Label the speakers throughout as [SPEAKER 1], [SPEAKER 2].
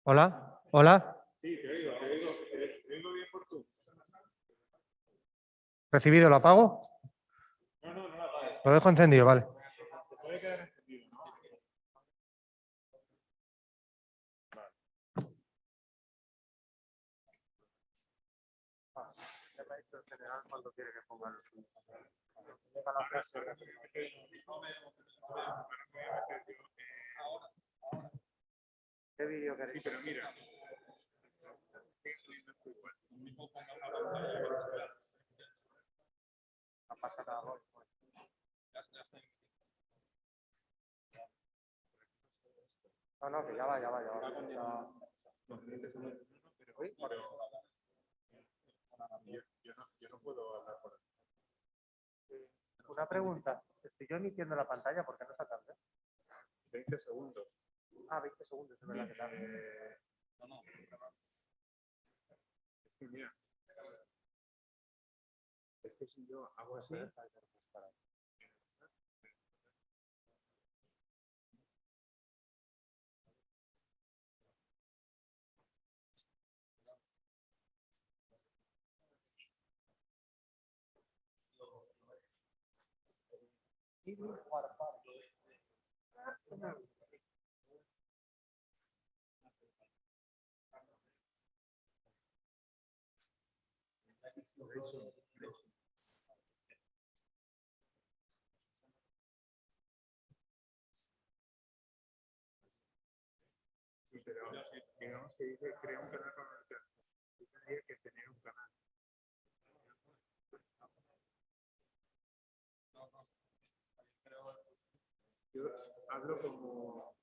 [SPEAKER 1] Hola, hola.
[SPEAKER 2] Sí, te oigo bien por tú.
[SPEAKER 1] ¿Recibido? ¿Lo apago?
[SPEAKER 2] No la apagues.
[SPEAKER 1] Lo dejo encendido, vale.
[SPEAKER 2] Te puede quedar encendido, ¿no?
[SPEAKER 1] Ya me ha dicho el general cuando quiere que ponga el... ¿Qué vídeo queréis?
[SPEAKER 2] Sí, pero mira.
[SPEAKER 1] No pasa nada. No, que ya va. ¿Uy?
[SPEAKER 2] Yo no puedo hablar por aquí.
[SPEAKER 1] Una pregunta. Estoy yo emitiendo la pantalla, ¿por qué no sacarle?
[SPEAKER 2] 20 segundos.
[SPEAKER 1] 20 segundos, es verdad que tarde.
[SPEAKER 2] Es que mira. Es que si yo hago así. Sí, pero digamos que dice crea un canal para el canal. Yo tendría que tener un canal. Yo hablo como...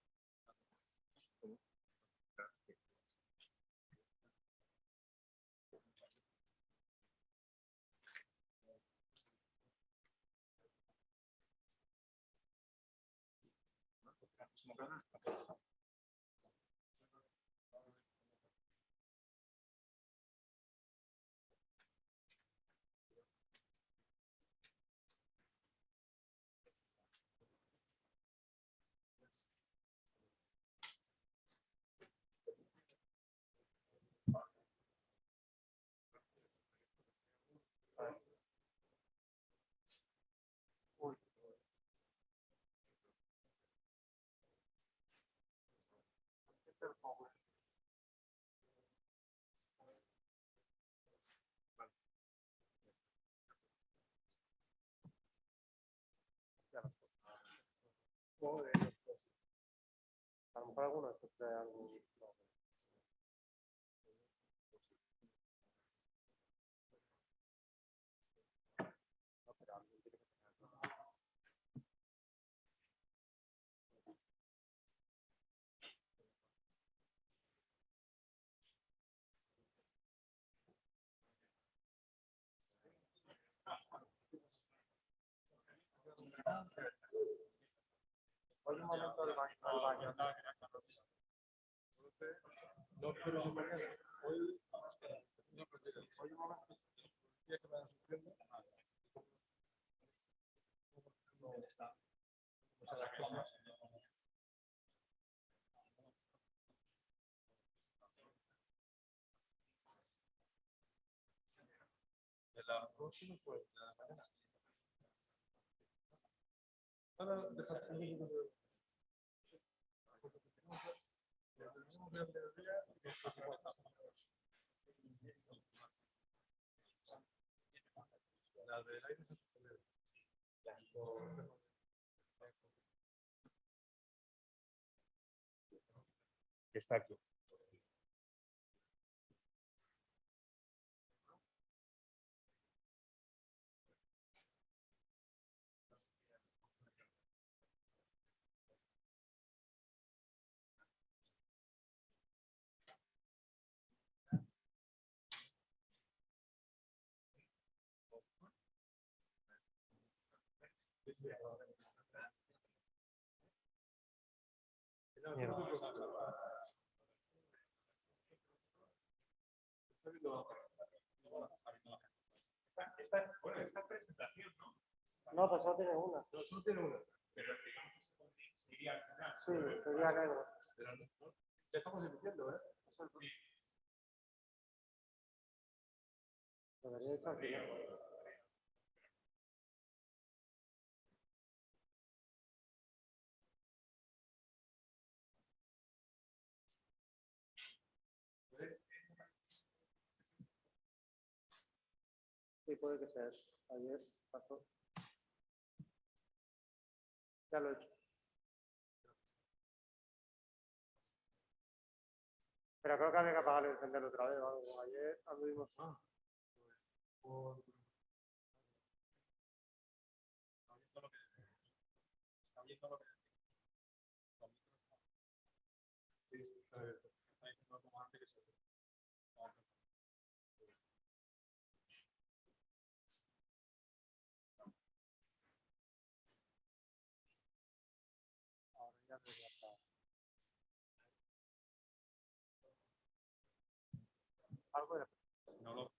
[SPEAKER 1] A lo mejor alguno trae algo. Hoy un momento al baño.
[SPEAKER 2] No, pero mañana. Hoy un momento. De la próxima, pues, de la mañana. Ahora, la del aire se está aquí. Esta presentación, ¿no?
[SPEAKER 1] No, pues solo tiene una.
[SPEAKER 2] No, solo tiene una. Pero digamos que sería al final.
[SPEAKER 1] Sí, sería negro.
[SPEAKER 2] Pero ya estamos emitiendo, ¿eh?
[SPEAKER 1] Eso es... Debería estar aquí, ¿no? Sí, puede que sea eso. Ayer pasó. Ya lo he hecho. Pero creo que había que apagar el encender otra vez o algo. Ayer anduvimos.
[SPEAKER 2] Por... Está viendo lo que sí, está abierto. Está diciendo como antes que se
[SPEAKER 1] Ahora ya debería estar. Algo de
[SPEAKER 2] no lo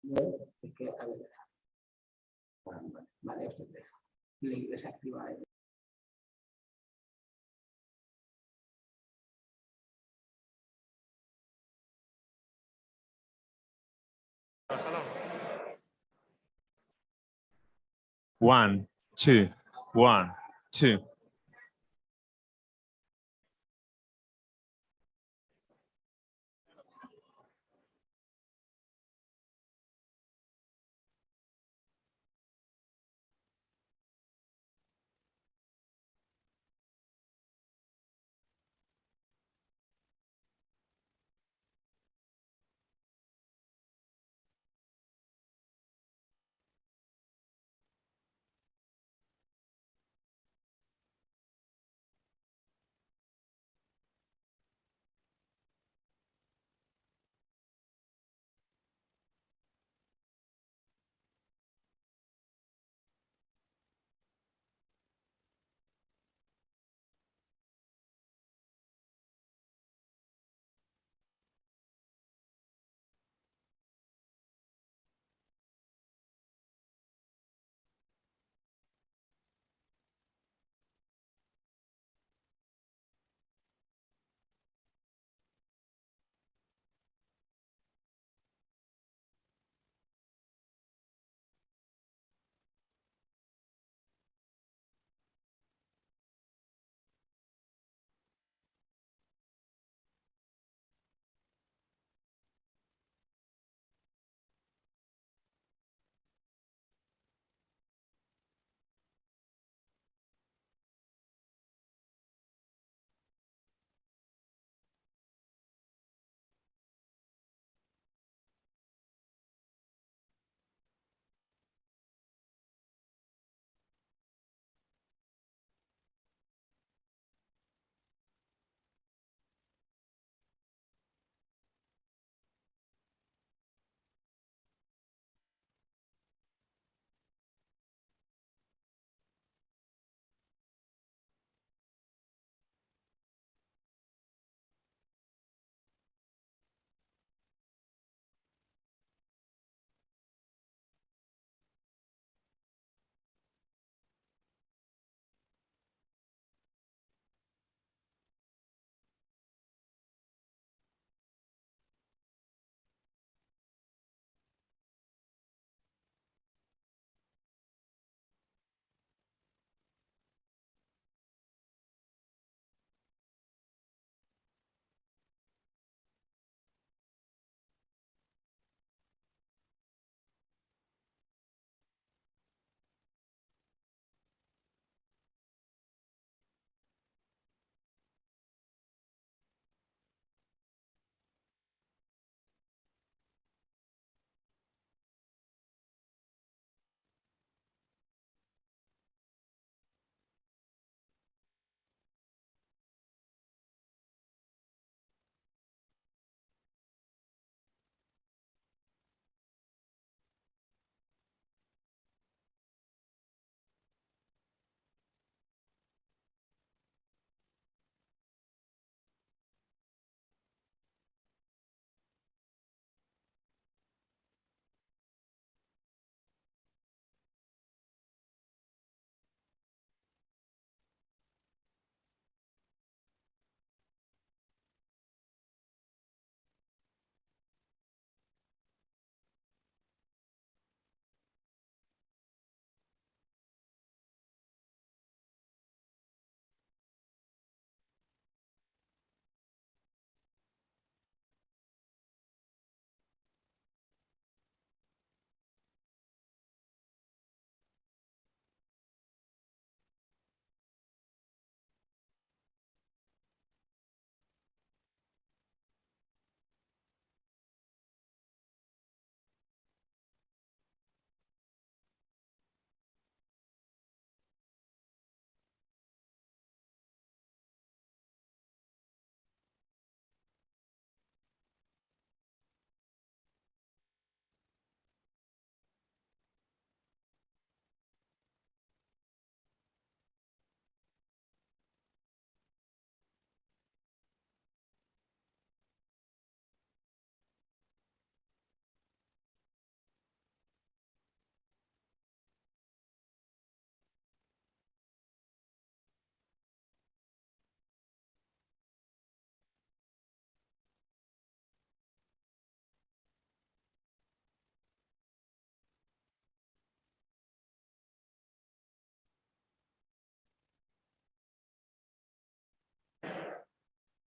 [SPEAKER 3] Es que esta vez vale, esto es ley desactiva.
[SPEAKER 4] One, two, one, two.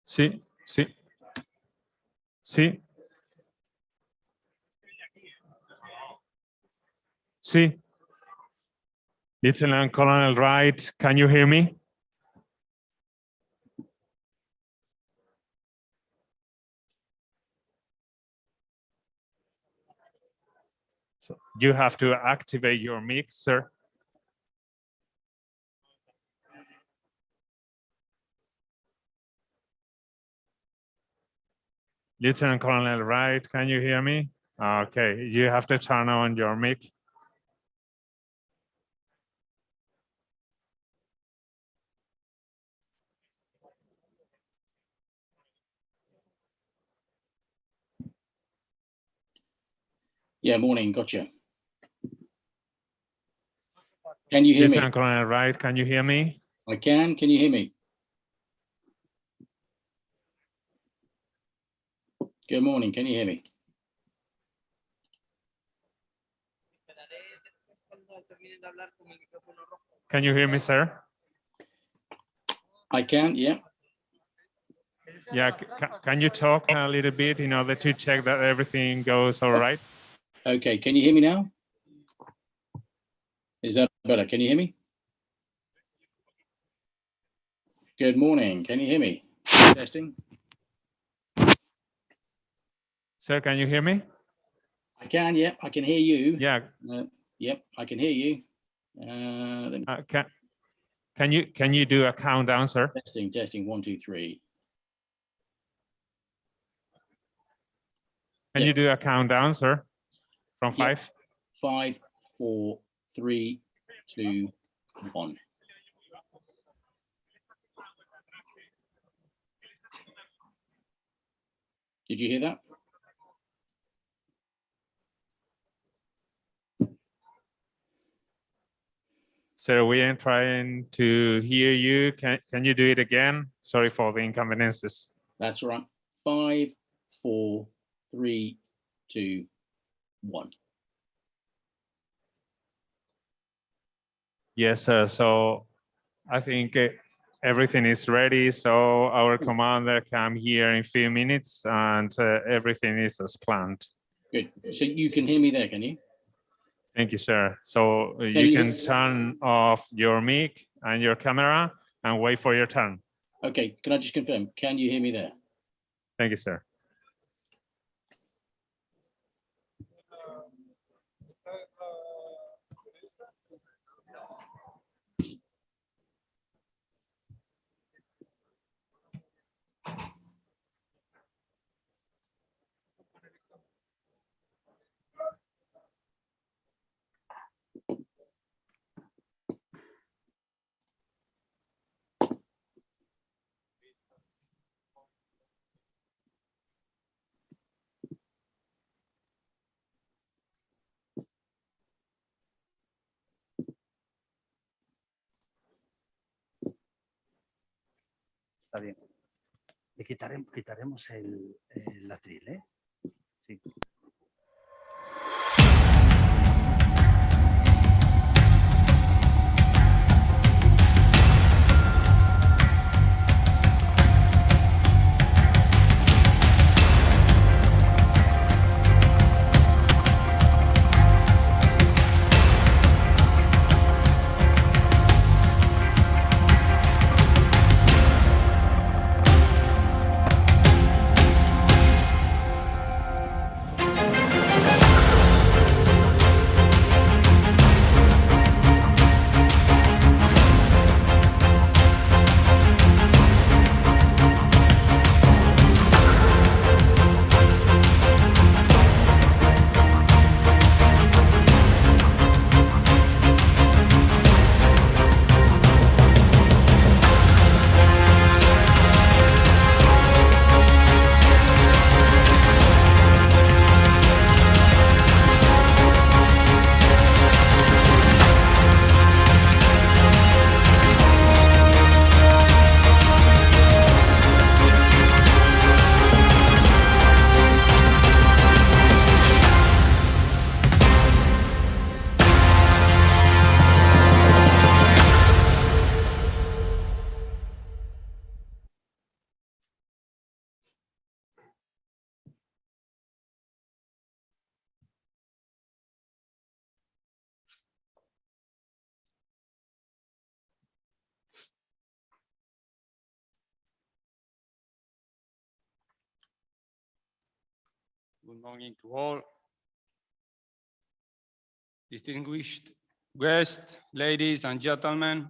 [SPEAKER 4] Sí, sí. Sí. Sí. Lieutenant Colonel Wright, can you hear me? So you have to activate your mixer. Lieutenant Colonel Wright, can you hear me? Okay, you have to turn on your mic.
[SPEAKER 5] Yeah, morning. Gotcha. Can you hear
[SPEAKER 4] Lieutenant
[SPEAKER 5] me?
[SPEAKER 4] Colonel Wright, can you hear me?
[SPEAKER 5] I can. Can you hear me? Good morning. Can you hear me?
[SPEAKER 4] Can you hear me, sir?
[SPEAKER 5] I can. Yeah.
[SPEAKER 4] Yeah, can you talk a little bit in order to check that everything goes all right?
[SPEAKER 5] Okay. Can you hear me now? Is that better? Can you hear me? Good morning. Can you hear me? Testing.
[SPEAKER 4] Sir, can you hear me?
[SPEAKER 5] I can. Yeah. I can hear you.
[SPEAKER 4] Yeah.
[SPEAKER 5] Yep. I can hear you. Let me-
[SPEAKER 4] Can you do a countdown, sir?
[SPEAKER 5] testing. Testing. 1, 2, 3.
[SPEAKER 4] Can
[SPEAKER 5] Yeah.
[SPEAKER 4] you do a countdown, sir? From
[SPEAKER 5] Yeah.
[SPEAKER 4] 5?
[SPEAKER 5] 5, 4, 3, 2, 1. Did you hear that?
[SPEAKER 4] Sir, we are trying to hear you. Can you do it again? Sorry for the inconveniences.
[SPEAKER 5] That's right. 5, 4, 3, 2, 1.
[SPEAKER 4] Yes, sir. So I think everything is ready. So our commander come here in a few minutes and everything is as planned.
[SPEAKER 5] Good. So you can hear me there, can you?
[SPEAKER 4] Thank you, sir. So you
[SPEAKER 5] you-
[SPEAKER 4] can turn off your mic and your camera and wait for your turn.
[SPEAKER 5] Okay, can I just confirm? Can you hear me there?
[SPEAKER 4] Thank you, sir.
[SPEAKER 6] Está bien. Le quitaremos el atril, ¿eh? Sí.
[SPEAKER 7] Good morning to all. Distinguished guests, ladies and gentlemen,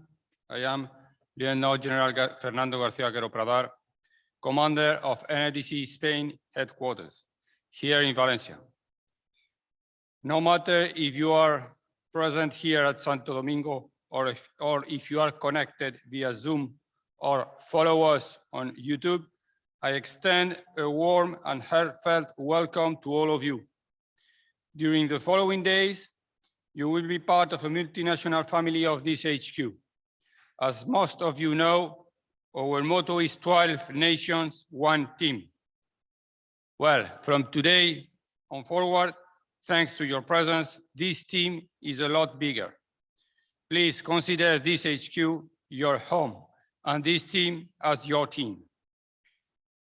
[SPEAKER 7] I am Lieutenant General Fernando García Quero Pradar, Commander of NDC Spain headquarters here in Valencia. No matter if you are present here at Santo Domingo or if you are connected via Zoom or follow us on YouTube, I extend a warm and heartfelt welcome to all of you. During the following days, you will be part of a multinational family of this HQ. As most of you know, our motto is 12 nations, one team. Well, from today on forward, thanks to your presence, this team is a lot bigger. Please consider this HQ your home and this team as your team.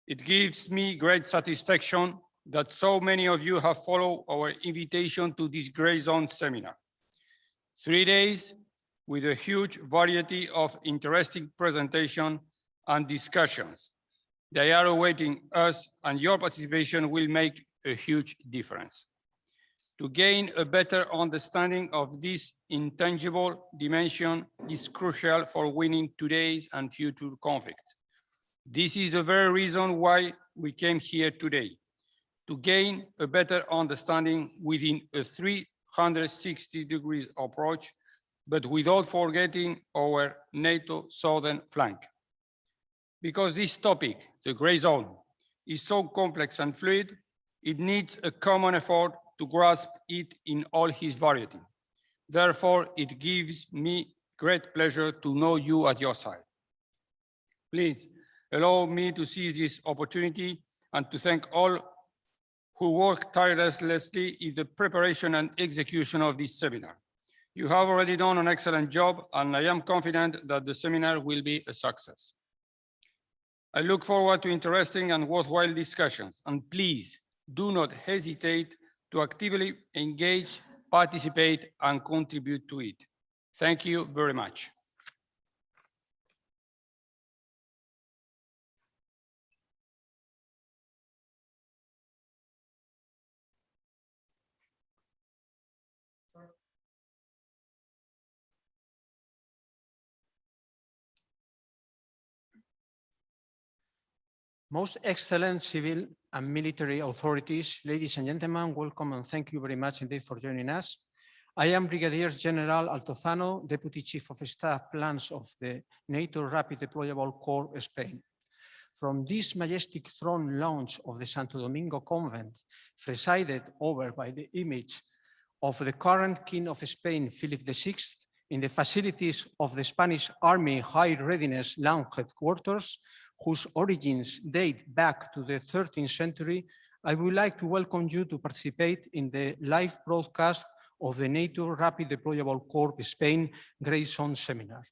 [SPEAKER 7] It gives me great satisfaction that so many of you have followed our invitation to this Gray Zone seminar. 3 days with a huge variety of interesting presentations and discussions. They are awaiting us, and your participation will make a huge difference. To gain a better understanding of this intangible dimension is crucial for winning today's and future conflicts. This is the very reason why we came here today, to gain a better understanding within a 360-degree approach, but without forgetting our NATO southern flank. Because this topic, the Gray Zone, is so complex and fluid, it needs a common effort to grasp it in all its variety. Therefore, it gives me great pleasure to know you at your side. Please allow me to seize this opportunity and to thank all who worked tirelessly in the preparation and execution of this seminar. You have already done an excellent job, and I am confident that the seminar will be a success. I look forward to interesting and worthwhile discussions, and please do not hesitate to actively engage, participate, and contribute to it. Thank you very much.
[SPEAKER 8] Most excellent civil and military authorities, ladies and gentlemen, welcome and thank you very much indeed for joining us. I am Brigadier General Altozano, Deputy Chief of Staff Plans of the NATO Rapid Deployable Corps Spain. From this majestic throne launch of the Santo Domingo Convent, presided over by the image of the current King of Spain, Philip VI, in the facilities of the Spanish Army High Readiness Land Headquarters, whose origins date back to the 13th century, I would like to welcome you to participate in the live broadcast of the NATO Rapid Deployable Corps Spain Gray Zone Seminar.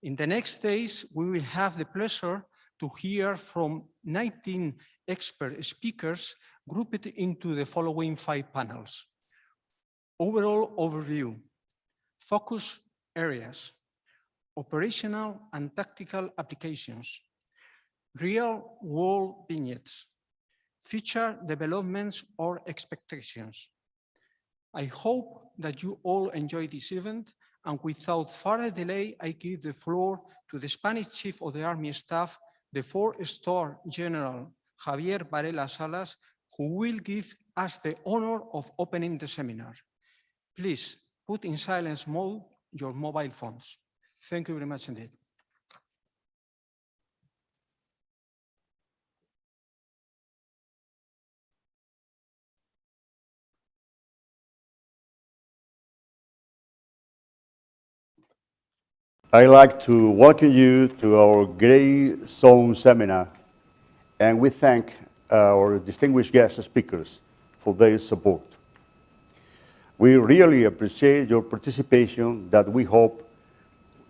[SPEAKER 8] In the next days, we will have the pleasure to hear from 19 expert speakers grouped into the following 5 panels. Overall overview, focus areas, operational and tactical applications, real-world vignettes, future developments or expectations. I hope that you all enjoy this event, and without further delay, I give the floor to the Spanish Chief of the Army Staff, the 4-star General Javier Varela Salas, who will give us the honor of opening the seminar. Please put in silence mode your mobile phones. Thank you very much indeed.
[SPEAKER 9] I'd like to welcome you to our Gray Zone seminar, and we thank our distinguished guest speakers for their support. We really appreciate your participation that we hope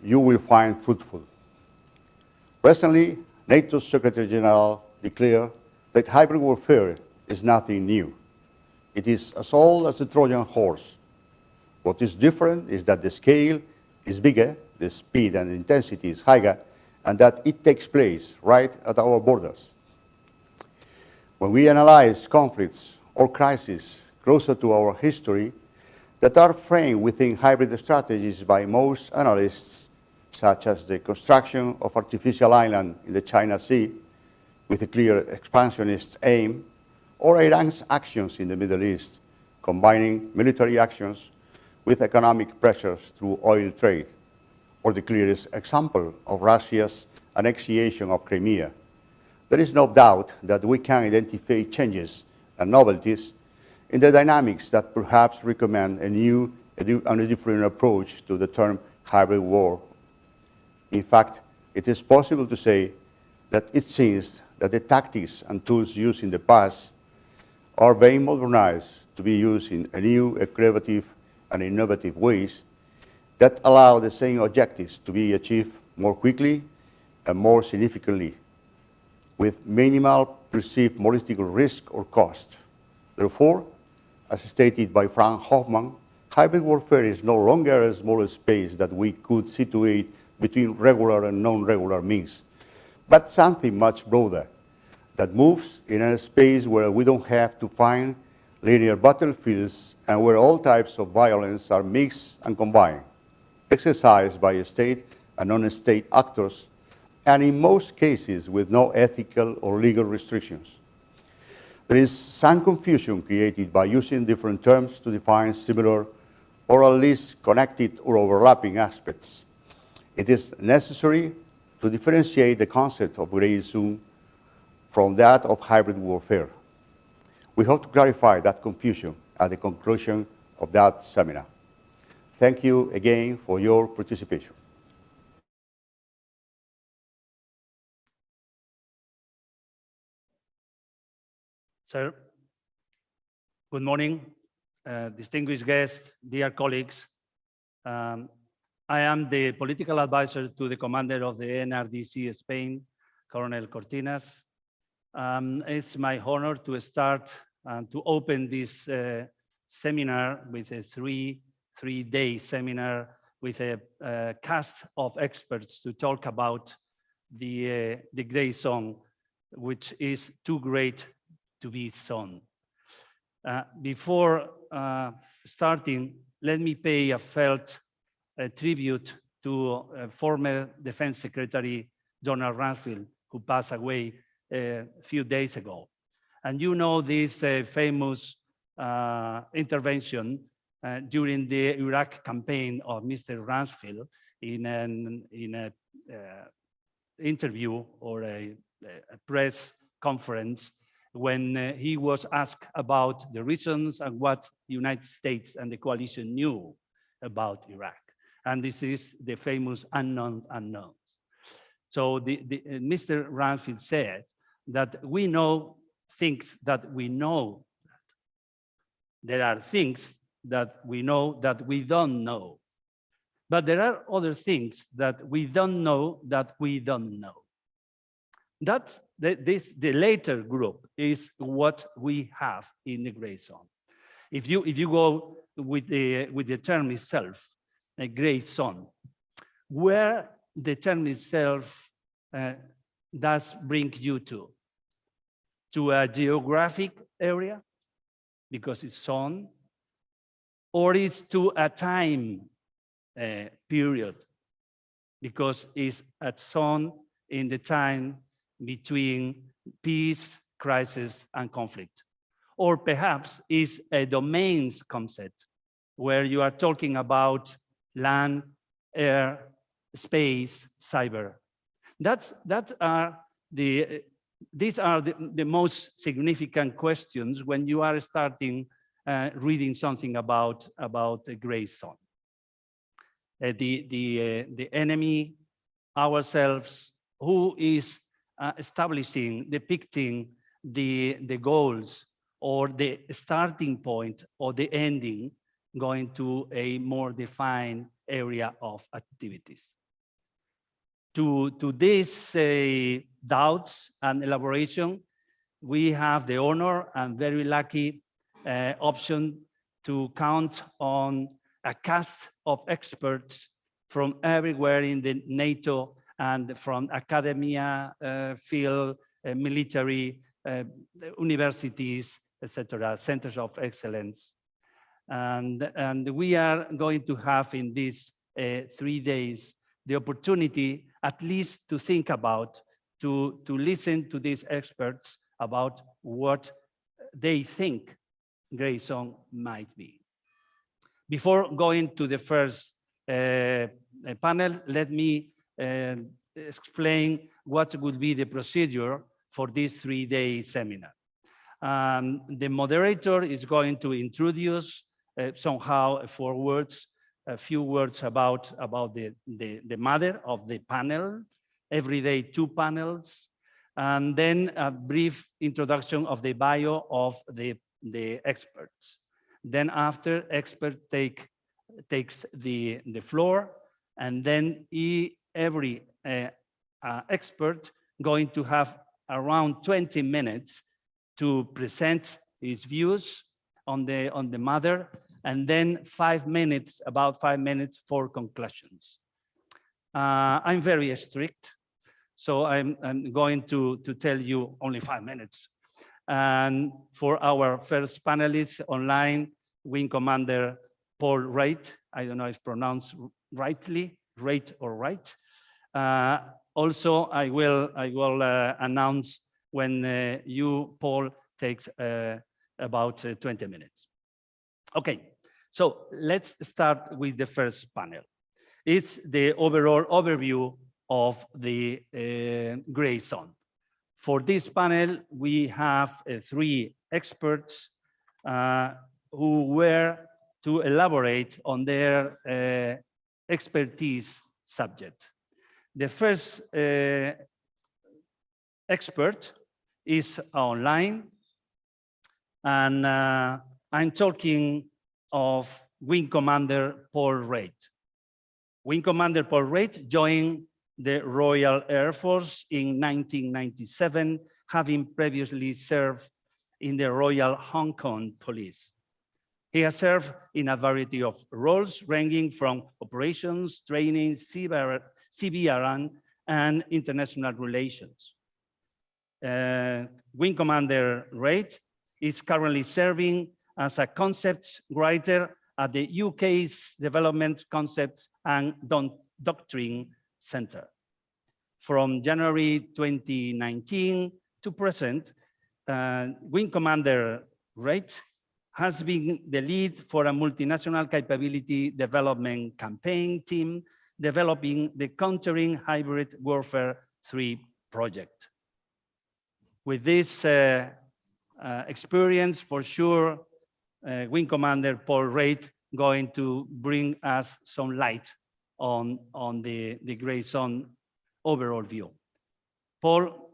[SPEAKER 9] you will find fruitful. Recently, NATO's Secretary General declared that hybrid warfare is nothing new. It is as old as the Trojan horse. What is different is that the scale is bigger, the speed and intensity is higher, and that it takes place right at our borders. When we analyze conflicts or crises closer to our history that are framed within hybrid strategies by most analysts, such as the construction of artificial island in the China Sea with a clear expansionist aim, or Iran's actions in the Middle East, combining military actions with economic pressures through oil trade, or the clearest example of Russia's annexation of Crimea. There is no doubt that we can identify changes and novelties in the dynamics that perhaps recommend a new and a different approach to the term hybrid war. In fact, it is possible to say that it seems that the tactics and tools used in the past are being modernized to be used in a new, creative, and innovative ways that allow the same objectives to be achieved more quickly and more significantly, with minimal perceived political risk or cost. Therefore, as stated by Frank Hoffman, hybrid warfare is no longer a small space that we could situate between regular and non-regular means, but something much broader that moves in a space where we don't have to find linear battlefields and where all types of violence are mixed and combined, exercised by state and non-state actors, and in most cases with no ethical or legal restrictions. There is some confusion created by using different terms to define similar or at least connected or overlapping aspects. It is necessary to differentiate the concept of gray zone from that of hybrid warfare. We hope to clarify that confusion at the conclusion of that seminar. Thank you again for your participation.
[SPEAKER 6] Sir, good morning, distinguished guests, dear colleagues. I am the political advisor to the commander of the NRDC Spain, Colonel Cortinas. It's my honor to start and to open this seminar with a three-day seminar with a cast of experts to talk about the gray zone, which is too great to be zone. Before starting, let me pay a felt tribute to former Defense Secretary Donald Rumsfeld, who passed away a few days ago. And you know this famous intervention during the Iraq campaign of Mr. Rumsfeld in an interview or a press conference when he was asked about the reasons and what the United States and the coalition knew about Iraq. And this is the famous unknown unknowns. So Mr. Rumsfeld said that we know things that we know. There are things that we know that we don't know. But there are other things that we don't know that we don't know. That's the later group is what we have in the gray zone. If you go with the term itself, a gray zone, where the term itself does bring you to a geographic area because it's zone, or it's to a time period because it's a zone in the time between peace, crisis, and conflict. Or perhaps is a domains concept where you are talking about land, air, space, cyber. These are the most significant questions when you are starting reading something about the gray zone. The enemy, ourselves, who is depicting the goals or the starting point or the ending, going to a more defined area of activities. To these doubts and elaboration, we have the honor and very lucky option to count on a cast of experts from everywhere in the NATO and from academia, field, military, universities, etc., centers of excellence. And we are going to have in these 3 days the opportunity at least to think about, to listen to these experts about what they think gray zone might be. Before going to the first panel, let me explain what would be the procedure for this 3-day seminar. The moderator is going to introduce somehow a few words about the matter of the panel, every day 2 panels, and then a brief introduction of the bio of the experts. Then after, expert takes the floor, and then every expert going to have around 20 minutes to present his views on the matter, and then about 5 minutes for conclusions. I'm very strict, so I'm going to tell you only 5 minutes. And for our first panelist online, Wing Commander Paul Wright, I don't know if pronounced rightly, right or right. Also, I will announce when you, Paul, takes about 20 minutes. Okay, so let's start with the first panel. It's the overall overview of the gray zone. For this panel, we have 3 experts who were to elaborate on their expertise subject. The first expert is online, and I'm talking of Wing Commander Paul Wright. Wing Commander Paul Wright joined the Royal Air Force in 1997, having previously served in the Royal Hong Kong Police. He has served in a variety of roles, ranging from operations, training, CBRN, and international relations. Wing Commander Wright is currently serving as a concepts writer at the UK's Development Concepts and Doctrine Center. From January 2019 to present, Wing Commander Wright has been the lead for a multinational capability development campaign team developing the Countering Hybrid Warfare 3 project. With this experience, for sure, Wing Commander Paul Wright going to bring us some light on the gray zone overall view. Paul,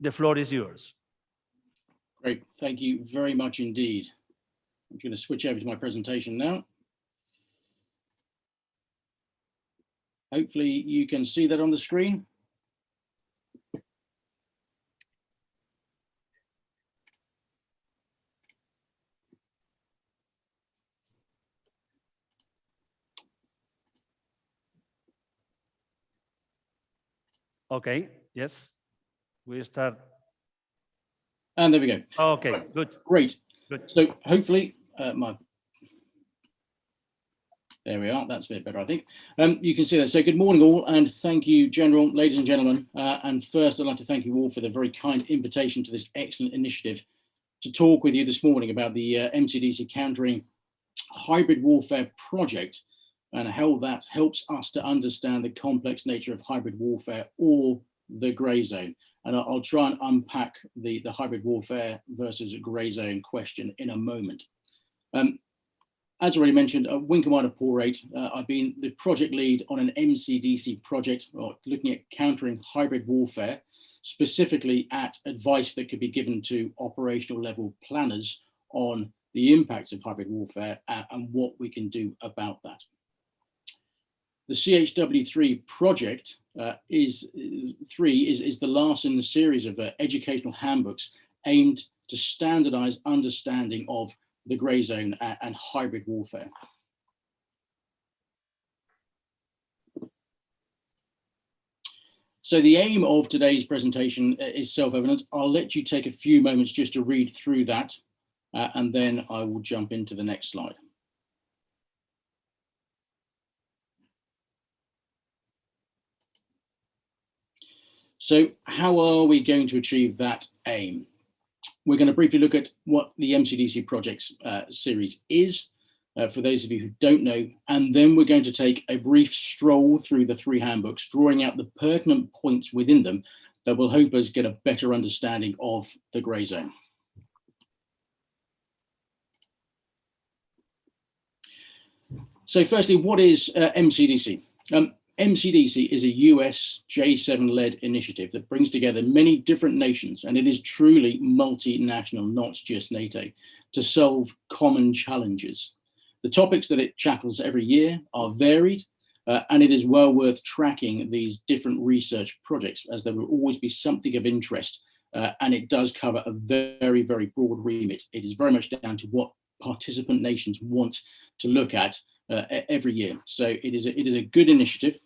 [SPEAKER 6] the floor is yours.
[SPEAKER 5] Great, thank you very much indeed. I'm going to switch over to my presentation now. Hopefully you can see that on the screen.
[SPEAKER 6] Okay, yes, we start.
[SPEAKER 5] And there we go.
[SPEAKER 6] Okay, good.
[SPEAKER 5] Great.
[SPEAKER 6] Good.
[SPEAKER 5] So hopefully there we are, that's a bit better, I think. You can see that. So good morning all, and thank you, General, ladies and gentlemen. And first, I'd like to thank you all for the very kind invitation to this excellent initiative to talk with you this morning about the MCDC Countering Hybrid Warfare project and how that helps us to understand the complex nature of hybrid warfare, or the grey zone. And I'll try and unpack the hybrid warfare versus grey zone question in a moment. As already mentioned, Wing Commander Paul Wright, I've been the project lead on an MCDC project looking at countering hybrid warfare, specifically at advice that could be given to operational level planners on the impacts of hybrid warfare and what we can do about that. The CHW3 project is the last in the series of educational handbooks aimed to standardize understanding of the grey zone and hybrid warfare. So the aim of today's presentation is self-evident. I'll let you take a few moments just to read through that. and then I will jump into the next slide. So how are we going to achieve that aim? We're going to briefly look at what the MCDC projects series is, for those of you who don't know, and then we're going to take a brief stroll through the 3 handbooks, drawing out the pertinent points within them that will help us get a better understanding of the grey zone. So firstly, what is MCDC? MCDC is a US J7-led initiative that brings together many different nations, and it is truly multinational, not just NATO, to solve common challenges. The topics that it tackles every year are varied, and it is well worth tracking these different research projects, as there will always be something of interest, and it does cover a very, very broad remit. It is very much down to what participant nations want to look at every year. So it is a good initiative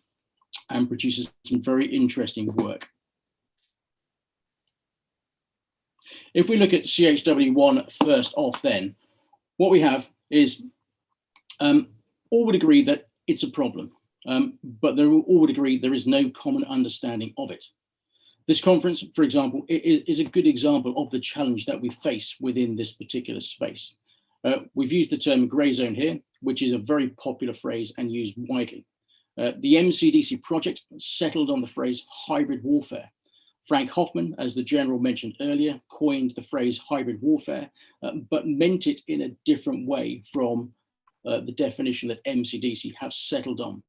[SPEAKER 5] and produces some very interesting work. If we look at CHW1 first off, then what we have is all would agree that it's a problem, but they all would agree there is no common understanding of it. This conference, for example, is a good example of the challenge that we face within this particular space. We've used the term grey zone here, which is a very popular phrase and used widely. The MCDC project settled on the phrase hybrid warfare. Frank Hoffman, as the General mentioned earlier, coined the phrase hybrid warfare, but meant it in a different way from the definition that MCDC have settled on.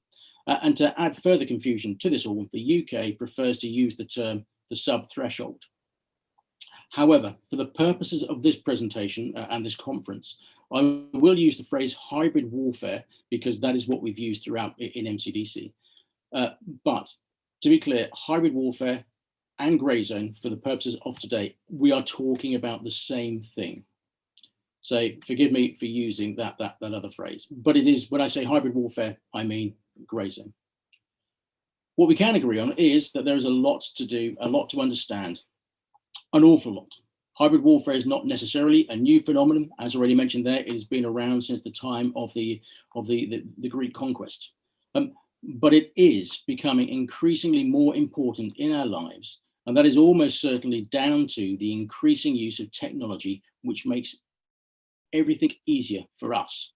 [SPEAKER 5] And to add further confusion to this all, the UK prefers to use the term the sub-threshold. However, for the purposes of this presentation and this conference, I will use the phrase hybrid warfare because that is what we've used throughout in MCDC. But to be clear, hybrid warfare and grey zone, for the purposes of today, we are talking about the same thing. So forgive me for using that other phrase, but it is, when I say hybrid warfare, I mean grey zone. What we can agree on is that there is a lot to do, a lot to understand, an awful lot. Hybrid warfare is not necessarily a new phenomenon. As already mentioned there, it has been around since the time of the Greek conquest. But it is becoming increasingly more important in our lives. And that is almost certainly down to the increasing use of technology, which makes everything easier for us.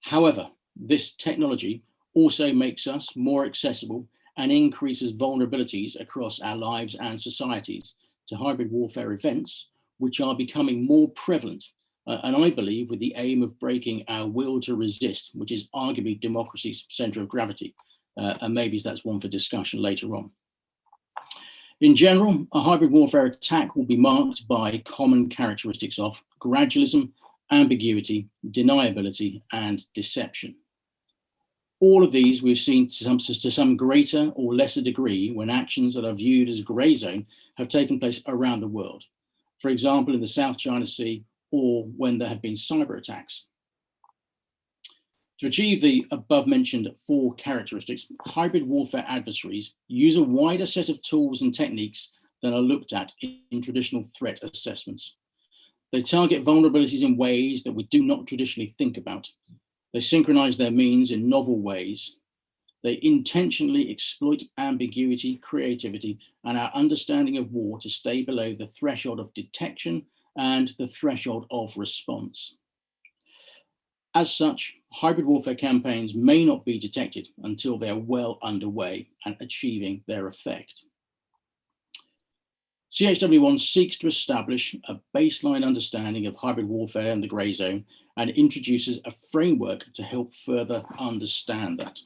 [SPEAKER 5] However, this technology also makes us more accessible and increases vulnerabilities across our lives and societies to hybrid warfare events, which are becoming more prevalent, and I believe with the aim of breaking our will to resist, which is arguably democracy's center of gravity, and maybe that's one for discussion later on. In general, a hybrid warfare attack will be marked by common characteristics of gradualism, ambiguity, deniability, and deception. All of these we've seen to some greater or lesser degree when actions that are viewed as a grey zone have taken place around the world. For example, in the South China Sea, or when there have been cyber attacks. To achieve the above mentioned 4 characteristics, hybrid warfare adversaries use a wider set of tools and techniques than are looked at in traditional threat assessments. They target vulnerabilities in ways that we do not traditionally think about. They synchronize their means in novel ways. They intentionally exploit ambiguity, creativity, and our understanding of war to stay below the threshold of detection and the threshold of response. As such, hybrid warfare campaigns may not be detected until they are well underway and achieving their effect. CHW1 seeks to establish a baseline understanding of hybrid warfare and the grey zone and introduces a framework to help further understand that.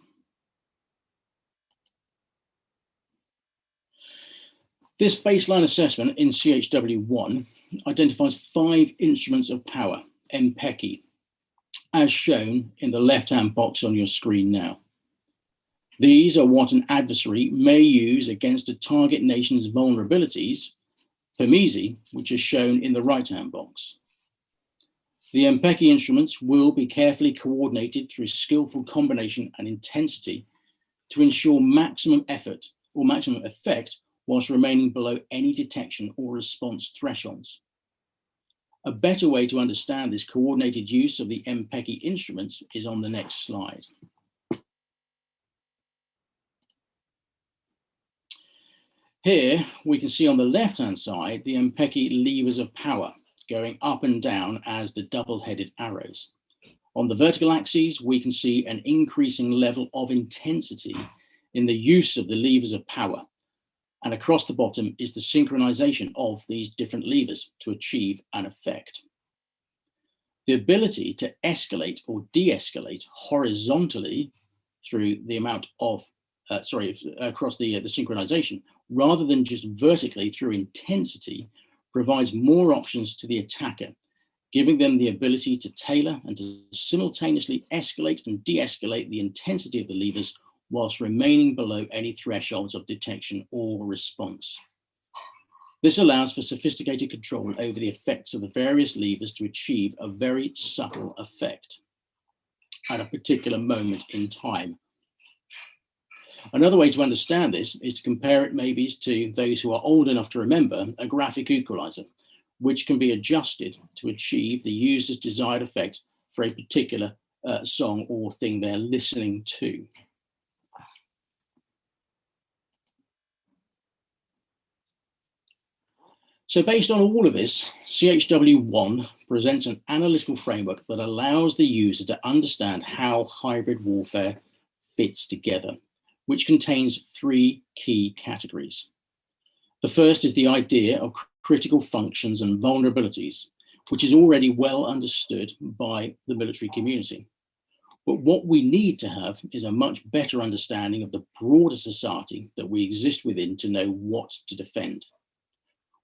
[SPEAKER 5] This baseline assessment in CHW1 identifies 5 instruments of power, MPECI, as shown in the left-hand box on your screen now. These are what an adversary may use against a target nation's vulnerabilities, PMESI, which is shown in the right-hand box. The MPECI instruments will be carefully coordinated through skillful combination and intensity to ensure maximum effort or maximum effect whilst remaining below any detection or response thresholds. A better way to understand this coordinated use of the MPECI instruments is on the next slide. Here we can see on the left-hand side the MPECI levers of power going up and down as the double-headed arrows. On the vertical axes, we can see an increasing level of intensity in the use of the levers of power. And across the bottom is the synchronization of these different levers to achieve an effect. The ability to escalate or de-escalate horizontally through the amount of, across the synchronization, rather than just vertically through intensity, provides more options to the attacker, giving them the ability to tailor and to simultaneously escalate and de-escalate the intensity of the levers whilst remaining below any thresholds of detection or response. This allows for sophisticated control over the effects of the various levers to achieve a very subtle effect at a particular moment in time. Another way to understand this is to compare it maybe to those who are old enough to remember a graphic equalizer, which can be adjusted to achieve the user's desired effect for a particular song or thing they're listening to. So based on all of this, CHW1 presents an analytical framework that allows the user to understand how hybrid warfare fits together, which contains three key categories. The first is the idea of critical functions and vulnerabilities, which is already well understood by the military community. But what we need to have is a much better understanding of the broader society that we exist within to know what to defend.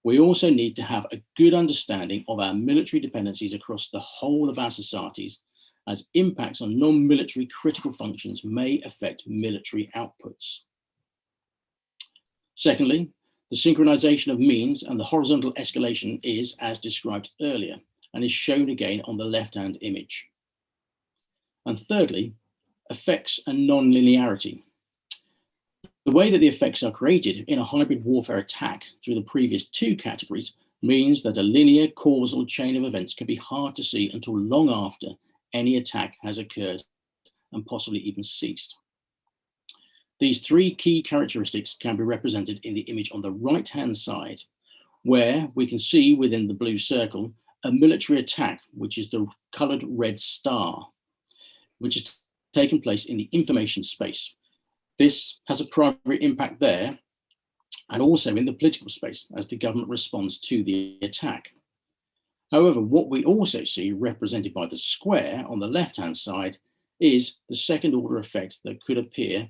[SPEAKER 5] We also need to have a good understanding of our military dependencies across the whole of our societies, as impacts on non-military critical functions may affect military outputs. Secondly, the synchronization of means and the horizontal escalation is, as described earlier, and is shown again on the left-hand image. And thirdly, effects and non-linearity. The way that the effects are created in a hybrid warfare attack through the previous two categories means that a linear causal chain of events can be hard to see until long after any attack has occurred and possibly even ceased. These three key characteristics can be represented in the image on the right-hand side, where we can see within the blue circle a military attack, which is the colored red star, which has taken place in the information space. This has a primary impact there and also in the political space as the government responds to the attack. However, what we also see represented by the square on the left-hand side is the second order effect that could appear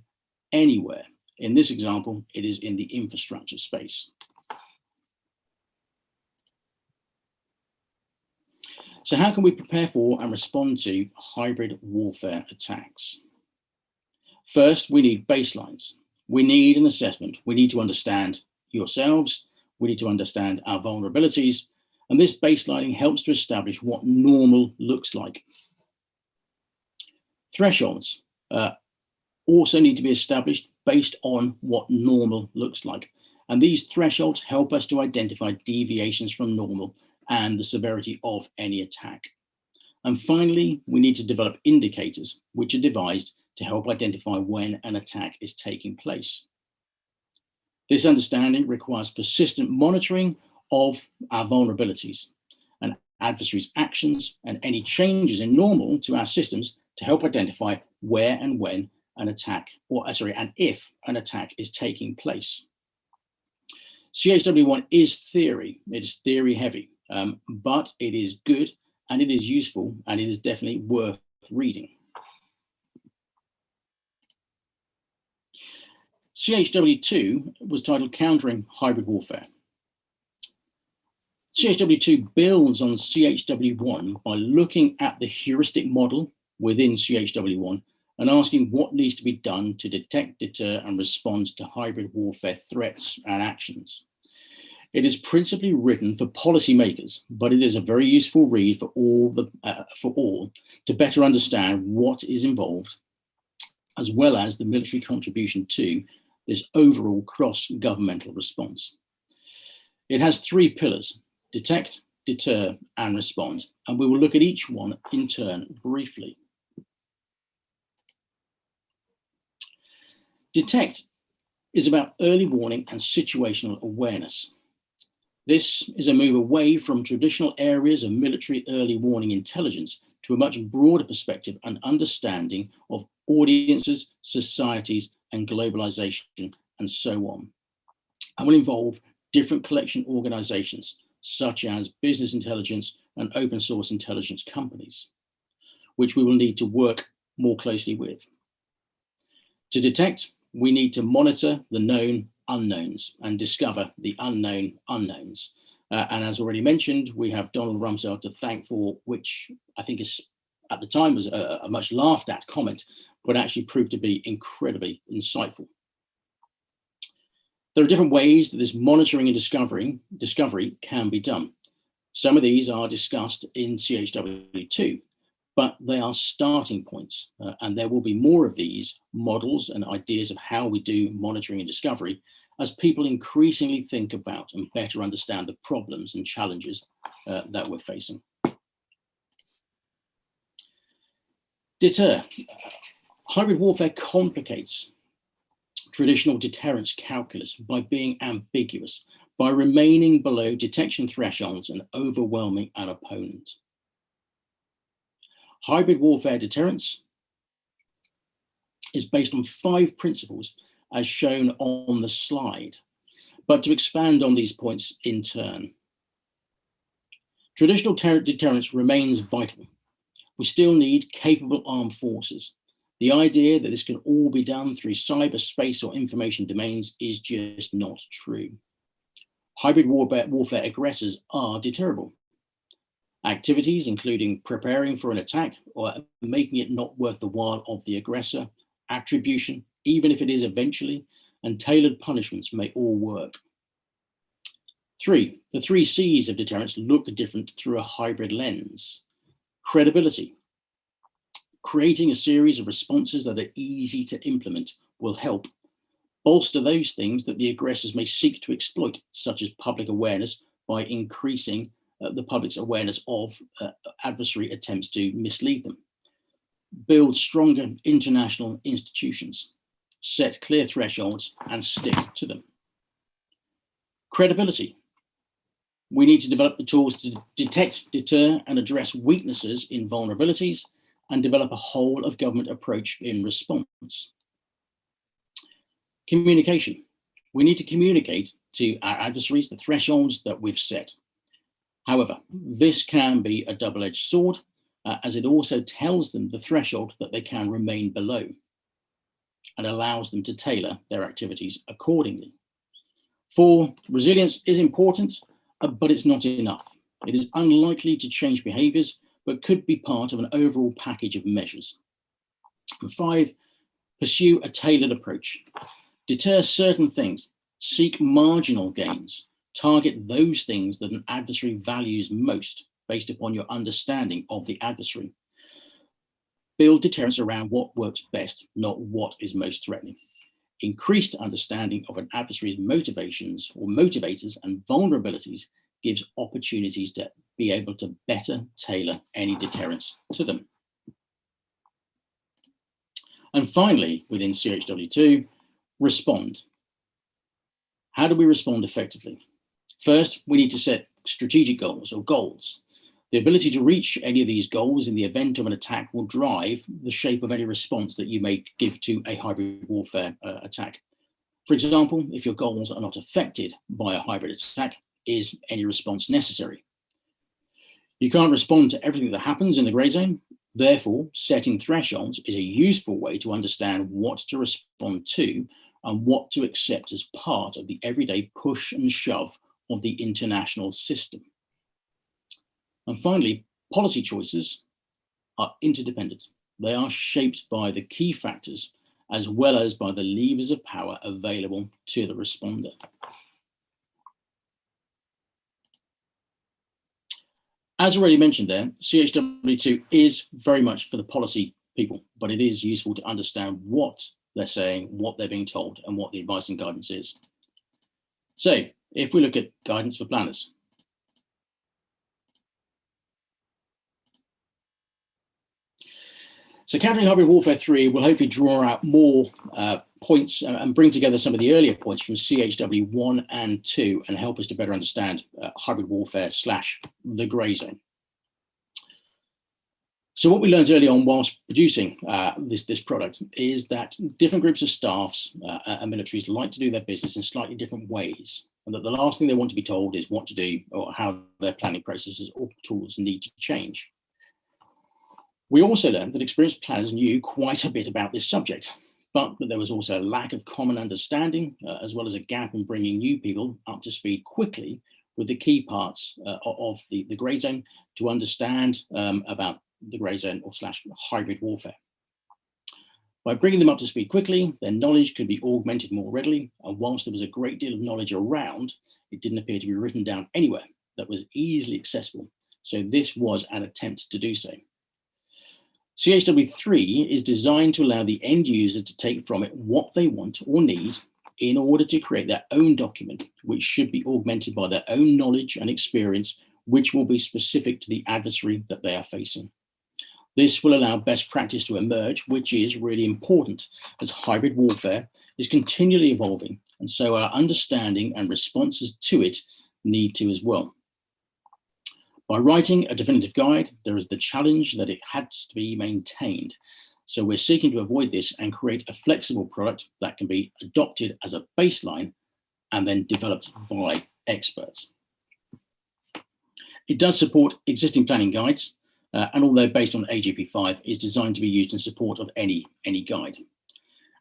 [SPEAKER 5] anywhere. In this example, it is in the infrastructure space. So how can we prepare for and respond to hybrid warfare attacks? First, we need baselines. We need an assessment. We need to understand yourselves. We need to understand our vulnerabilities. And this baselining helps to establish what normal looks like. Thresholds also need to be established based on what normal looks like. And these thresholds help us to identify deviations from normal and the severity of any attack. And finally, we need to develop indicators which are devised to help identify when an attack is taking place. This understanding requires persistent monitoring of our vulnerabilities and adversaries' actions and any changes in normal to our systems to help identify where and when an attack, and if an attack is taking place. CHW1 is theory, it is theory heavy, but it is good and it is useful and it is definitely worth reading. CHW2 was titled Countering Hybrid Warfare. CHW2 builds on CHW1 by looking at the heuristic model within CHW1 and asking what needs to be done to detect, deter, and respond to hybrid warfare threats and actions. It is principally written for policymakers, but it is a very useful read for all to better understand what is involved, as well as the military contribution to this overall cross-governmental response. It has three pillars: detect, deter, and respond. And we will look at each one in turn briefly. Detect is about early warning and situational awareness. This is a move away from traditional areas of military early warning intelligence to a much broader perspective and understanding of audiences, societies, and globalization, and so on, and will involve different collection organizations, such as business intelligence and open source intelligence companies, which we will need to work more closely with. To detect, we need to monitor the known unknowns and discover the unknown unknowns. And as already mentioned, we have Donald Rumsfeld to thank for, which I think is at the time was a much laughed at comment, but actually proved to be incredibly insightful. There are different ways that this monitoring and discovery can be done. Some of these are discussed in CHW2, but they are starting points, and there will be more of these models and ideas of how we do monitoring and discovery as people increasingly think about and better understand the problems and challenges that we're facing. Deter. Hybrid warfare complicates traditional deterrence calculus by being ambiguous, by remaining below detection thresholds and overwhelming an opponent. Hybrid warfare deterrence is based on 5 principles as shown on the slide, but to expand on these points in turn. Traditional deterrence remains vital. We still need capable armed forces. The idea that this can all be done through cyberspace or information domains is just not true. Hybrid warfare aggressors are deterrable. Activities including preparing for an attack or making it not worth the while of the aggressor, attribution, even if it is eventually, and tailored punishments may all work. 3, the 3 C's of deterrence look different through a hybrid lens. Credibility. Creating a series of responses that are easy to implement will help bolster those things that the aggressors may seek to exploit, such as public awareness, by increasing the public's awareness of adversary attempts to mislead them. Build stronger international institutions, set clear thresholds and stick to them. Credibility. We need to develop the tools to detect, deter, and address weaknesses in vulnerabilities and develop a whole of government approach in response. Communication. We need to communicate to our adversaries the thresholds that we've set. However, this can be a double-edged sword, as it also tells them the threshold that they can remain below and allows them to tailor their activities accordingly. 4, resilience is important, but it's not enough. It is unlikely to change behaviors, but could be part of an overall package of measures. And 5, pursue a tailored approach. Deter certain things, seek marginal gains, target those things that an adversary values most based upon your understanding of the adversary. Build deterrence around what works best, not what is most threatening. Increased understanding of an adversary's motivations or motivators and vulnerabilities gives opportunities to be able to better tailor any deterrence to them. And finally, within CHW2, respond. How do we respond effectively? First, we need to set strategic goals or goals. The ability to reach any of these goals in the event of an attack will drive the shape of any response that you may give to a hybrid warfare attack. For example, if your goals are not affected by a hybrid attack, is any response necessary? You can't respond to everything that happens in the grey zone. Therefore, setting thresholds is a useful way to understand what to respond to and what to accept as part of the everyday push and shove of the international system. And finally, policy choices are interdependent. They are shaped by the key factors as well as by the levers of power available to the responder. As already mentioned there, CHW2 is very much for the policy people, but it is useful to understand what they're saying, what they're being told, and what the advice and guidance is. So if we look at guidance for planners, So Countering Hybrid Warfare 3 will hopefully draw out more points and bring together some of the earlier points from CHW 1 and 2 and help us to better understand hybrid warfare / the grey zone. So what we learned early on whilst producing this product is that different groups of staffs and militaries like to do their business in slightly different ways, and that the last thing they want to be told is what to do or how their planning processes or tools need to change. We also learned that experienced planners knew quite a bit about this subject, but that there was also a lack of common understanding, as well as a gap in bringing new people up to speed quickly with the key parts of the grey zone to understand about the grey zone or / hybrid warfare. By bringing them up to speed quickly, their knowledge could be augmented more readily, and whilst there was a great deal of knowledge around, it didn't appear to be written down anywhere that was easily accessible. So this was an attempt to do so. CHW3 is designed to allow the end user to take from it what they want or need in order to create their own document, which should be augmented by their own knowledge and experience, which will be specific to the adversary that they are facing. This will allow best practice to emerge, which is really important as hybrid warfare is continually evolving, and so our understanding and responses to it need to as well. By writing a definitive guide, there is the challenge that it has to be maintained. So we're seeking to avoid this and create a flexible product that can be adopted as a baseline and then developed by experts. It does support existing planning guides, and although based on AGP5, is designed to be used in support of any guide.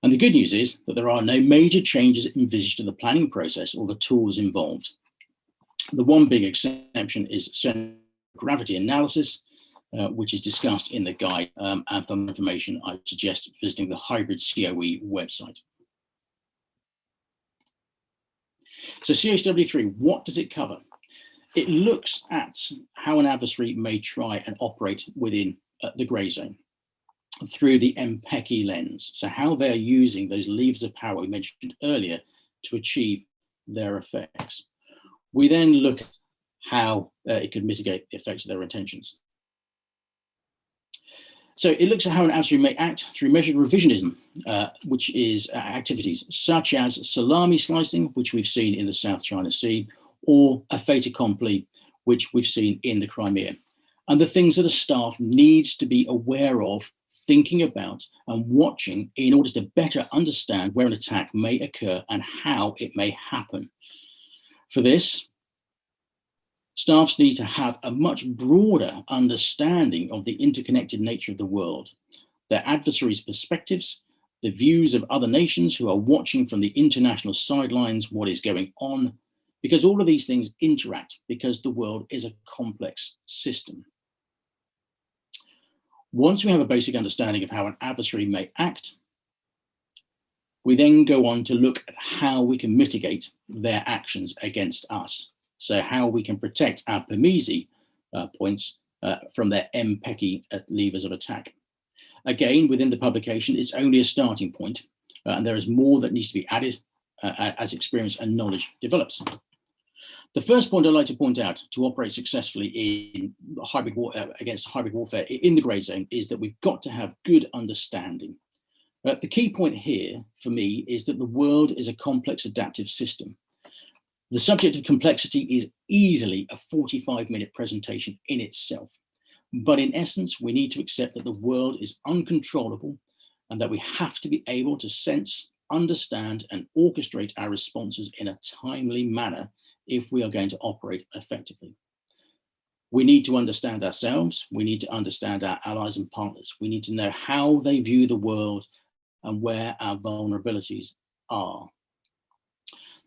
[SPEAKER 5] And the good news is that there are no major changes envisaged in the planning process or the tools involved. The one big exception is center of gravity analysis, which is discussed in the guide, and for more information, I suggest visiting the Hybrid COE website. So CHW3, what does it cover? It looks at how an adversary may try and operate within the grey zone through the MPECI lens. So how they're using those levers of power we mentioned earlier to achieve their effects. We then look at how it could mitigate the effects of their intentions. So it looks at how an adversary may act through measured revisionism, which is activities such as salami slicing, which we've seen in the South China Sea, or a fait accompli, which we've seen in the Crimea. And the things that a staff needs to be aware of, thinking about and watching in order to better understand where an attack may occur and how it may happen. For this, staffs need to have a much broader understanding of the interconnected nature of the world, their adversaries' perspectives, the views of other nations who are watching from the international sidelines what is going on, because all of these things interact because the world is a complex system. Once we have a basic understanding of how an adversary may act, we then go on to look at how we can mitigate their actions against us. So how we can protect our PMESI points from their MPECI levers of attack. Again, within the publication, it's only a starting point, and there is more that needs to be added as experience and knowledge develops. The first point I'd like to point out to operate successfully in against hybrid warfare in the grey zone is that we've got to have good understanding. The key point here for me is that the world is a complex adaptive system. The subject of complexity is easily a 45-minute presentation in itself. But in essence, we need to accept that the world is uncontrollable and that we have to be able to sense, understand, and orchestrate our responses in a timely manner if we are going to operate effectively. We need to understand ourselves. We need to understand our allies and partners. We need to know how they view the world and where our vulnerabilities are.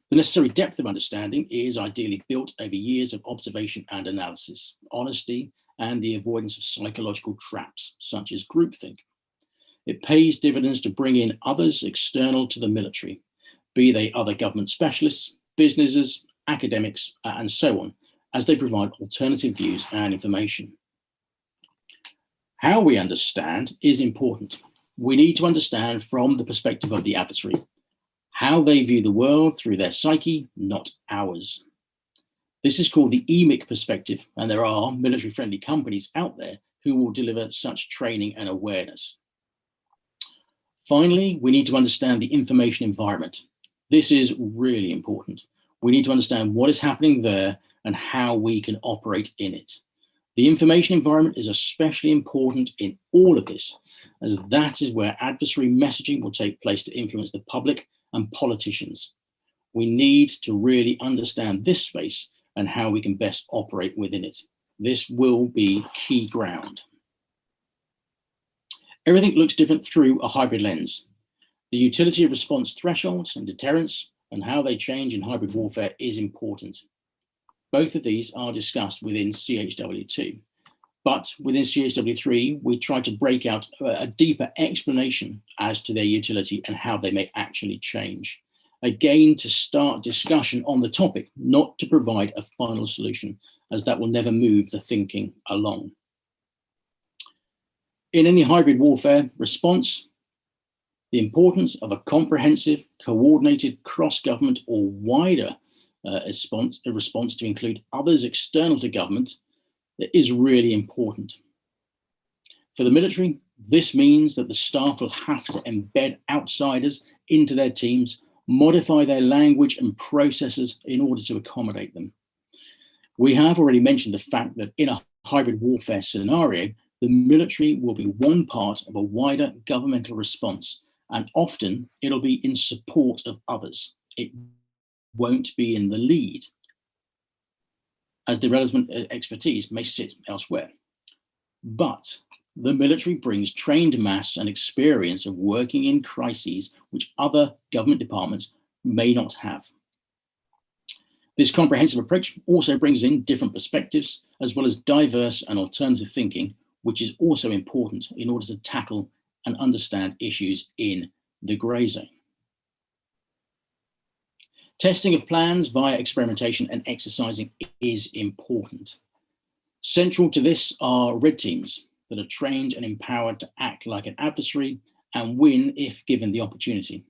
[SPEAKER 5] The necessary depth of understanding is ideally built over years of observation and analysis, honesty, and the avoidance of psychological traps, such as groupthink. It pays dividends to bring in others external to the military, be they other government specialists, businesses, academics, and so on, as they provide alternative views and information. How we understand is important. We need to understand from the perspective of the adversary, how they view the world through their psyche, not ours. This is called the EMIC perspective, and there are military-friendly companies out there who will deliver such training and awareness. Finally, we need to understand the information environment. This is really important. We need to understand what is happening there and how we can operate in it. The information environment is especially important in all of this, as that is where adversary messaging will take place to influence the public and politicians. We need to really understand this space and how we can best operate within it. This will be key ground. Everything looks different through a hybrid lens. The utility of response thresholds and deterrence and how they change in hybrid warfare is important. Both of these are discussed within CHW2, but within CHW3, we try to break out a deeper explanation as to their utility and how they may actually change. Again, to start discussion on the topic, not to provide a final solution, as that will never move the thinking along. In any hybrid warfare response, the importance of a comprehensive, coordinated, cross-government or wider response to include others external to government is really important. For the military, this means that the staff will have to embed outsiders into their teams, modify their language and processes in order to accommodate them. We have already mentioned the fact that in a hybrid warfare scenario, the military will be one part of a wider governmental response, and often it'll be in support of others. It won't be in the lead, as the relevant expertise may sit elsewhere. But the military brings trained mass and experience of working in crises which other government departments may not have. This comprehensive approach also brings in different perspectives, as well as diverse and alternative thinking, which is also important in order to tackle and understand issues in the grey zone. Testing of plans via experimentation and exercising is important. Central to this are red teams that are trained and empowered to act like an adversary and win if given the opportunity,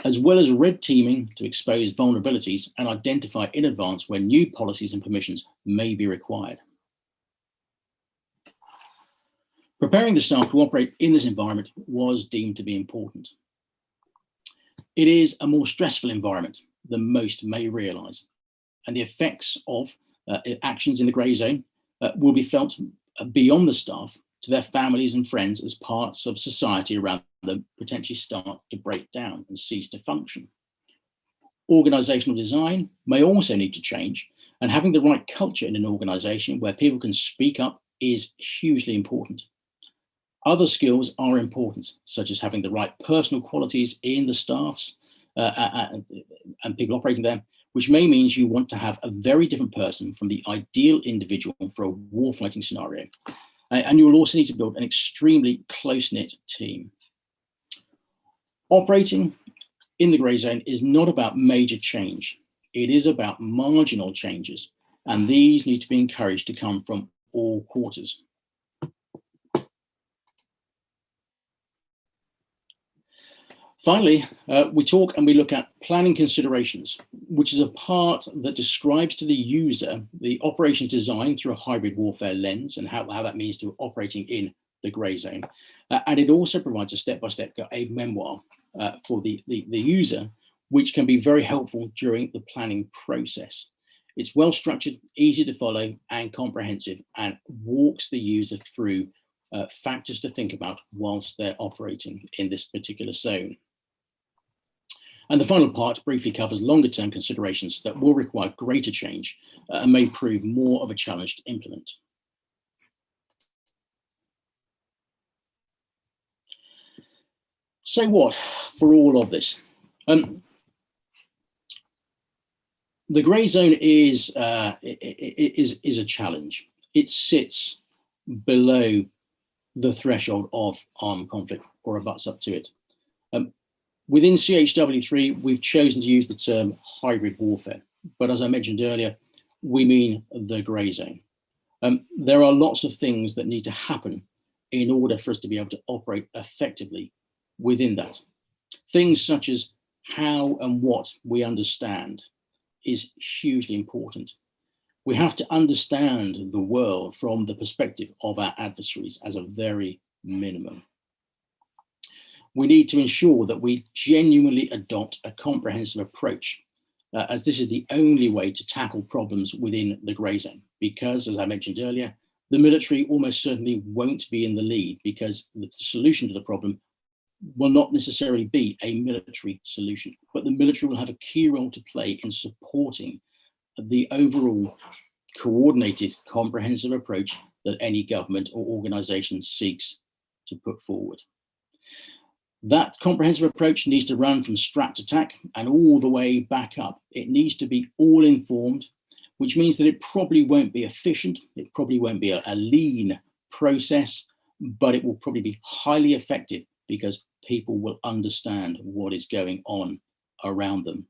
[SPEAKER 5] as well as red teaming to expose vulnerabilities and identify in advance when new policies and permissions may be required. Preparing the staff to operate in this environment was deemed to be important. It is a more stressful environment than most may realise, and the effects of actions in the grey zone will be felt beyond the staff to their families and friends as parts of society around them potentially start to break down and cease to function. Organisational design may also need to change, and having the right culture in an organisation where people can speak up is hugely important. Other skills are important, such as having the right personal qualities in the staffs and people operating there, which may mean you want to have a very different person from the ideal individual for a warfighting scenario. And you will also need to build an extremely close-knit team. Operating in the grey zone is not about major change. It is about marginal changes, and these need to be encouraged to come from all quarters. Finally, we talk and we look at planning considerations, which is a part that describes to the user the operations design through a hybrid warfare lens and how that means to operating in the grey zone. And it also provides a step-by-step a memoir for the user, which can be very helpful during the planning process. It's well structured, easy to follow and comprehensive, and walks the user through factors to think about whilst they're operating in this particular zone. And the final part briefly covers longer term considerations that will require greater change and may prove more of a challenge to implement. So what for all of this? The grey zone is a challenge. It sits below the threshold of armed conflict or abuts up to it. Within CHW3, we've chosen to use the term hybrid warfare, but as I mentioned earlier, we mean the grey zone. There are lots of things that need to happen in order for us to be able to operate effectively within that. Things such as how and what we understand is hugely important. We have to understand the world from the perspective of our adversaries as a very minimum. we need to ensure that we genuinely adopt a comprehensive approach, as this is the only way to tackle problems within the grey zone. Because, as I mentioned earlier, the military almost certainly won't be in the lead, because the solution to the problem will not necessarily be a military solution, but the military will have a key role to play in supporting the overall coordinated, comprehensive approach that any government or organization seeks to put forward. That comprehensive approach needs to run from strat to tac and all the way back up. It needs to be all informed, which means that it probably won't be efficient. It probably won't be a lean process, but it will probably be highly effective because people will understand what is going on around them.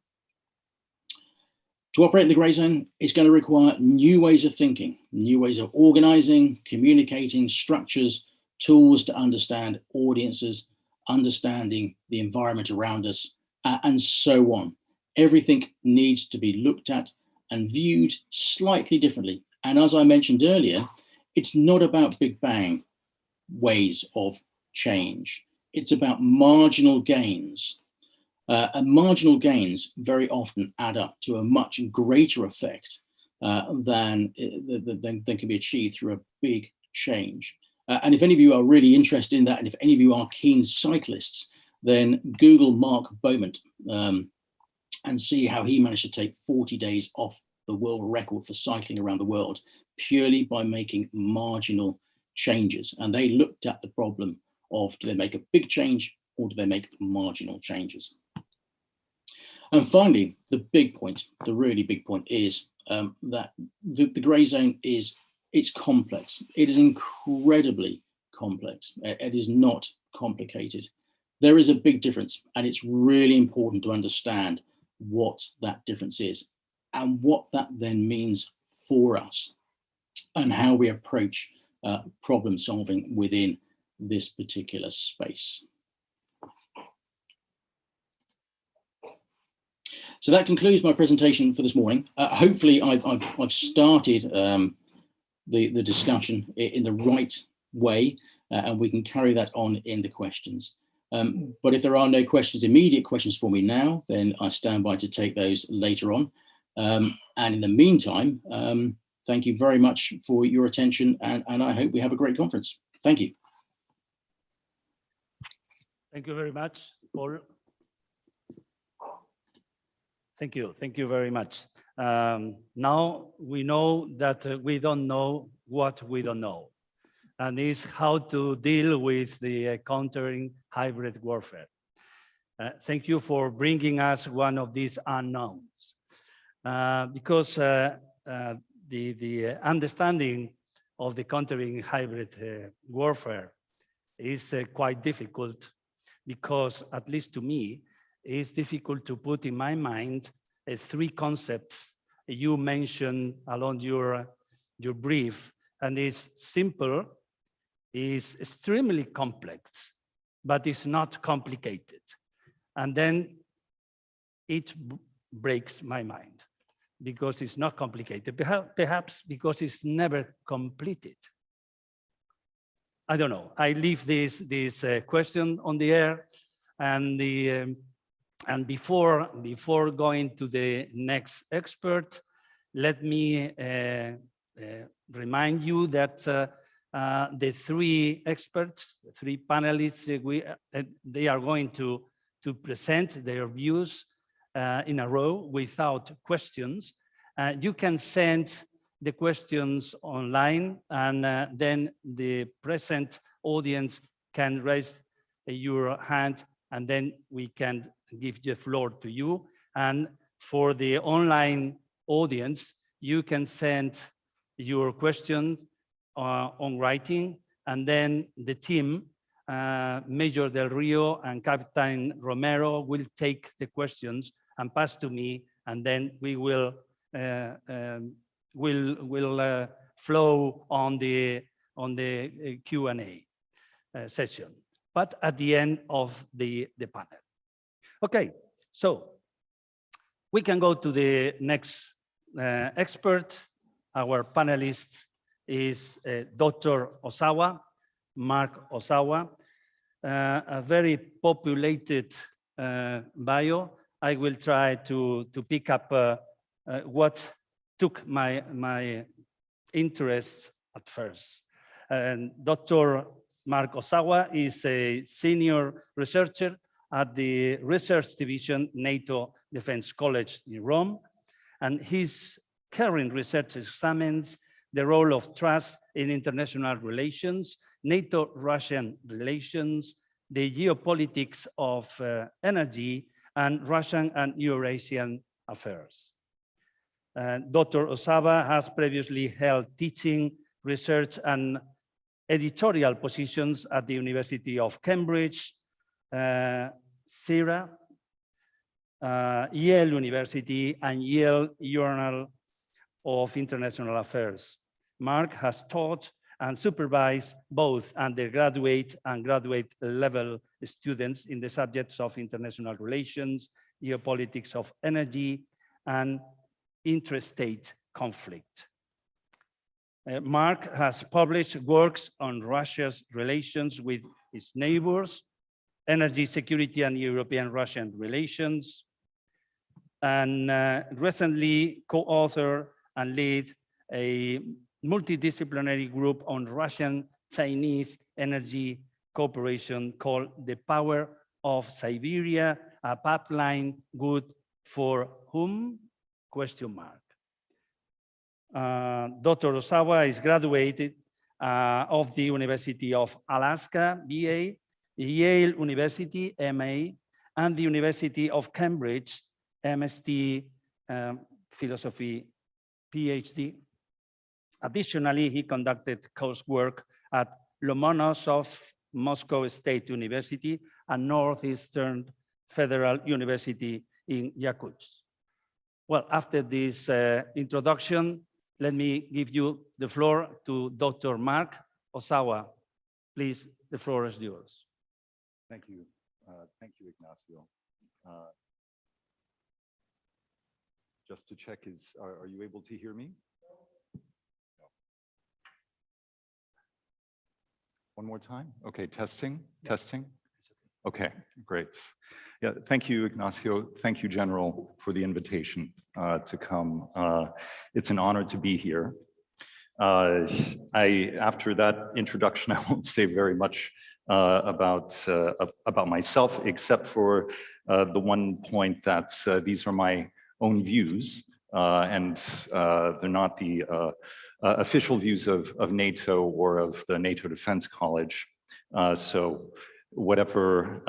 [SPEAKER 5] To operate in the grey zone, it's going to require new ways of thinking, new ways of organizing, communicating, structures, tools to understand audiences, understanding the environment around us, and so on. Everything needs to be looked at and viewed slightly differently. And as I mentioned earlier, it's not about big bang ways of change. It's about marginal gains. And marginal gains very often add up to a much greater effect than can be achieved through a big change. And if any of you are really interested in that, and if any of you are keen cyclists, then Google Mark Beaumont and see how he managed to take 40 days off the world record for cycling around the world purely by making marginal changes. And they looked at the problem of, do they make a big change or do they make marginal changes? And finally, the big point, the really big point is that the grey zone it's complex. It is incredibly complex. It is not complicated. There is a big difference, and it's really important to understand what that difference is and what that then means for us and how we approach problem solving within this particular space. So that concludes my presentation for this morning. Hopefully I've started the discussion in the right way, and we can carry that on in the questions. But if there are no questions, immediate questions for me now, then I stand by to take those later on. And in the meantime, thank you very much for your attention, and I hope we have a great conference. Thank you.
[SPEAKER 6] Thank you very much, Paul. Thank you very much. Now we know that we don't know what we don't know, and is how to deal with the countering hybrid warfare. Thank you for bringing us one of these unknowns, because the understanding of the countering hybrid warfare is quite difficult, because at least to me, it's difficult to put in my mind three concepts you mentioned along your brief, and it's simple, is extremely complex, but it's not complicated. And then it breaks my mind because it's not complicated, perhaps because it's never completed. I don't know. I leave this question on the air, and before going to the next expert, let me remind you that the three experts, the three panelists, they are going to present their views in a row without questions. You can send the questions online, and then the present audience can raise your hand, and then we can give the floor to you. And for the online audience, you can send your question on writing, and then the team, Major Del Rio and Captain Romero, will take the questions and pass to me, and then we will flow on the Q&A session, but at the end of the panel. Okay, so we can go to the next expert. Our panelist is Dr. Osawa, Mark Osawa. a very populated bio, I will try to pick up what took my interest at first. And Dr. Mark Osawa is a senior researcher at the Research Division, NATO Defense College in Rome. And his current research examines the role of trust in international relations, NATO-Russian relations, the geopolitics of energy, and Russian and Eurasian affairs. Dr. Osawa has previously held teaching, research, and editorial positions at the University of Cambridge, CERA, Yale University, and Yale Journal of International Affairs. Mark has taught and supervised both undergraduate and graduate level students in the subjects of international relations, geopolitics of energy, and interstate conflict. Mark has published works on Russia's relations with its neighbors, energy security and European-Russian relations, and recently co-authored and lead a multidisciplinary group on Russian-Chinese energy cooperation called The Power of Siberia, a pipeline good for whom? ? Dr. Osawa is graduated of the University of Alaska, BA, Yale University, MA, and the University of Cambridge, MSc Philosophy, PhD. Additionally, he conducted coursework at Lomonosov Moscow State University and Northeastern Federal University in Yakutsk. Well, after this introduction, let me give you the floor to Dr. Mark Osawa. Please, the floor is yours.
[SPEAKER 10] Thank you. Thank you, Ignacio. Just to check, are you able to hear me? No. One more time? Okay, testing, testing. Okay, great. Yeah, thank you, Ignacio. Thank you, General, for the invitation to come. It's an honor to be here. After that introduction, I won't say very much about myself, except for the one point that these are my own views, and they're not the official views of NATO or of the NATO Defense College. So whatever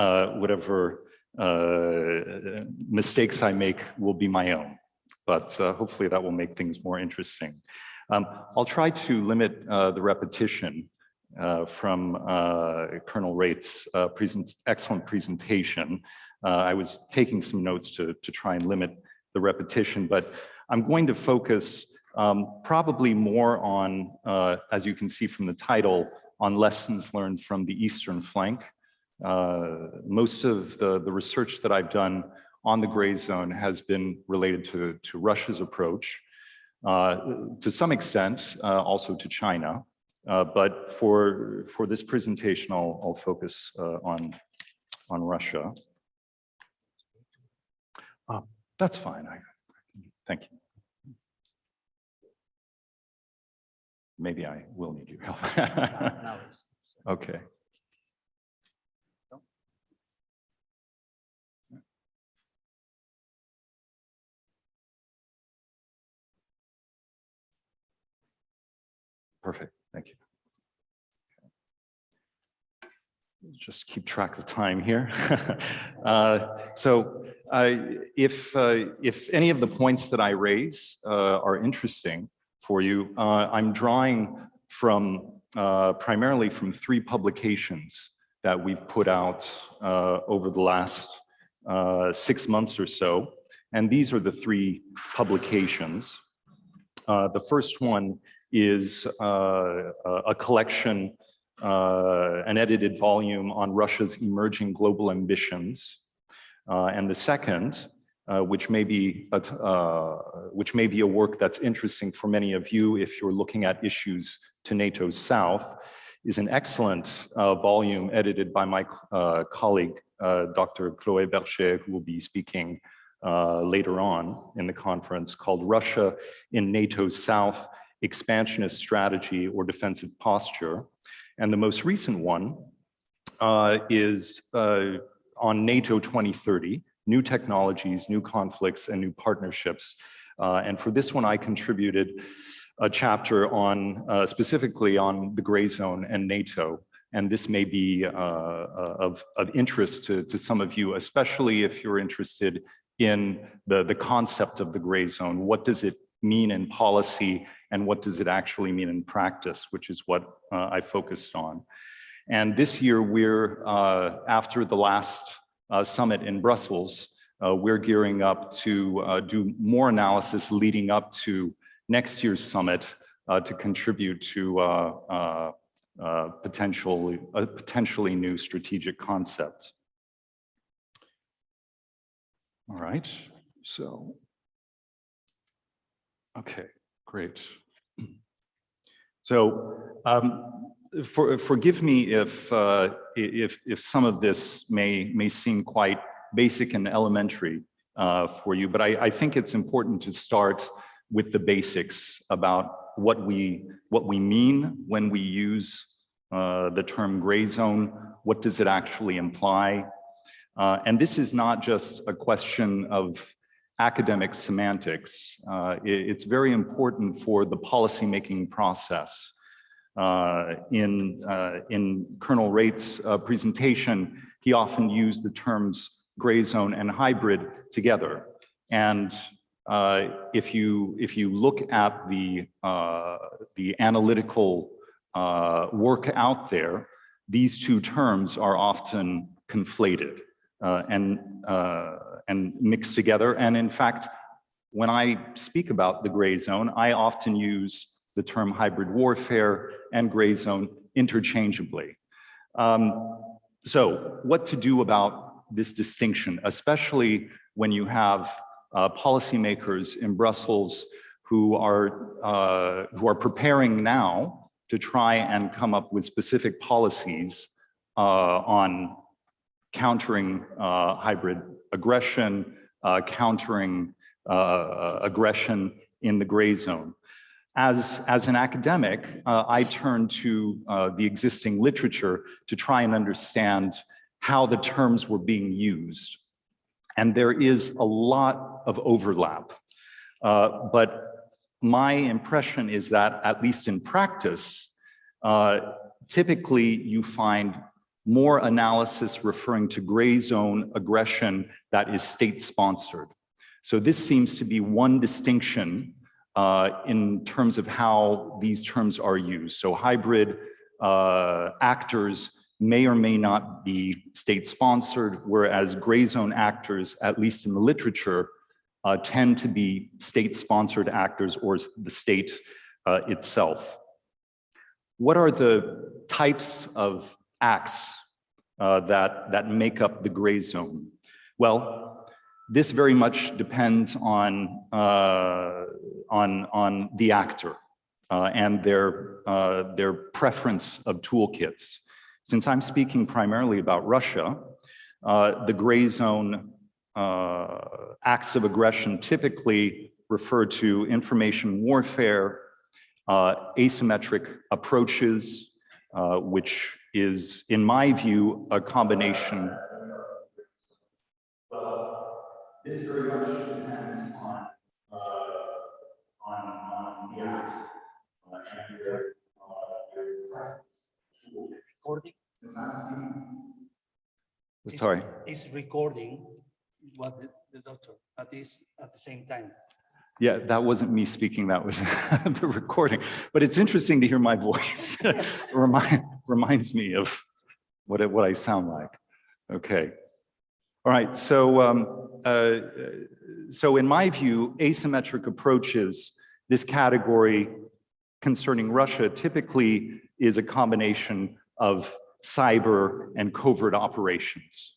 [SPEAKER 10] mistakes I make will be my own, but hopefully that will make things more interesting. I'll try to limit the repetition from Colonel Wright's excellent presentation. I was taking some notes to try and limit the repetition, but I'm going to focus probably more on, as you can see from the title, on lessons learned from the Eastern flank. Most of the research that I've done on the gray zone has been related to Russia's approach, to some extent also to China, but for this presentation I'll focus on Russia. That's fine. Thank you. Maybe I will need your help. Okay. Perfect, thank you. Just keep track of time here. So if any of the points that I raise are interesting for you, I'm drawing from primarily from 3 publications that we've put out over the last 6 months or so. And these are the 3 publications. The first one is a collection, an edited volume on Russia's emerging global ambitions. And the second which may be a work that's interesting for many of you if you're looking at issues to NATO's south, is an excellent volume edited by my colleague, Dr. Chloé Berger, who will be speaking later on in the conference, called Russia in NATO's South, Expansionist Strategy or Defensive Posture. And the most recent one is on NATO 2030, New Technologies, New Conflicts, and New Partnerships. And for this one, I contributed a chapter on, specifically on the gray zone and NATO. And this may be of interest to some of you, especially if you're interested in the concept of the gray zone. What does it mean in policy, and what does it actually mean in practice, which is what I focused on. And this year, we're, after the last summit in Brussels, we're gearing up to do more analysis leading up to next year's summit to contribute to a potentially new strategic concept. All right, so, okay, great. So, forgive me if some of this may seem quite basic and elementary for you, but I think it's important to start with the basics about what we mean when we use the term gray zone. What does it actually imply? And this is not just a question of academic semantics. It's very important for the policymaking process. In Colonel Rait's presentation, he often used the terms gray zone and hybrid together. And if you look at the analytical work out there, these two terms are often conflated and mixed together. And in fact, when I speak about the gray zone, I often use the term hybrid warfare and gray zone interchangeably. So what to do about this distinction, especially when you have policymakers in Brussels who are preparing now to try and come up with specific policies on countering hybrid aggression, countering aggression in the gray zone. As an academic, I turn to the existing literature to try and understand how the terms were being used. And there is a lot of overlap. But my impression is that, at least in practice, typically you find more analysis referring to gray zone aggression that is state-sponsored. So this seems to be one distinction in terms of how these terms are used. So hybrid actors may or may not be state-sponsored, whereas gray zone actors, at least in the literature, tend to be state-sponsored actors or the state itself. What are the types of acts that make up the gray zone? Well, this very much depends on the actor and their preference of toolkits. Since I'm speaking primarily about Russia, the gray zone acts of aggression typically refer to information warfare, asymmetric approaches, which is, in my view, a combination. Well, this very much depends on the act and their
[SPEAKER 6] Recording.
[SPEAKER 10] Sorry.
[SPEAKER 6] It's recording what the doctor, but it's at the same time.
[SPEAKER 10] Yeah, that wasn't me speaking, that was the recording. But it's interesting to hear my voice. Reminds me of what I sound like. Okay. All right, so in my view, asymmetric approaches, this category concerning Russia typically is a combination of cyber and covert operations.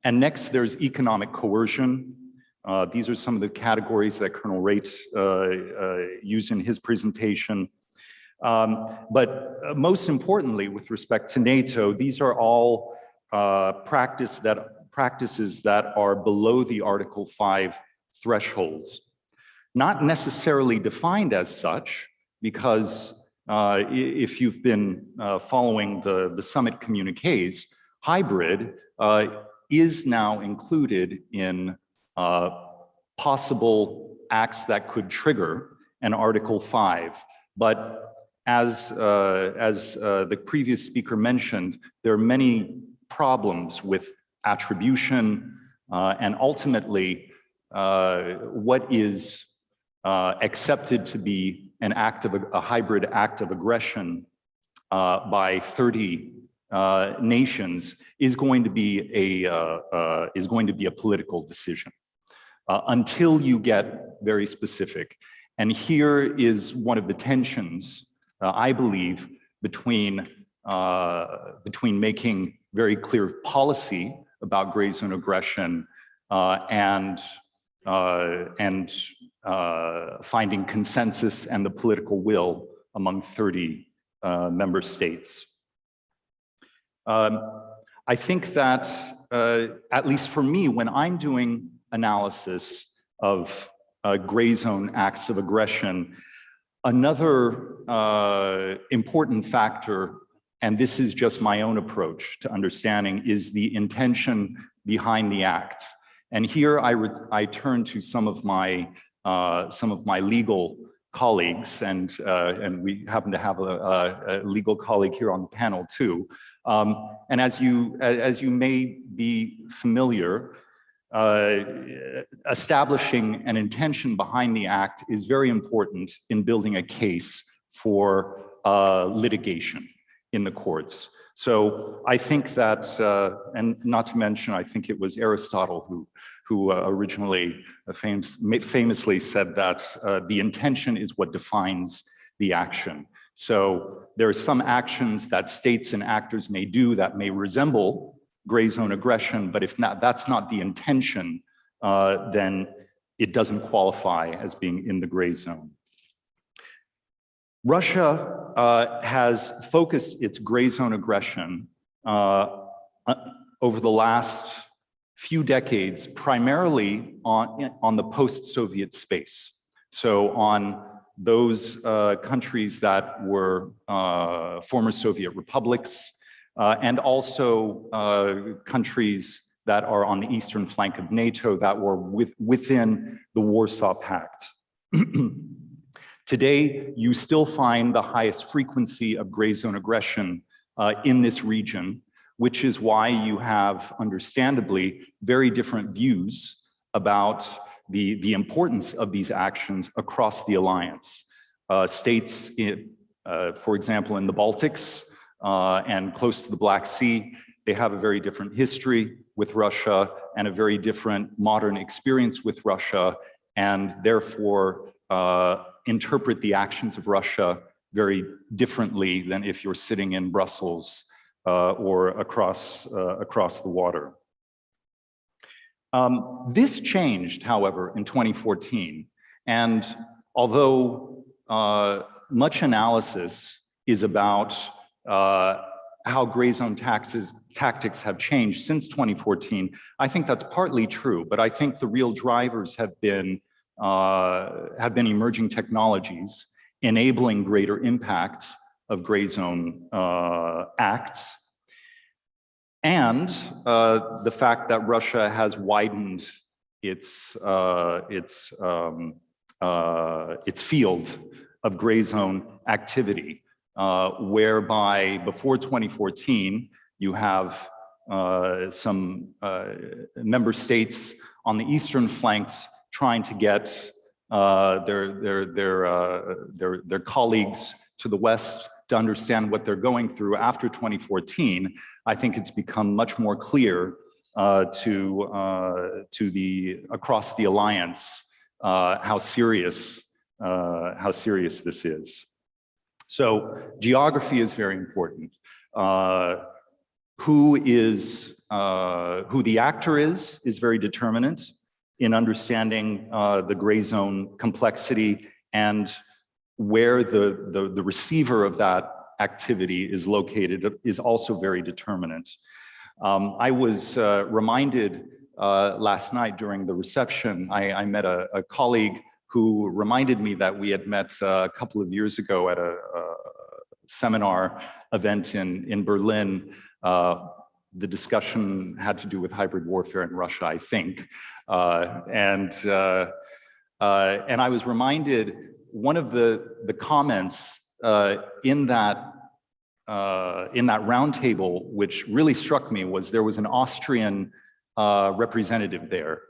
[SPEAKER 10] And next, there's economic coercion. These are some of the categories that Colonel Raitt used in his presentation. But most importantly, with respect to NATO, these are all practices that are below the Article 5 thresholds. Not necessarily defined as such, because if you've been following the summit communiques, hybrid is now included in possible acts that could trigger an Article 5. But as the previous speaker mentioned, there are many problems with attribution and ultimately what is accepted to be an act of a hybrid act of aggression by 30 nations is going to be a political decision until you get very specific. And here is one of the tensions, I believe, between making very clear policy about gray zone aggression and finding consensus and the political will among 30 member states. I think that, at least for me, when I'm doing analysis of gray zone acts of aggression, another important factor, and this is just my own approach to understanding, is the intention behind the act. And here I turn to some of my legal colleagues, and we happen to have a legal colleague here on the panel too. And as you may be familiar, establishing an intention behind the act is very important in building a case for litigation in the courts. So I think that, and not to mention, I think it was Aristotle who originally famously said that the intention is what defines the action. So there are some actions that states and actors may do that may resemble gray zone aggression, but if not, that's not the intention, then it doesn't qualify as being in the gray zone. Russia has focused its gray zone aggression over the last few decades primarily on the post-Soviet space. So on those countries that were former Soviet republics, and also countries that are on the eastern flank of NATO that were within the Warsaw Pact. Today, you still find the highest frequency of gray zone aggression in this region, which is why you have, understandably, very different views about the importance of these actions across the alliance. States, for example, in the Baltics and close to the Black Sea, they have a very different history with Russia and a very different modern experience with Russia, and therefore interpret the actions of Russia very differently than if you're sitting in Brussels or across the water. This changed, however, in 2014, and although much analysis is about how gray zone tactics have changed since 2014, I think that's partly true, but I think the real drivers have been emerging technologies enabling greater impact of gray zone acts, and the fact that Russia has widened its field of gray zone activity, whereby before 2014 you have some member states on the eastern flanks trying to get their colleagues to the west to understand what they're going through. After 2014, I think it's become much more clear across the alliance how serious this is. So geography is very important. Who is who the actor is very determinant in understanding the gray zone complexity, and where the receiver of that activity is located is also very determinant. I was reminded last night during the reception, I met a colleague who reminded me that we had met a couple of years ago at a seminar event in Berlin. The discussion had to do with hybrid warfare in Russia, I think. And I was reminded, one of the comments in that roundtable, which really struck me, was there was an Austrian representative there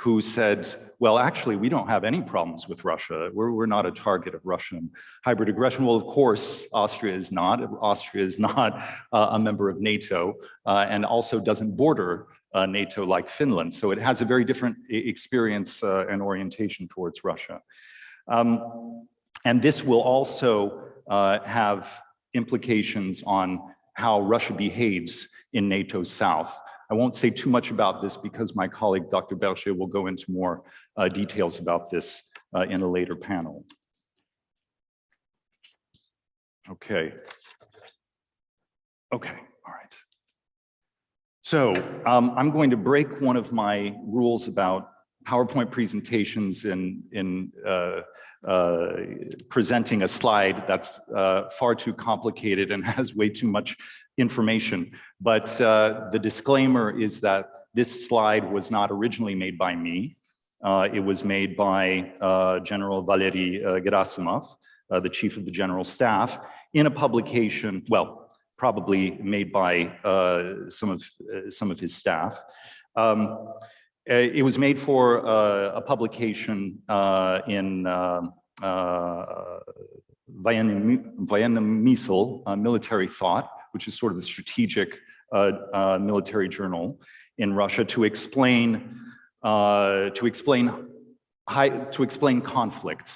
[SPEAKER 10] who said, well, actually, we don't have any problems with Russia. We're not a target of Russian hybrid aggression. Well, of course, Austria is not. Austria is not a member of NATO and also doesn't border NATO like Finland. So it has a very different experience and orientation towards Russia. And this will also have implications on how Russia behaves in NATO's south. I won't say too much about this because my colleague, Dr. Berger, will go into more details about this in a later panel. Okay. Okay, all right. So I'm going to break one of my rules about PowerPoint presentations in presenting a slide that's far too complicated and has way too much information. But the disclaimer is that this slide was not originally made by me. It was made by General Valery Gerasimov, the chief of the general staff, in a publication, well, probably made by some of his staff. It was made for a publication in Vojenný Military Thought, which is sort of a strategic military journal in Russia, to explain conflict,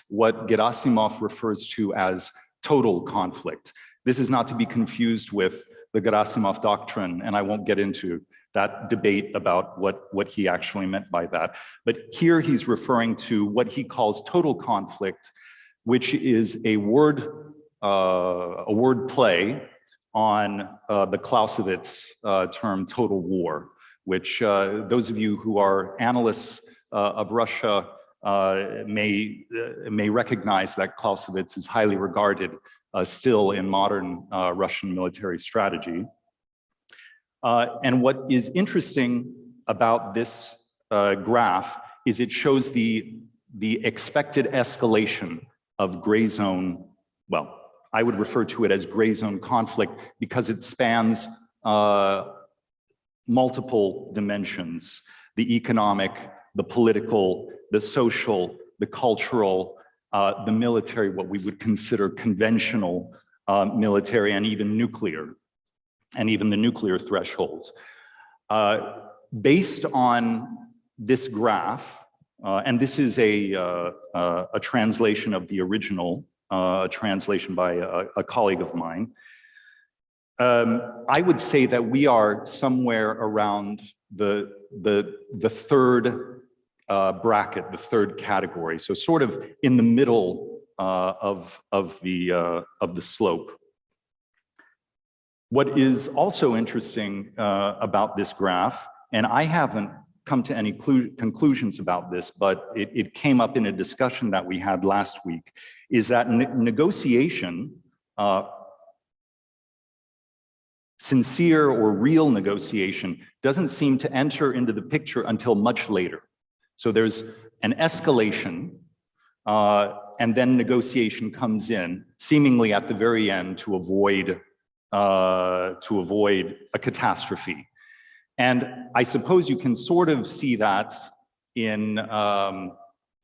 [SPEAKER 10] what Gerasimov refers to as total conflict. This is not to be confused with the Gerasimov doctrine, and I won't get into that debate about what he actually meant by that. But here he's referring to what he calls total conflict, which is a word play on the Clausewitz term total war, which those of you who are analysts of Russia may recognize that Clausewitz is highly regarded still in modern Russian military strategy. And what is interesting about this graph is it shows the expected escalation of gray zone, well, I would refer to it as gray zone conflict because it spans multiple dimensions: the economic, the political, the social, the cultural, the military, what we would consider conventional military, and even nuclear, and even the nuclear thresholds. Based on this graph, and this is a translation of the original, a translation by a colleague of mine, I would say that we are somewhere around the third bracket, the third category, so sort of in the middle of the slope. What is also interesting about this graph, and I haven't come to any conclusions about this, but it came up in a discussion that we had last week, is that negotiation, sincere or real negotiation, doesn't seem to enter into the picture until much later. So there's an escalation, and then negotiation comes in, seemingly at the very end, to avoid a catastrophe. And I suppose you can sort of see that in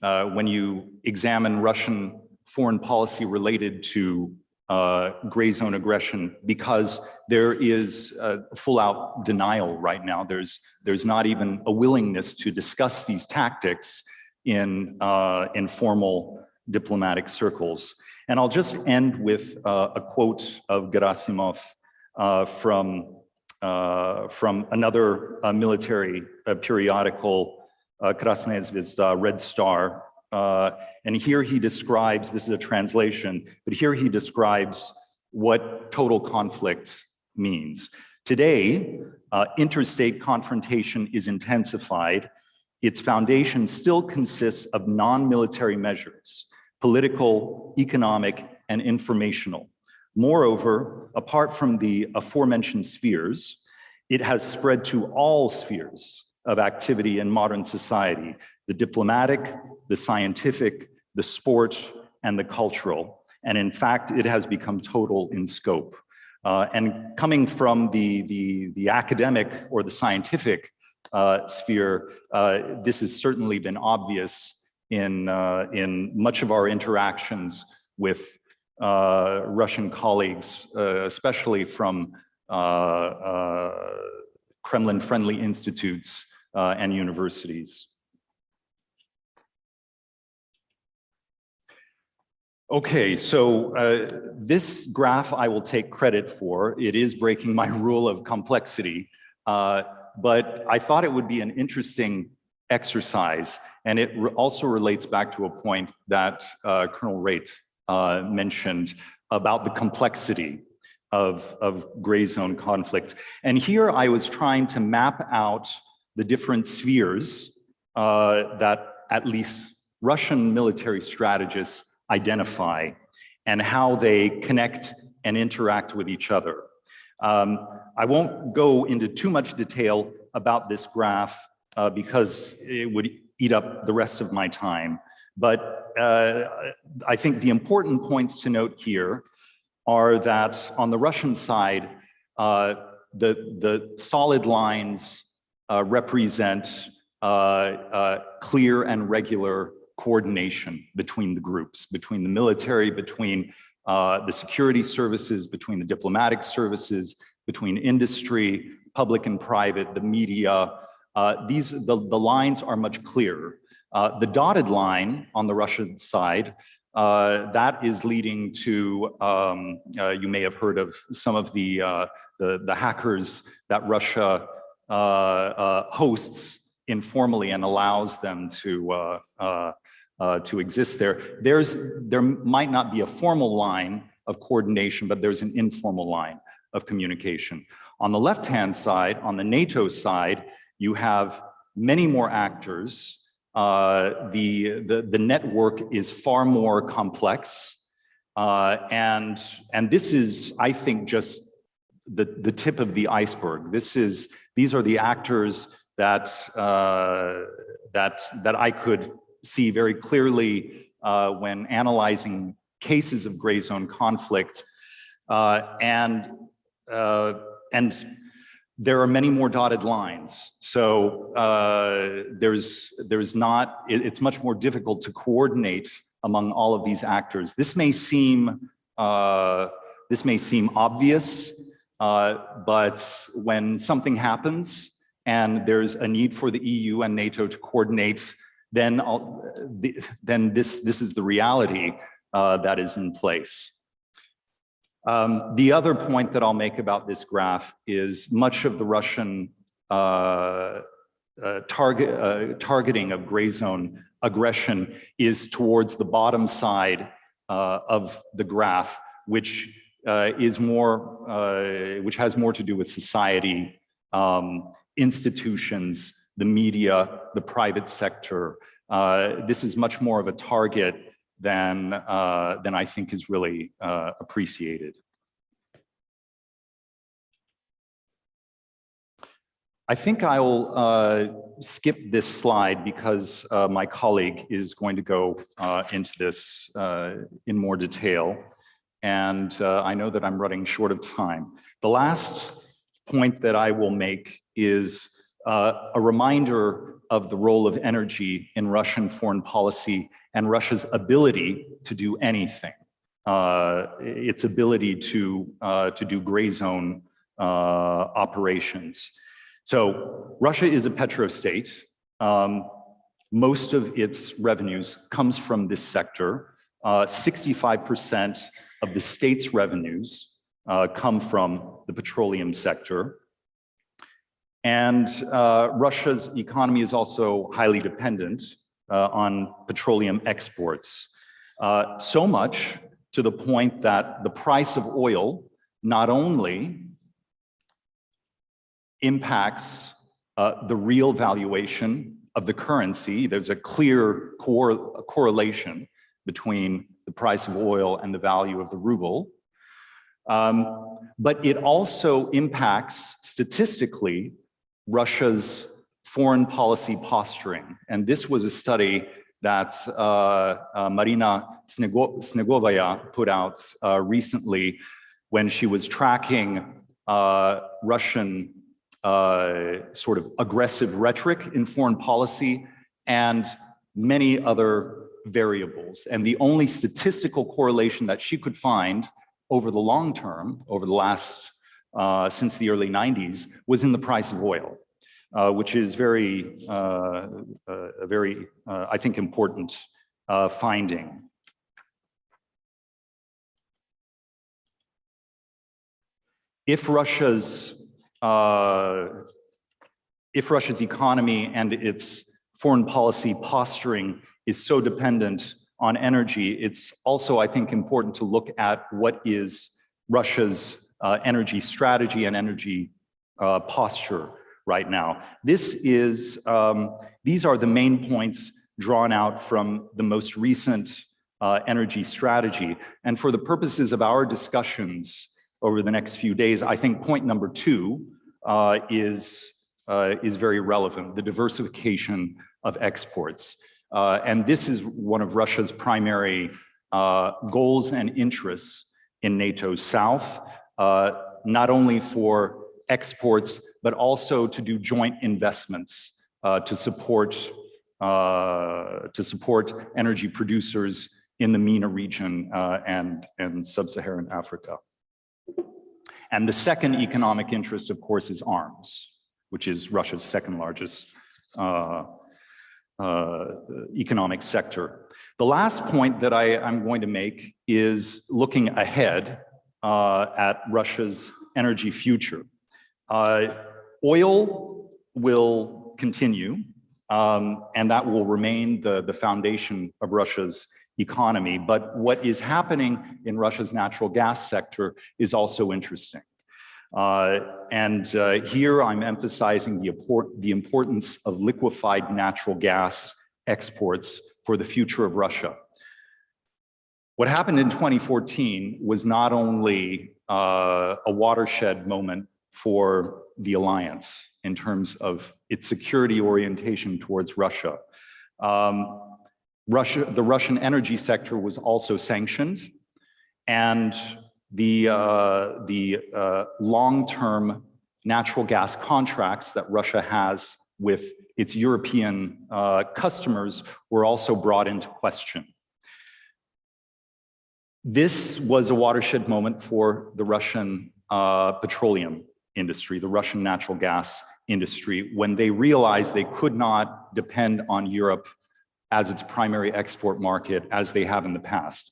[SPEAKER 10] when you examine Russian foreign policy related to gray zone aggression, because there is full-out denial right now. There's not even a willingness to discuss these tactics in formal diplomatic circles. And I'll just end with a quote of Gerasimov from from another military periodical, Krasnaya Zvezda, Red Star. And here he describes, this is a translation, but here he describes what total conflict means. Today, interstate confrontation is intensified. Its foundation still consists of non-military measures, political, economic, and informational. Moreover, apart from the aforementioned spheres, it has spread to all spheres of activity in modern society, the diplomatic, the scientific, the sport, and the cultural. And in fact, it has become total in scope. And coming from the academic or the scientific sphere, this has certainly been obvious in much of our interactions with Russian colleagues, especially from Kremlin-friendly institutes and universities. Okay, so this graph I will take credit for. It is breaking my rule of complexity, but I thought it would be an interesting exercise, and it also relates back to a point that Colonel Raitt mentioned about the complexity of gray zone conflict. And here I was trying to map out the different spheres that at least Russian military strategists identify and how they connect and interact with each other. I won't go into too much detail about this graph because it would eat up the rest of my time. But I think the important points to note here are that on the Russian side, the solid lines represent clear and regular coordination between the groups, between the military, between the security services, between the diplomatic services, between industry, public and private, the media. The lines are much clearer. The dotted line on the Russian side, that is leading to, you may have heard of some of the hackers that Russia hosts informally and allows them to exist there. There might not be a formal line of coordination, but there's an informal line of communication. On the left-hand side, on the NATO side, you have many more actors. The network is far more complex. And this is, I think, just the tip of the iceberg. These are the actors that I could see very clearly when analyzing cases of gray zone conflict. And there are many more dotted lines. So it's much more difficult to coordinate among all of these actors. This may seem obvious, but when something happens and there's a need for the EU and NATO to coordinate, then this is the reality that is in place. The other point that I'll make about this graph is much of the Russian targeting of gray zone aggression is towards the bottom side of the graph, which has more to do with society, institutions, the media, the private sector. This is much more of a target than I think is really appreciated. I think I'll skip this slide because my colleague is going to go into this in more detail. And I know that I'm running short of time. The last point that I will make is a reminder of the role of energy in Russian foreign policy and Russia's ability to do anything, its ability to do gray zone operations. So Russia is a petrostate. Most of its revenues comes from this sector. 65% of the state's revenues come from the petroleum sector. And Russia's economy is also highly dependent on petroleum exports. So much to the point that the price of oil not only impacts the real valuation of the currency, there's a clear correlation between the price of oil and the value of the ruble, but it also impacts statistically Russia's foreign policy posturing. And this was a study that Marina Snegovaya put out recently when she was tracking Russian sort of aggressive rhetoric in foreign policy and many other variables. And the only statistical correlation that she could find over the long term, over the last, since the early 90s, was in the price of oil, which is very, I think, important finding. If Russia's economy and its foreign policy posturing is so dependent on energy, it's also, I think, important to look at what is Russia's energy strategy and energy posture right now. These are the main points drawn out from the most recent energy strategy. And for the purposes of our discussions over the next few days, I think point number 2 is very relevant: the diversification of exports. And this is one of Russia's primary goals and interests in NATO's south, not only for exports, but also to do joint investments to support energy producers in the MENA region and sub-Saharan Africa. And the second economic interest, of course, is arms, which is Russia's second largest economic sector. The last point that I'm going to make is looking ahead at Russia's energy future. Oil will continue, and that will remain the foundation of Russia's economy. But what is happening in Russia's natural gas sector is also interesting. Here I'm emphasizing the importance of liquefied natural gas exports for the future of Russia. What happened in 2014 was not only a watershed moment for the alliance in terms of its security orientation towards Russia. The Russian energy sector was also sanctioned, and the long-term natural gas contracts that Russia has with its European customers were also brought into question. This was a watershed moment for the Russian petroleum industry, the Russian natural gas industry, when they realized they could not depend on Europe as its primary export market as they have in the past.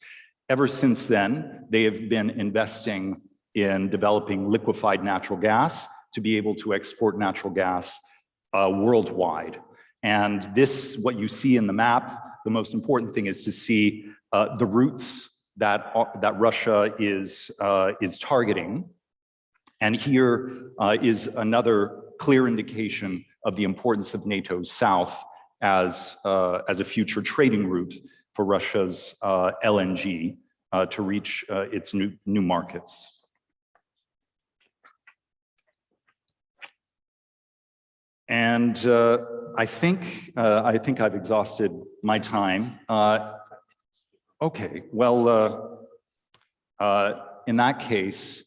[SPEAKER 10] Ever since then, they have been investing in developing liquefied natural gas to be able to export natural gas worldwide. And this, what you see in the map, the most important thing is to see the routes that Russia is targeting. And here is another clear indication of the importance of NATO's south as a future trading route for Russia's LNG to reach its new markets. And I think I've exhausted my time. Okay, well, in that case,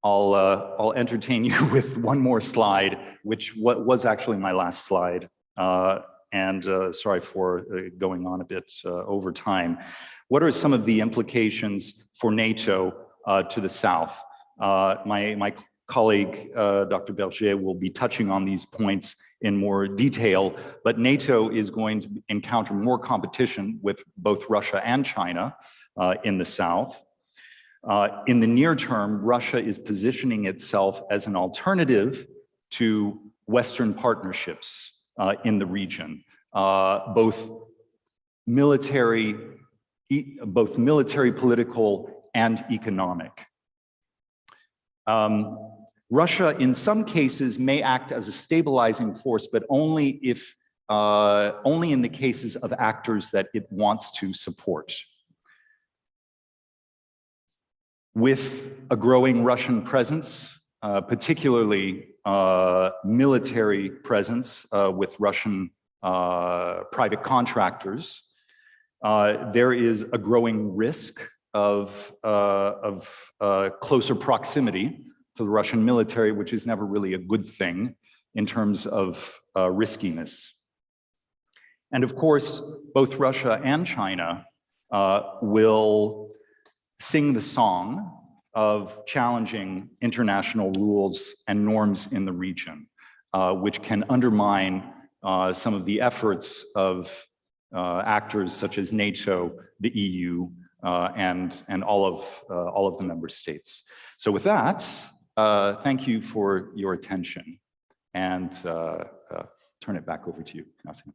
[SPEAKER 10] I'll entertain you with one more slide, which was actually my last slide. Sorry for going on a bit over time. What are some of the implications for NATO to the south? My colleague, Dr. Berger, will be touching on these points in more detail, but NATO is going to encounter more competition with both Russia and China in the south. In the near term, Russia is positioning itself as an alternative to Western partnerships in the region, both military, political, and economic. Russia, in some cases, may act as a stabilizing force, but only in the cases of actors that it wants to support. With a growing Russian presence, particularly military presence with Russian private contractors, there is a growing risk of closer proximity to the Russian military, which is never really a good thing in terms of riskiness. And of course, both Russia and China will sing the song of challenging international rules and norms in the region, which can undermine some of the efforts of actors such as NATO, the EU, and all of the member states. So with that, thank you for your attention, and turn it back over to you, Ignacio.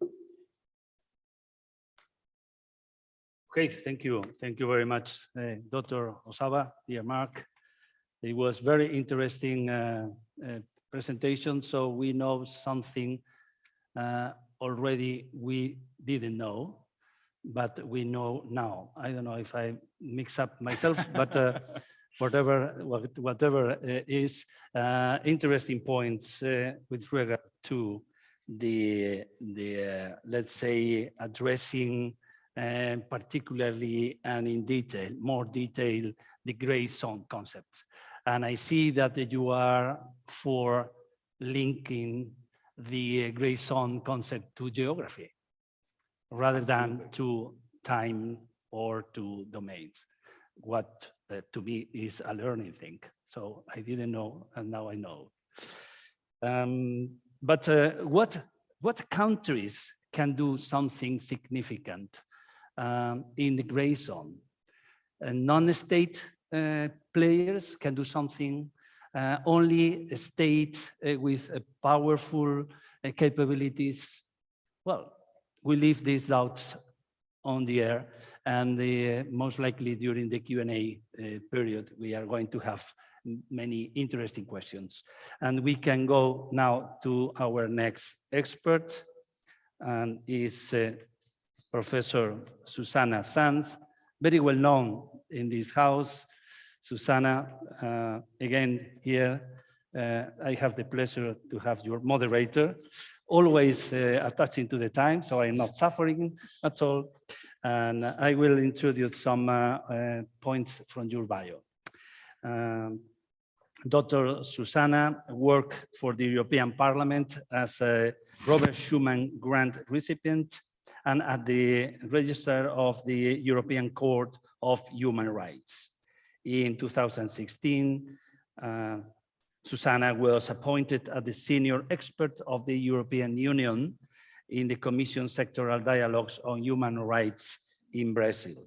[SPEAKER 6] Okay, thank you. Thank you very much, Dr. Osaba, dear Mark. It was very interesting presentation, so we know something already we didn't know, but we know now. I don't know if I mix up myself, but whatever is interesting points with regard to the let's say addressing particularly and in detail, more detail, the gray zone concept. And I see that you are for linking the gray zone concept to geography rather than to time or to domains, what to me is a learning thing. So I didn't know, and now I know. But what countries can do something significant in the gray zone? Non-state players can do something. Only a state with powerful capabilities. Well, we leave these doubts on the air, and most likely during the Q&A period, we are going to have many interesting questions. And we can go now to our next expert, and is Professor Susana Sanz, very well known in this house. Susana, again, here, I have the pleasure to have your moderator, always attaching to the time, so I'm not suffering at all. And I will introduce some points from your bio. Dr. Susana worked for the European Parliament as a Robert Schuman Grant recipient and at the Register of the European Court of Human Rights. In 2016, Susana was appointed as the senior expert of the European Union in the Commission Sectoral Dialogues on Human Rights in Brazil.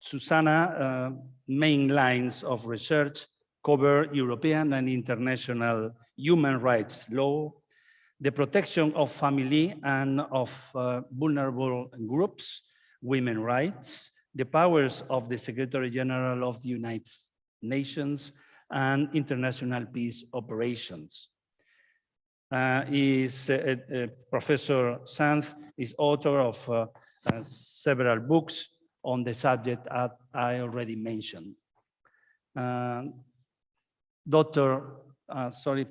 [SPEAKER 6] Susana's main lines of research cover European and international human rights law, the protection of family and of vulnerable groups, women's rights, the powers of the Secretary General of the United Nations, and international peace operations. Professor Sanz is author of several books on the subject I already mentioned.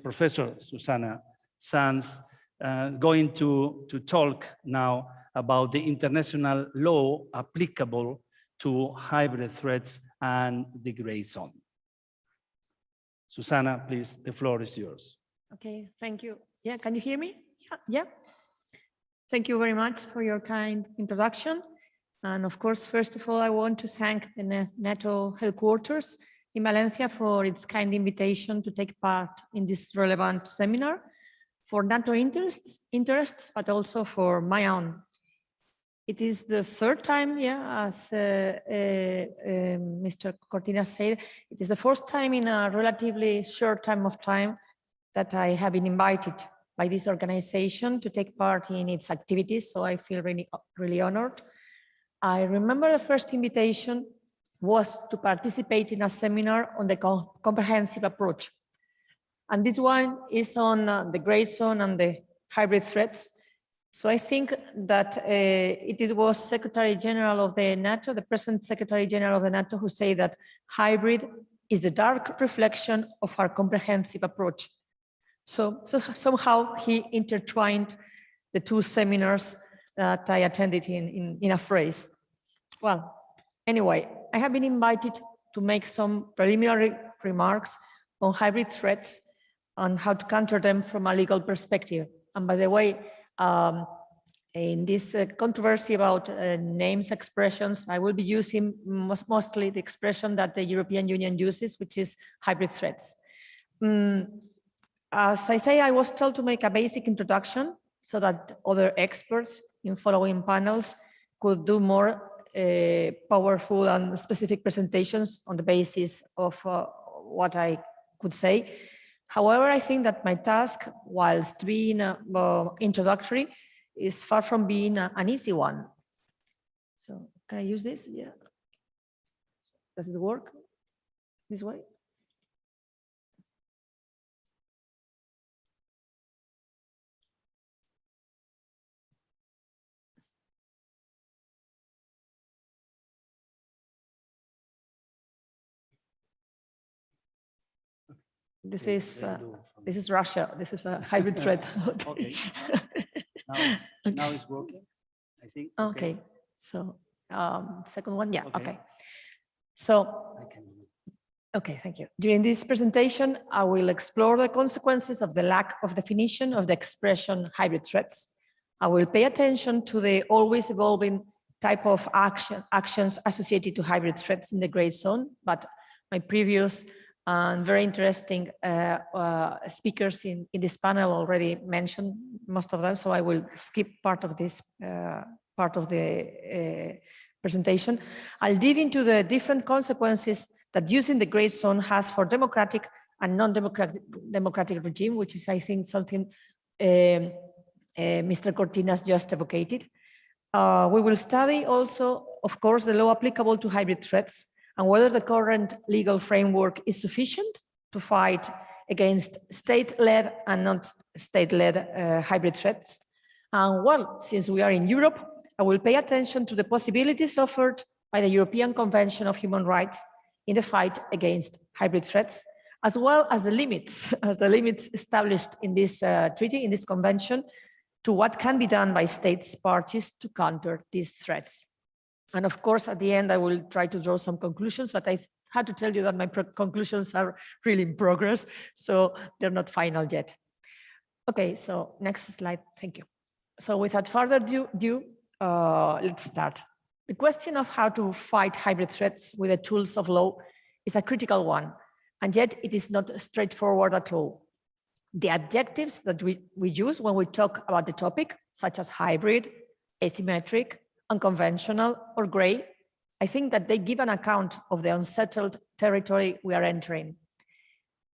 [SPEAKER 6] Professor Susana Sanz going to talk now about the international law applicable to hybrid threats and the gray zone. Susana, please, the floor is yours.
[SPEAKER 11] Okay, thank you. Yeah, can you hear me? Yeah. Thank you very much for your kind introduction. And of course, first of all, I want to thank the NATO headquarters in Valencia for its kind invitation to take part in this relevant seminar for NATO interests, but also for my own. it is the third time, yeah, as Mr. Cortina said, it is the first time in a relatively short time that I have been invited by this organization to take part in its activities, so I feel really, really honored. I remember the first invitation was to participate in a seminar on the comprehensive approach. And this one is on the gray zone and the hybrid threats. So I think that it was Secretary General of the NATO, the present Secretary General of the NATO, who said that hybrid is the dark reflection of our comprehensive approach. So somehow he intertwined the two seminars that I attended in a phrase. Well, anyway, I have been invited to make some preliminary remarks on hybrid threats and how to counter them from a legal perspective. And by the way, in this controversy about names, expressions, I will be using mostly the expression that the European Union uses, which is hybrid threats. As I say, I was told to make a basic introduction so that other experts in following panels could do more powerful and specific presentations on the basis of what I could say. However, I think that my task, whilst being introductory, is far from being an easy one. So can I use this? Yeah. Does it work this way? This is Russia. This is a hybrid threat.
[SPEAKER 6] Okay. Now it's working, I think.
[SPEAKER 11] Okay. So second one, yeah. Okay. So, okay, thank you. During this presentation, I will explore the consequences of the lack of definition of the expression hybrid threats. I will pay attention to the always evolving type of actions associated to hybrid threats in the gray zone, but my previous and very interesting speakers in this panel already mentioned most of them, so I will skip part of this part of the presentation. I'll dive into the different consequences that using the gray zone has for democratic and non-democratic regime, which is, I think, something Mr. Cortinas just advocated. We will study also, of course, the law applicable to hybrid threats, and whether the current legal framework is sufficient to fight against state-led and not state-led hybrid threats. And well, since we are in Europe, I will pay attention to the possibilities offered by the European Convention of Human Rights in the fight against hybrid threats, as well as the limits, established in this treaty, in this convention, to what can be done by states parties to counter these threats. And of course, at the end, I will try to draw some conclusions, but I had to tell you that my conclusions are really in progress, so they're not final yet. Okay, so next slide, thank you. So without further ado, let's start. The question of how to fight hybrid threats with the tools of law is a critical one, and yet it is not straightforward at all. The adjectives that we use when we talk about the topic, such as hybrid, asymmetric, unconventional, or gray, I think that they give an account of the unsettled territory we are entering.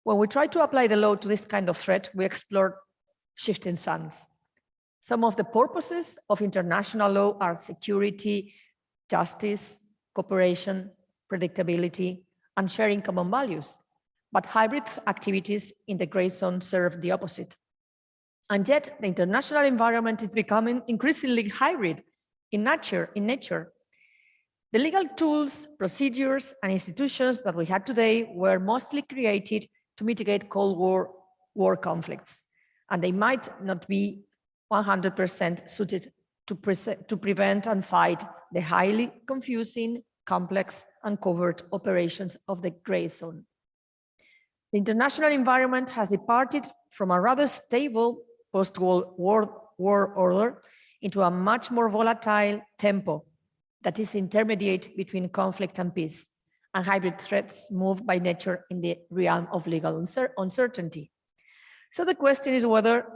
[SPEAKER 11] When we try to apply the law to this kind of threat, we explore shifting sands. Some of the purposes of international law are security, justice, cooperation, predictability, and sharing common values. But hybrid activities in the gray zone serve the opposite. And yet, the international environment is becoming increasingly hybrid in nature. The legal tools, procedures, and institutions that we have today were mostly created to mitigate Cold War conflicts, and they might not be 100% suited to prevent and fight the highly confusing, complex, and covert operations of the gray zone. The international environment has departed from a rather stable post-war order into a much more volatile tempo that is intermediate between conflict and peace, and hybrid threats move by nature in the realm of legal uncertainty. So the question is whether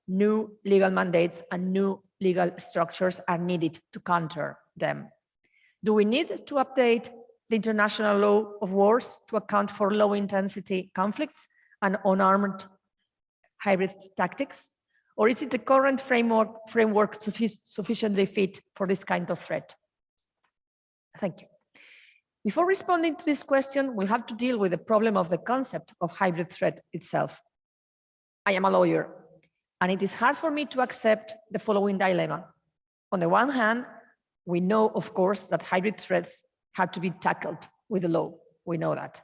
[SPEAKER 11] new legal mandates and new legal structures are needed to counter them. Do we need to update the international law of wars to account for low intensity conflicts and unarmed hybrid tactics? Or is it the current framework sufficiently fit for this kind of threat? Thank you. Before responding to this question, we'll have to deal with the problem of the concept of hybrid threat itself. I am a lawyer, and it is hard for me to accept the following dilemma. On the one hand, we know, of course, that hybrid threats have to be tackled with the law. We know that.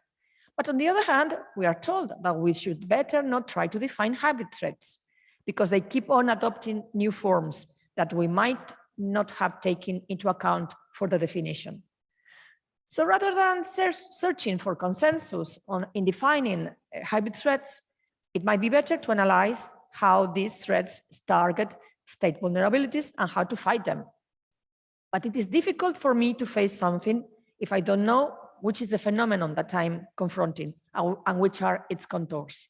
[SPEAKER 11] But on the other hand, we are told that we should better not try to define hybrid threats because they keep on adopting new forms that we might not have taken into account for the definition. So rather than searching for consensus in defining hybrid threats, it might be better to analyze how these threats target state vulnerabilities and how to fight them. But it is difficult for me to face something if I don't know which is the phenomenon that I'm confronting and which are its contours.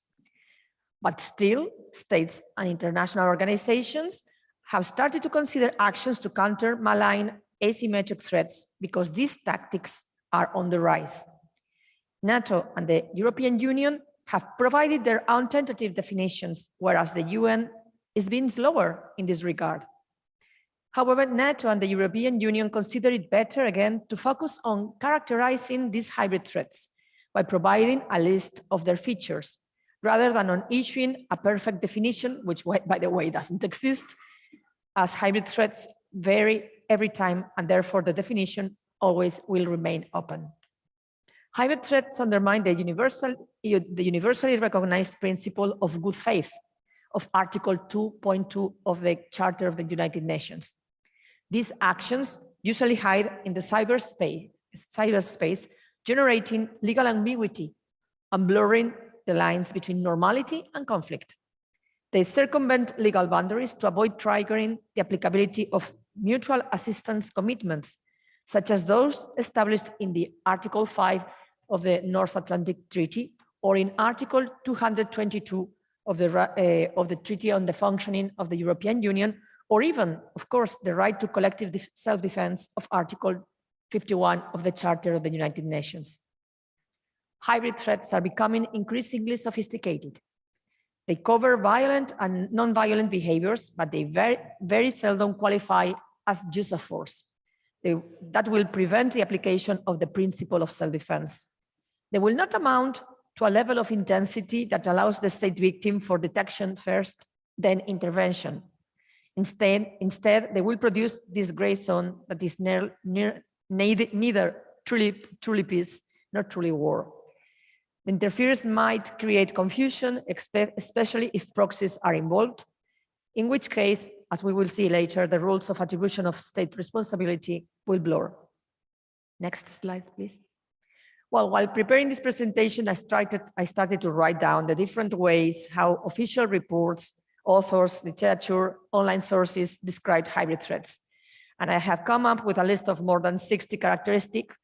[SPEAKER 11] But still, states and international organizations have started to consider actions to counter malign asymmetric threats because these tactics are on the rise. NATO and the European Union have provided their own tentative definitions, whereas the UN is being slower in this regard. However, NATO and the European Union consider it better again to focus on characterizing these hybrid threats by providing a list of their features, rather than on issuing a perfect definition, which, by the way, doesn't exist, as hybrid threats vary every time, and therefore the definition always will remain open. Hybrid threats undermine the universally recognized principle of good faith of Article 2.2 of the Charter of the United Nations. These actions usually hide in the cyberspace, generating legal ambiguity and blurring the lines between normality and conflict. They circumvent legal boundaries to avoid triggering the applicability of mutual assistance commitments, such as those established in the Article 5 of the North Atlantic Treaty or in Article 222 of the Treaty on the Functioning of the European Union, or even, of course, the right to collective self-defense of Article 51 of the Charter of the United Nations. Hybrid threats are becoming increasingly sophisticated. They cover violent and non-violent behaviors, but they very seldom qualify as use of force. That will prevent the application of the principle of self-defense. They will not amount to a level of intensity that allows the state victim for detection first, then intervention. Instead, they will produce this gray zone that is neither truly peace nor truly war. The interference might create confusion, especially if proxies are involved, in which case, as we will see later, the rules of attribution of state responsibility will blur. Next slide, please. Well, while preparing this presentation, I started to write down the different ways how official reports, authors, literature, online sources describe hybrid threats. And I have come up with a list of more than 60 characteristics,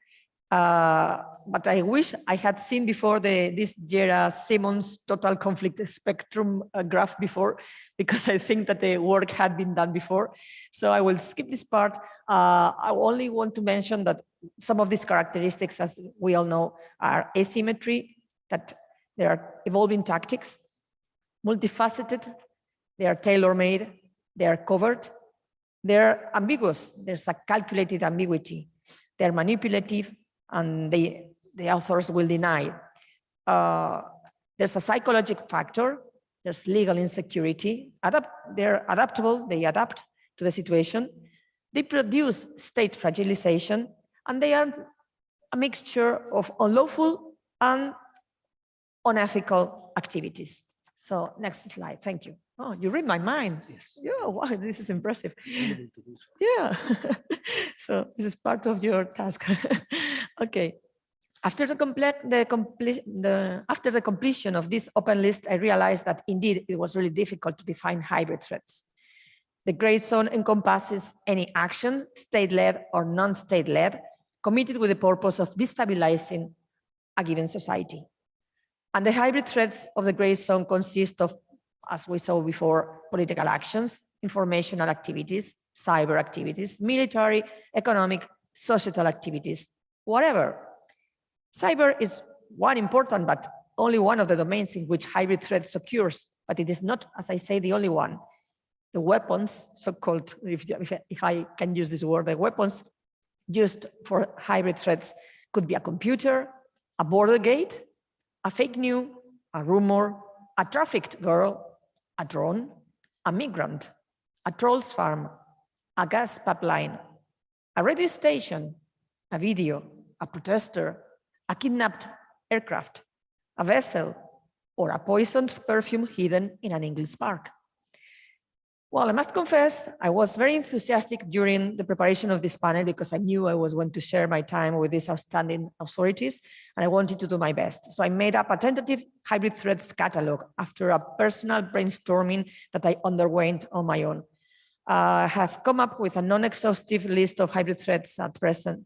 [SPEAKER 11] but I wish I had seen before this Gera-Simmons total conflict spectrum graph before, because I think that the work had been done before. So I will skip this part. I only want to mention that some of these characteristics, as we all know, are asymmetry, that there are evolving tactics, multifaceted, they are tailor-made, they are covered, they're ambiguous, there's a calculated ambiguity, they're manipulative, and the authors will deny. There's a psychological factor, there's legal insecurity, they're adaptable, they adapt to the situation, they produce state fragilization, and they are a mixture of unlawful and unethical activities. So next slide, thank you. Oh, you read my mind. Yes. Yeah, wow, this is impressive. Yeah, so this is part of your task. Okay, after the completion of this open list, I realized that indeed it was really difficult to define hybrid threats. The gray zone encompasses any action, state-led or non-state-led, committed with the purpose of destabilizing a given society. And the hybrid threats of the gray zone consist of as we saw before, political actions, informational activities, cyber activities, military, economic, societal activities, whatever. Cyber is one important, but only one of the domains in which hybrid threats occurs, but it is not, as I say, the only one. The weapons, so-called, if I can use this word, the weapons used for hybrid threats could be a computer, a border gate, a fake news, a rumor, a trafficked girl, a drone, a migrant, a troll's farm, a gas pipeline, a radio station, a video, a protester, a kidnapped aircraft, a vessel, or a poisoned perfume hidden in an English park. Well, I must confess, I was very enthusiastic during the preparation of this panel because I knew I was going to share my time with these outstanding authorities, and I wanted to do my best. So I made up a tentative hybrid threats catalog after a personal brainstorming that I underwent on my own. I have come up with a non-exhaustive list of hybrid threats at present.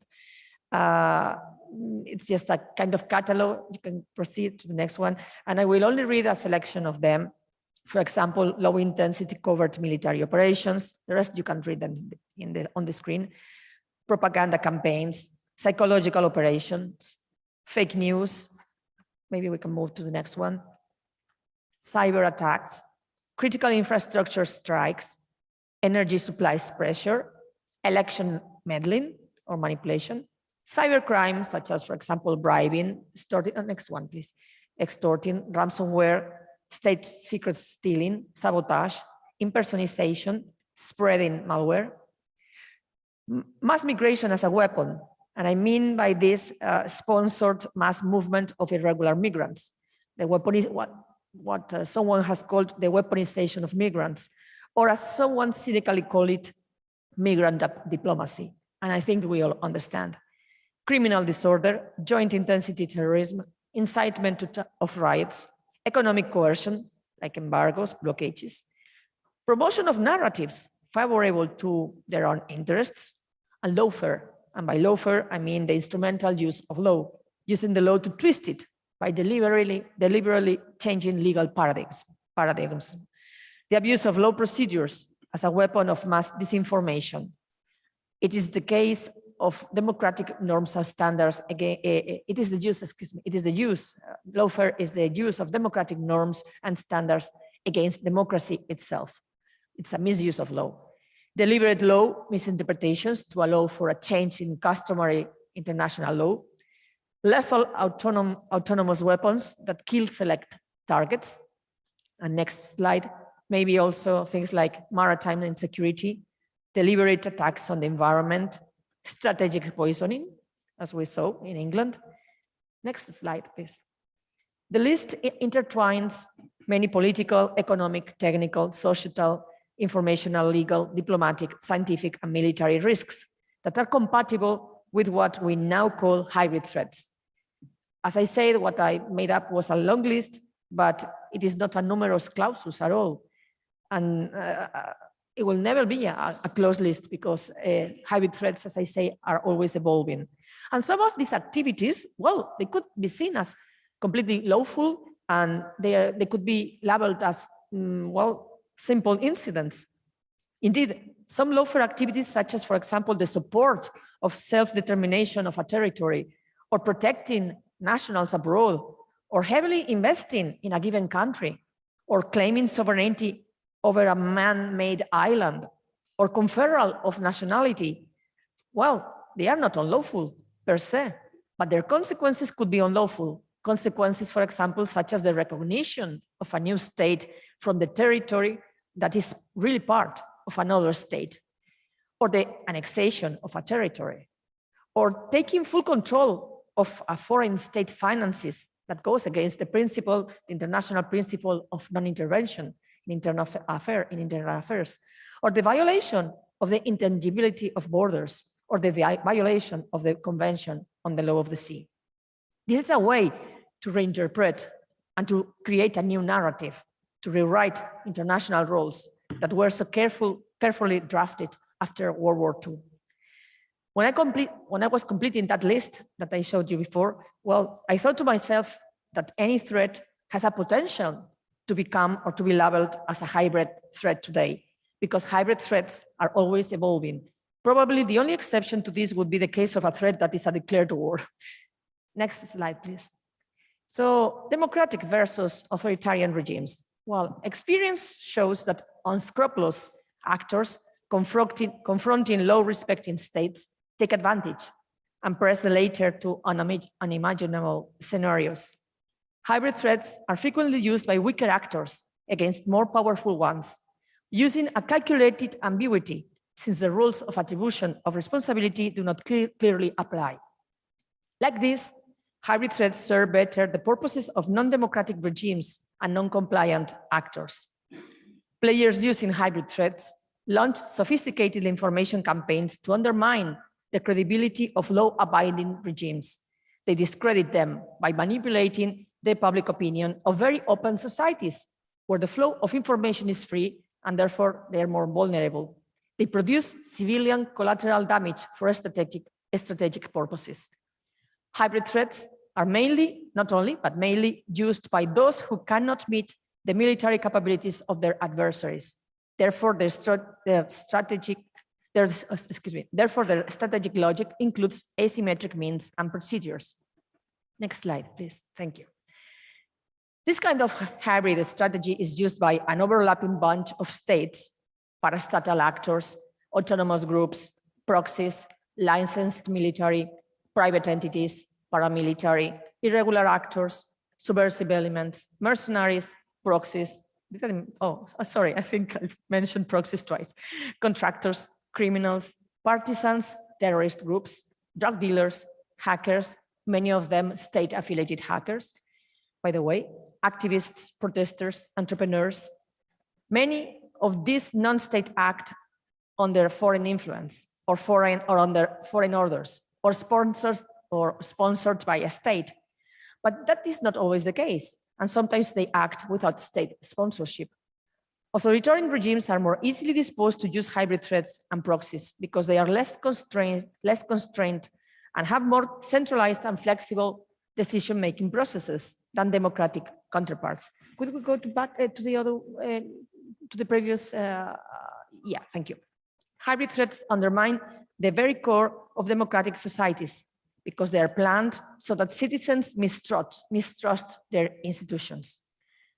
[SPEAKER 11] It's just a kind of catalog. You can proceed to the next one, and I will only read a selection of them. For example, low-intensity covert military operations. The rest you can read them on the screen. Propaganda campaigns, psychological operations, fake news. Maybe we can move to the next one. Cyber attacks, critical infrastructure strikes, energy supplies pressure, election meddling or manipulation, cyber crimes such as, for example, bribing, next one, please, extorting, ransomware, state secret stealing, sabotage, impersonation, spreading malware, mass migration as a weapon. And I mean by this sponsored mass movement of irregular migrants. The weapon is what someone has called the weaponization of migrants, or as someone cynically called it, migrant diplomacy. And I think we all understand. Criminal disorder, joint intensity terrorism, incitement of riots, economic coercion, like embargoes, blockages, promotion of narratives favorable to their own interests, and lawfare. And by lawfare, I mean the instrumental use of law, using the law to twist it by deliberately changing legal paradigms. The abuse of law procedures as a weapon of mass disinformation. It is the case of democratic norms and standards. Again, it is the use, lawfare is the use of democratic norms and standards against democracy itself. It's a misuse of law. Deliberate law misinterpretations to allow for a change in customary international law. Lethal autonomous weapons that kill select targets. And next slide, maybe also things like maritime insecurity, deliberate attacks on the environment, strategic poisoning, as we saw in England. Next slide, please. The list intertwines many political, economic, technical, societal, informational, legal, diplomatic, scientific, and military risks that are compatible with what we now call hybrid threats. As I said, what I made up was a long list, but it is not a numerous clausus at all. And it will never be a closed list because hybrid threats, as I say, are always evolving. And some of these activities, well, they could be seen as completely lawful, and they could be labeled as, well, simple incidents. Indeed, some lawful activities, such as, for example, the support of self-determination of a territory, or protecting nationals abroad, or heavily investing in a given country, or claiming sovereignty over a man-made island, or conferral of nationality, well, they are not unlawful per se, but their consequences could be unlawful. Consequences, for example, such as the recognition of a new state from the territory that is really part of another state, or the annexation of a territory, or taking full control of a foreign state finances that goes against the principle, the international principle of non-intervention in internal affairs, or the violation of the intangibility of borders, or the violation of the Convention on the Law of the Sea. This is a way to reinterpret and to create a new narrative, to rewrite international rules that were so carefully drafted after World War II. When I was completing that list that I showed you before, well, I thought to myself that any threat has a potential to become or to be labeled as a hybrid threat today, because hybrid threats are always evolving. Probably the only exception to this would be the case of a threat that is a declared war. Next slide, please. So democratic versus authoritarian regimes. Well, experience shows that unscrupulous actors confronting law-respecting states take advantage and press the latter to unimaginable scenarios. Hybrid threats are frequently used by weaker actors against more powerful ones, using a calculated ambiguity, since the rules of attribution of responsibility do not clearly apply. Like this, hybrid threats serve better the purposes of non-democratic regimes and non-compliant actors. Players using hybrid threats launch sophisticated information campaigns to undermine the credibility of law-abiding regimes. They discredit them by manipulating the public opinion of very open societies, where the flow of information is free and therefore they are more vulnerable. They produce civilian collateral damage for strategic purposes. Hybrid threats are mainly, not only, but mainly used by those who cannot meet the military capabilities of their adversaries. Therefore, their strategic logic includes asymmetric means and procedures. Next slide, please. Thank you. This kind of hybrid strategy is used by an overlapping bunch of states, parastatal actors, autonomous groups, proxies, licensed military, private entities, paramilitary, irregular actors, subversive elements, mercenaries, proxies. Oh, sorry, I think I mentioned proxies twice. Contractors, criminals, partisans, terrorist groups, drug dealers, hackers, many of them state-affiliated hackers, by the way, activists, protesters, entrepreneurs. Many of these non-state act under foreign influence or under foreign orders or sponsored by a state. But that is not always the case, and sometimes they act without state sponsorship. Authoritarian regimes are more easily disposed to use hybrid threats and proxies because they are less constrained and have more centralized and flexible decision-making processes than democratic counterparts. Could we go back to the previous? Yeah, thank you. Hybrid threats undermine the very core of democratic societies because they are planned so that citizens mistrust their institutions.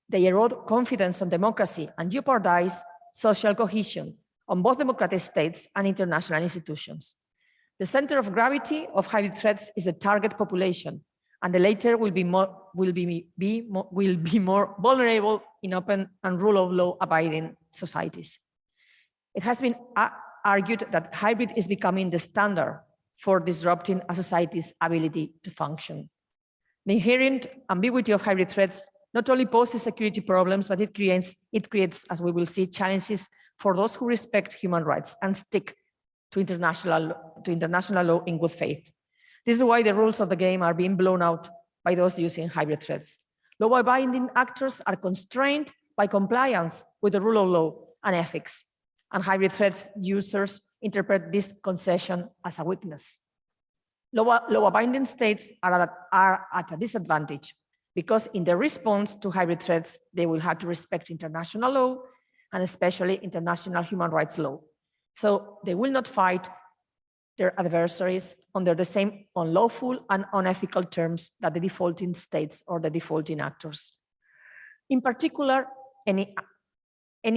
[SPEAKER 11] They erode confidence on democracy and jeopardize social cohesion on both democratic states and international institutions. The center of gravity of hybrid threats is the target population, and the latter will be more vulnerable in open and rule of law abiding societies. It has been argued that hybrid is becoming the standard for disrupting a society's ability to function. The inherent ambiguity of hybrid threats not only poses security problems, but it creates, as we will see, challenges for those who respect human rights and stick to international law in good faith. This is why the rules of the game are being blown out by those using hybrid threats. Law-abiding actors are constrained by compliance with the rule of law and ethics, and hybrid threats users interpret this concession as a weakness. Law-abiding states are at a disadvantage because in their response to hybrid threats, they will have to respect international law and especially international human rights law. So they will not fight their adversaries under the same unlawful and unethical terms that the defaulting states or the defaulting actors. In particular, any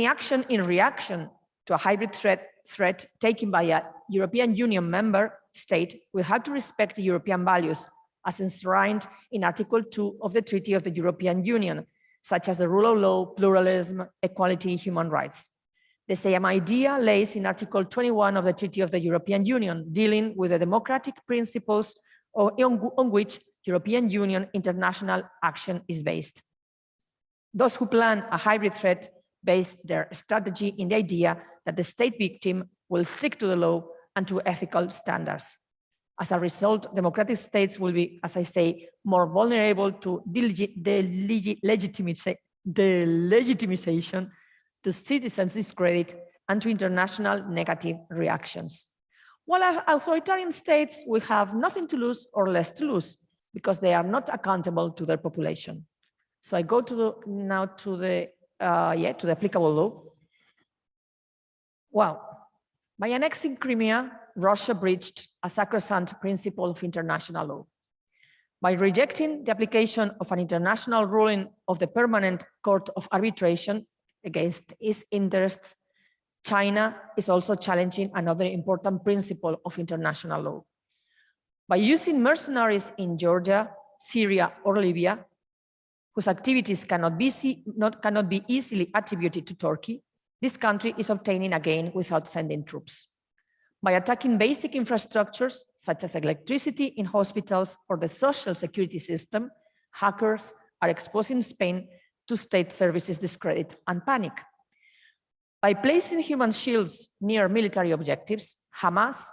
[SPEAKER 11] action in reaction to a hybrid threat taken by a European Union member state will have to respect the European values as enshrined in Article 2 of the Treaty of the European Union, such as the rule of law, pluralism, equality, human rights. The same idea lays in Article 21 of the Treaty of the European Union, dealing with the democratic principles on which European Union international action is based. Those who plan a hybrid threat base their strategy in the idea that the state victim will stick to the law and to ethical standards. As a result, democratic states will be, as I say, more vulnerable to the legitimization, to citizens' discredit, and to international negative reactions. While authoritarian states will have nothing to lose or less to lose because they are not accountable to their population. So I go now to the applicable law. Wow. By annexing Crimea, Russia breached a sacrosanct principle of international law. By rejecting the application of an international ruling of the Permanent Court of Arbitration against its interests, China is also challenging another important principle of international law. By using mercenaries in Georgia, Syria, or Libya, whose activities cannot be easily attributed to Turkey, this country is obtaining a gain without sending troops. By attacking basic infrastructures, such as electricity in hospitals or the social security system, hackers are exposing Spain to state services discredit and panic. By placing human shields near military objectives, Hamas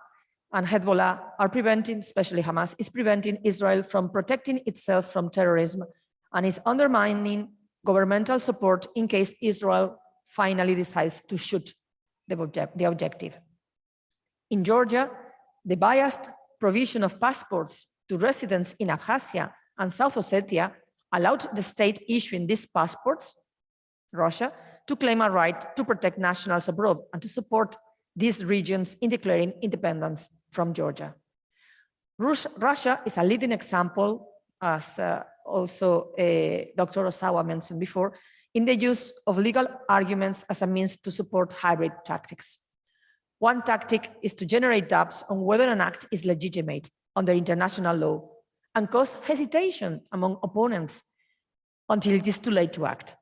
[SPEAKER 11] and Hezbollah are preventing, especially Hamas, is preventing Israel from protecting itself from terrorism and is undermining governmental support in case Israel finally decides to shoot the objective. In Georgia, the biased provision of passports to residents in Abkhazia and South Ossetia allowed the state issuing these passports, Russia, to claim a right to protect nationals abroad and to support these regions in declaring independence from Georgia. Russia is a leading example, as also Dr. Osawa mentioned before, in the use of legal arguments as a means to support hybrid tactics. One tactic is to generate doubts on whether an act is legitimate under international law and cause hesitation among opponents until it is too late to act.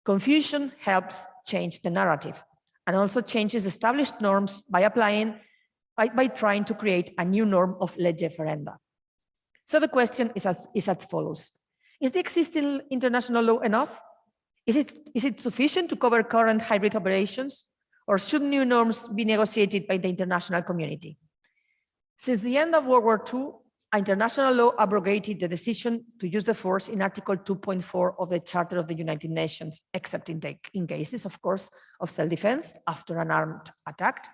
[SPEAKER 11] Confusion helps change the narrative and also changes established norms by trying to create a new norm of lege ferenda. So the question is as follows. Is the existing international law enough? Is it sufficient to cover current hybrid operations, or should new norms be negotiated by the international community? Since the end of World War II, international law abrogated the decision to use the force in Article 2.4 of the Charter of the United Nations, except in cases, of course, of self-defense after an armed attack,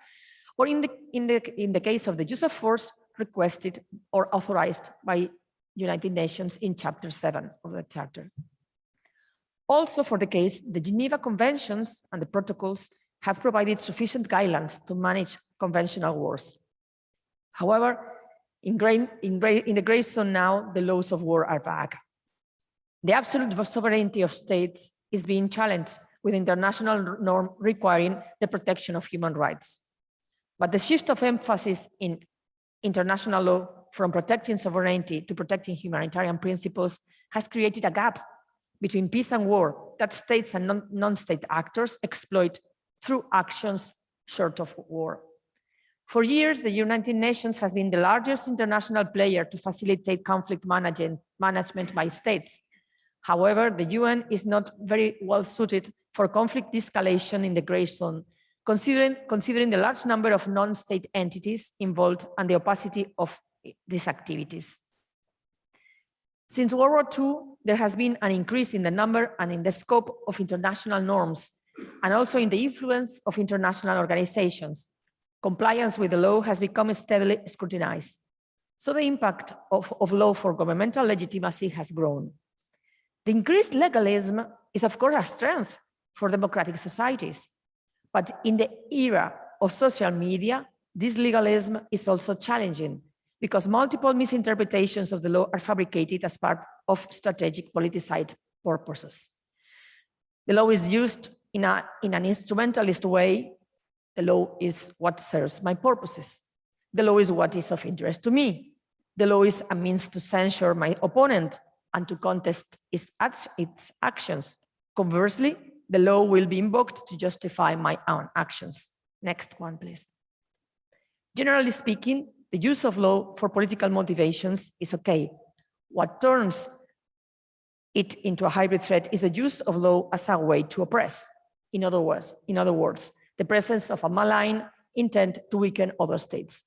[SPEAKER 11] or in the case of the use of force requested or authorized by United Nations in Chapter 7 of the Charter. Also, for the case, the Geneva Conventions and the protocols have provided sufficient guidelines to manage conventional wars. However, in the gray zone now, the laws of war are vague. The absolute sovereignty of states is being challenged with international norm requiring the protection of human rights. But the shift of emphasis in international law from protecting sovereignty to protecting humanitarian principles has created a gap between peace and war that states and non-state actors exploit through actions short of war. For years, the United Nations has been the largest international player to facilitate conflict management by states. However, the UN is not very well suited for conflict de-escalation in the gray zone, considering the large number of non-state entities involved and the opacity of these activities. Since World War II, there has been an increase in the number and in the scope of international norms, and also in the influence of international organizations. Compliance with the law has become steadily scrutinized. So the impact of law for governmental legitimacy has grown. The increased legalism is, of course, a strength for democratic societies. But in the era of social media, this legalism is also challenging because multiple misinterpretations of the law are fabricated as part of strategic politicized purposes. The law is used in an instrumentalist way. The law is what serves my purposes. The law is what is of interest to me. The law is a means to censure my opponent and to contest its actions. Conversely, the law will be invoked to justify my own actions. Next one, please. Generally speaking, the use of law for political motivations is okay. What turns it into a hybrid threat is the use of law as a way to oppress. In other words, the presence of a malign intent to weaken other states,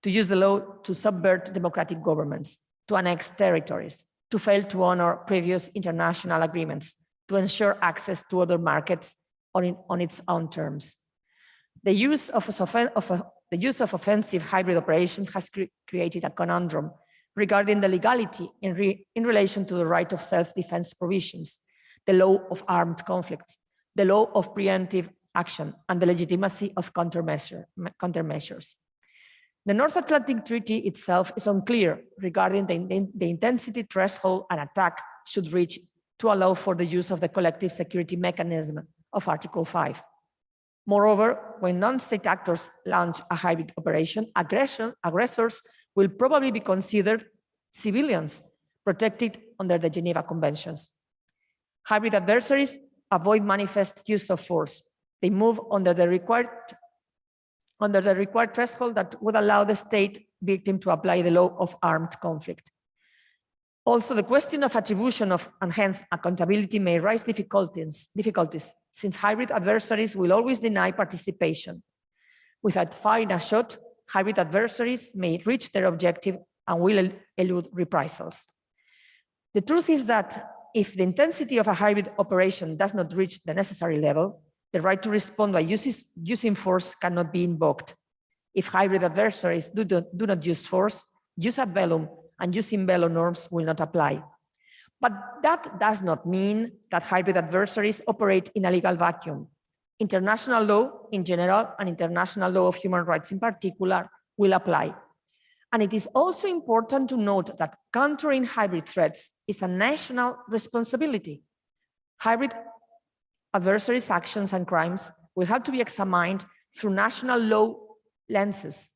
[SPEAKER 11] to use the law to subvert democratic governments, to annex territories, to fail to honor previous international agreements, to ensure access to other markets on its own terms. The use of offensive hybrid operations has created a conundrum regarding the legality in relation to the right of self-defense provisions, the law of armed conflicts, the law of preemptive action, and the legitimacy of countermeasures. The North Atlantic Treaty itself is unclear regarding the intensity threshold an attack should reach to allow for the use of the collective security mechanism of Article 5. Moreover, when non-state actors launch a hybrid operation, aggressors will probably be considered civilians protected under the Geneva Conventions. Hybrid adversaries avoid manifest use of force. They move under the required threshold that would allow the state victim to apply the law of armed conflict. Also, the question of attribution of and hence accountability may raise difficulties since hybrid adversaries will always deny participation. Without firing a shot, hybrid adversaries may reach their objective and will elude reprisals. The truth is that if the intensity of a hybrid operation does not reach the necessary level, the right to respond by using force cannot be invoked. If hybrid adversaries do not use force, jus ad bellum and jus in bello norms will not apply. But that does not mean that hybrid adversaries operate in a legal vacuum. International law in general and international law of human rights in particular will apply. And it is also important to note that countering hybrid threats is a national responsibility. Hybrid adversaries' actions and crimes will have to be examined through national law lenses.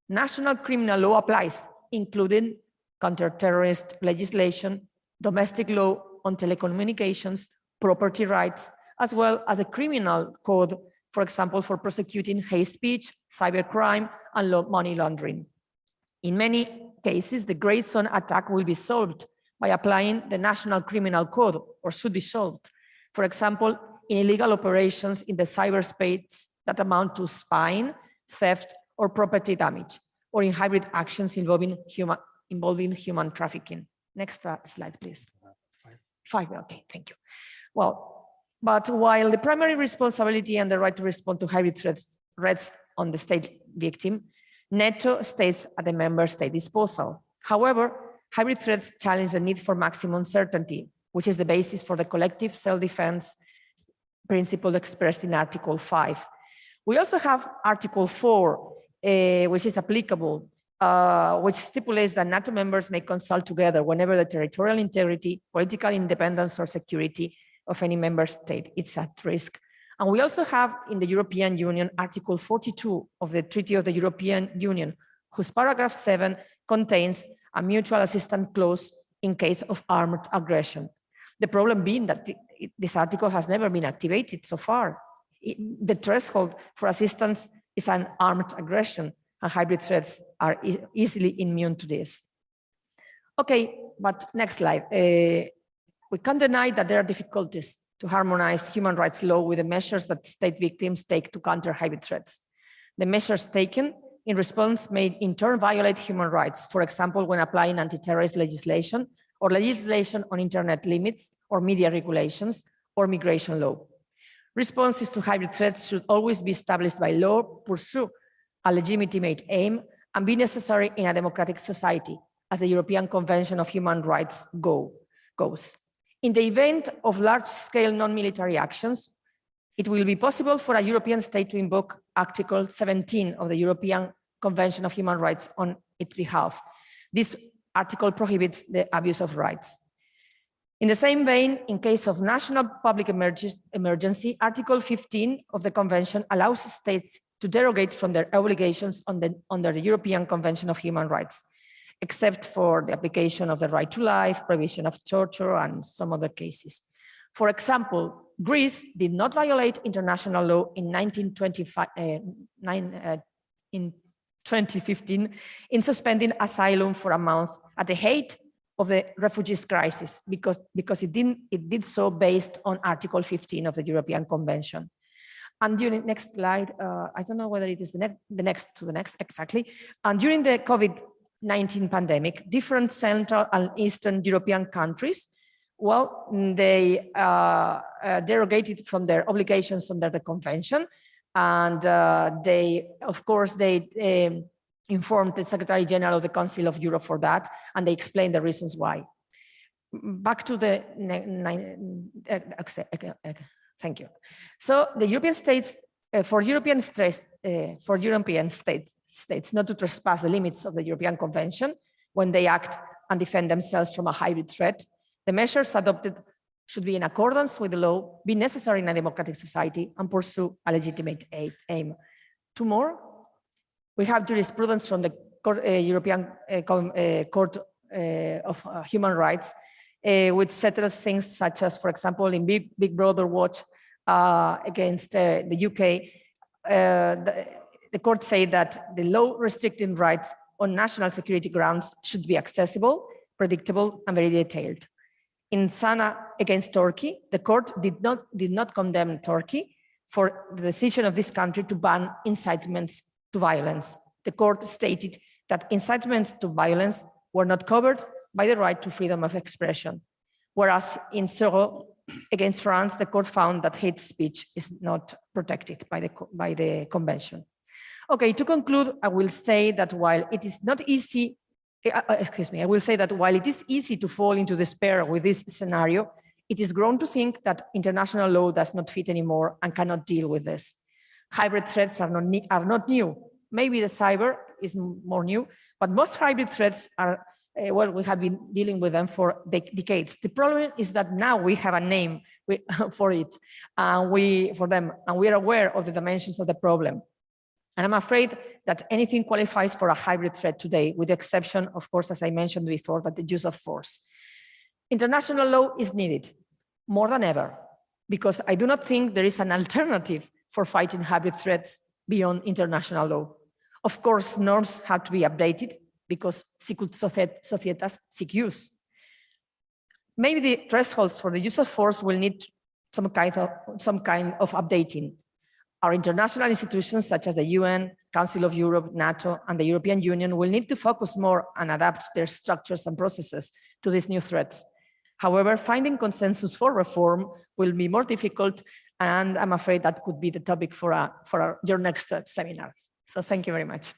[SPEAKER 11] National criminal law applies, including counter-terrorist legislation, domestic law on telecommunications, property rights, as well as a criminal code, for example, for prosecuting hate speech, cybercrime, and money laundering. In many cases, the gray zone attack will be solved by applying the national criminal code, or should be solved. For example, in illegal operations in the cyberspace that amount to spying, theft, or property damage, or in hybrid actions involving human trafficking. Next slide, please. 5, okay, thank you. Well, but while the primary responsibility and the right to respond to hybrid threats rests on the state victim, NATO stays at the member state disposal. However, hybrid threats challenge the need for maximum certainty, which is the basis for the collective self-defense principle expressed in Article 5. We also have Article 4, which is applicable, which stipulates that NATO members may consult together whenever the territorial integrity, political independence, or security of any member state is at risk. And we also have in the European Union, Article 42 of the Treaty of the European Union, whose paragraph 7 contains a mutual assistance clause in case of armed aggression. The problem being that this article has never been activated so far. The threshold for assistance is an armed aggression, and hybrid threats are easily immune to this. Okay, but next slide. We can't deny that there are difficulties to harmonize human rights law with the measures that state victims take to counter hybrid threats. The measures taken in response may in turn violate human rights, for example, when applying anti-terrorist legislation or legislation on internet limits or media regulations or migration law. Responses to hybrid threats should always be established by law, pursue a legitimate aim, and be necessary in a democratic society, as the European Convention of Human Rights goes. In the event of large-scale non-military actions, it will be possible for a European state to invoke Article 17 of the European Convention of Human Rights on its behalf. This article prohibits the abuse of rights. In the same vein, in case of national public emergency, Article 15 of the Convention allows states to derogate from their obligations under the European Convention of Human Rights, except for the application of the right to life, prohibition of torture, and some other cases. For example, Greece did not violate international law in 2015 in suspending asylum for a month at the height of the refugees crisis, because it did so based on Article 15 of the European Convention. And during next slide, I don't know whether it is the next exactly. And during the COVID-19 pandemic, different Central and Eastern European countries, well, they derogated from their obligations under the convention, and they informed the Secretary General of the Council of Europe for that, and they explained the reasons why. back to the, thank you. So the European states, for European states not to trespass the limits of the European Convention when they act and defend themselves from a hybrid threat, the measures adopted should be in accordance with the law, be necessary in a democratic society, and pursue a legitimate aim. Two more. We have jurisprudence from the European Court of Human Rights, which settles things such as, for example, in Big Brother Watch against the UK, the court say that the law restricting rights on national security grounds should be accessible, predictable, and very detailed. In Sana against Turkey, the court did not condemn Turkey for the decision of this country to ban incitements to violence. The court stated that incitements to violence were not covered by the right to freedom of expression. Whereas in Soro against France, the court found that hate speech is not protected by the convention. Okay, to conclude, I will say that while it is not easy, I will say that while it is easy to fall into despair with this scenario, it is grown to think that international law does not fit anymore and cannot deal with this. Hybrid threats are not new. Maybe the cyber is more new, but most hybrid threats are, well, we have been dealing with them for decades. The problem is that now we have a name for it, for them, and we are aware of the dimensions of the problem. And I'm afraid that anything qualifies for a hybrid threat today, with the exception, of course, as I mentioned before, that the use of force. International law is needed more than ever, because I do not think there is an alternative for fighting hybrid threats beyond international law. Of course, norms have to be updated because secret societas seek use. Maybe the thresholds for the use of force will need some kind of updating. Our international institutions such as the UN, Council of Europe, NATO, and the European Union will need to focus more and adapt their structures and processes to these new threats. However, finding consensus for reform will be more difficult, and I'm afraid that could be the topic for your next seminar. So thank you very much.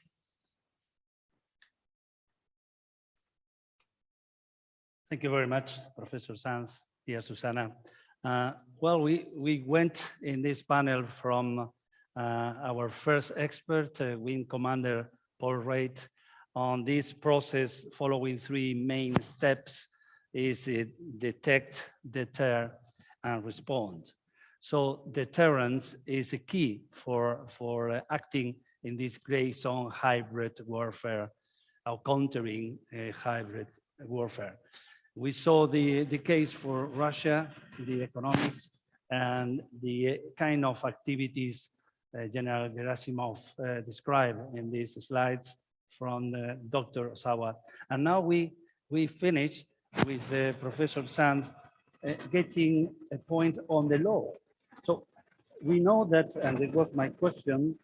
[SPEAKER 6] Thank you very much, Professor Sanz, dear Susana. Well, we went in this panel from our first expert, Wing Commander Paul Reid, on this process following three main steps: is detect, deter, and respond. So deterrence is a key for acting in this gray zone hybrid warfare, or countering hybrid warfare. We saw the case for Russia, the economics, and the kind of activities General Gerasimov described in these slides from Dr. Osawa. And now we finish with Professor Sanz getting a point on the law. So we know that, and it was my question,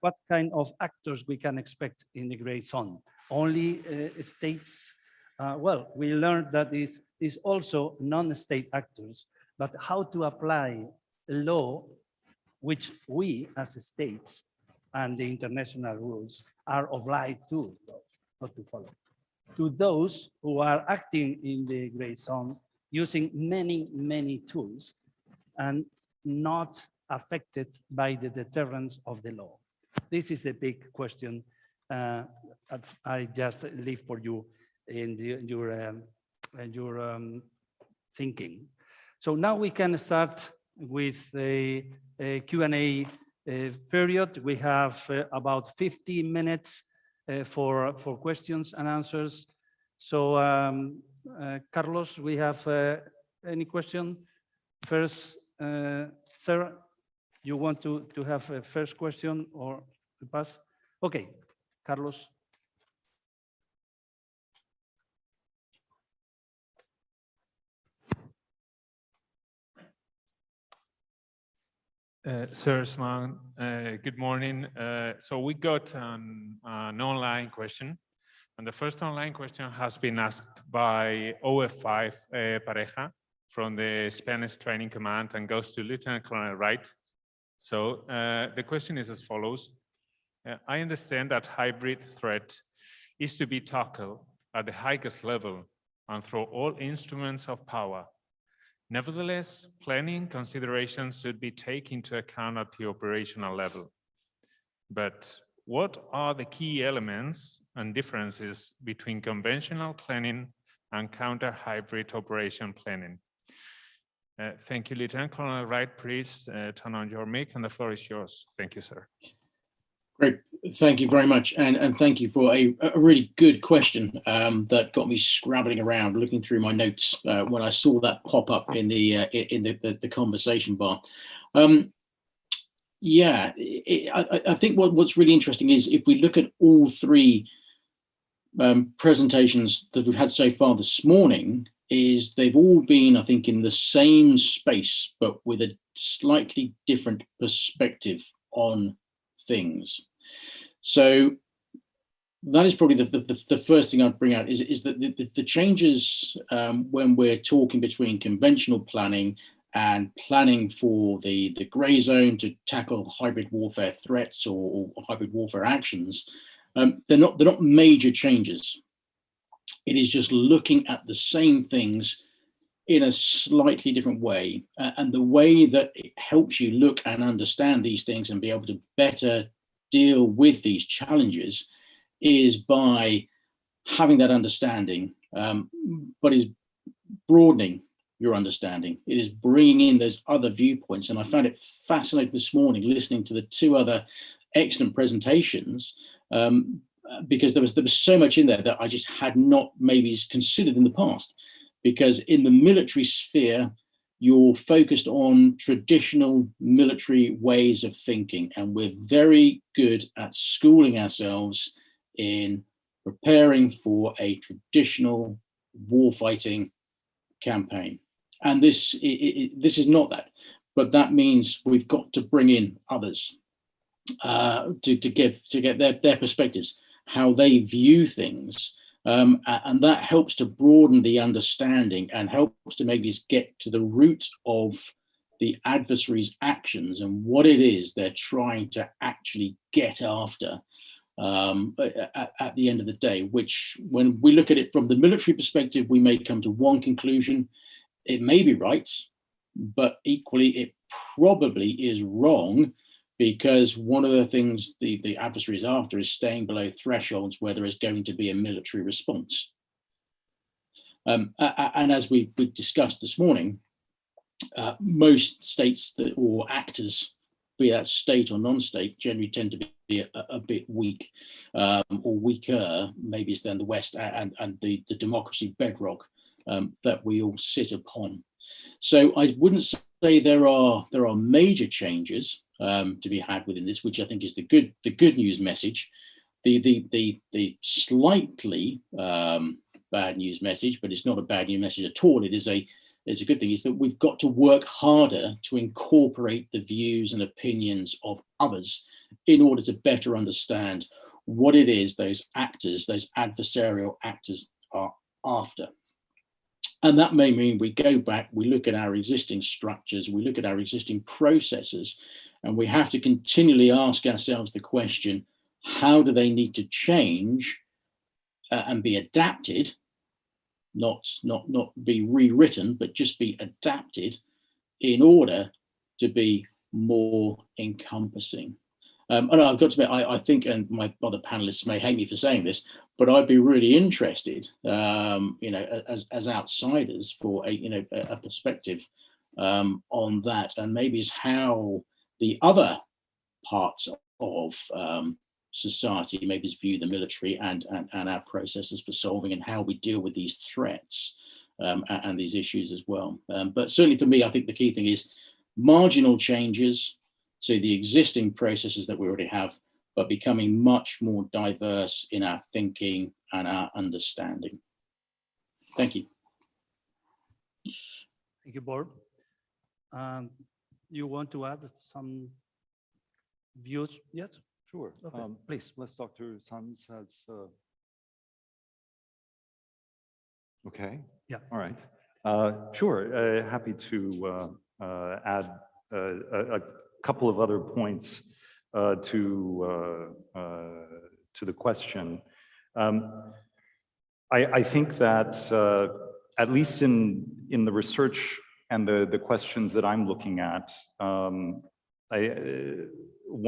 [SPEAKER 6] what kind of actors we can expect in the gray zone? Only states? Well, we learned that is also non-state actors, but how to apply a law which we as states and the international rules are obliged to, not to follow. To those who are acting in the gray zone using many tools and not affected by the deterrence of the law. This is a big question I just leave for you in your thinking. So now we can start with a Q&A period. We have about 15 minutes for questions and answers. So Carlos, we have any question? First, Sarah, you want to have a first question or pass? Okay, Carlos.
[SPEAKER 4] Sir Usman, good morning. So we got an online question, and the first online question has been asked by OF5 Pareja from the Spanish Training Command and goes to Lieutenant Colonel Wright. So the question is as follows. I understand that hybrid threat is to be tackled at the highest level and through all instruments of power. Nevertheless, planning considerations should be taken into account at the operational level. But what are the key elements and differences between conventional planning and counter-hybrid operation planning? Thank you, Lieutenant Colonel Wright. Please turn on your mic and the floor is yours. Thank you, sir.
[SPEAKER 5] Great, thank you very much, and thank you for a really good question that got me scrabbling around, looking through my notes when I saw that pop up in the conversation bar. Yeah, I think what's really interesting is if we look at all three presentations that we've had so far this morning, is they've all been, I think, in the same space, but with a slightly different perspective on things. So that is probably the first thing I'd bring out is that the changes when we're talking between conventional planning and planning for the grey zone to tackle hybrid warfare threats or hybrid warfare actions, they're not major changes. It is just looking at the same things in a slightly different way. And the way that it helps you look and understand these things and be able to better deal with these challenges is by having that understanding, but is broadening your understanding. It is bringing in those other viewpoints. And I found it fascinating this morning listening to the two other excellent presentations, because there was so much in there that I just had not maybe considered in the past. Because in the military sphere, you're focused on traditional military ways of thinking, and we're very good at schooling ourselves in preparing for a traditional warfighting campaign. And this is not that, but that means we've got to bring in others to get their perspectives, how they view things. And that helps to broaden the understanding and helps to maybe get to the root of the adversary's actions and what it is they're trying to actually get after at the end of the day, which when we look at it from the military perspective, we may come to one conclusion. It may be right, but equally it probably is wrong, because one of the things the adversary is after is staying below thresholds where there is going to be a military response. And as we discussed this morning, most states or actors, be that state or non-state, generally tend to be a bit weak or weaker, maybe it's than the West and the democracy bedrock that we all sit upon. So I wouldn't say there are major changes to be had within this, which I think is the good news message. The slightly bad news message, but it's not a bad news message at all. It is a good thing, is that we've got to work harder to incorporate the views and opinions of others in order to better understand what it is those actors, those adversarial actors, are after. And that may mean we go back, we look at our existing structures, we look at our existing processes, and we have to continually ask ourselves the question, how do they need to change and be adapted, not be rewritten, but just be adapted in order to be more encompassing. And I've got to admit, I think, and my other panelists may hate me for saying this, but I'd be really interested, as outsiders, for a perspective on that, and maybe is how the other parts of society maybe view the military and our processes for solving and how we deal with these threats and these issues as well. But certainly for me, I think the key thing is marginal changes to the existing processes that we already have, but becoming much more diverse in our thinking and our understanding. Thank you.
[SPEAKER 6] Thank you, Bob. You want to add some views? Yes?
[SPEAKER 10] Sure.
[SPEAKER 6] Okay, please.
[SPEAKER 10] Let's Dr. Sanz has. Okay.
[SPEAKER 6] Yeah.
[SPEAKER 10] All right. Sure. Happy to add a couple of other points to the question. I think that at least in the research and the questions that I'm looking at, one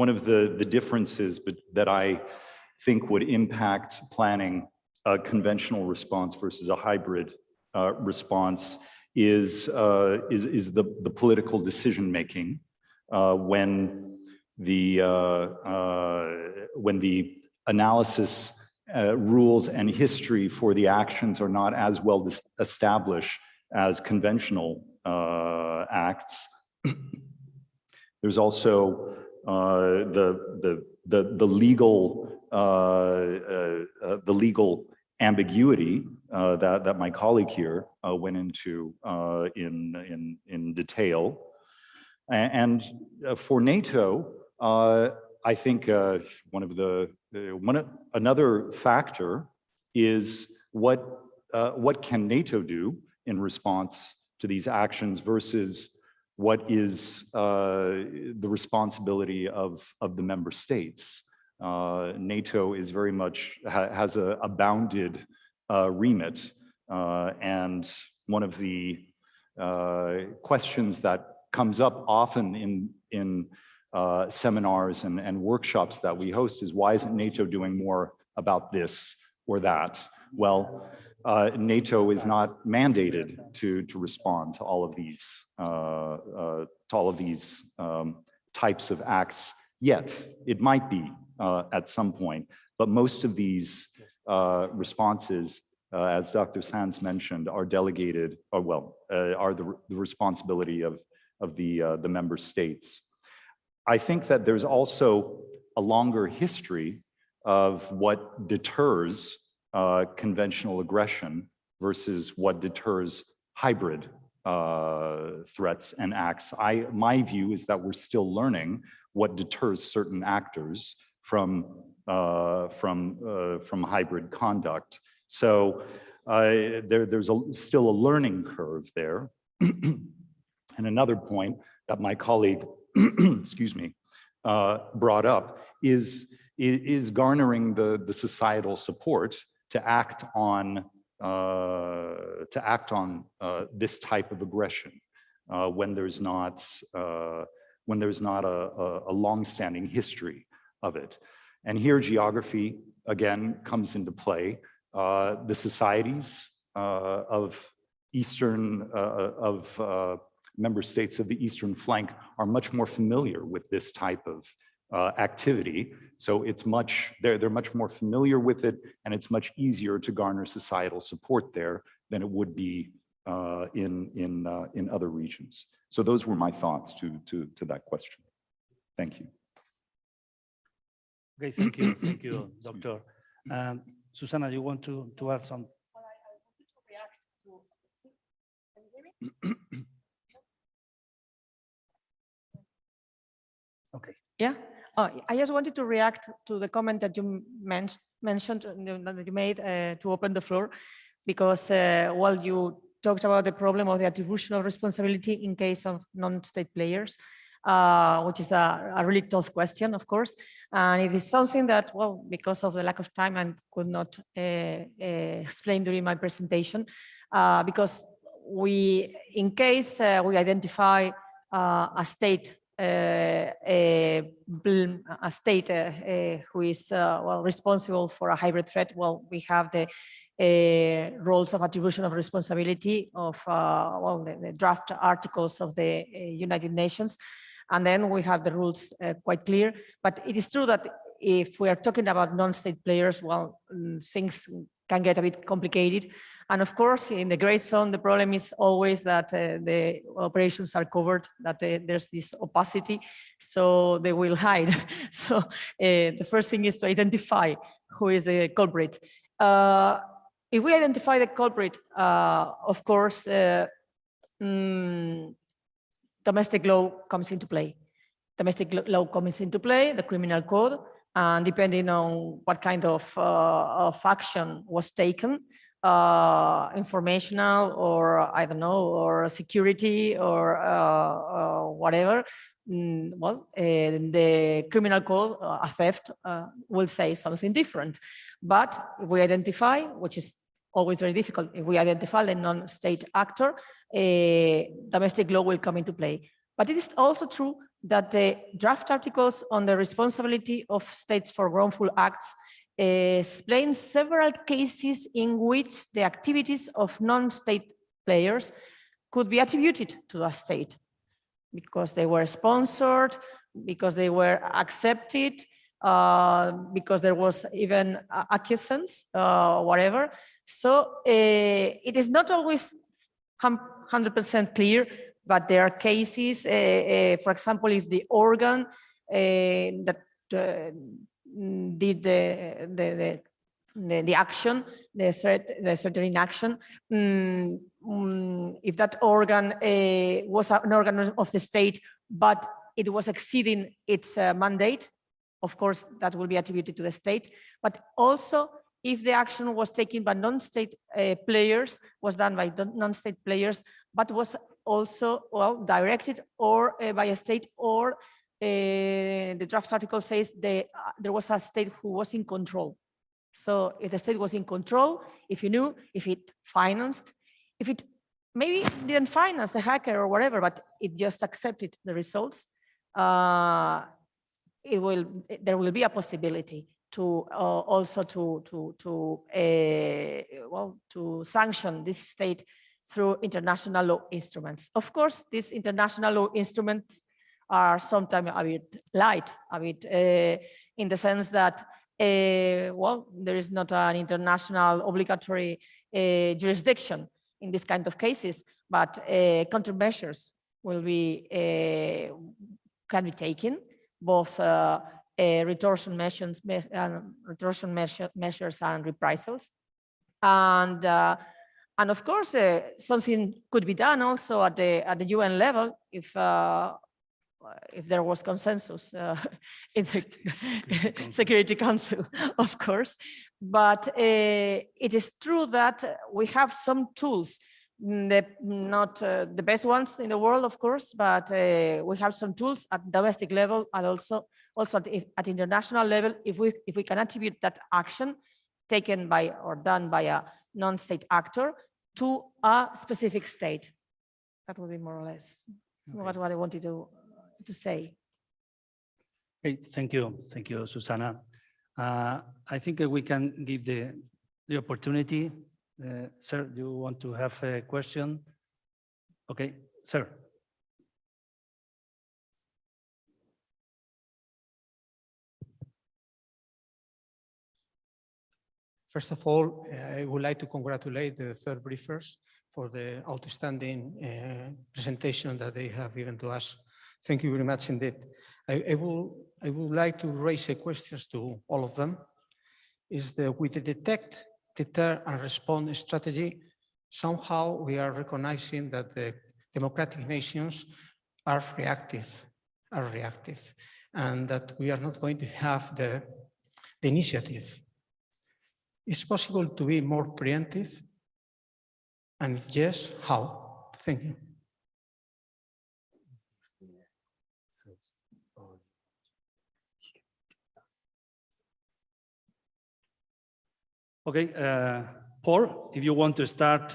[SPEAKER 10] of the differences that I think would impact planning a conventional response versus a hybrid response is the political decision making when the analysis, rules, and history for the actions are not as well established as conventional acts. There's also the legal ambiguity that my colleague here went into in detail. And for NATO, I think another factor is what can NATO do in response to these actions versus what is the responsibility of the member states. NATO is very much has a bounded remit, and one of the questions that comes up often in seminars and workshops that we host is, why isn't NATO doing more about this or that? Well, NATO is not mandated to respond to all of these types of acts yet. It might be at some point, but most of these responses, as Dr. Sands mentioned, are delegated, or well, are the responsibility of the member states. I think that there's also a longer history of what deters conventional aggression versus what deters hybrid threats and acts. My view is that we're still learning what deters certain actors from hybrid conduct. So there's still a learning curve there. And another point that my colleague, excuse me, brought up is garnering the societal support to act on this type of aggression when there's not a long-standing history of it. And here geography again comes into play. The societies of member states of the eastern flank are much more familiar with this type of activity. So they're much more familiar with it, and it's much easier to garner societal support there than it would be in other regions. So those were my thoughts to that question. Thank you.
[SPEAKER 6] Okay, thank you, Doctor. Susana, you want to add some?
[SPEAKER 11] Well, I wanted to react to. Can you hear me?
[SPEAKER 6] Okay.
[SPEAKER 11] Yeah. Oh, I just wanted to react to the comment that you mentioned, that you made to open the floor, because while you talked about the problem of the attribution of responsibility in case of non-state players, which is a really tough question, of course. And it is something that, well, because of the lack of time, I could not explain during my presentation, because in case we identify a state who is well responsible for a hybrid threat, well, we have the roles of attribution of responsibility of well, the draft articles of the United Nations, and then we have the rules quite clear. But it is true that if we are talking about non-state players, well, things can get a bit complicated. And of course, in the gray zone, the problem is always that the operations are covered, that there's this opacity, so they will hide. So the first thing is to identify who is the culprit. If we identify the culprit, of course, domestic law comes into play. Domestic law comes into play, the criminal code, and depending on what kind of action was taken, informational or I don't know, or security or whatever, well, the criminal code, a theft, will say something different. But if we identify, which is always very difficult. If we identify a non-state actor, domestic law will come into play. But it is also true that the draft articles on the responsibility of states for wrongful acts explain several cases in which the activities of non-state players could be attributed to a state because they were sponsored, because they were accepted, because there was even acquiescence, whatever. So it is not always 100% clear, but there are cases, for example, if the organ that did the action, the threatening action, if that organ was an organ of the state, but it was exceeding its mandate, of course, that will be attributed to the state. But also, if the action was taken by non-state players, was done by non-state players, but was also, well, directed or by a state, or the draft article says there was a state who was in control. So if the state was in control, if you knew, if it financed, if it maybe didn't finance the hacker or whatever, but it just accepted the results, there will be a possibility to also to sanction this state through international law instruments. Of course, these international law instruments are sometimes a bit light, a bit in the sense that there is not an international obligatory jurisdiction in this kind of cases, but countermeasures will be can be taken, both retortion measures and reprisals, and of course something could be done also at the UN level if there was consensus in the Security Council, of course. But it is true that we have some tools, not the best ones in the world, of course, but we have some tools at domestic level and also at international level. If we can attribute that action taken by or done by a non-state actor to a specific state, that would be more or less what I wanted to say.
[SPEAKER 6] Okay, thank you, Susana. I think we can give the opportunity. Sir, do you want to have a question? Okay, sir.
[SPEAKER 8] First of all, I would like to congratulate the third briefers for the outstanding presentation that they have given to us. Thank you very much indeed. I would like to raise a question to all of them. Is with the detect, deter, and respond strategy, somehow we are recognizing that the democratic nations are reactive, and that we are not going to have the initiative. Is it possible to be more preemptive? And if yes, how? Thank you.
[SPEAKER 6] Okay, Paul, if you want to start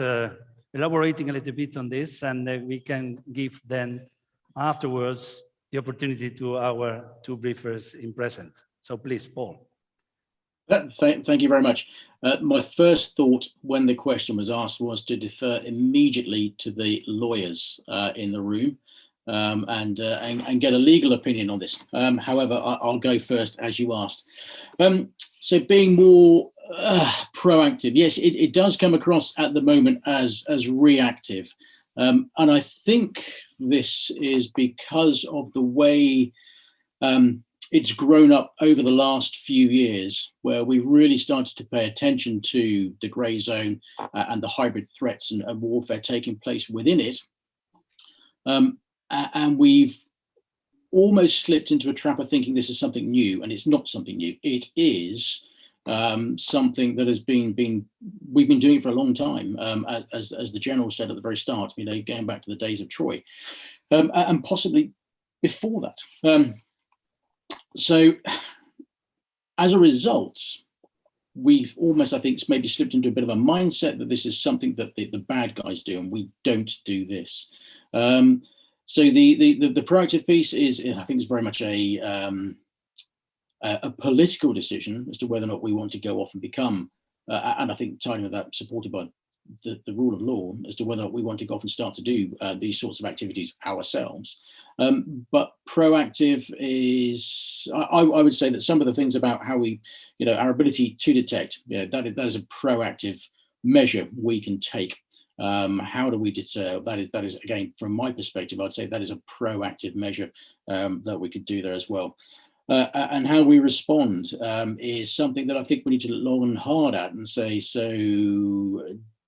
[SPEAKER 6] elaborating a little bit on this, and we can give then afterwards the opportunity to our two briefers in present. So please, Paul.
[SPEAKER 5] Thank you very much. My first thought when the question was asked was to defer immediately to the lawyers in the room and get a legal opinion on this. However, I'll go first as you asked. So being more proactive, yes, it does come across at the moment as reactive. And I think this is because of the way it's grown up over the last few years, where we really started to pay attention to the grey zone and the hybrid threats and warfare taking place within it. And we've almost slipped into a trap of thinking this is something new, and it's not something new. It is something that has we've been doing it for a long time, as the general said at the very start, you know, going back to the days of Troy, and possibly before that. So as a result, we've almost, I think, maybe slipped into a bit of a mindset that this is something that the bad guys do, and we don't do this. So the proactive piece is, I think, is very much a political decision as to whether or not we want to go off and become, and I think tying with that, supported by the rule of law, as to whether or not we want to go off and start to do these sorts of activities ourselves. But proactive is, I would say that some of the things about how we, our ability to detect, that is a proactive measure we can take. How do we deter? That is again, from my perspective, I'd say that is a proactive measure that we could do there as well. And how we respond is something that I think we need to look long and hard at and say, so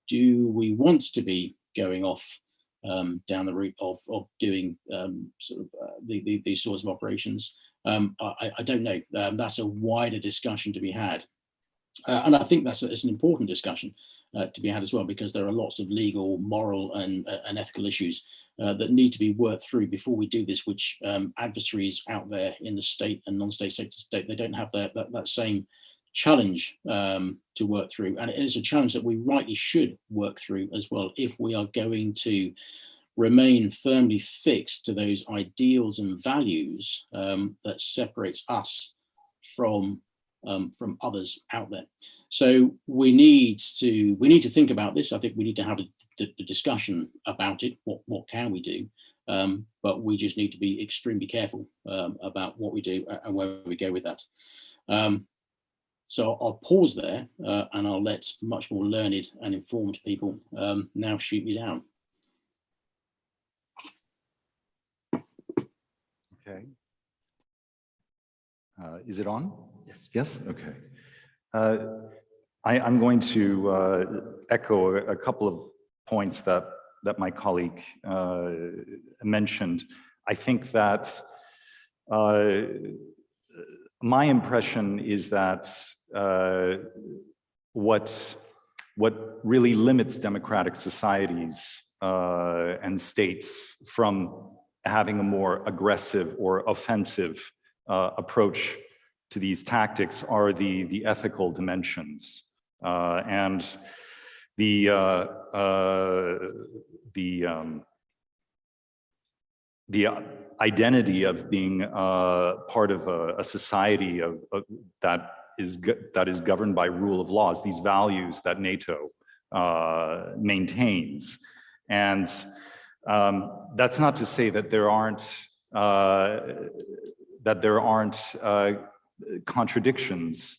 [SPEAKER 5] do we want to be going off down the route of doing these sorts of operations? I don't know. That's a wider discussion to be had. And I think it's an important discussion to be had as well, because there are lots of legal, moral and ethical issues that need to be worked through before we do this, which adversaries out there in the state and non-state sector, they don't have that same challenge to work through. And it is a challenge that we rightly should work through as well, if we are going to remain firmly fixed to those ideals and values that separates us from others out there. So we need to think about this. I think we need to have the discussion about it. What can we do? But we just need to be extremely careful about what we do and where we go with that. So I'll pause there and I'll let much more learned and informed people now shoot me down.
[SPEAKER 10] Okay. Is it on?
[SPEAKER 6] Yes.
[SPEAKER 10] Yes? Okay. I'm going to echo a couple of points that my colleague mentioned. I think that my impression is that what really limits democratic societies and states from having a more aggressive or offensive approach to these tactics are the ethical dimensions and the identity of being part of a society that is governed by rule of laws, these values that NATO maintains. And that's not to say that there aren't contradictions.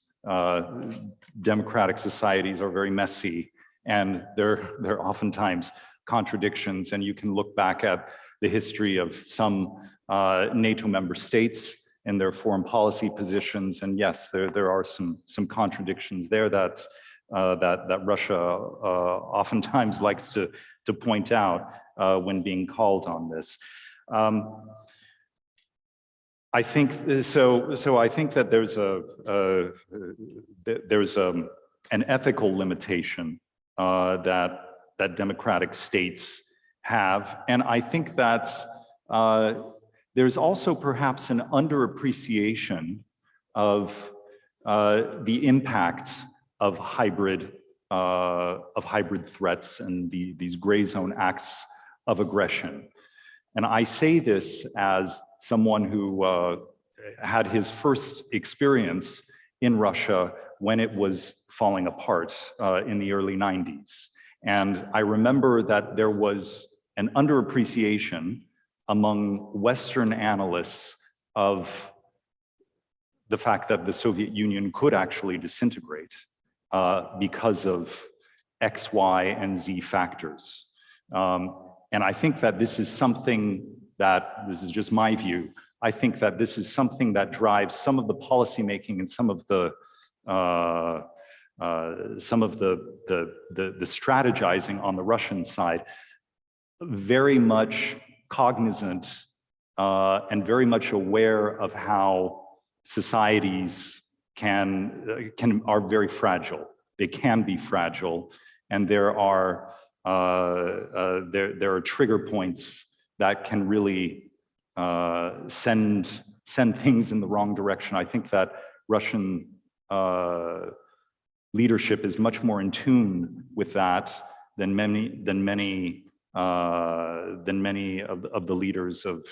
[SPEAKER 10] Democratic societies are very messy, and there are oftentimes contradictions, and you can look back at the history of some NATO member states and their foreign policy positions, and yes, there are some contradictions there that Russia oftentimes likes to point out when being called on this. I think so. I think that there's an ethical limitation that democratic states have, and I think that there's also perhaps an underappreciation of the impact of hybrid threats and these gray zone acts of aggression. And I say this as someone who had his first experience in Russia when it was falling apart in the early 90s. And I remember that there was an underappreciation among Western analysts of the fact that the Soviet Union could actually disintegrate because of X, Y, and Z factors. And I think that this is something that, this is just my view, I think that this is something that drives some of the policymaking and some of the strategizing on the Russian side, very much cognizant and very much aware of how societies are very fragile. They can be fragile, and there are trigger points that can really send things in the wrong direction. I think that Russian leadership is much more in tune with that than many of the leaders of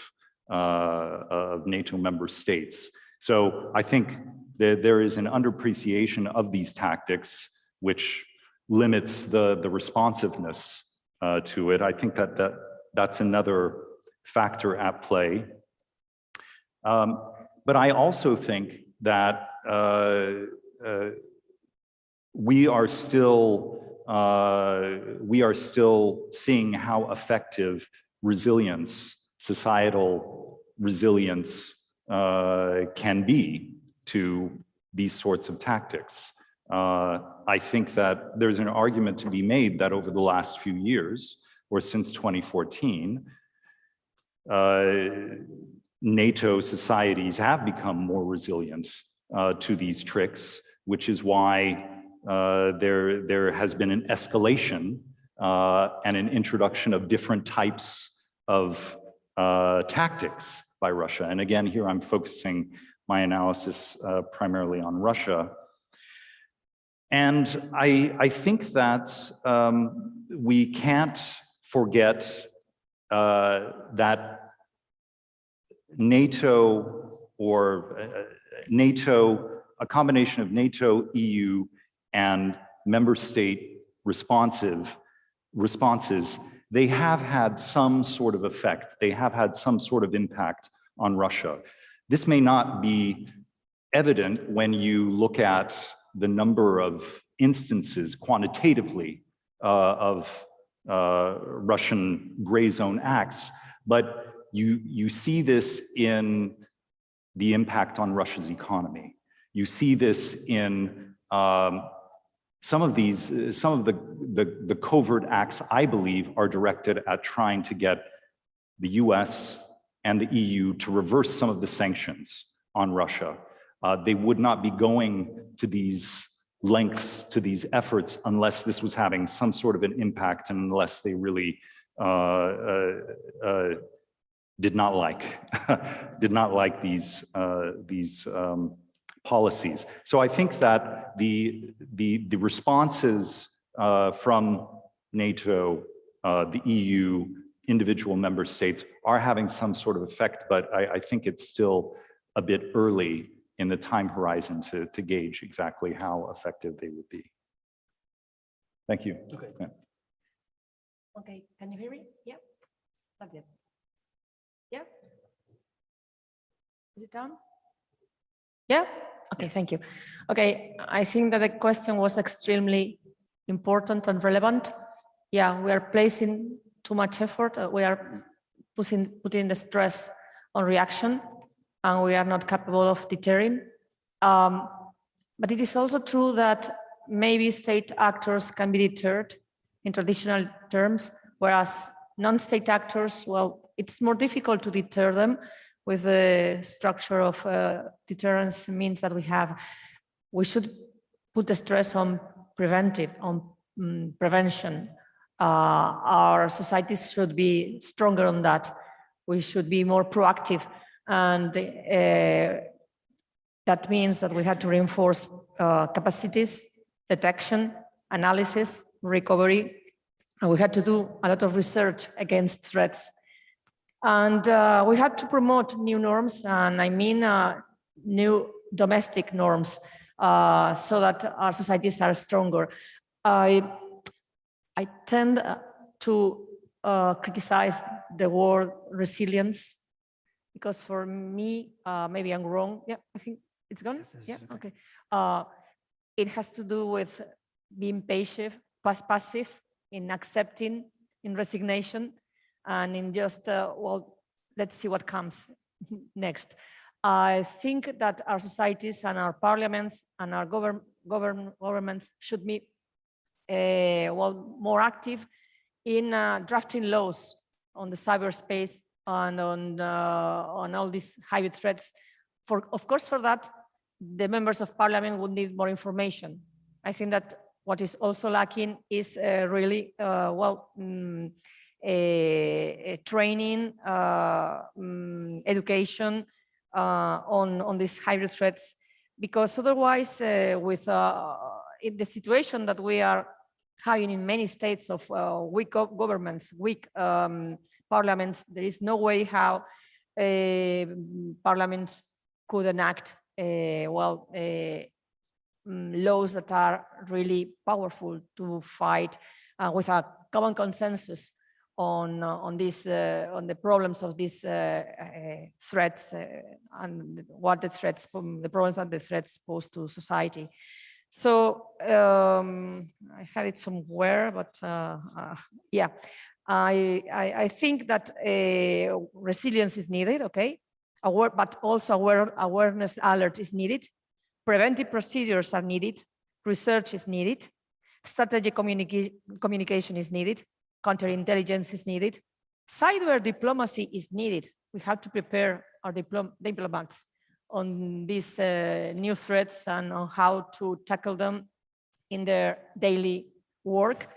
[SPEAKER 10] NATO member states. So I think that there is an underappreciation of these tactics, which limits the responsiveness to it. I think that's another factor at play. But I also think that we are still seeing how effective resilience, societal resilience, can be to these sorts of tactics. I think that there's an argument to be made that over the last few years, or since 2014, NATO societies have become more resilient to these tricks, which is why there has been an escalation and an introduction of different types of tactics by Russia. And again, here I'm focusing my analysis primarily on Russia. And I think that we can't forget that NATO, a combination of NATO, EU, and member state responses, they have had some sort of effect. They have had some sort of impact on Russia. This may not be evident when you look at the number of instances quantitatively of Russian gray zone acts, but you see this in the impact on Russia's economy. You see this in some of the covert acts, I believe, are directed at trying to get the US and the EU to reverse some of the sanctions on Russia. They would not be going to these lengths, to these efforts, unless this was having some sort of an impact and unless they really did not like these policies. So I think that the responses from NATO, the EU, individual member states are having some sort of effect, but I think it's still a bit early in the time horizon to gauge exactly how effective they would be. Thank you.
[SPEAKER 11] Okay.
[SPEAKER 10] Yeah.
[SPEAKER 11] Okay, can you hear me? Yeah. Not yet. Yeah. Is it on? Yeah. Okay, thank you. Okay, I think that the question was extremely important and relevant. Yeah, we are placing too much effort. We are putting the stress on reaction, and we are not capable of deterring. But it is also true that maybe state actors can be deterred in traditional terms, whereas non-state actors, well, it's more difficult to deter them with the structure of deterrence means that we have. We should put the stress on preventive, on prevention. Our societies should be stronger on that. We should be more proactive. And that means that we have to reinforce capacities, detection, analysis, recovery, and we had to do a lot of research against threats. And we had to promote new norms, and I mean new domestic norms, so that our societies are stronger. I tend to criticize the word resilience, because for me, maybe I'm wrong. Yeah, I think it's gone. Yeah, okay. It has to do with being passive, in accepting, in resignation, and in just, well, let's see what comes next. I think that our societies and our parliaments and our governments should be well, more active in drafting laws on the cyberspace and on all these hybrid threats. Of course, for that, the members of parliament would need more information. I think that what is also lacking is really, well, training, education on these hybrid threats, because otherwise with in the situation that we are having in many states of weak governments, weak parliaments, there is no way how parliaments could enact laws that are really powerful to fight with a common consensus on the problems of these threats and what the problems and the threats pose to society. So I had it somewhere, but yeah, I think that resilience is needed, okay, but also awareness alert is needed. Preventive procedures are needed. Research is needed. Strategic communication is needed. Counterintelligence is needed. Cyber diplomacy is needed. We have to prepare our diplomats on these new threats and on how to tackle them in their daily work.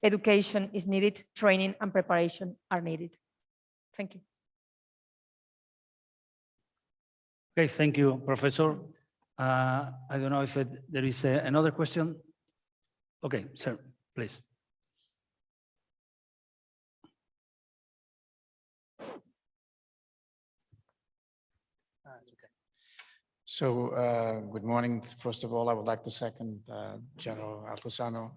[SPEAKER 11] Education is needed. Training and preparation are needed. Thank you.
[SPEAKER 6] Okay, thank you, Professor. I don't know if there is another question. Okay, sir, please.
[SPEAKER 12] So, good morning. First of all, I would like to second General Altozano,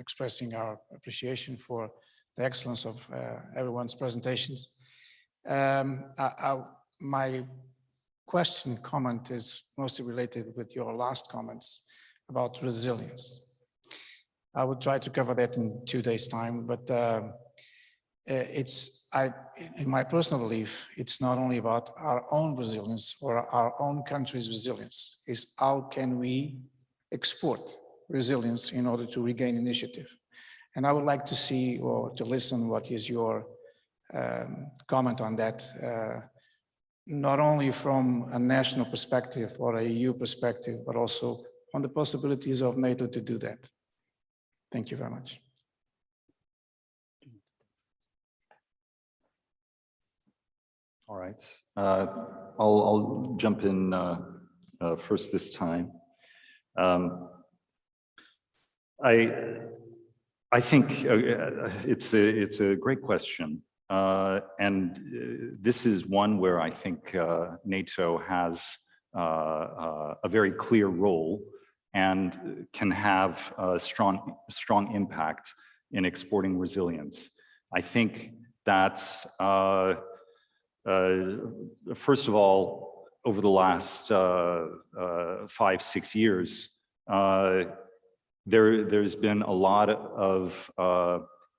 [SPEAKER 12] expressing our appreciation for the excellence of everyone's presentations. My question, comment is mostly related with your last comments about resilience. I would try to cover that in 2 days' time, but in my personal belief, it's not only about our own resilience or our own country's resilience, it's how can we export resilience in order to regain initiative. And I would like to see or to listen what is your comment on that, not only from a national perspective or a EU perspective, but also on the possibilities of NATO to do that. Thank you very much.
[SPEAKER 10] All right, I'll jump in first this time. I think it's a great question, and this is one where I think NATO has a very clear role and can have a strong impact in exporting resilience. I think that first of all, over the last 5-6 years, there's been a lot of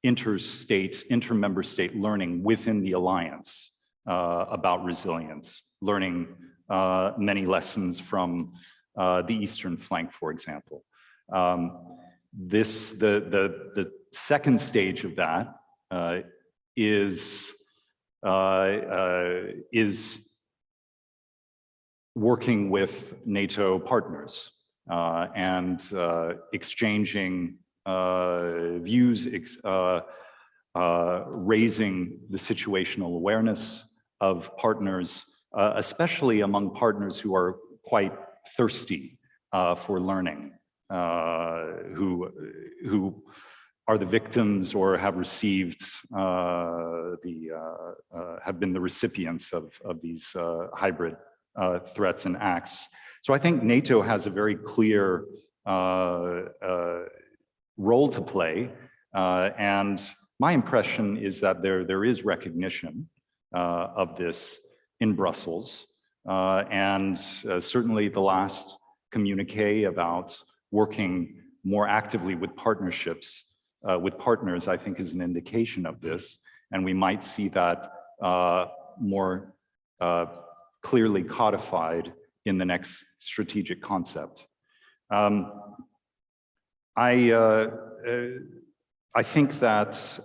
[SPEAKER 10] inter-member state learning within the alliance about resilience, learning many lessons from the eastern flank, for example. The second stage of that is working with NATO partners and exchanging views, raising the situational awareness of partners, especially among partners who are quite thirsty for learning, who are the victims or have received have been the recipients of these hybrid threats and acts. So I think NATO has a very clear role to play, and my impression is that there is recognition of this in Brussels, and certainly the last communique about working more actively with partnerships with partners, I think, is an indication of this, and we might see that more clearly codified in the next strategic concept. I think that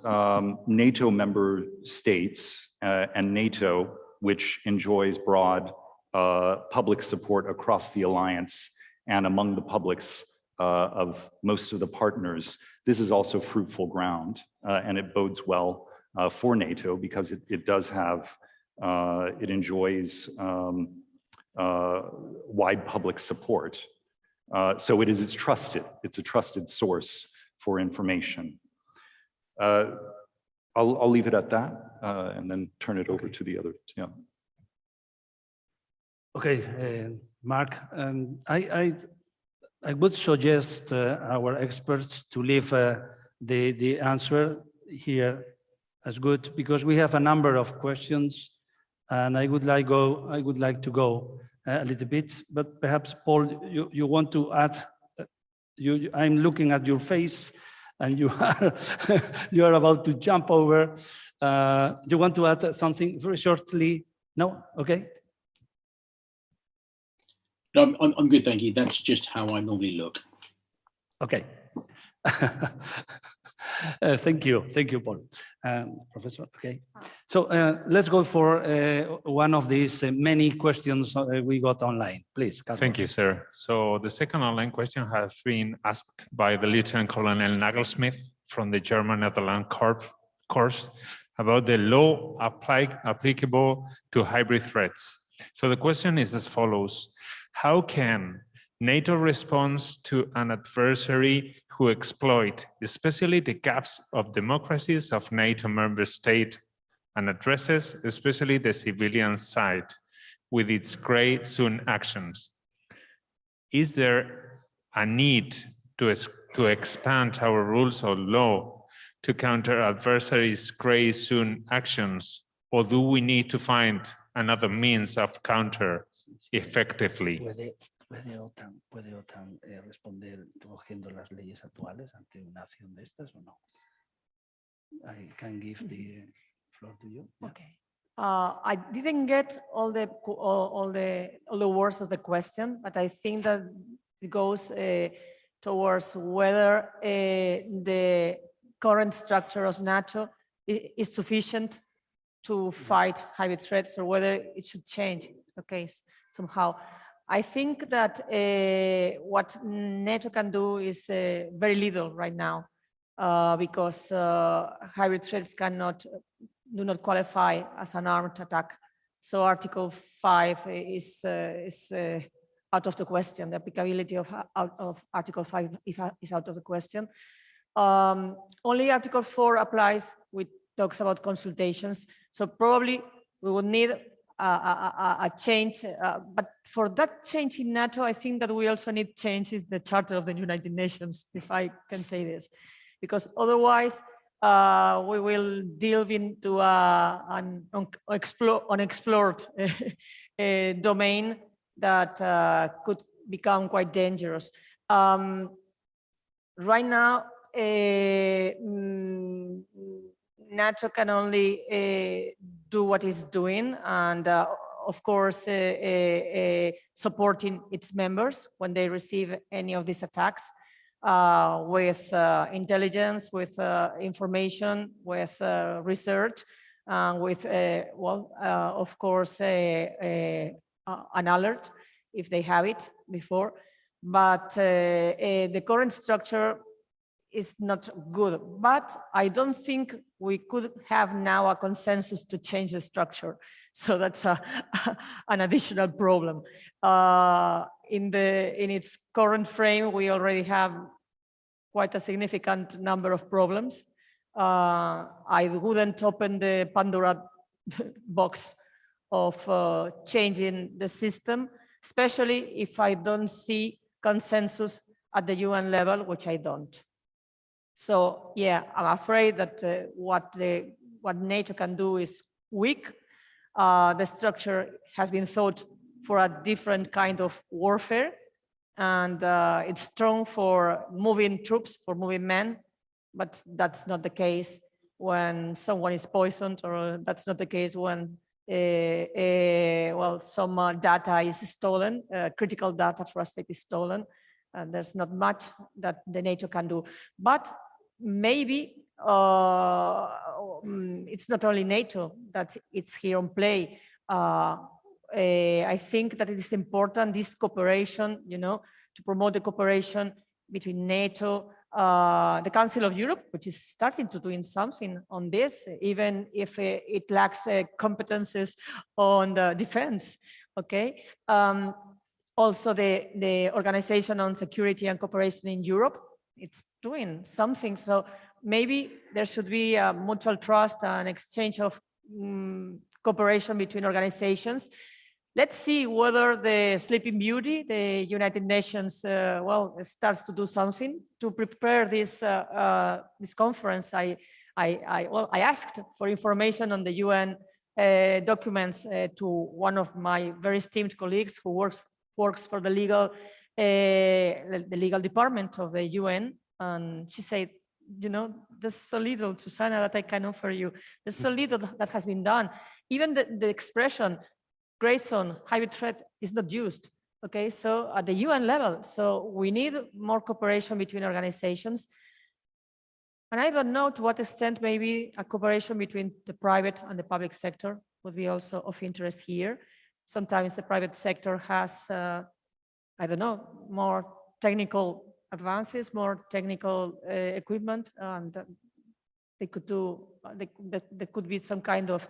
[SPEAKER 10] NATO member states and NATO, which enjoys broad public support across the alliance and among the publics of most of the partners, this is also fruitful ground, and it bodes well for NATO because it does have, it enjoys wide public support. So it's trusted. It's a trusted source for information. I'll leave it at that and then turn it over to the others. Yeah.
[SPEAKER 6] Okay, Mark, I would suggest our experts to leave the answer here as good, because we have a number of questions, and I would like to go a little bit, but perhaps Paul, you want to add? I'm looking at your face, and you are you are about to jump over. Do you want to add something very shortly? No, okay.
[SPEAKER 5] No, I'm good, thank you. That's just how I normally look.
[SPEAKER 6] Okay. Thank you, Paul. Professor, okay. So let's go for one of these many questions we got online, please. Carlos.
[SPEAKER 4] Thank you, sir. So the second online question has been asked by the Lieutenant Colonel Nagelsmith from the German Netherlands Corps about the law applicable to hybrid threats. So the question is as follows: how can NATO responds to an adversary who exploit especially the gaps of democracies of NATO member state and addresses especially the civilian side with its gray zone actions? Is there a need to expand our rules of law to counter adversaries' gray zone actions, or do we need to find another means of counter effectively?
[SPEAKER 6] ¿Puede OTAN responder cogiendo las leyes actuales ante una acción de estas o no? I can give the floor to you. Yeah.
[SPEAKER 11] Okay. I didn't get all the words of the question, but I think that it goes towards whether the current structure of NATO is sufficient to fight hybrid threats, or whether it should change. Okay, somehow. I think that what NATO can do is very little right now, because hybrid threats do not qualify as an armed attack. So Article 5 is out of the question. The applicability of Article 5 is out of the question. Only Article 4 applies, which talks about consultations. So probably we would need a change, but for that change in NATO, I think that we also need change in the Charter of the United Nations, if I can say this, because otherwise we will delve into an unexplored domain that could become quite dangerous. Right now, NATO can only do what it's doing, and of course supporting its members when they receive any of these attacks with intelligence, with information, with research, with of course an alert if they have it before. But the current structure is not good, but I don't think we could have now a consensus to change the structure. So that's an additional problem. In its current frame, we already have quite a significant number of problems. I wouldn't open the Pandora box of changing the system, especially if I don't see consensus at the UN level, which I don't. So yeah, I'm afraid that what NATO can do is weak. The structure has been thought for a different kind of warfare, and it's strong for moving troops, for moving men, but that's not the case when someone is poisoned, or that's not the case when some data is stolen, critical data for a state is stolen. And there's not much that the NATO can do, but maybe it's not only NATO that it's here on play. I think that it is important, this cooperation, to promote the cooperation between NATO, the Council of Europe, which is starting to doing something on this, even if it lacks competences on the defense. Okay. Also, the Organization on Security and Cooperation in Europe, it's doing something. So maybe there should be a mutual trust and exchange of cooperation between organizations. Let's see whether the Sleeping Beauty, the United Nations, well, starts to do something to prepare this this conference. I asked for information on the UN documents to one of my very esteemed colleagues who works for the legal department of the UN, and she said, you know, there's so little, Susana, that I can offer you. There's so little that has been done. Even the expression gray zone, hybrid threat is not used. Okay, so at the UN level, so we need more cooperation between organizations. And I don't know to what extent maybe a cooperation between the private and the public sector would be also of interest here. Sometimes the private sector has, I don't know, more technical advances, more technical equipment, and they could do, there could be some kind of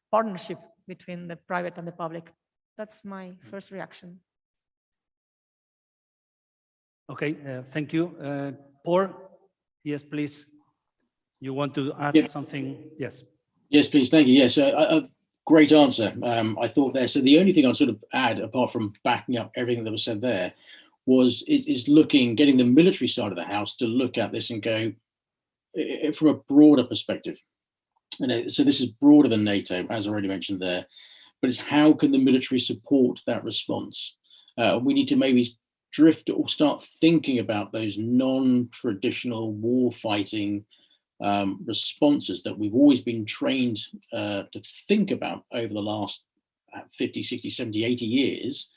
[SPEAKER 11] partnership between the private and the public. That's my first reaction.
[SPEAKER 6] Okay, thank you. Paul, yes, please. You want to add something? Yes.
[SPEAKER 5] Yes, please. Thank you. Yes, a great answer. I thought there. So the only thing I'll sort of add, apart from backing up everything that was said there, is getting the military side of the house to look at this and go from a broader perspective. So this is broader than NATO, as already mentioned there, but it's how can the military support that response? We need to maybe drift or start thinking about those non-traditional war fighting responses that we've always been trained to think about over the last 50, 60, 70, 80 years,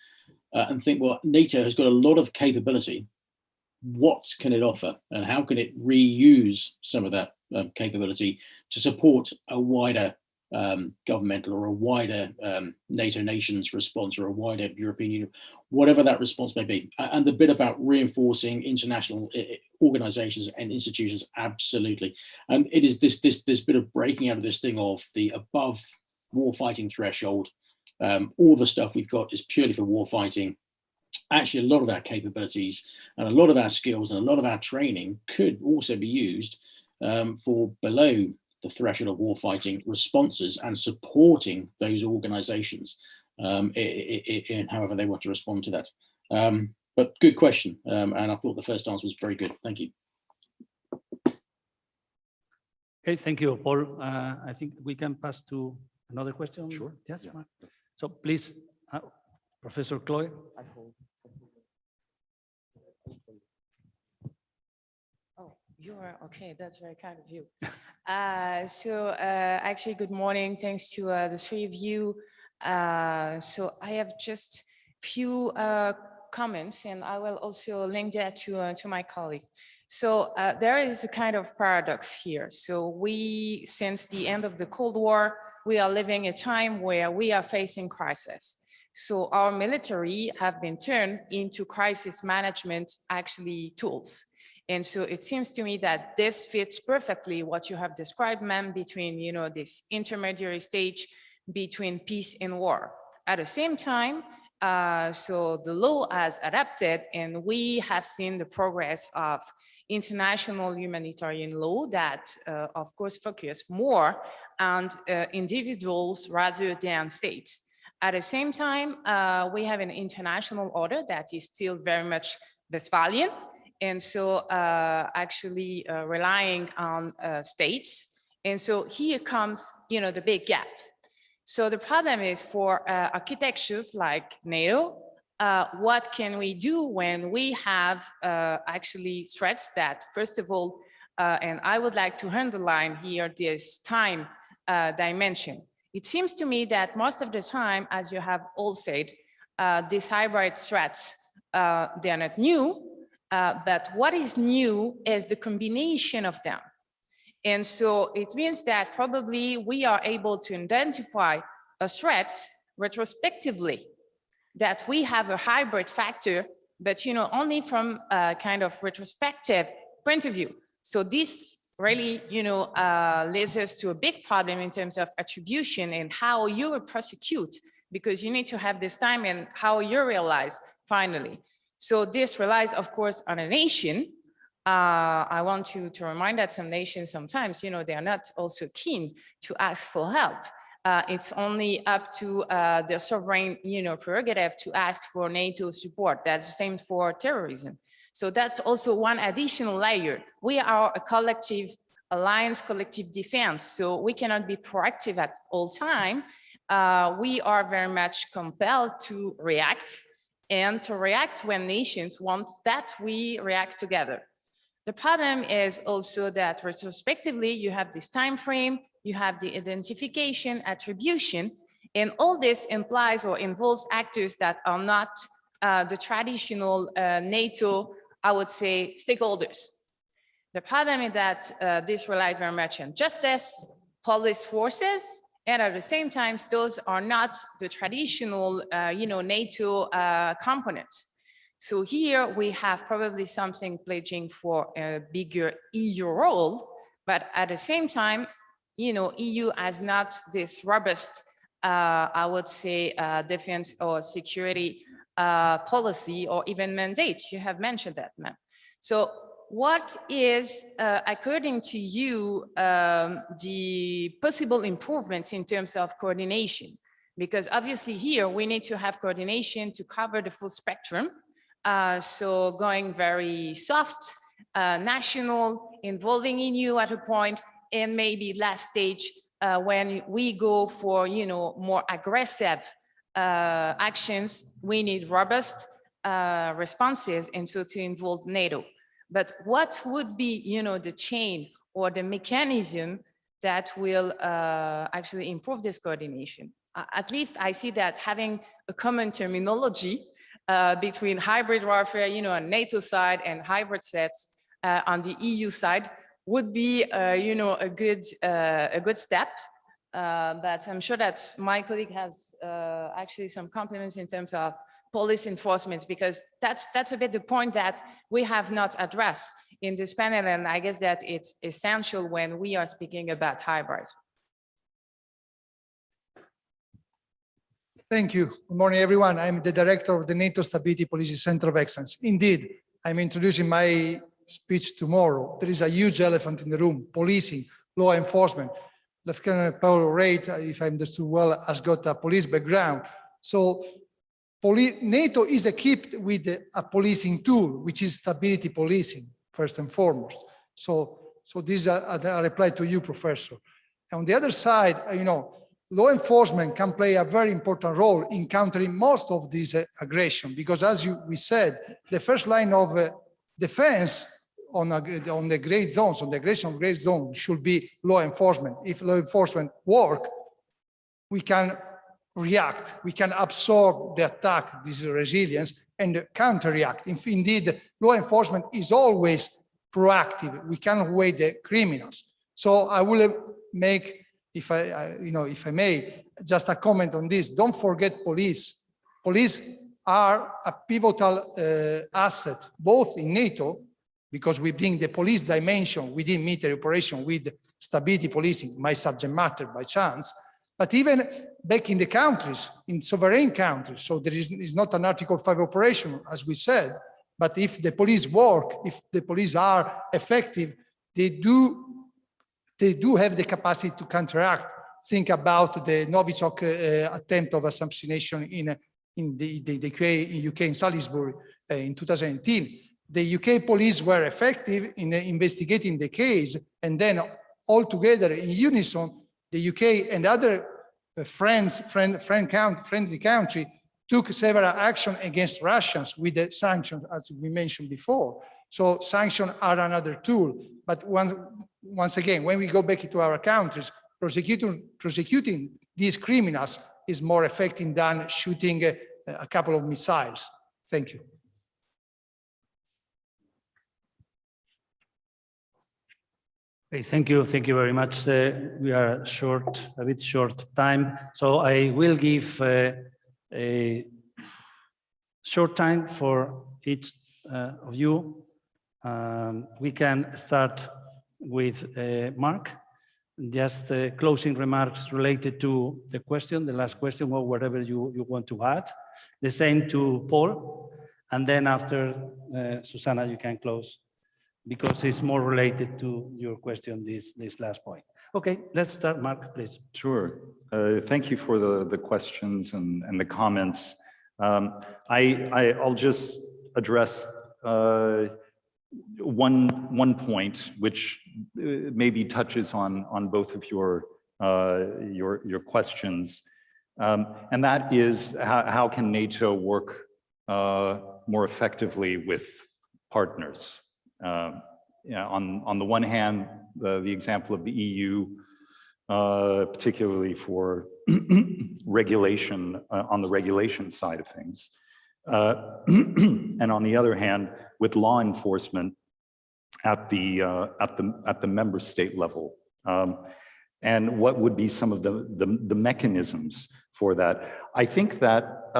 [SPEAKER 5] and think, well, NATO has got a lot of capability. What can it offer, and how can it reuse some of that capability to support a wider governmental or a wider NATO nations response, or a wider European Union, whatever that response may be. And the bit about reinforcing international organizations and institutions, absolutely. And it is this bit of breaking out of this thing of the above warfighting threshold. All the stuff we've got is purely for warfighting. Actually, a lot of our capabilities and a lot of our skills and a lot of our training could also be used for below the threshold of warfighting responses and supporting those organizations in however they want to respond to that. But good question. And I thought the first answer was very good. Thank you.
[SPEAKER 6] Okay, thank you, Paul. I think we can pass to another question.
[SPEAKER 10] Sure.
[SPEAKER 6] Yes,
[SPEAKER 10] Yeah.
[SPEAKER 6] Mark. So please, Professor Chloe.
[SPEAKER 13] Oh, you are okay. That's very kind of you. Actually, good morning. Thanks to the three of you. So I have just few comments, and I will also link that to my colleague. So there is a kind of paradox here. So we, since the end of the Cold War, we are living a time where we are facing crisis. So our military have been turned into crisis management actually tools. And so it seems to me that this fits perfectly what you have described, ma'am, between, you know, this intermediary stage between peace and war. At the same time, so the law has adapted, and we have seen the progress of international humanitarian law that, of course, focus more on individuals rather than states. At the same time, we have an international order that is still very much Westphalian, and so actually relying on states. And so here comes, you know, the big gap. So the problem is for architectures like NATO, what can we do when we have actually threats that, first of all, and I would like to underline here this time dimension. It seems to me that most of the time, as you have all said, these hybrid threats, they are not new, but what is new is the combination of them. And so it means that probably we are able to identify a threat retrospectively, that we have a hybrid factor, but, you know, only from a kind of retrospective point of view. So this really, you know, leads us to a big problem in terms of attribution and how you will prosecute because you need to have this time and how you realize finally. So this relies, of course, on a nation. I want you to remind that some nations sometimes, you know, they are not also keen to ask for help. It's only up to the sovereign, you know, prerogative to ask for NATO support. That's the same for terrorism. So that's also one additional layer. We are a collective alliance, collective defense. So we cannot be proactive at all time. We are very much compelled to react, and to react when nations want that we react together. The problem is also that retrospectively, you have this time frame, you have the identification, attribution, and all this implies or involves actors that are not the traditional NATO, I would say, stakeholders. The problem is that this relies very much on justice, police forces, and at the same time, those are not the traditional, you know, NATO components. So here we have probably something pledging for a bigger EU role, but at the same time, you know, EU has not this robust, I would say, defense or security policy or even mandate. You have mentioned that, ma'am. So what is, according to you, the possible improvements in terms of coordination? Because obviously here we need to have coordination to cover the full spectrum. So going very soft, national, involving EU at a point, and maybe last stage when we go for, you know, more aggressive actions, we need robust responses, and so to involve NATO. But what would be, you know, the chain or the mechanism that will actually improve this coordination? At least I see that having a common terminology between hybrid warfare, you know, on NATO side and hybrid sets on the EU side would be, you know, a good step. But I'm sure that my colleague has actually some compliments in terms of police enforcement, because that's a bit the point that we have not addressed in this panel, and I guess that it's essential when we are speaking about hybrid.
[SPEAKER 14] Thank you. Good morning, everyone. I'm the director of the NATO Stability Policy Center of Excellence. Indeed, I'm introducing my speech tomorrow. There is a huge elephant in the room: policing, law enforcement. Lieutenant Paul Reit, if I understood well, has got a police background. So NATO is equipped with a policing tool, which is stability policing, first and foremost. So this is a reply to you, Professor. On the other side, you know, law enforcement can play a very important role in countering most of this aggression, because as we said, the first line of defense on the gray zones, on the aggression of gray zone, should be law enforcement. If law enforcement work, we can react, we can absorb the attack, this resilience, and counter-react. If indeed law enforcement is always proactive, we cannot wait the criminals. So I will make, if I may, just a comment on this. Don't forget police. Police are a pivotal asset, both in NATO, because we bring the police dimension within military operation with stability policing, my subject matter by chance, but even back in the countries, in sovereign countries. So there is not an Article 5 operation, as we said, but if the police work, if the police are effective, they do have the capacity to counteract. Think about the Novichok attempt of assassination in the UK in Salisbury in 2018. The UK police were effective in investigating the case, and then all together in unison, the UK and other friendly country took several actions against Russians with the sanctions, as we mentioned before. So sanctions are another tool. But once again, when we go back to our countries, prosecuting these criminals is more effective than shooting a couple of missiles. Thank you.
[SPEAKER 6] Okay, thank you very much. We are a bit short time, so I will give a short time for each of you. We can start with Mark, just closing remarks related to the question, the last question, or whatever you want to add. The same to Paul. And then after, Susanna, you can close because it's more related to your question, this last point. Okay, let's start. Mark, please.
[SPEAKER 10] Sure. Thank you for the questions and the comments. I'll just address one point, which maybe touches on both of your questions, and that is how can NATO work more effectively with partners? On the one hand, the example of the EU, particularly for regulation on the regulation side of things, and on the other hand, with law enforcement at the member state level, and what would be some of the mechanisms for that? I think that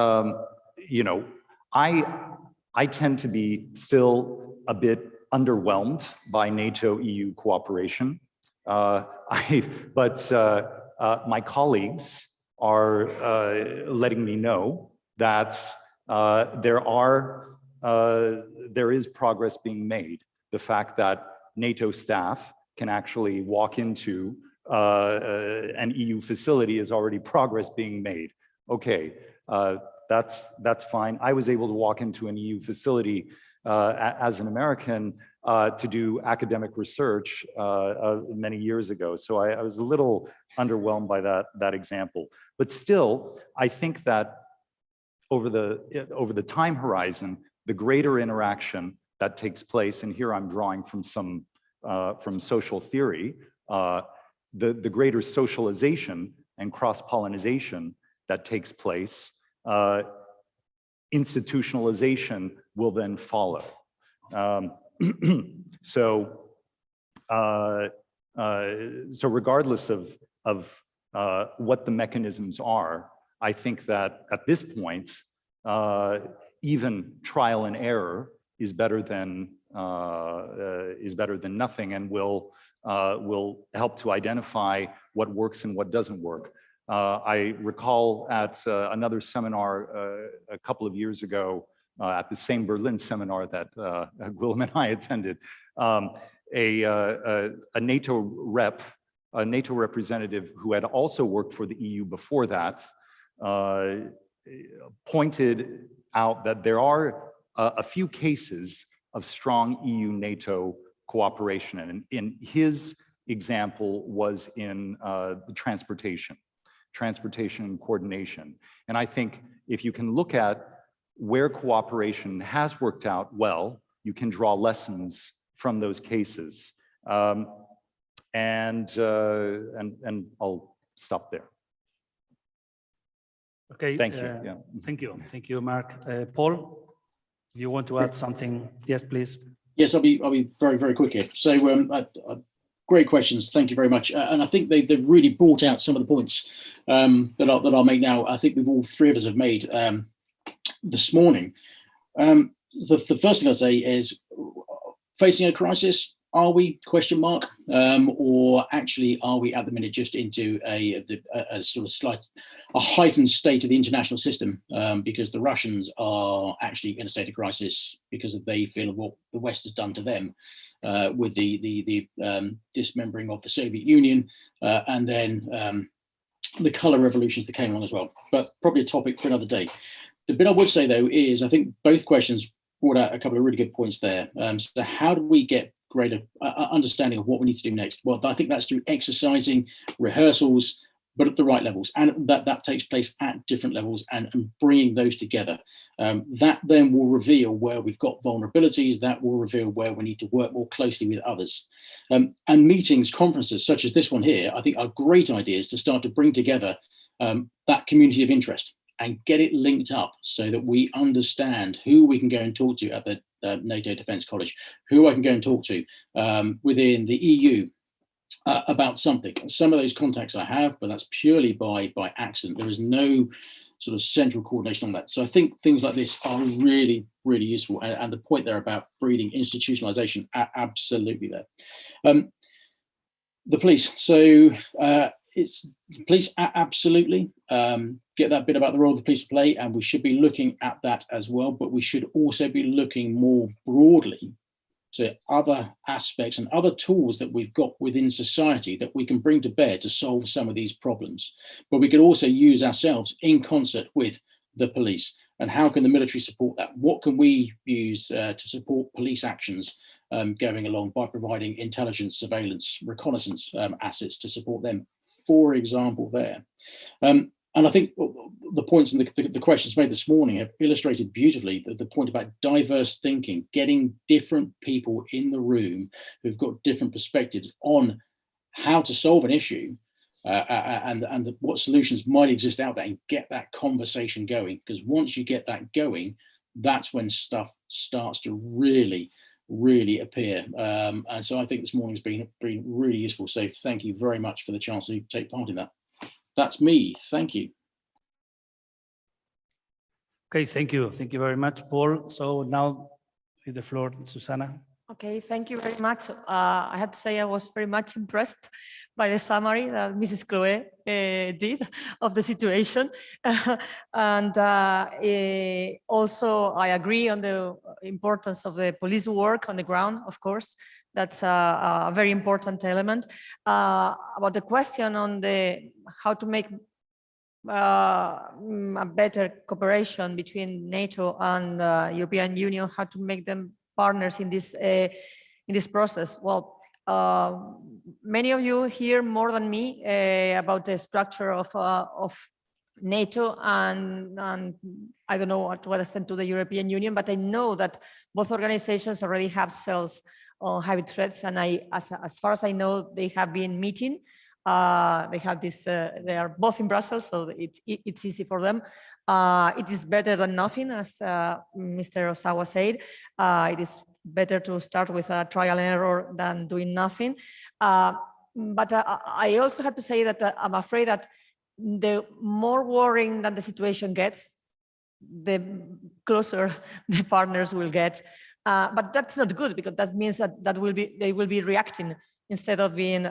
[SPEAKER 10] I tend to be still a bit underwhelmed by NATO-EU cooperation, but my colleagues are letting me know that there is progress being made. The fact that NATO staff can actually walk into an EU facility is already progress being made. Okay, that's fine. I was able to walk into an EU facility as an American to do academic research many years ago. So I was a little underwhelmed by that example. But still, I think that over the time horizon, the greater interaction that takes place, and here I'm drawing from from social theory, the greater socialization and cross-pollination that takes place, institutionalization will then follow. So regardless of what the mechanisms are, I think that at this point, even trial and error is better than nothing, and will help to identify what works and what doesn't work. I recall at another seminar a couple of years ago, at the same Berlin seminar that Willem and I attended, a NATO representative who had also worked for the EU before that pointed out that there are a few cases of strong EU-NATO cooperation, and in his example was in the transportation and coordination. And I think if you can look at where cooperation has worked out well, you can draw lessons from those cases. And I'll stop there.
[SPEAKER 6] Okay.
[SPEAKER 10] Thank you. Yeah.
[SPEAKER 6] Thank you, Mark. Paul, you want to add something? Yes, please.
[SPEAKER 5] Yes, I'll be very, very quick here. So great questions. Thank you very much. And I think they've really brought out some of the points that I'll make now. I think all three of us have made this morning. The first thing I'll say is, facing a crisis, are we, ? Or actually, are we at the minute just into a sort of a heightened state of the international system, because the Russians are actually in a state of crisis because they feel what the West has done to them with the dismembering of the Soviet Union, and then the colour revolutions that came along as well. But probably a topic for another day. The bit I would say, though, is I think both questions brought out a couple of really good points there. So how do we get greater understanding of what we need to do next? Well, I think that's through exercising, rehearsals, but at the right levels. And that takes place at different levels, and bringing those together. That then will reveal where we've got vulnerabilities, that will reveal where we need to work more closely with others. And meetings, conferences such as this one here, I think are great ideas to start to bring together that community of interest and get it linked up so that we understand who we can go and talk to at the NATO Defence College, who I can go and talk to within the EU about something. Some of those contacts I have, but that's purely by accident. There is no sort of central coordination on that. So I think things like this are really, really useful. And the point there about breeding institutionalization, absolutely there. The police. So it's the police, absolutely. Get that bit about the role of the police to play, and we should be looking at that as well. But we should also be looking more broadly to other aspects and other tools that we've got within society that we can bring to bear to solve some of these problems. But we could also use ourselves in concert with the police. And how can the military support that? What can we use to support police actions going along by providing intelligence, surveillance, reconnaissance assets to support them, for example, there. And I think the points and the questions made this morning have illustrated beautifully the point about diverse thinking, getting different people in the room who've got different perspectives on how to solve an issue and what solutions might exist out there, and get that conversation going. Because once you get that going, that's when stuff starts to really appear. And so I think this morning's been really useful. So thank you very much for the chance to take part in that. That's me. Thank you.
[SPEAKER 6] Okay, thank you. Thank you very much, Paul. So now with the floor, Susanna.
[SPEAKER 11] Okay, thank you very much. I have to say I was very much impressed by the summary that Mrs. Chloe did of the situation. And also I agree on the importance of the police work on the ground, of course. That's a very important element. About the question on how to make a better cooperation between NATO and European Union, how to make them partners in this process. Well, many of you hear more than me about the structure of NATO and I don't know to what extent to the European Union, but I know that both organizations already have cells on hybrid threats, and as far as I know, they have been meeting. They have this. They are both in Brussels, so it's easy for them. It is better than nothing, as Mr. Osawa said. It is better to start with a trial and error than doing nothing. But I also have to say that I'm afraid that the more worrying that the situation gets, the closer the partners will get. But that's not good, because that means that they will be reacting instead of being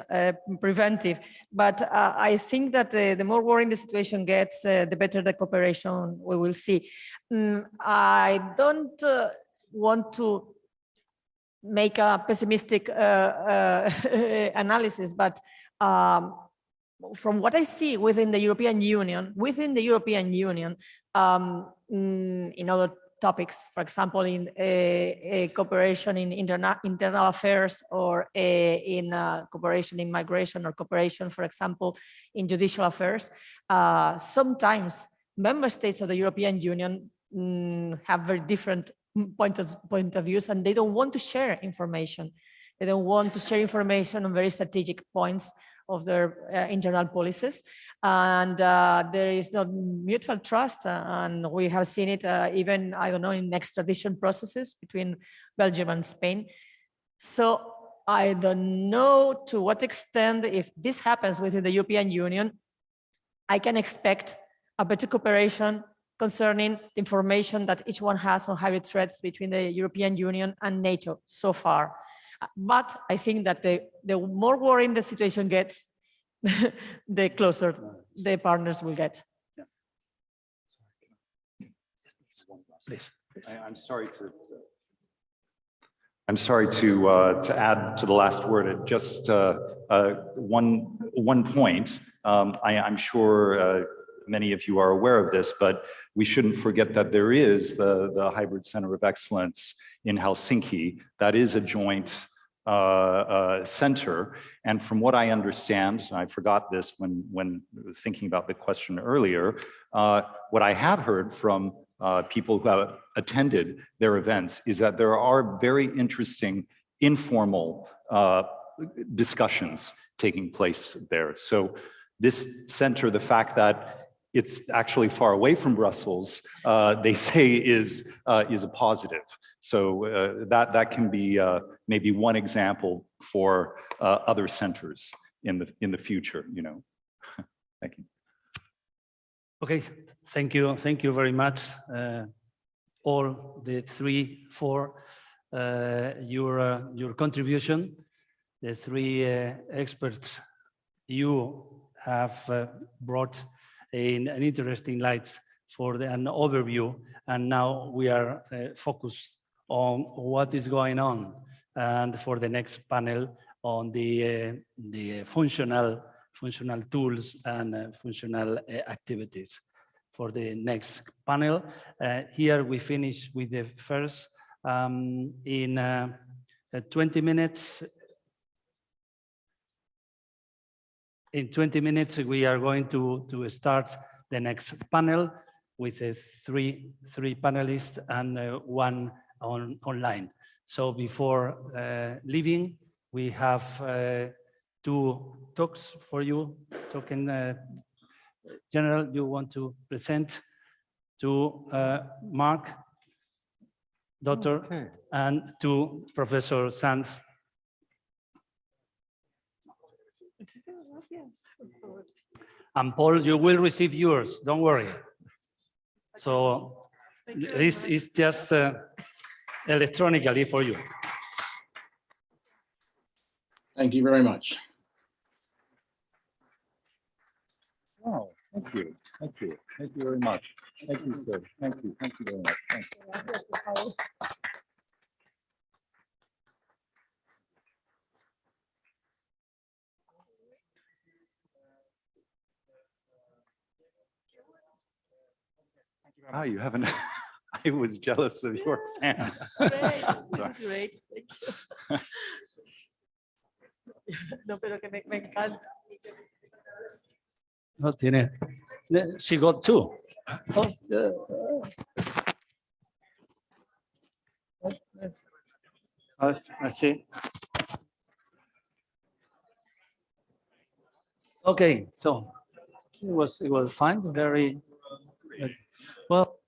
[SPEAKER 11] preventive. But I think that the more worrying the situation gets, the better the cooperation we will see. I don't want to make a pessimistic analysis, but from what I see within the European Union, in other topics, for example, in cooperation in internal affairs, or in cooperation in migration, or cooperation, for example, in judicial affairs, sometimes member states of the European Union have very different point of views, and they don't want to share information. They don't want to share information on very strategic points of their internal policies, and there is no mutual trust, and we have seen it even, I don't know, in extradition processes between Belgium and Spain. So I don't know to what extent, if this happens within the European Union, I can expect a better cooperation concerning information that each one has on hybrid threats between the European Union and NATO so far. But I think that the more worrying the situation gets, the closer the partners will get.
[SPEAKER 6] Please.
[SPEAKER 10] I'm sorry to add to the last word. Just one point. I'm sure many of you are aware of this, but we shouldn't forget that there is the Hybrid Center of Excellence in Helsinki. That is a joint center. And from what I understand, and I forgot this when thinking about the question earlier, what I have heard from people who have attended their events is that there are very interesting informal discussions taking place there. So this center, the fact that it's actually far away from Brussels, they say is a positive. So that can be maybe one example for other centers in the future. You know, thank you.
[SPEAKER 6] Okay, thank you very much, all the 3, 4, your contribution. the three experts you have brought in an interesting light for an overview. And now we are focused on what is going on. And for the next panel on the functional tools and functional activities. For the next panel, here we finish with the first in 20 minutes. In 20 minutes, we are going to start the next panel with three panelists and one online. So before leaving, we have two talks for you. General, you want to present to Mark, Doctor, and to Professor Sanz. And Paul, you will receive yours, don't worry. So this is just electronically for you.
[SPEAKER 5] Thank you very much.
[SPEAKER 10] Oh, thank you. Thank you. Thank you very much. Thank you, sir. Thank you. Thank you very much. Thank you. Ah, you haven't. I was jealous of your fan.
[SPEAKER 11] Great. This is great. Thank you. No, pero que me encanta.
[SPEAKER 6] No tiene. She got two. Oh, I see. Okay, so it was fine. Very well.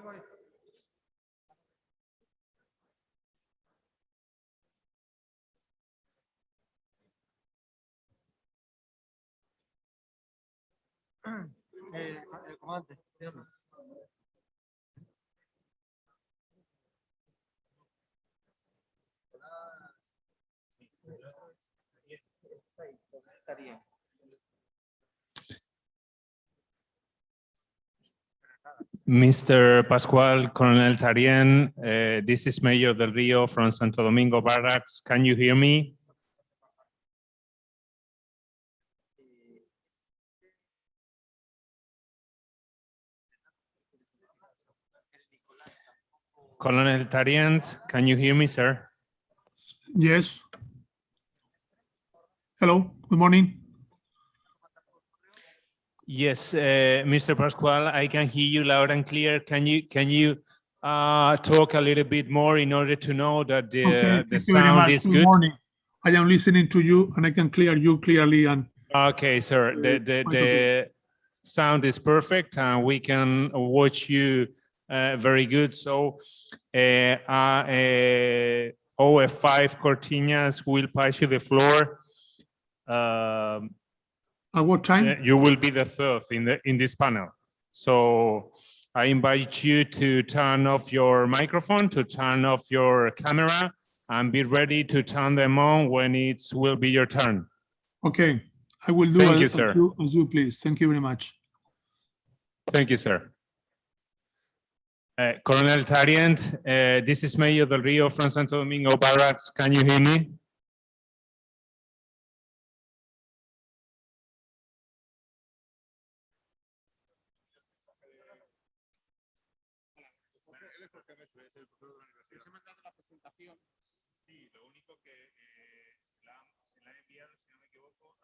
[SPEAKER 1] Voy. Comandante, dígame.
[SPEAKER 4] Mr. Pascual, Colonel Tarien, this is Mayor del Rio from Santo Domingo Barracks. Can you hear me? Colonel Tarien, can you hear me, sir?
[SPEAKER 2] Yes. Hello, good morning.
[SPEAKER 4] Yes, Mr. Pascual, I can hear you loud and clear. Can you talk a little bit more in order to know that the
[SPEAKER 2] Thank you very
[SPEAKER 4] sound
[SPEAKER 2] much.
[SPEAKER 4] is
[SPEAKER 2] Good
[SPEAKER 4] good?
[SPEAKER 2] morning. I am listening to you and I can hear you clearly. And
[SPEAKER 4] Okay, sir. The sound is perfect and we can watch you very good. So OF5 Cortinas will pass you the floor.
[SPEAKER 2] at what time?
[SPEAKER 4] You will be the third in this panel. So I invite you to turn off your microphone, to turn off your camera, and be ready to turn them on when it will be your turn.
[SPEAKER 2] Okay, I will do
[SPEAKER 4] Thank you,
[SPEAKER 2] as
[SPEAKER 4] sir.
[SPEAKER 2] you please. Thank you very much.
[SPEAKER 4] Thank you, sir. Colonel Tarient, this is Mayor del Rio from Santo Domingo Barracks. Can you hear me? Sí, lo único que se la han enviado, si no me equivoco,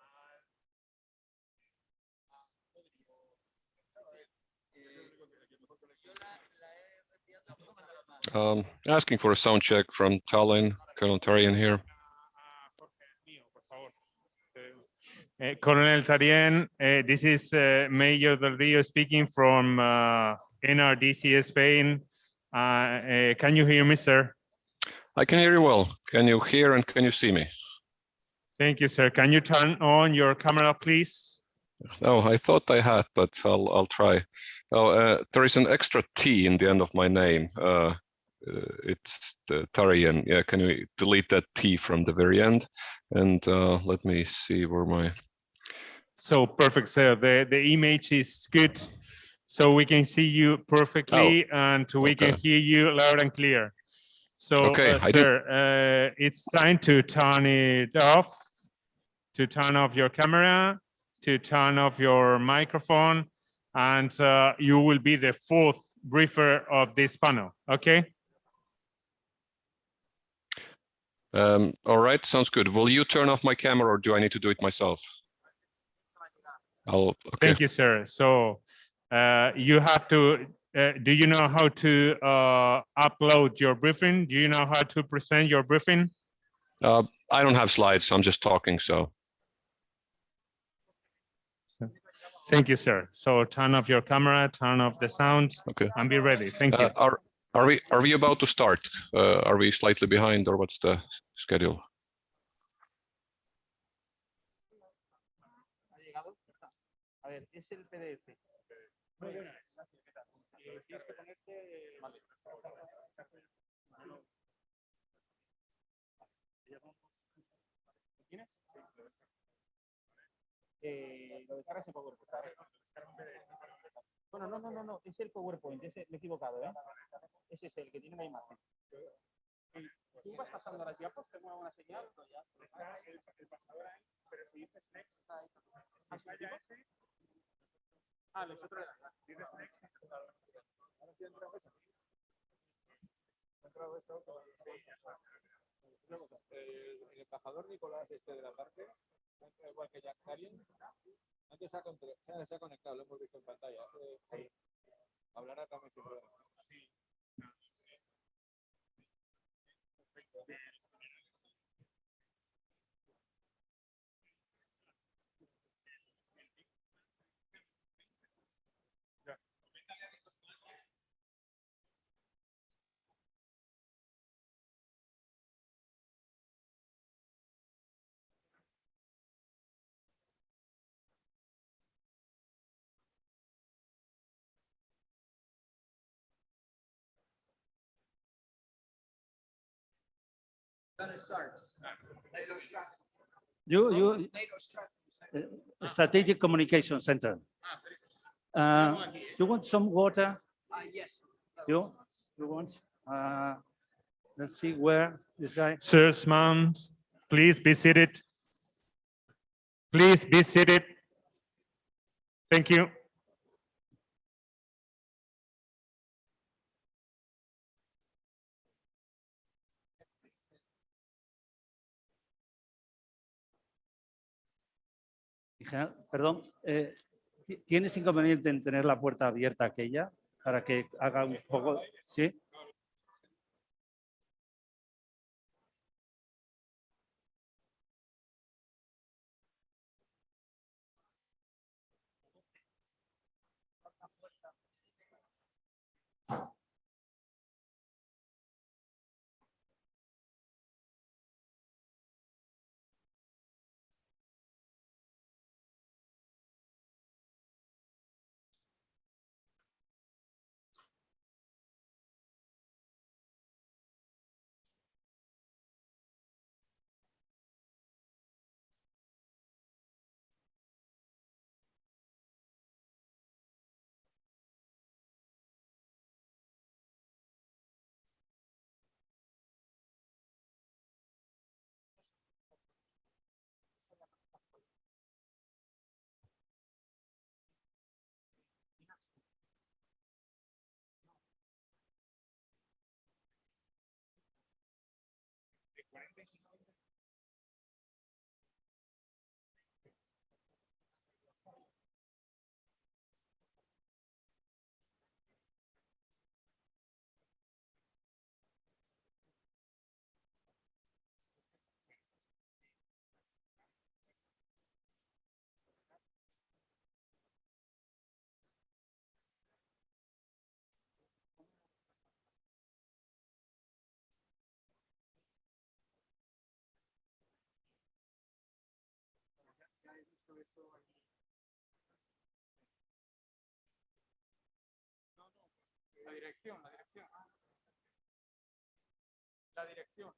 [SPEAKER 15] Asking for a sound check from Tallinn, Colonel Tarian here.
[SPEAKER 4] Colonel Tarien, this is Mayor del Rio speaking from NRDC Spain. Can you hear me, sir?
[SPEAKER 15] I can hear you well. Can you hear and can you see me?
[SPEAKER 4] Thank you, sir. Can you turn on your camera, please?
[SPEAKER 15] No, I thought I had, but I'll try. Oh, there is an extra T in the end of my name. It's the Tarian. Yeah, can you delete that T from the very end? And let me see where my...
[SPEAKER 4] So perfect, sir. The image is good, so we can see you perfectly and we can hear you loud and clear. So, sir, it's time to turn it off, to turn off your camera, to turn off your microphone, and you will be the fourth briefer of this panel, okay?
[SPEAKER 15] All right, sounds good. Will you turn off my camera or do I need to do it myself? Okay.
[SPEAKER 4] Thank you, sir. So you have to, do you know how to upload your briefing? Do you know how to present your briefing?
[SPEAKER 15] I don't have slides, I'm just talking, so.
[SPEAKER 4] Thank you, sir. So turn off your camera, turn off the sound, and be ready. Thank you.
[SPEAKER 15] Are we about to start? Are we slightly behind or what's the schedule?
[SPEAKER 1] A ver, es el PDF. Muy buenas. ¿Qué tal? Tienes que ponerte... Vale. ¿Tienes? Sí, lo descargas en PowerPoint, ¿sabes? Bueno, no, es el PowerPoint, me he equivocado, ¿eh? Ese es el que tiene la imagen. ¿Tú vas pasando las diapos? ¿Tengo alguna señal? Está el pasador ahí, pero si dices next, los otros. Dices next. Ahora sí ha entrado esa. Ha entrado esta otra. Sí, ya está. Una cosa, el embajador Nicolás de la parte, igual que Jack Tarien, antes se ha conectado, lo hemos visto en pantalla. Sí. Hablará también sin problema. Sí.
[SPEAKER 6] Strategic Communication Center. You want some water?
[SPEAKER 3] Yes.
[SPEAKER 6] You want? Let's see where this guy.
[SPEAKER 4] Sirs, ma'am, please be seated. Please be seated. Thank you.
[SPEAKER 6] Perdón, ¿tienes inconveniente en tener la puerta abierta aquella para que haga un poco? Sí.
[SPEAKER 4] La dirección. La dirección.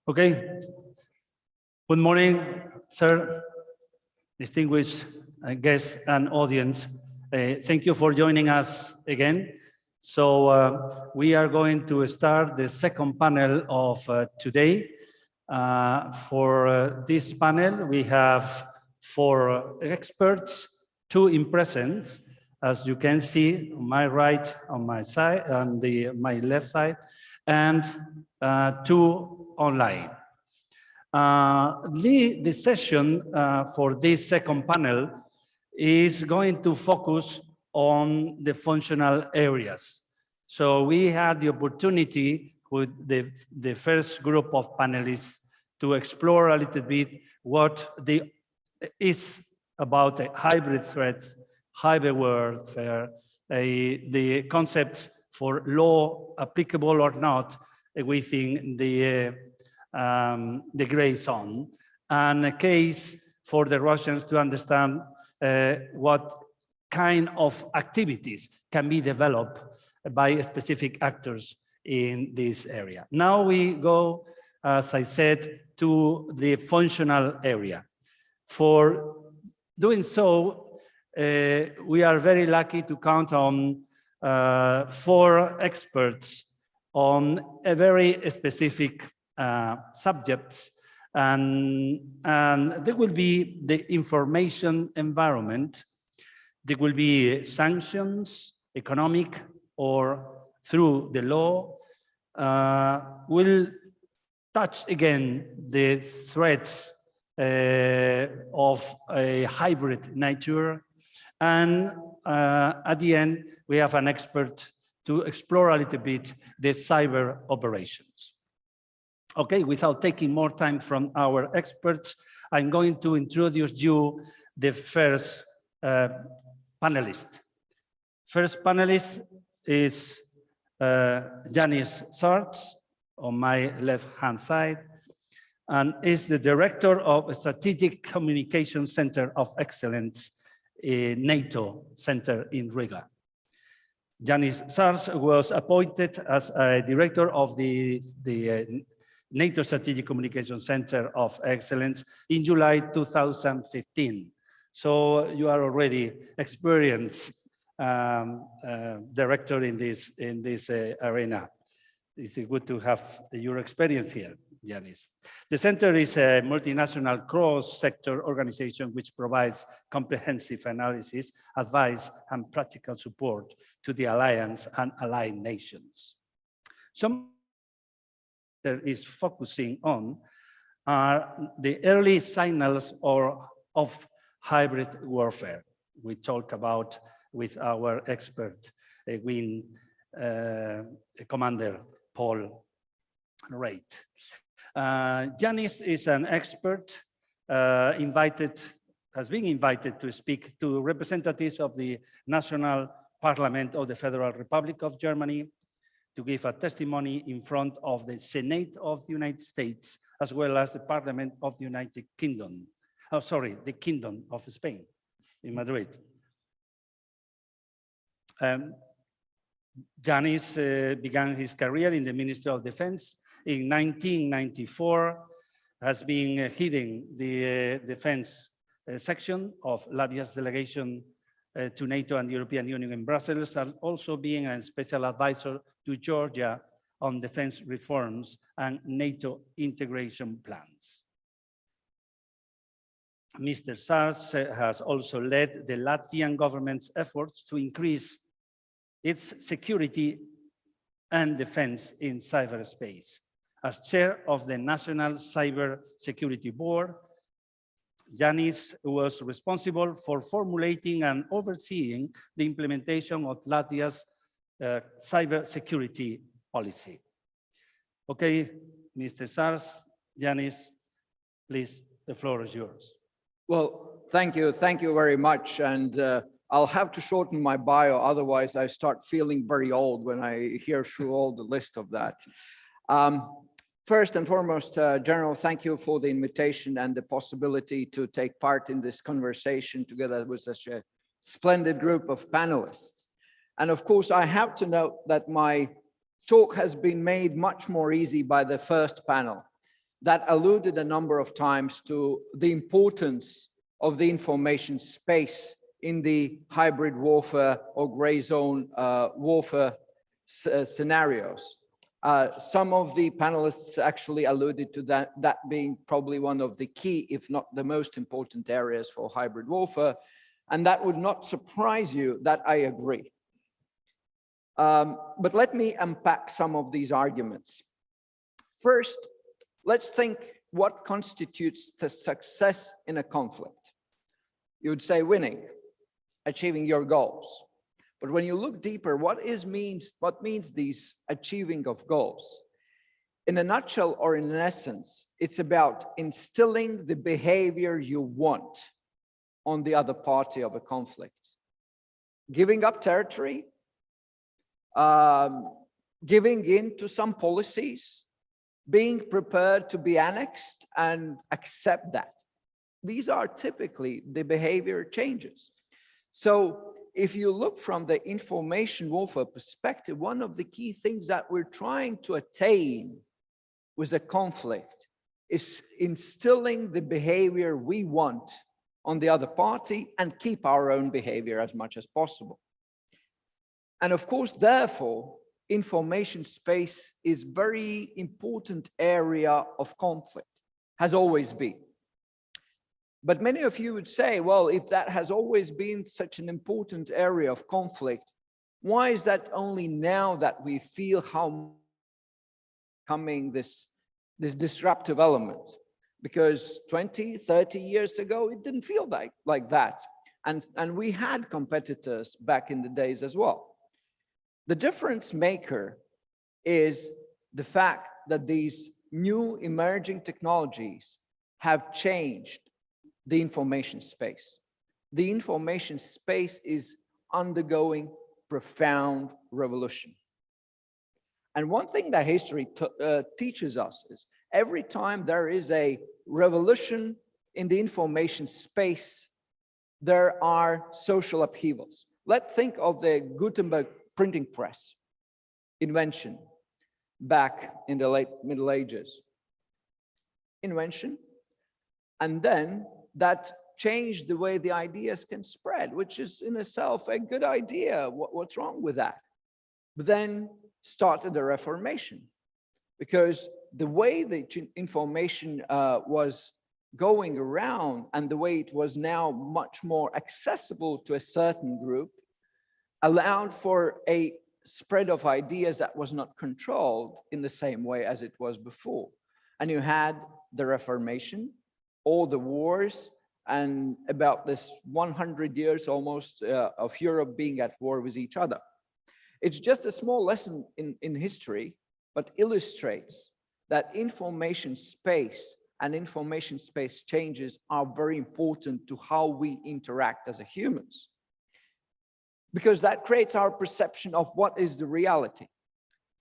[SPEAKER 6] Okay. Good morning, sir, distinguished guests and audience. Thank you for joining us again. So we are going to start the second panel of today. For this panel, we have 4 experts, 2 in presence, as you can see on my right, on my side, on my left side, and 2 online. The session for this second panel is going to focus on the functional areas. So we had the opportunity with the first group of panelists to explore a little bit what is about hybrid threats, hybrid warfare, the concepts for law applicable or not within the gray zone, and a case for the Russians to understand what kind of activities can be developed by specific actors in this area. Now we go, as I said, to the functional area. For doing so, we are very lucky to count on 4 experts on a very specific subjects, and there will be the information environment, there will be sanctions, economic or through the law, will touch again the threats of a hybrid nature. And at the end, we have an expert to explore a little bit the cyber operations. Okay, without taking more time from our experts, I'm going to introduce you the first panelist. First panelist is Yanis Sarts, on my left-hand side, and is the director of Strategic Communication Center of Excellence, NATO Center in Riga. Yanis Sarts was appointed as a director of the NATO Strategic Communication Center of Excellence in July 2015. So you are already experienced director in this arena. It's good to have your experience here, Yanis. The center is a multinational cross-sector organization which provides comprehensive analysis, advice, and practical support to the alliance and allied nations. Some there is focusing on are the early signals of hybrid warfare. We talk about with our expert, Commander Paul Reit. Yanis is an expert has been invited to speak to representatives of the National Parliament of the Federal Republic of Germany, to give a testimony in front of the Senate of the United States, as well as the Parliament of the United Kingdom. Oh, sorry, the Kingdom of Spain in Madrid. Yanis began his career in the Ministry of Defense in 1994, has been heading the defense section of Latvia's delegation to NATO and the European Union in Brussels, and also being a special advisor to Georgia on defense reforms and NATO integration plans. Mr. Sarts has also led the Latvian government's efforts to increase its security and defense in cyberspace. As chair of the National Cyber Security Board, Yanis was responsible for formulating and overseeing the implementation of Latvia's cyber security policy. Okay, Mr. Sarts, Yanis, please, the floor is yours.
[SPEAKER 16] Well, thank you very much. And I'll have to shorten my bio, otherwise I start feeling very old when I hear through all the list of that. First and foremost, General, thank you for the invitation and the possibility to take part in this conversation together with such a splendid group of panelists. And of course, I have to note that my talk has been made much more easy by the first panel that alluded a number of times to the importance of the information space in the hybrid warfare or gray zone warfare scenarios. Some of the panelists actually alluded to that being probably one of the key, if not the most important areas for hybrid warfare. And that would not surprise you that I agree. But let me unpack some of these arguments. First, let's think what constitutes the success in a conflict. You would say winning, achieving your goals. But when you look deeper, what means these achieving of goals? In a nutshell or in essence, it's about instilling the behavior you want on the other party of a conflict. Giving up territory, giving in to some policies, being prepared to be annexed and accept that. These are typically the behavior changes. So if you look from the information warfare perspective, one of the key things that we're trying to attain with a conflict is instilling the behavior we want on the other party and keep our own behavior as much as possible. And of course, therefore, information space is very important area of conflict, has always been. But many of you would say, well, if that has always been such an important area of conflict, why is that only now that we feel how coming this disruptive element? Because 20, 30 years ago, it didn't feel like that. And we had competitors back in the days as well. The difference maker is the fact that these new emerging technologies have changed the information space. The information space is undergoing profound revolution. And one thing that history teaches us is every time there is a revolution in the information space, there are social upheavals. Let's think of the Gutenberg printing press invention back in the late Middle Ages. Invention, and then that changed the way the ideas can spread, which is in itself a good idea. What's wrong with that? But then started a Reformation, because the way the information was going around and the way it was now much more accessible to a certain group allowed for a spread of ideas that was not controlled in the same way as it was before. And you had the Reformation, all the wars, and about this 100 years almost of Europe being at war with each other. It's just a small lesson in history, but illustrates that information space and information space changes are very important to how we interact as humans, because that creates our perception of what is the reality.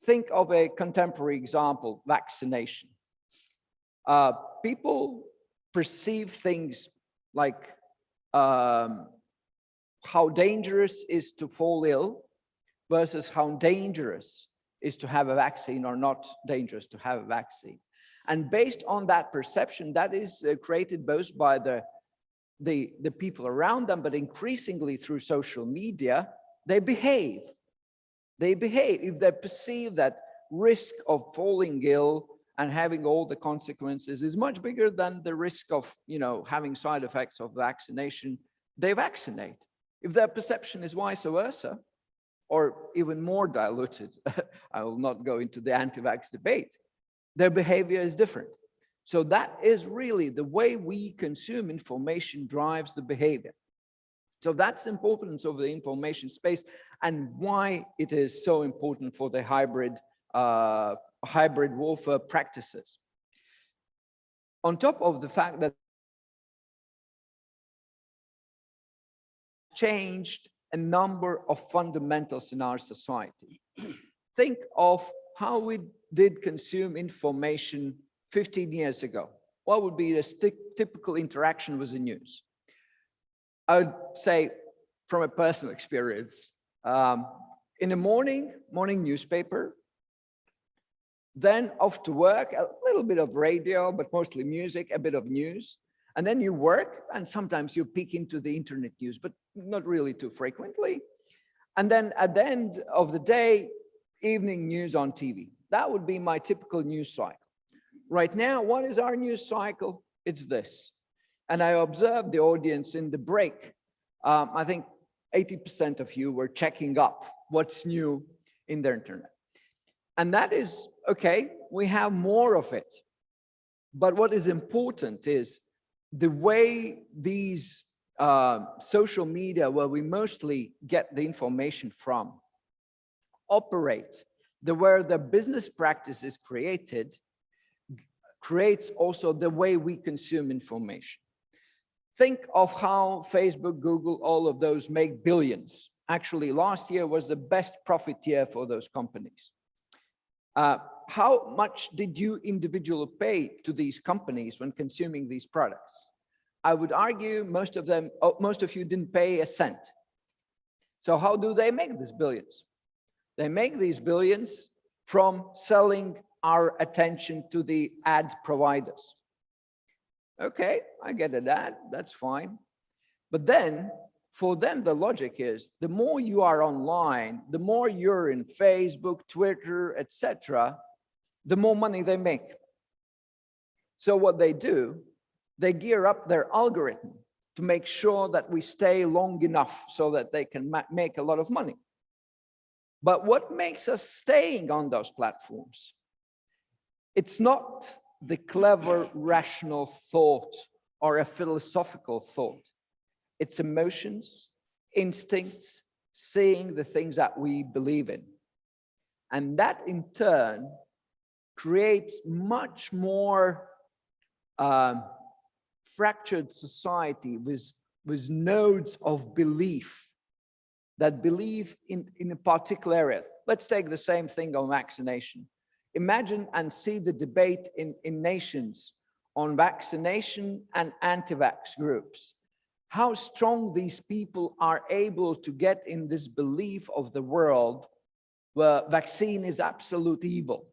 [SPEAKER 16] Think of a contemporary example, vaccination. People perceive things like how dangerous is to fall ill versus how dangerous is to have a vaccine or not dangerous to have a vaccine. And based on that perception, that is created both by the people around them, but increasingly through social media, they behave. They behave. If they perceive that risk of falling ill and having all the consequences is much bigger than the risk of, having side effects of vaccination, they vaccinate. If their perception is vice versa, or even more diluted, I will not go into the anti-vax debate, their behavior is different. So that is really the way we consume information drives the behavior. So that's the importance of the information space and why it is so important for the hybrid warfare practices. On top of the fact that changed a number of fundamentals in our society. Think of how we did consume information 15 years ago. What would be the typical interaction with the news? I would say, from a personal experience, in the morning newspaper, then off to work, a little bit of radio, but mostly music, a bit of news. And then you work, and sometimes you peek into the internet news, but not really too frequently. And then at the end of the day, evening news on TV. That would be my typical news cycle. Right now, what is our news cycle? It's this. And I observed the audience in the break. I think 80% of you were checking up what's new in the internet. And that is, okay, we have more of it. But what is important is the way these social media, where we mostly get the information from, operate, where the business practice is created, creates also the way we consume information. Think of how Facebook, Google, all of those make billions. Actually, last year was the best profit year for those companies. How much did you individually pay to these companies when consuming these products? I would argue most of you didn't pay a cent. So how do they make these billions? They make these billions from selling our attention to the ad providers. Okay, I get it, that's fine. But then for them, the logic is the more you are online, the more you're in Facebook, Twitter, etc., the more money they make. So what they do, they gear up their algorithm to make sure that we stay long enough so that they can make a lot of money. But what makes us staying on those platforms? It's not the clever, rational thought or a philosophical thought. It's emotions, instincts, seeing the things that we believe in. And that in turn creates much more fractured society with nodes of belief that believe in a particular area. Let's take the same thing on vaccination. Imagine and see the debate in nations on vaccination and anti-vax groups. How strong these people are able to get in this belief of the world where vaccine is absolute evil,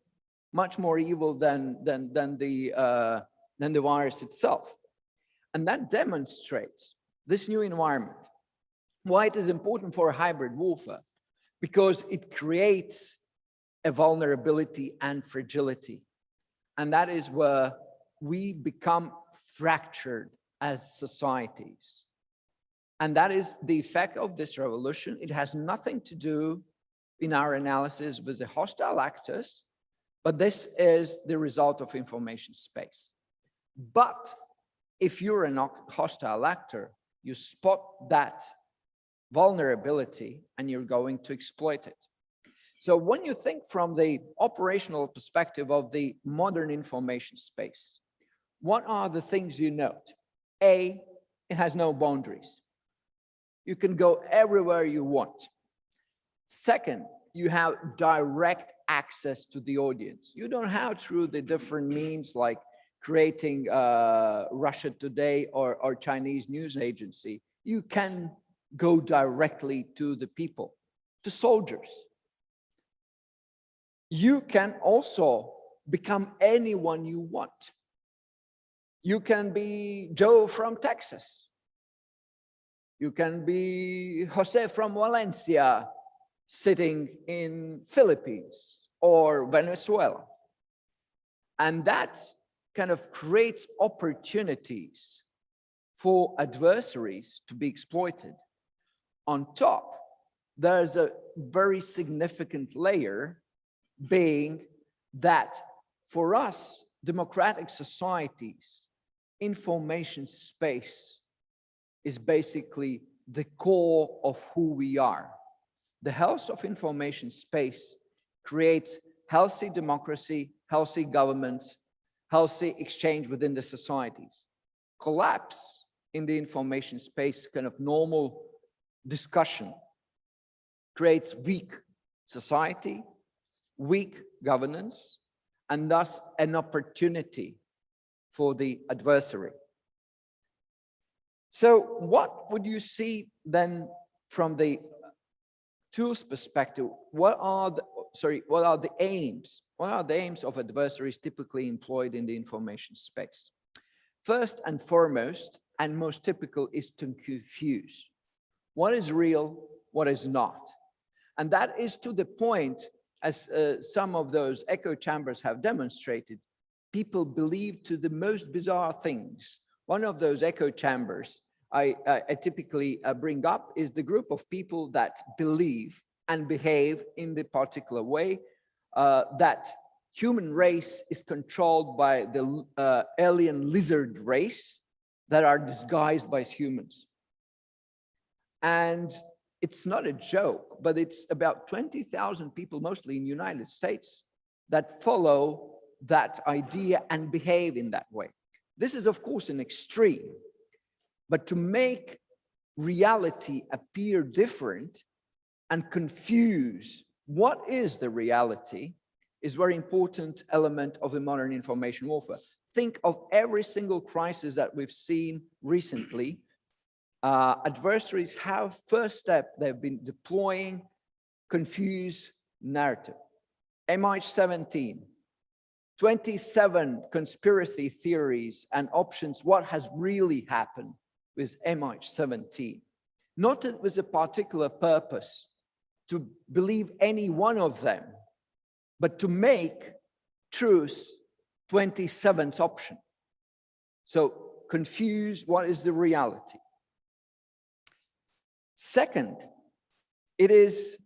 [SPEAKER 16] much more evil than the virus itself. And that demonstrates this new environment. Why it is important for hybrid warfare? Because it creates a vulnerability and fragility. And that is where we become fractured as societies. And that is the effect of this revolution. It has nothing to do in our analysis with the hostile actors, but this is the result of information space. But if you're a hostile actor, you spot that vulnerability and you're going to exploit it. So when you think from the operational perspective of the modern information space, what are the things you note? A, it has no boundaries. You can go everywhere you want. Second, you have direct access to the audience. You don't have through the different means like creating Russia Today or Chinese news agency. You can go directly to the people, to soldiers. You can also become anyone you want. You can be Joe from Texas. You can be Jose from Valencia, sitting in Philippines or Venezuela. And that kind of creates opportunities for adversaries to be exploited. On top, there's a very significant layer being that for us, democratic societies, information space is basically the core of who we are. The health of information space creates healthy democracy, healthy governments, healthy exchange within the societies. Collapse in the information space, kind of normal discussion, creates weak society, weak governance, and thus an opportunity for the adversary. So what would you see then from the tools perspective? What are the aims? What are the aims of adversaries typically employed in the information space? First and foremost, and most typical, is to confuse. What is real, what is not? And that is to the point, as some of those echo chambers have demonstrated, people believe to the most bizarre things. One of those echo chambers I typically bring up is the group of people that believe and behave in the particular way that human race is controlled by the alien lizard race that are disguised by humans. And it's not a joke, but it's about 20,000 people, mostly in the United States, that follow that idea and behave in that way. This is, of course, an extreme, but to make reality appear different and confuse what is the reality is a very important element of the modern information warfare. Think of every single crisis that we've seen recently adversaries have first step, they've been deploying confused narrative. MH17, 27 conspiracy theories and options, what has really happened with MH17. Not with a particular purpose to believe any one of them, but to make truth 27th option. So confuse what is the reality. Second, it is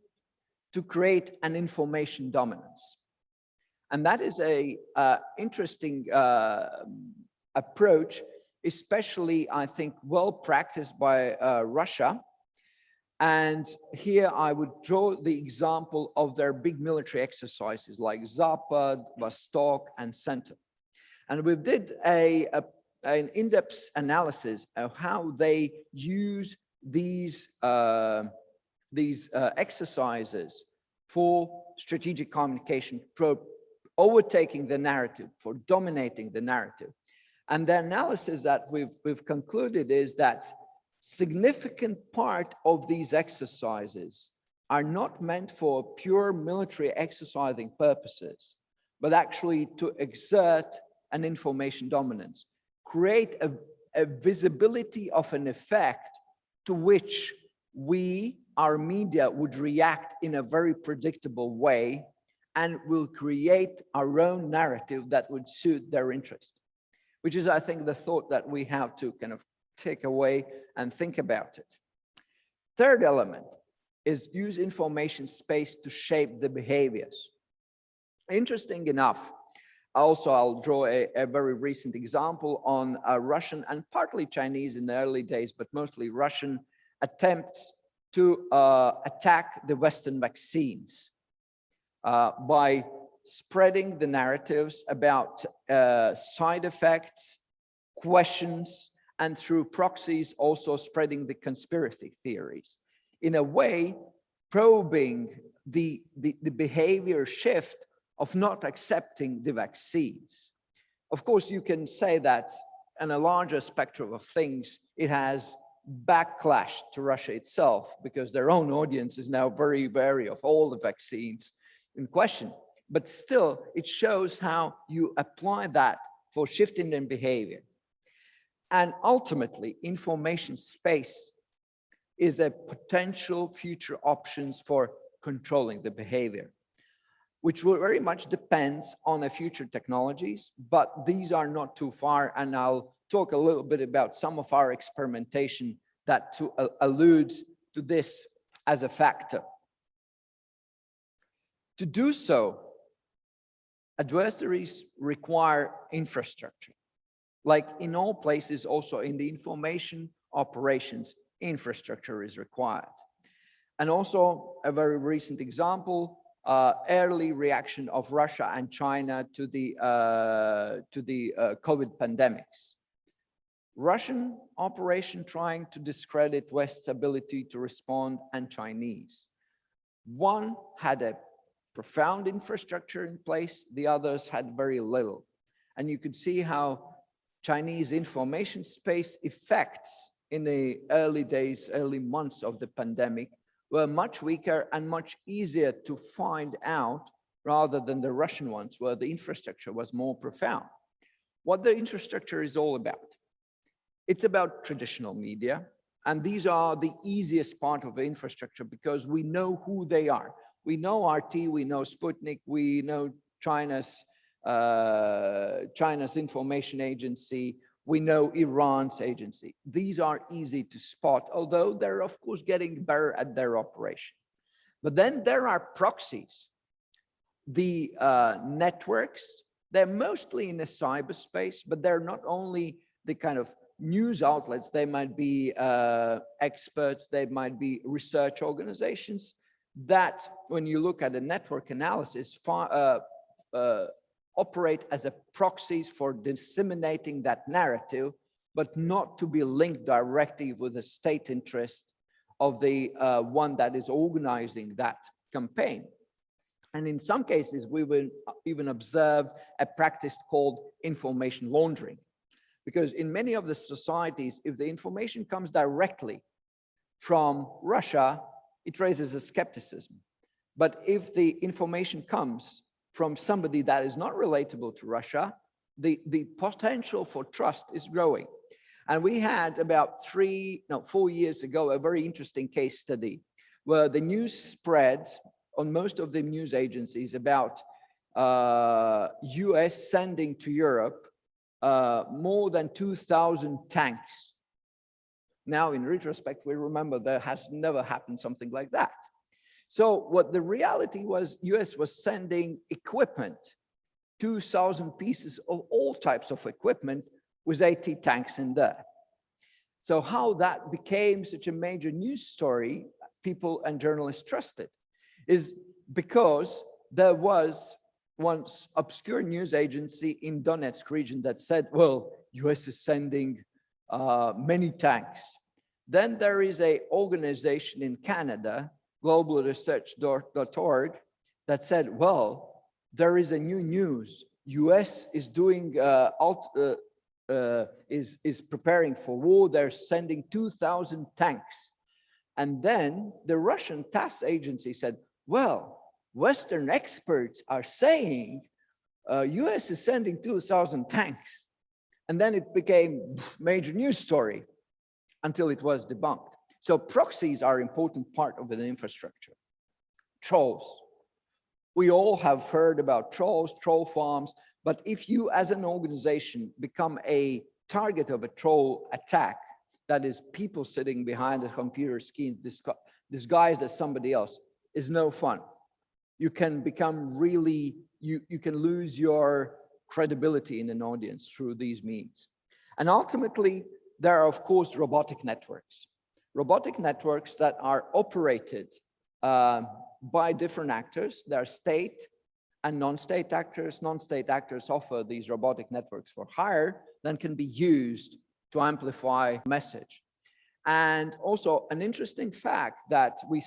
[SPEAKER 16] to create an information dominance. And that is a interesting approach, especially, I think, well practiced by Russia. And here I would draw the example of their big military exercises like Zapad, Vostok, and Center. And we did an in-depth analysis of how they use these exercises for strategic communication, for overtaking the narrative, for dominating the narrative. And the analysis that we've concluded is that significant part of these exercises are not meant for pure military exercising purposes, but actually to exert an information dominance, create a visibility of an effect to which our media would react in a very predictable way and will create our own narrative that would suit their interest, which is, I think, the thought that we have to kind of take away and think about it. Third element is use information space to shape the behaviors. Interesting enough, also I'll draw a very recent example on Russian and partly Chinese in the early days, but mostly Russian attempts to attack the Western vaccines by spreading the narratives about side effects, questions, and through proxies also spreading the conspiracy theories. In a way, probing the behavior shift of not accepting the vaccines. Of course, you can say that in a larger spectrum of things, it has backlash to Russia itself because their own audience is now very wary of all the vaccines in question. But still, it shows how you apply that for shifting in behavior. And ultimately, information space is a potential future options for controlling the behavior, which will very much depends on the future technologies, but these are not too far. And I'll talk a little bit about some of our experimentation that alludes to this as a factor. To do so, adversaries require infrastructure. Like in all places, also in the information operations, infrastructure is required. And also a very recent example, early reaction of Russia and China to the COVID pandemics. Russian operation trying to discredit West's ability to respond, and Chinese. One had a profound infrastructure in place, the others had very little. And you could see how Chinese information space effects in the early days, early months of the pandemic were much weaker and much easier to find out rather than the Russian ones, where the infrastructure was more profound. What the infrastructure is all about. It's about traditional media, and these are the easiest part of the infrastructure because we know who they are. We know RT, we know Sputnik, we know China's information agency, we know Iran's agency. These are easy to spot, although they're of course getting better at their operation. But then there are proxies. The networks, they're mostly in the cyberspace, but they're not only the kind of news outlets, they might be experts, they might be research organizations that, when you look at a network analysis, operate as a proxies for disseminating that narrative, but not to be linked directly with the state interest of the one that is organizing that campaign. And in some cases, we will even observe a practice called information laundering, Because in many of the societies, if the information comes directly from Russia, it raises a skepticism. But if the information comes from somebody that is not relatable to Russia, the potential for trust is growing. And we had about 4 years ago, a very interesting case study where the news spread on most of the news agencies about US sending to Europe more than 2,000 tanks. Now, in retrospect, we remember there has never happened something like that. So what the reality was, US was sending equipment, 2,000 pieces of all types of equipment with 80 tanks in there. So how that became such a major news story, people and journalists trusted, is because there was once obscure news agency in Donetsk region that said, well, US is sending many tanks. Then there is an organization in Canada, globalresearch.org, that said, well, there is a new news. US is doing is preparing for war. They're sending 2,000 tanks. And then the Russian TASS agency said, well, Western experts are saying US is sending 2,000 tanks. And then it became major news story until it was debunked. So proxies are an important part of the infrastructure. Trolls. We all have heard about trolls, troll farms, but if you as an organization become a target of a troll attack, that is people sitting behind a computer screen disguised as somebody else, is no fun. You can become really, you can lose your credibility in an audience through these means. And ultimately, there are, of course, robotic networks. Robotic networks that are operated by different actors. There are state and non-state actors. Non-state actors offer these robotic networks for hire, then can be used to amplify message. And also an interesting fact that we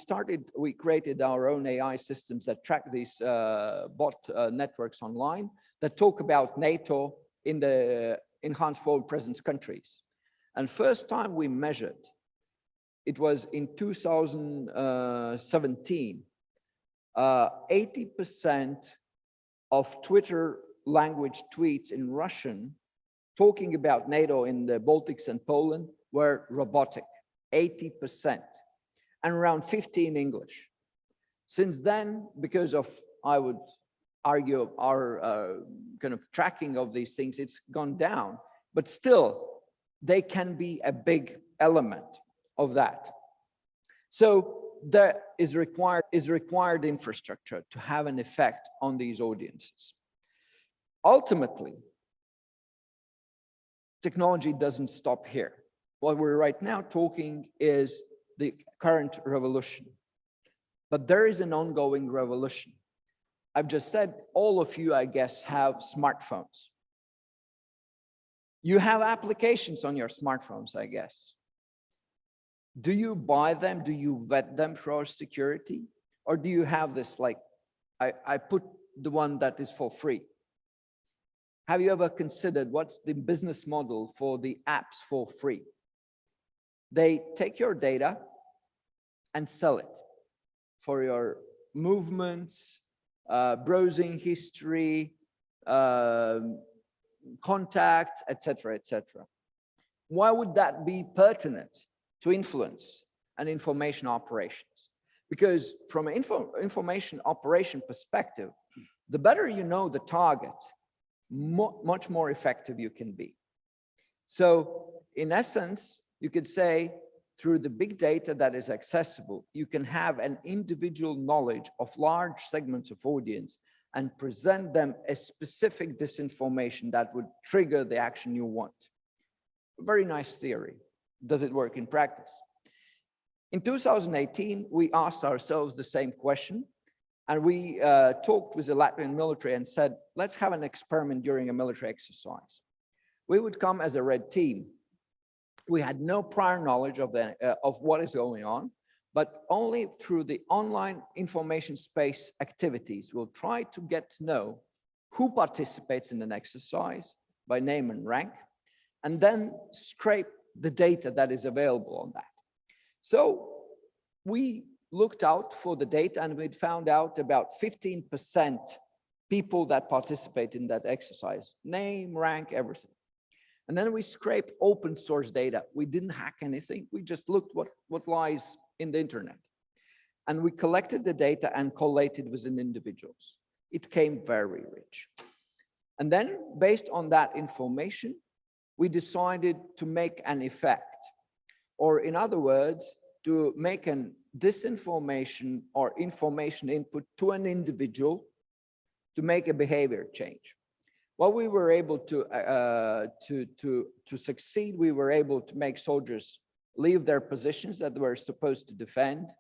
[SPEAKER 16] created our own AI systems that track these bot networks online that talk about NATO in the enhanced forward presence countries. And first time we measured, it was in 2017, 80% of Twitter language tweets in Russian talking about NATO in the Baltics and Poland were robotic, 80%, and around 50 in English. Since then, because of, I would argue, our kind of tracking of these things, it's gone down, but still, they can be a big element of that. So there is required infrastructure to have an effect on these audiences. Ultimately, technology doesn't stop here. What we're right now talking is the current revolution, but there is an ongoing revolution. I've just said all of you, I guess, have smartphones. You have applications on your smartphones, I guess. Do you buy them? Do you vet them for security? Or do you have this, like, I put the one that is for free? Have you ever considered what's the business model for the apps for free? They take your data and sell it for your movements, browsing history, contacts, etc., etc. Why would that be pertinent to influence and information operations? Because from an information operation perspective, the better you know the target, much more effective you can be. So in essence, you could say through the big data that is accessible, you can have an individual knowledge of large segments of audience and present them a specific disinformation that would trigger the action you want. Very nice theory. Does it work in practice? In 2018, we asked ourselves the same question, and we talked with the Latvian military and said, let's have an experiment during a military exercise. We would come as a red team. We had no prior knowledge of what is going on, but only through the online information space activities, we'll try to get to know who participates in an exercise by name and rank, and then scrape the data that is available on that. So we looked out for the data, and we found out about 15% people that participate in that exercise, name, rank, everything. And then we scraped open source data. We didn't hack anything. We just looked what lies in the internet. And we collected the data and collated within individuals. It came very rich. And then based on that information, we decided to make an effect, or in other words, to make an disinformation or information input to an individual to make a behavior change. Well, we were able to succeed. We were able to make soldiers leave their positions that they were supposed to defend.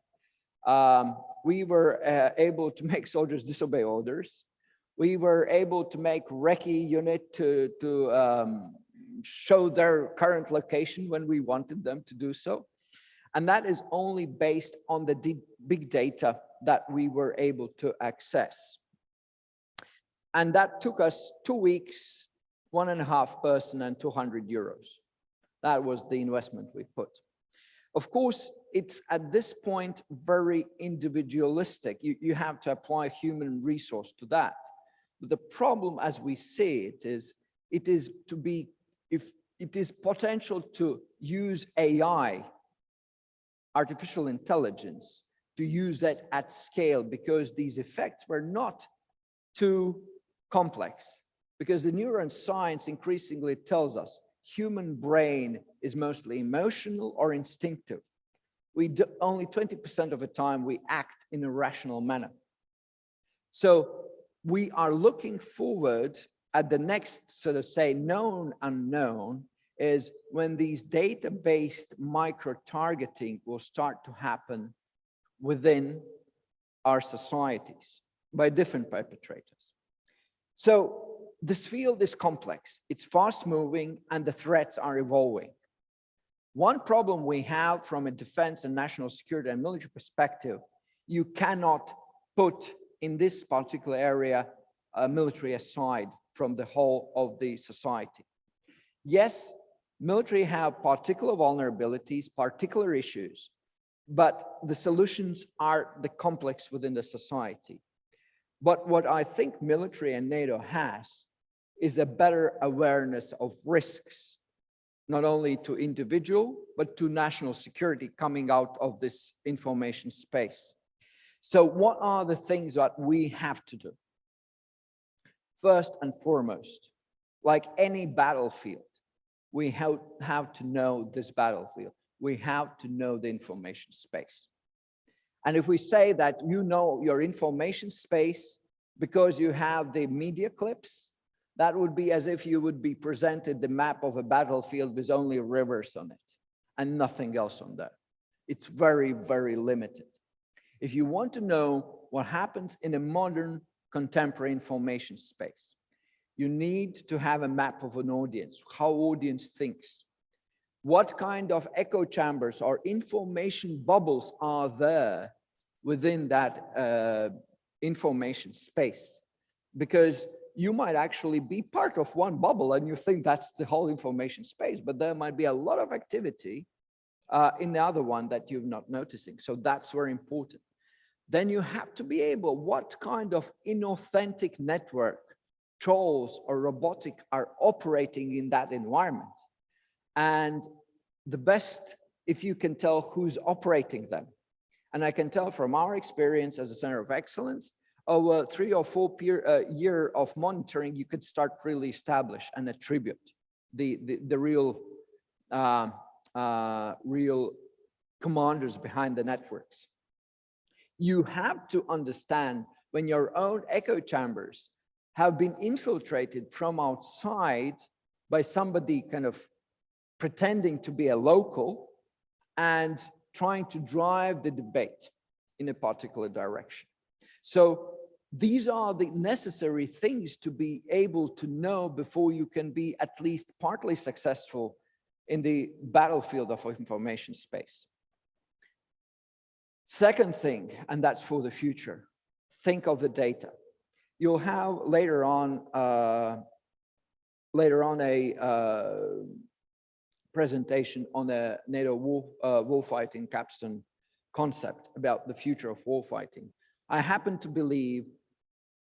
[SPEAKER 16] We were able to make soldiers disobey orders. We were able to make recce unit to show their current location when we wanted them to do so. And that is only based on the big data that we were able to access. And that took us 2 weeks, 1.5 person, and 200 euros. That was the investment we put. Of course, it's at this point very individualistic. You have to apply human resource to that. But the problem as we see it is if it is potential to use AI, artificial intelligence, to use that at scale, because these effects were not too complex, because the neuroscience increasingly tells us human brain is mostly emotional or instinctive. Only 20% of the time we act in a rational manner. So we are looking forward at the next, sort of say, known unknown, is when these data-based micro-targeting will start to happen within our societies by different perpetrators. So this field is complex, it's fast-moving, and the threats are evolving. One problem we have from a defense and national security and military perspective, you cannot put in this particular area military aside from the whole of the society. Yes, military have particular vulnerabilities, particular issues, but the solutions are the complex within the society. But what I think military and NATO has is a better awareness of risks, not only to individual, but to national security coming out of this information space. So what are the things that we have to do? First and foremost, like any battlefield, we have to know this battlefield. We have to know the information space. And if we say that you know your information space because you have the media clips, that would be as if you would be presented the map of a battlefield with only rivers on it and nothing else on there. It's very, very limited. If you want to know what happens in a modern contemporary information space, you need to have a map of an audience, how audience thinks. What kind of echo chambers or information bubbles are there within that information space? Because you might actually be part of one bubble and you think that's the whole information space, but there might be a lot of activity in the other one that you're not noticing. So that's very important. Then you have to be able, what kind of inauthentic network, trolls or robotic are operating in that environment. And the best, if you can tell who's operating them. And I can tell from our experience as a Center of Excellence, over 3 or 4 year of monitoring, you could start really establish and attribute the real real commanders behind the networks. You have to understand when your own echo chambers have been infiltrated from outside by somebody kind of pretending to be a local and trying to drive the debate in a particular direction. So these are the necessary things to be able to know before you can be at least partly successful in the battlefield of information space. Second thing, and that's for the future, think of the data. You'll have later on a presentation on a NATO warfighting capstone concept about the future of warfighting. I happen to believe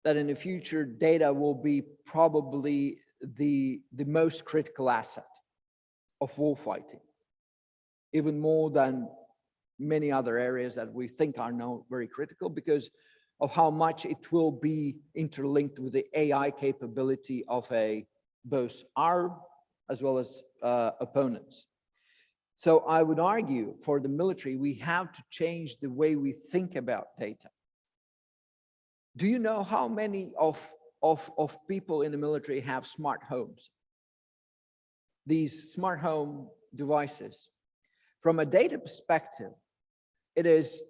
[SPEAKER 16] that in the future, data will be probably the most critical asset of warfighting, even more than many other areas that we think are now very critical because of how much it will be interlinked with the AI capability of both our as well as opponents. So I would argue for the military, we have to change the way we think about data. Do you know how many of people in the military have smart homes? These smart home devices. From a data perspective, it is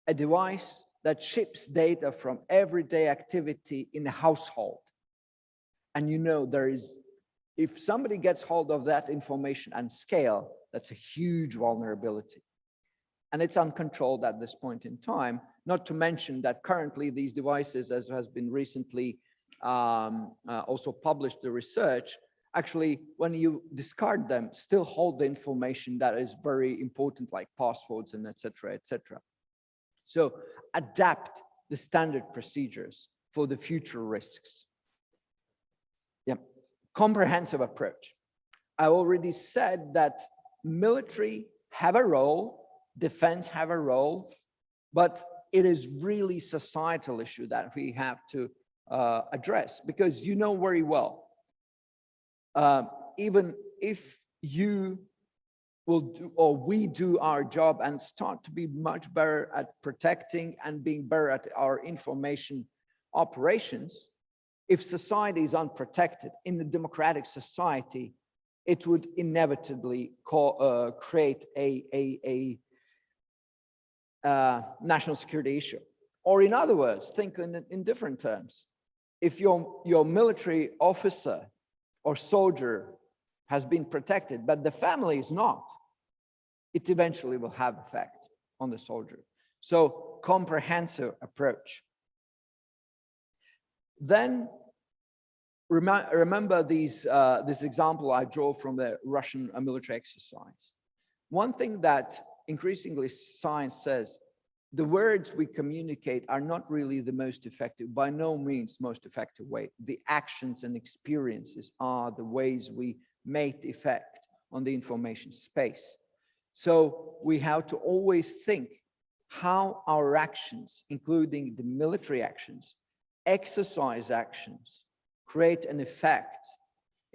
[SPEAKER 16] a device that ships data from everyday activity in the household. And you know, if somebody gets hold of that information and scale, that's a huge vulnerability. And it's uncontrolled at this point in time, not to mention that currently these devices, as has been recently also published the research, actually, when you discard them, still hold the information that is very important, like passwords and et cetera, et cetera. So adapt the standard procedures for the future risks. Yeah, comprehensive approach. I already said that military have a role, defense have a role, but it is really societal issue that we have to address, because you know very well, even if you will do, or we do our job and start to be much better at protecting and being better at our information operations, if society is unprotected in the democratic society, it would inevitably create a national security issue. Or in other words, think in different terms. If your military officer or soldier has been protected, but the family is not, it eventually will have effect on the soldier. So comprehensive approach. Then remember this example I draw from the Russian military exercise. One thing that increasingly science says, the words we communicate are not really the most effective, by no means most effective way. The actions and experiences are the ways we make the effect on the information space. So we have to always think how our actions, including the military actions, exercise actions, create an effect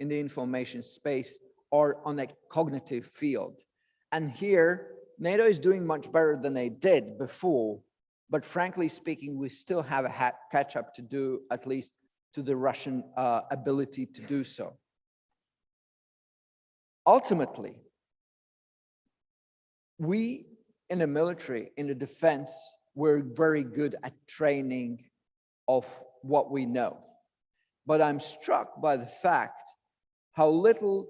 [SPEAKER 16] in the information space or on a cognitive field. And here, NATO is doing much better than they did before, but frankly speaking, we still have a catch up to do, at least to the Russian ability to do so. Ultimately, we in the military, in the defense, we're very good at training of what we know. But I'm struck by the fact how little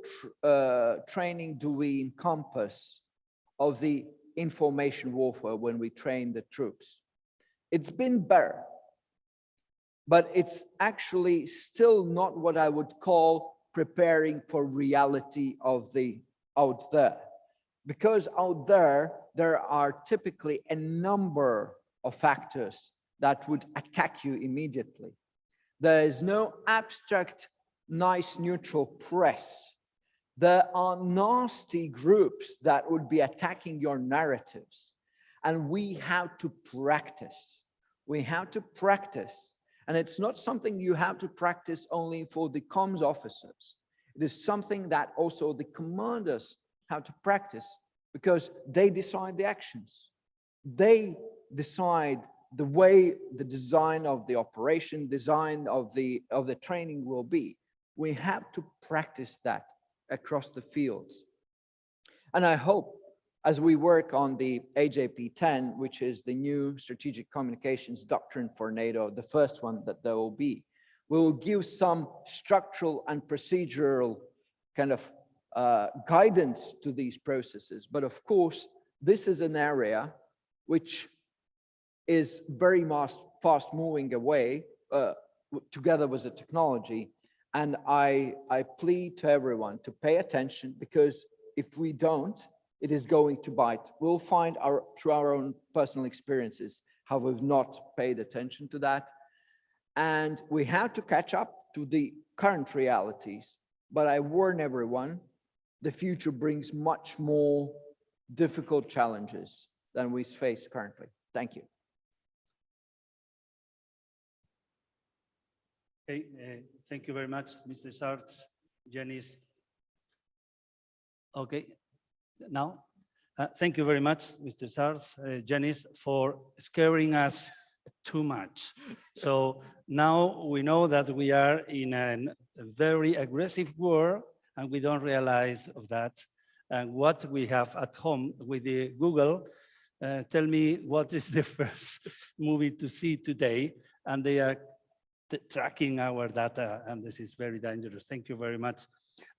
[SPEAKER 16] training do we encompass of the information warfare when we train the troops. It's been better, but it's actually still not what I would call preparing for reality of the out there. Because out there, there are typically a number of factors that would attack you immediately. There is no abstract, nice, neutral press. There are nasty groups that would be attacking your narratives. And we have to practice. We have to practice. And it's not something you have to practice only for the comms officers. It is something that also the commanders have to practice, because they decide the actions. They decide the way the design of the operation, design of the training will be. We have to practice that across the fields. And I hope as we work on the AJP-10, which is the new strategic communications doctrine for NATO, the first one that there will be, we will give some structural and procedural kind of guidance to these processes. But of course, this is an area which is very fast moving away together with the technology. And I plead to everyone to pay attention, because if we don't, it is going to bite. We'll find through our own personal experiences how we've not paid attention to that. And we have to catch up to the current realities. But I warn everyone, the future brings much more difficult challenges than we face currently. Thank you.
[SPEAKER 6] Okay, thank you very much, Mr. Sarts, Janice. Okay, now, thank you very much, Mr. Sarts, Janice, for scaring us too much. So now we know that we are in a very aggressive war and we don't realize of that. And what we have at home with the Google, tell me what is the first movie to see today, and they are tracking our data, and this is very dangerous. Thank you very much.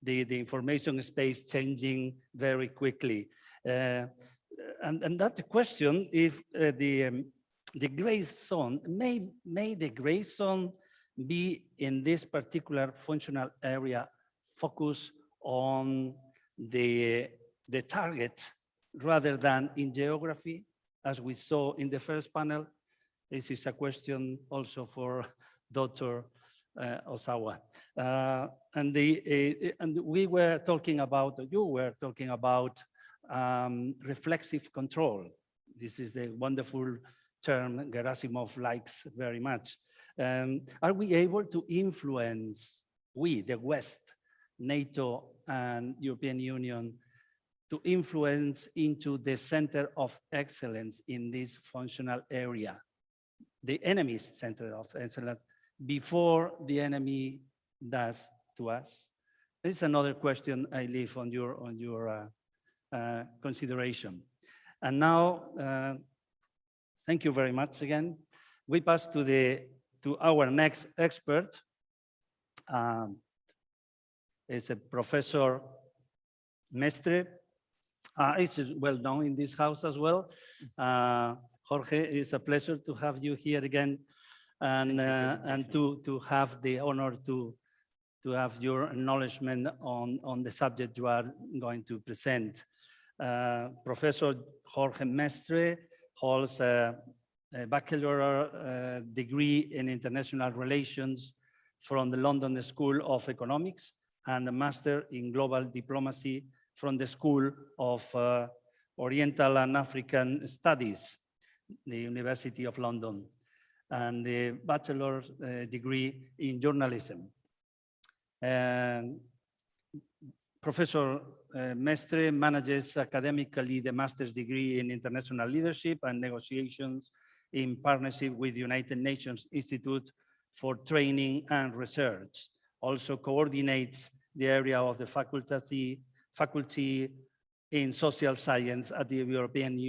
[SPEAKER 6] The information space changing very quickly. And that question, if the gray zone, may the gray zone be in this particular functional area focus on the target rather than in geography, as we saw in the first panel? This is a question also for Dr. Osawa. And we were talking about, you were talking about reflexive control. This is the wonderful term Gerasimov likes very much. Are we able to influence, we, the West, NATO and European Union, to influence into the center of excellence in this functional area, the enemy's center of excellence, before the enemy does to us? This is another question I leave on your consideration. And now, thank you very much again. We pass to our next expert. Is a Professor Mestre. He's well known in this house as well. Jorge, it's a pleasure to have you here again, and to have the honor to have your acknowledgement on the subject you are going to present. Professor Jorge Mestre holds a bachelor degree in international relations from the London School of Economics and a master in global diplomacy from the School of Oriental and African Studies, the University of London, and the bachelor's degree in journalism. Professor Mestre manages academically the master's degree in international leadership and negotiations in partnership with the United Nations Institute for Training and Research. Also coordinates the area of the faculty in social science at the European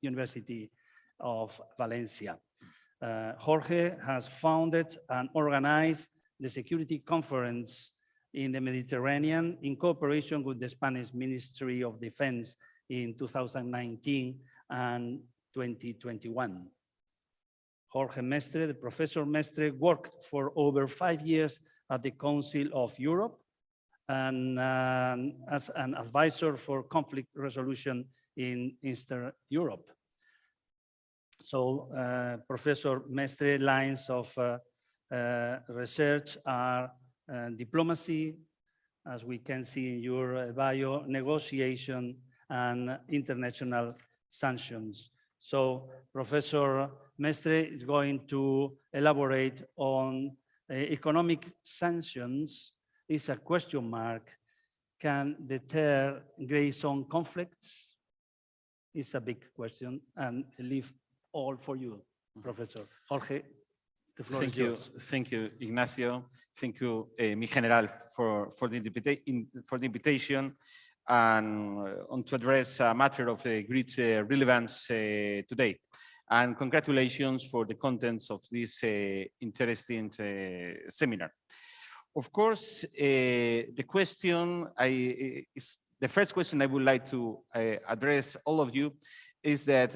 [SPEAKER 6] University of Valencia. Jorge has founded and organized the Security Conference in the Mediterranean in cooperation with the Spanish Ministry of Defense in 2019 and 2021. Jorge Mestre, the Professor Mestre, worked for over 5 years at the Council of Europe and as an advisor for conflict resolution in Eastern Europe. So Professor Mestre lines of research are diplomacy, as we can see in your bio, negotiation, and international sanctions. So Professor Mestre is going to elaborate on economic sanctions. Is a question mark. Can deter gray zone conflicts? It's a big question, and I leave all for you, Professor. Jorge, the floor is yours.
[SPEAKER 17] Thank you, Ignacio. Thank you, mi general, for the invitation and on to address a matter of great relevance today. And congratulations for the contents of this interesting seminar. Of course, the first question I would like to address all of you is that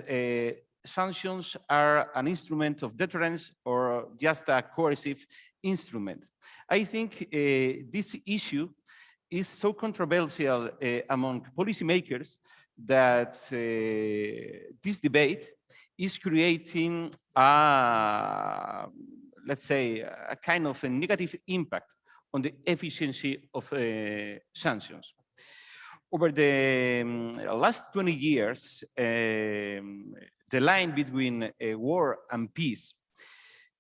[SPEAKER 17] sanctions are an instrument of deterrence or just a coercive instrument. I think this issue is so controversial among policymakers that this debate is creating let's say, a kind of a negative impact on the efficiency of sanctions. Over the last 20 years, the line between war and peace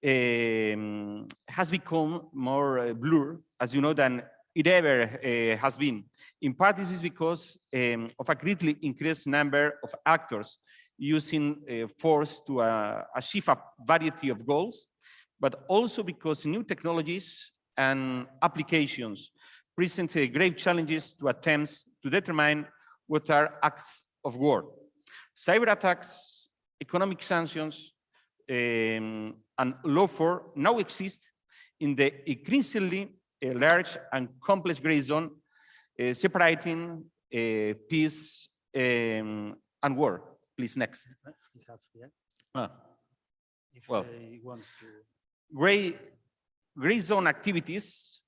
[SPEAKER 17] has become more blurred, as you know, than it ever has been. In part, this is because of a greatly increased number of actors using force to achieve a variety of goals, but also because new technologies and applications present grave challenges to attempts to determine what are acts of war. Cyber attacks, economic sanctions, and lawfare now exist in the increasingly large and complex gray zone separating peace and war. Please, next. Well, gray zone activities,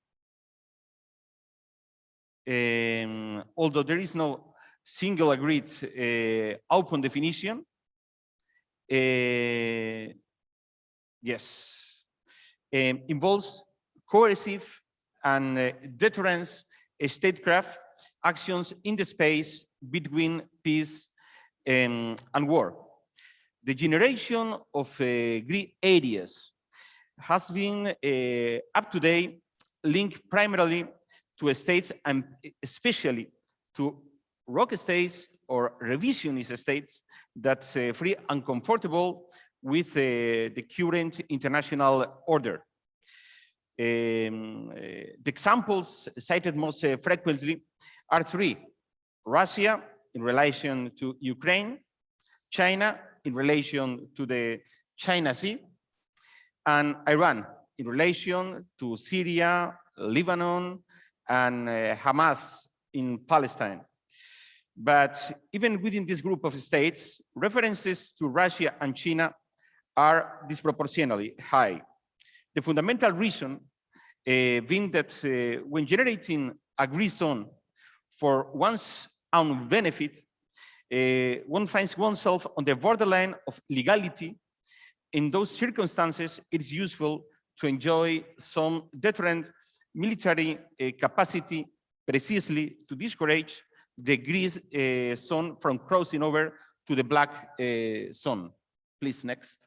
[SPEAKER 17] although there is no single agreed open definition, yes, involves coercive and deterrence statecraft actions in the space between peace and war. The generation of gray areas has been up to date linked primarily to states and especially to rogue states or revisionist states that feel uncomfortable with the current international order. The examples cited most frequently are three: Russia in relation to Ukraine, China in relation to the China Sea, and Iran in relation to Syria, Lebanon, and Hamas in Palestine. But even within this group of states, references to Russia and China are disproportionately high. The fundamental reason being that when generating a gray zone for one's own benefit, one finds oneself on the borderline of legality. In those circumstances, it's useful to enjoy some deterrent military capacity precisely to discourage the gray zone from crossing over to the black zone. Please, next.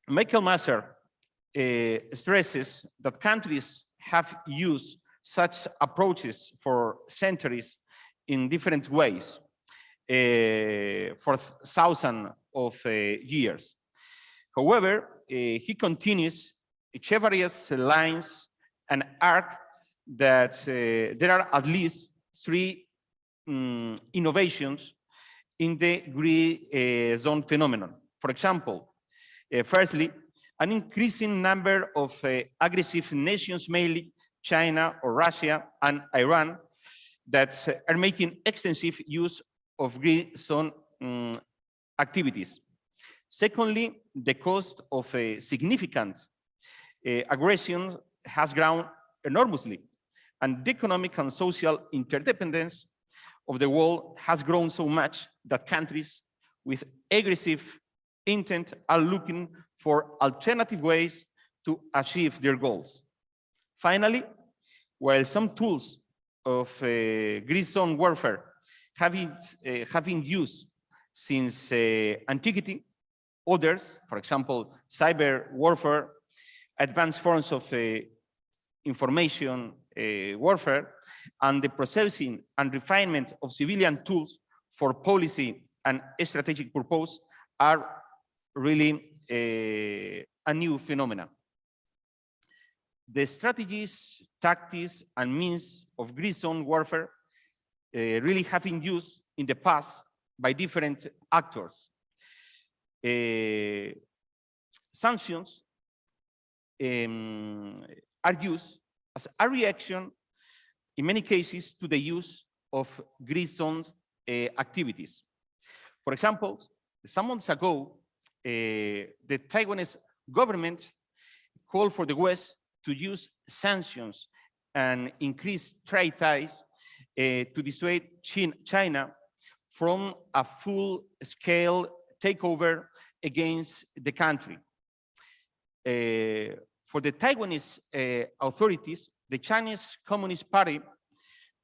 [SPEAKER 17] Michael Masser stresses that countries have used such approaches for centuries in different ways for thousands of years. However, he continues various lines and arc that there are at least three innovations in the gray zone phenomenon. For example, firstly, an increasing number of aggressive nations, mainly China or Russia and Iran, that are making extensive use of gray zone activities. Secondly, the cost of a significant aggression has grown enormously, and the economic and social interdependence of the world has grown so much that countries with aggressive intent are looking for alternative ways to achieve their goals. Finally, while some tools of gray zone warfare have been used since antiquity, others, for example, cyber warfare, advanced forms of information warfare, and the processing and refinement of civilian tools for policy and strategic purpose are really a new phenomenon. The strategies, tactics, and means of gray zone warfare really have been used in the past by different actors. Sanctions are used as a reaction, in many cases, to the use of gray zone activities. For example, some months ago, the Taiwanese government called for the West to use sanctions and increase trade ties to dissuade China from a full-scale takeover against the country. For the Taiwanese authorities, the Chinese Communist Party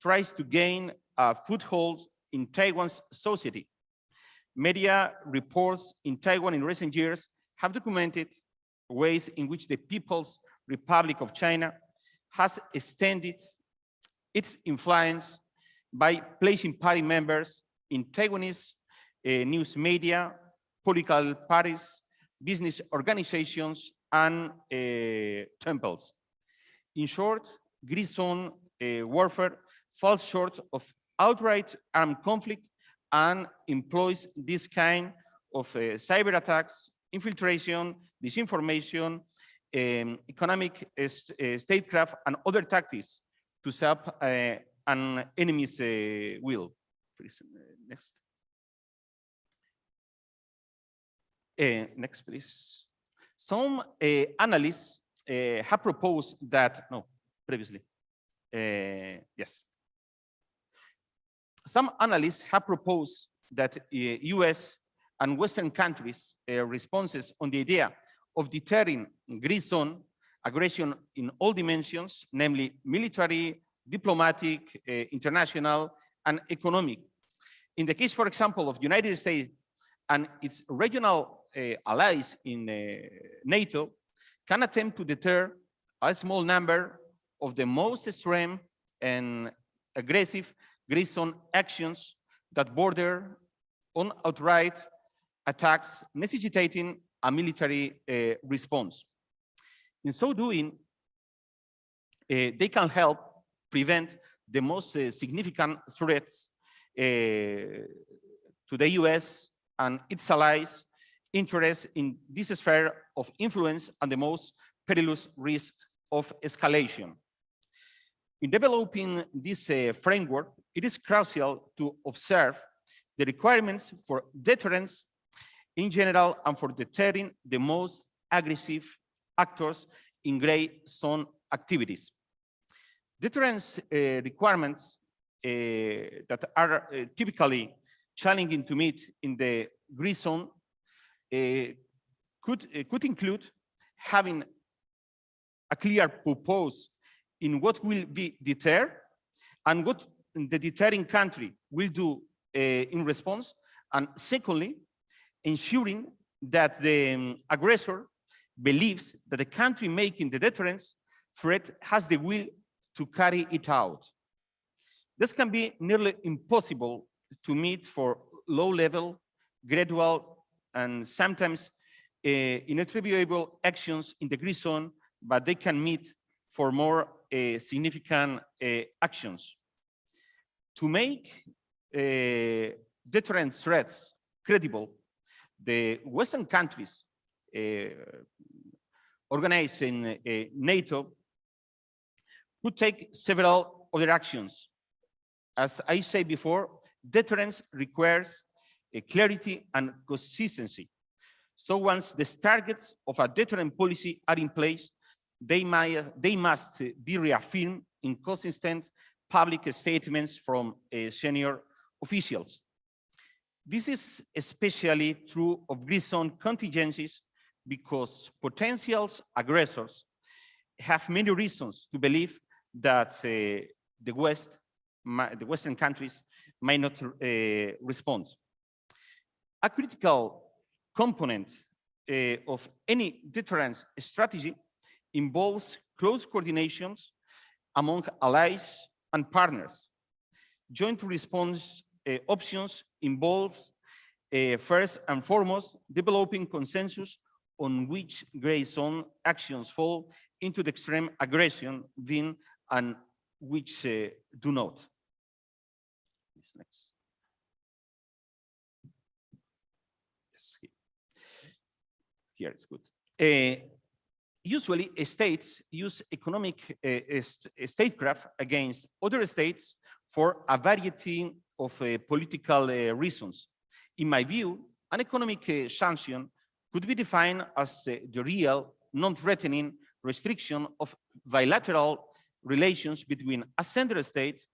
[SPEAKER 17] tries to gain a foothold in Taiwan's society. Media reports in Taiwan in recent years have documented ways in which the People's Republic of China has extended its influence by placing party members in Taiwanese news media, political parties, business organizations, and temples. In short, gray zone warfare falls short of outright armed conflict and employs this kind of cyber attacks, infiltration, disinformation, economic statecraft, and other tactics to sap an enemy's will. Please, next. Next, please. Some analysts have proposed that, no, previously, yes. Some analysts have proposed that US and Western countries' responses on the idea of deterring gray zone aggression in all dimensions, namely military, diplomatic, international, and economic. In the case, for example, of the United States and its regional allies in NATO, can attempt to deter a small number of the most extreme and aggressive gray zone actions that border on outright attacks necessitating a military response. In so doing, they can help prevent the most significant threats to the US and its allies' interests in this sphere of influence and the most perilous risk of escalation. In developing this framework, it is crucial to observe the requirements for deterrence in general and for deterring the most aggressive actors in gray zone activities. Deterrence requirements that are typically challenging to meet in the gray zone could include having a clear purpose in what will be deterred and what the deterring country will do in response, and secondly, ensuring that the aggressor believes that the country making the deterrence threat has the will to carry it out. This can be nearly impossible to meet for low-level, gradual, and sometimes inattributable actions in the gray zone, but they can meet for more significant actions. To make deterrent threats credible, the Western countries organized in NATO could take several other actions. As I said before, deterrence requires clarity and consistency. So once the targets of a deterrent policy are in place, they must be reaffirmed in consistent public statements from senior officials. This is especially true of gray zone contingencies because potential aggressors have many reasons to believe that the Western countries might not respond. A critical component of any deterrence strategy involves close coordinations among allies and partners. Joint response options involve first and foremost developing consensus on which gray zone actions fall into the extreme aggression bin and which do not. Next. Yes, here it's good. Usually, states use economic statecraft against other states for a variety of political reasons. In my view, an economic sanction could be defined as the real, non-threatening restriction of bilateral relations between a center state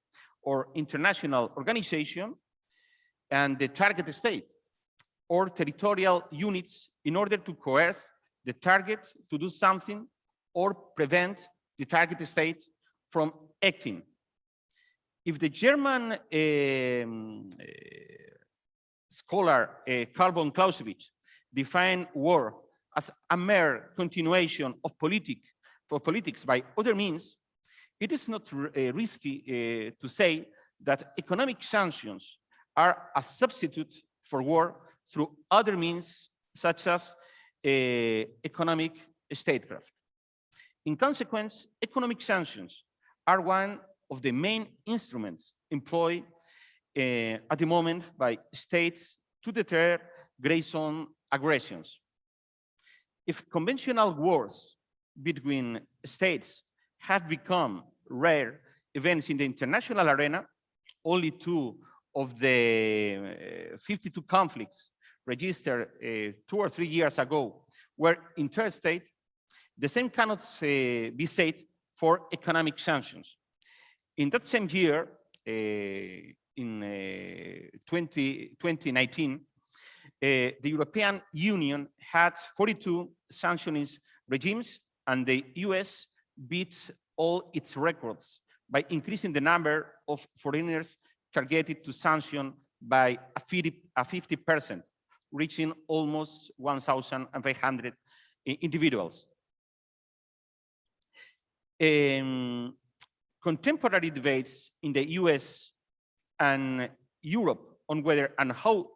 [SPEAKER 17] or international organization and the target state, or territorial units in order to coerce the target to do something or prevent the target state from acting. If the German scholar Karl von Clausewitz defined war as a mere continuation of politics by other means, it is not risky to say that economic sanctions are a substitute for war through other means, such as economic statecraft. In consequence, economic sanctions are one of the main instruments employed at the moment by states to deter gray zone aggressions. If conventional wars between states have become rare events in the international arena, only 2 of the 52 conflicts registered 2 or 3 years ago were interstate, the same cannot be said for economic sanctions. In that same year, in 2019, the European Union had 42 sanctionist regimes, and the US beat all its records by increasing the number of foreigners targeted to sanction by a 50%, reaching almost 1,500 individuals. Contemporary debates in the US and Europe on whether and how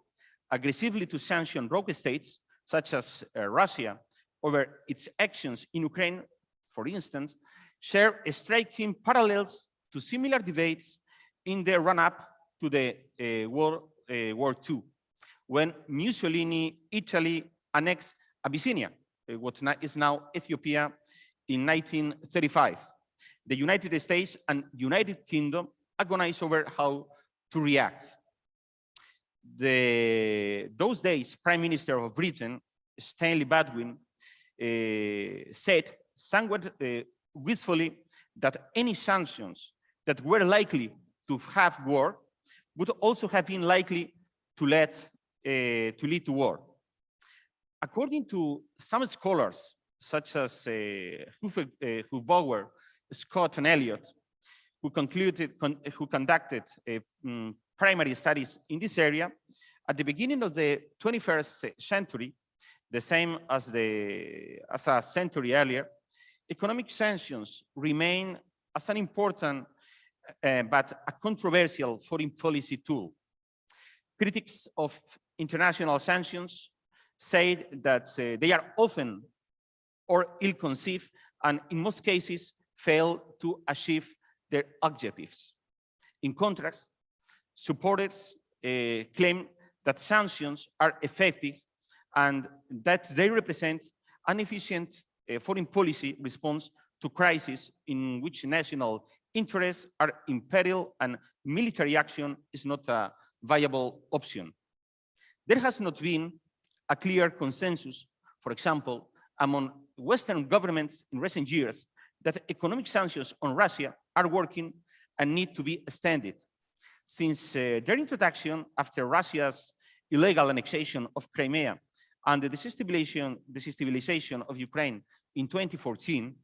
[SPEAKER 17] aggressively to sanction rogue states, such as Russia, over its actions in Ukraine, for instance, share striking parallels to similar debates in the run-up to the World War II, when Mussolini, Italy, annexed Abyssinia, what is now Ethiopia, in 1935. The United States and United Kingdom agonized over how to react. Those days, Prime Minister of Britain, Stanley Baldwin, said somewhat wistfully that any sanctions that were likely to have war would also have been likely to lead to war. According to some scholars, such as Hufbauer, Scott, and Elliott, who conducted primary studies in this area, at the beginning of the 21st century, the same as a century earlier, economic sanctions remain as an important but a controversial foreign policy tool. Critics of international sanctions say that they are often or ill-conceived and in most cases fail to achieve their objectives. In contrast, supporters claim that sanctions are effective and that they represent an efficient foreign policy response to crises in which national interests are in peril and military action is not a viable option. There has not been a clear consensus, for example, among Western governments in recent years that economic sanctions on Russia are working and need to be extended. Since their introduction after Russia's illegal annexation of Crimea and the destabilization of Ukraine in 2014,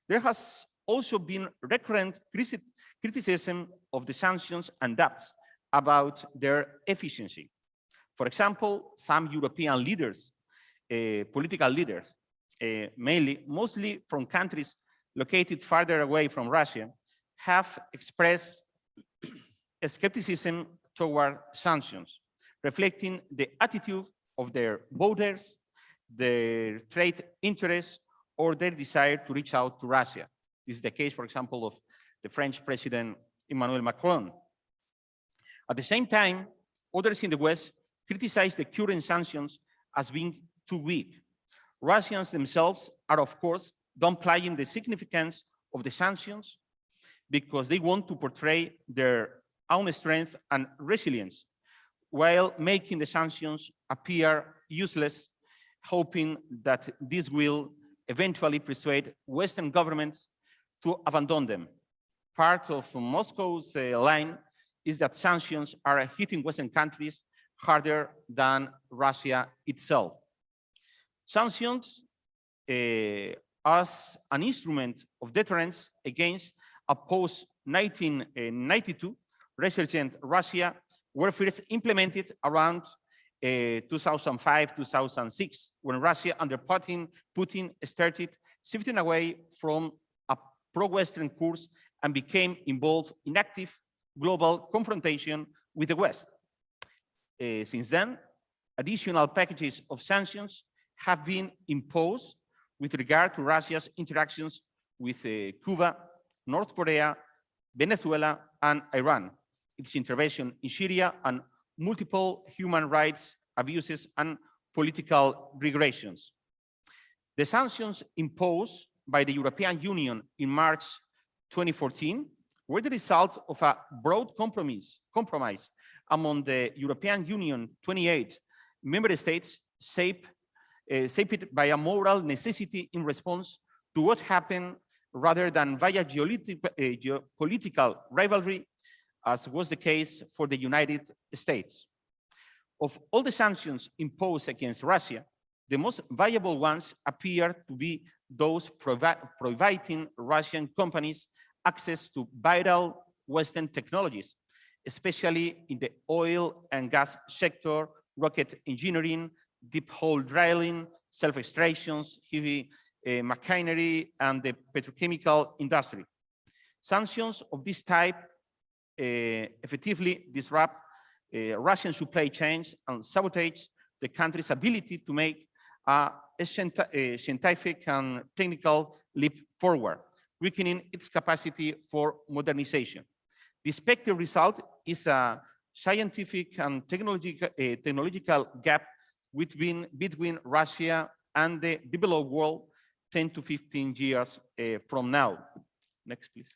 [SPEAKER 17] there has also been recurrent criticism of the sanctions and doubts about their efficiency. For example, some European leaders, political leaders, mostly from countries located farther away from Russia, have expressed skepticism toward sanctions, reflecting the attitude of their voters, their trade interests, or their desire to reach out to Russia. This is the case, for example, of the French President Emmanuel Macron. At the same time, others in the West criticize the current sanctions as being too weak. Russians themselves are, of course, downplaying the significance of the sanctions because they want to portray their own strength and resilience while making the sanctions appear useless, hoping that this will eventually persuade Western governments to abandon them. Part of Moscow's line is that sanctions are hitting Western countries harder than Russia itself. Sanctions as an instrument of deterrence against a post-1992 resurgent Russia were first implemented around 2005-2006, when Russia under Putin started shifting away from a pro-Western course and became involved in active global confrontation with the West. Since then, additional packages of sanctions have been imposed with regard to Russia's interactions with Cuba, North Korea, Venezuela, and Iran, its intervention in Syria, and multiple human rights abuses and political regressions. The sanctions imposed by the European Union in March 2014 were the result of a broad compromise among the European Union 28 member states, shaped by a moral necessity in response to what happened rather than via geopolitical rivalry, as was the case for the United States. Of all the sanctions imposed against Russia, the most viable ones appear to be those providing Russian companies access to vital Western technologies, especially in the oil and gas sector, rocket engineering, deep hole drilling, self-extractions, heavy machinery, and the petrochemical industry. Sanctions of this type effectively disrupt Russian supply chains and sabotage the country's ability to make a scientific and technical leap forward, weakening its capacity for modernization. The expected result is a scientific and technological gap between Russia and the developed world 10 to 15 years from now. Next, please.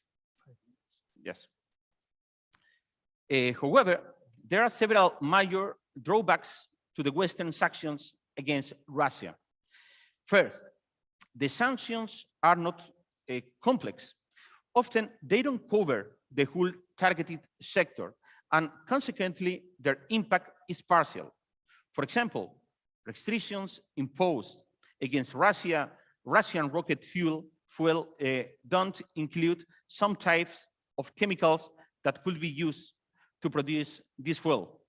[SPEAKER 17] Yes. However, there are several major drawbacks to the Western sanctions against Russia. First, the sanctions are not complex. Often, they don't cover the whole targeted sector, and consequently, their impact is partial. For example, restrictions imposed against Russian rocket fuel don't include some types of chemicals that could be used to produce this fuel.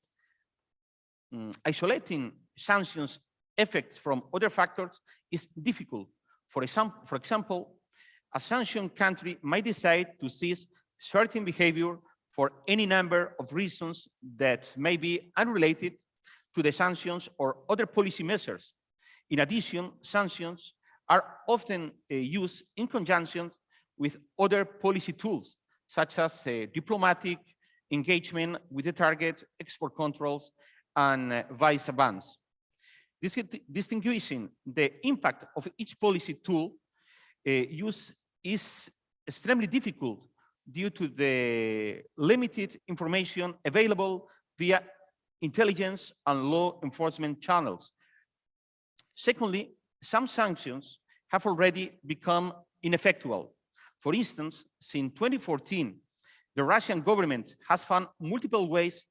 [SPEAKER 17] Isolating sanctions effects from other factors is difficult. For example, a sanctioned country might decide to cease certain behavior for any number of reasons that may be unrelated to the sanctions or other policy measures. In addition, sanctions are often used in conjunction with other policy tools, such as diplomatic engagement with the target, export controls, and visa bans. Distinguishing the impact of each policy tool use is extremely difficult due to the limited information available via intelligence and law enforcement channels. Secondly, some sanctions have already become ineffectual. For instance, since 2014, the Russian government has found multiple ways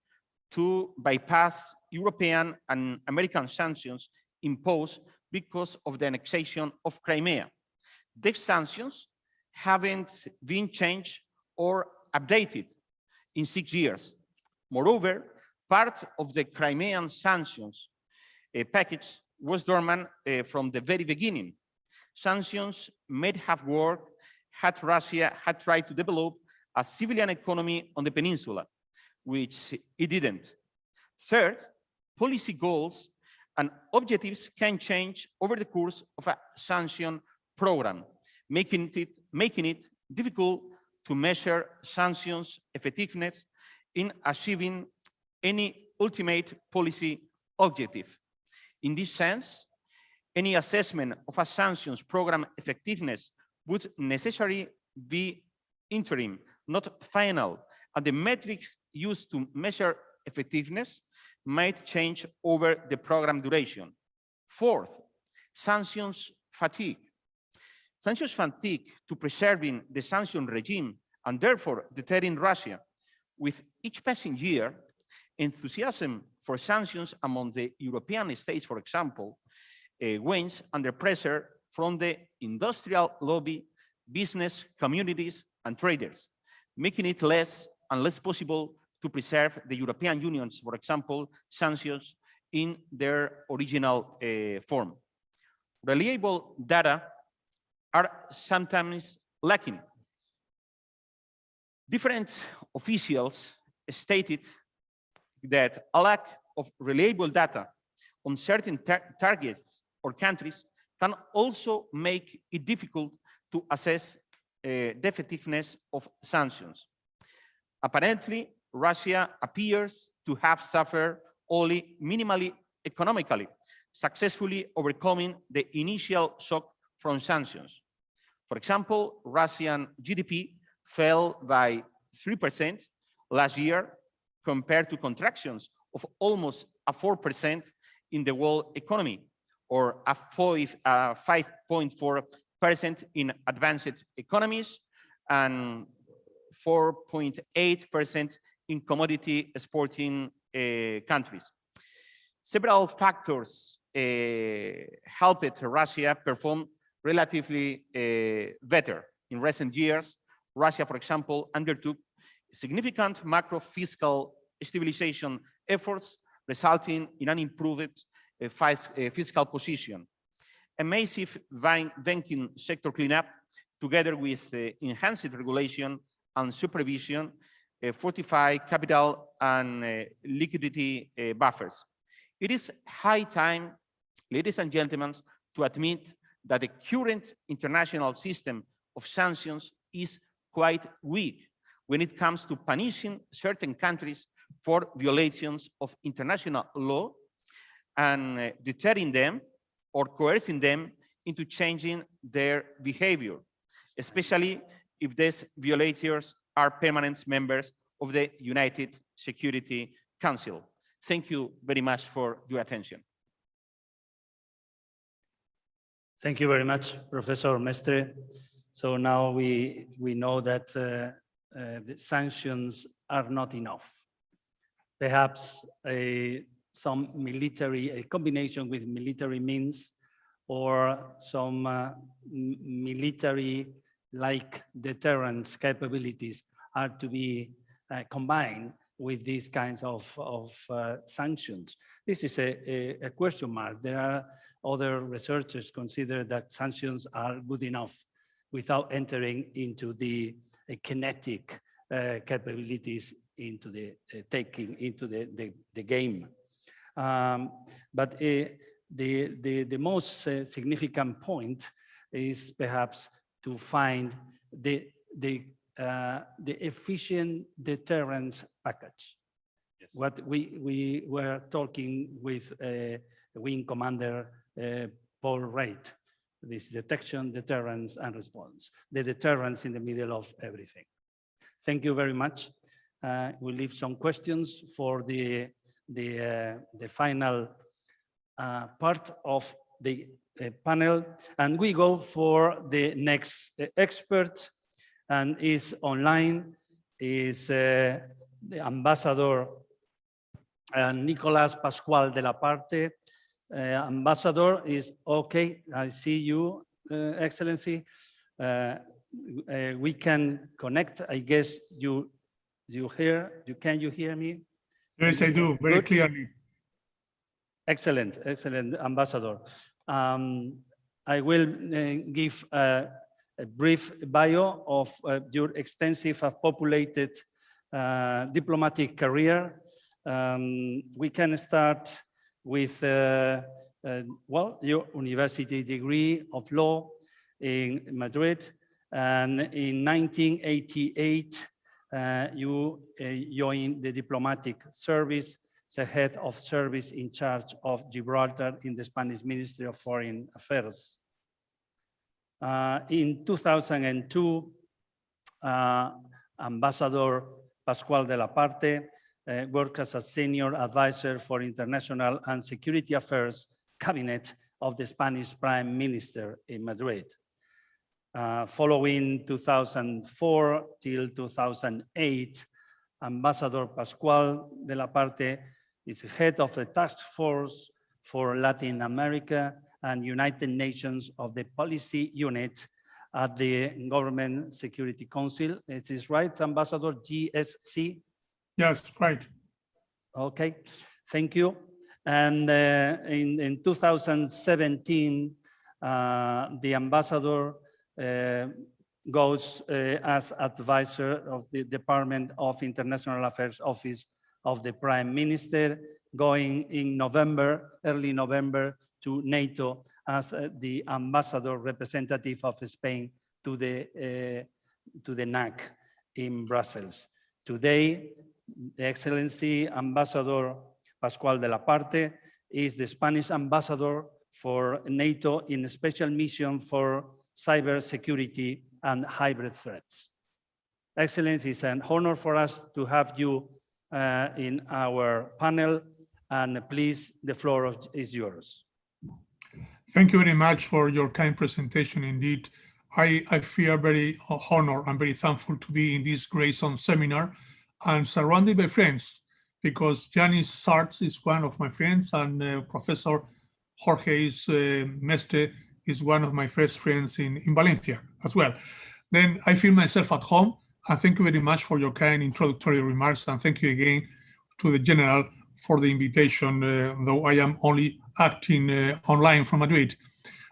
[SPEAKER 17] to bypass European and American sanctions imposed because of the annexation of Crimea. These sanctions haven't been changed or updated in 6 years. Moreover, part of the Crimean sanctions package was dormant from the very beginning. Sanctions may have worked had Russia had tried to develop a civilian economy on the peninsula, which it didn't. Third, policy goals and objectives can change over the course of a sanction program, making it difficult to measure sanctions' effectiveness in achieving any ultimate policy objective. In this sense, any assessment of a sanctions program effectiveness would necessarily be interim, not final, and the metrics used to measure effectiveness might change over the program duration. Fourth, sanctions fatigue. Sanctions fatigue to preserving the sanction regime and therefore deterring Russia. With each passing year, enthusiasm for sanctions among the European states, for example, wanes under pressure from the industrial lobby, business communities, and traders, making it less and less possible to preserve the European Union's, for example, sanctions in their original form. Reliable data are sometimes lacking. Different officials stated that a lack of reliable data on certain targets or countries can also make it difficult to assess the effectiveness of sanctions. Apparently, Russia appears to have suffered only minimally economically, successfully overcoming the initial shock from sanctions. For example, Russian GDP fell by 3% last year compared to contractions of almost 4% in the world economy, or 5.4% in advanced economies and 4.8% in commodity exporting countries. Several factors helped Russia perform relatively better. In recent years, Russia, for example, undertook significant macro fiscal stabilization efforts, resulting in an improved fiscal position. A massive banking sector cleanup, together with enhanced regulation and supervision, fortify capital and liquidity buffers. It is high time, ladies and gentlemen, to admit that the current international system of sanctions is quite weak when it comes to punishing certain countries for violations of international law and deterring them or coercing them into changing their behavior, especially if these violators are permanent members of the United Security Council. Thank you very much for your attention.
[SPEAKER 6] Thank you very much, Professor Mestre. So now we know that the sanctions are not enough. Perhaps some military, a combination with military means or some military-like deterrence capabilities are to be combined with these kinds of sanctions. This is a question mark. There are other researchers consider that sanctions are good enough without entering into the kinetic capabilities into the taking into the game. But the most significant point is perhaps to find the efficient deterrence package. Yes. What we were talking with Wing Commander Paul Wright, this detection, deterrence, and response. The deterrence in the middle of everything. Thank you very much. We'll leave some questions for the final part of the panel, and we go for the next expert, and is online, is the Ambassador Nicolas Pascual de la Parte. Ambassador is okay. I see you, Excellency. We can connect. I guess you hear. Can you hear me?
[SPEAKER 2] Yes, I do, very clearly.
[SPEAKER 6] Excellent, excellent, Ambassador. I will give a brief bio of your extensive populated diplomatic career. We can start with well, your university degree of law in Madrid, and in 1988 you joined the diplomatic service, the head of service in charge of Gibraltar in the Spanish Ministry of Foreign Affairs. In 2002, Ambassador Pascual de la Parte worked as a senior advisor for international and security affairs cabinet of the Spanish Prime Minister in Madrid. Following 2004 till 2008, Ambassador Pascual de la Parte is head of the task force for Latin America and United Nations of the policy unit at the Government Security Council. Is this right, Ambassador? GSC?
[SPEAKER 2] Yes, right.
[SPEAKER 6] Okay, thank you. And in 2017, the ambassador goes as advisor of the Department of International Affairs Office of the Prime Minister, going in November, early November, to NATO as the ambassador representative of Spain to the NAC in Brussels. Today, the Excellency Ambassador Pascual de la Parte is the Spanish ambassador for NATO in a special mission for cybersecurity and hybrid threats. Excellency, it's an honor for us to have you in our panel, and please, the floor is yours.
[SPEAKER 2] Thank you very much for your kind presentation. Indeed, I feel very honored and very thankful to be in this Grey Zone seminar and surrounded by friends, because Yanis Sarts is one of my friends, and Professor Jorge Mestre is one of my first friends in Valencia as well. Then I feel myself at home, and thank you very much for your kind introductory remarks, and thank you again to the General for the invitation, though I am only acting online from Madrid.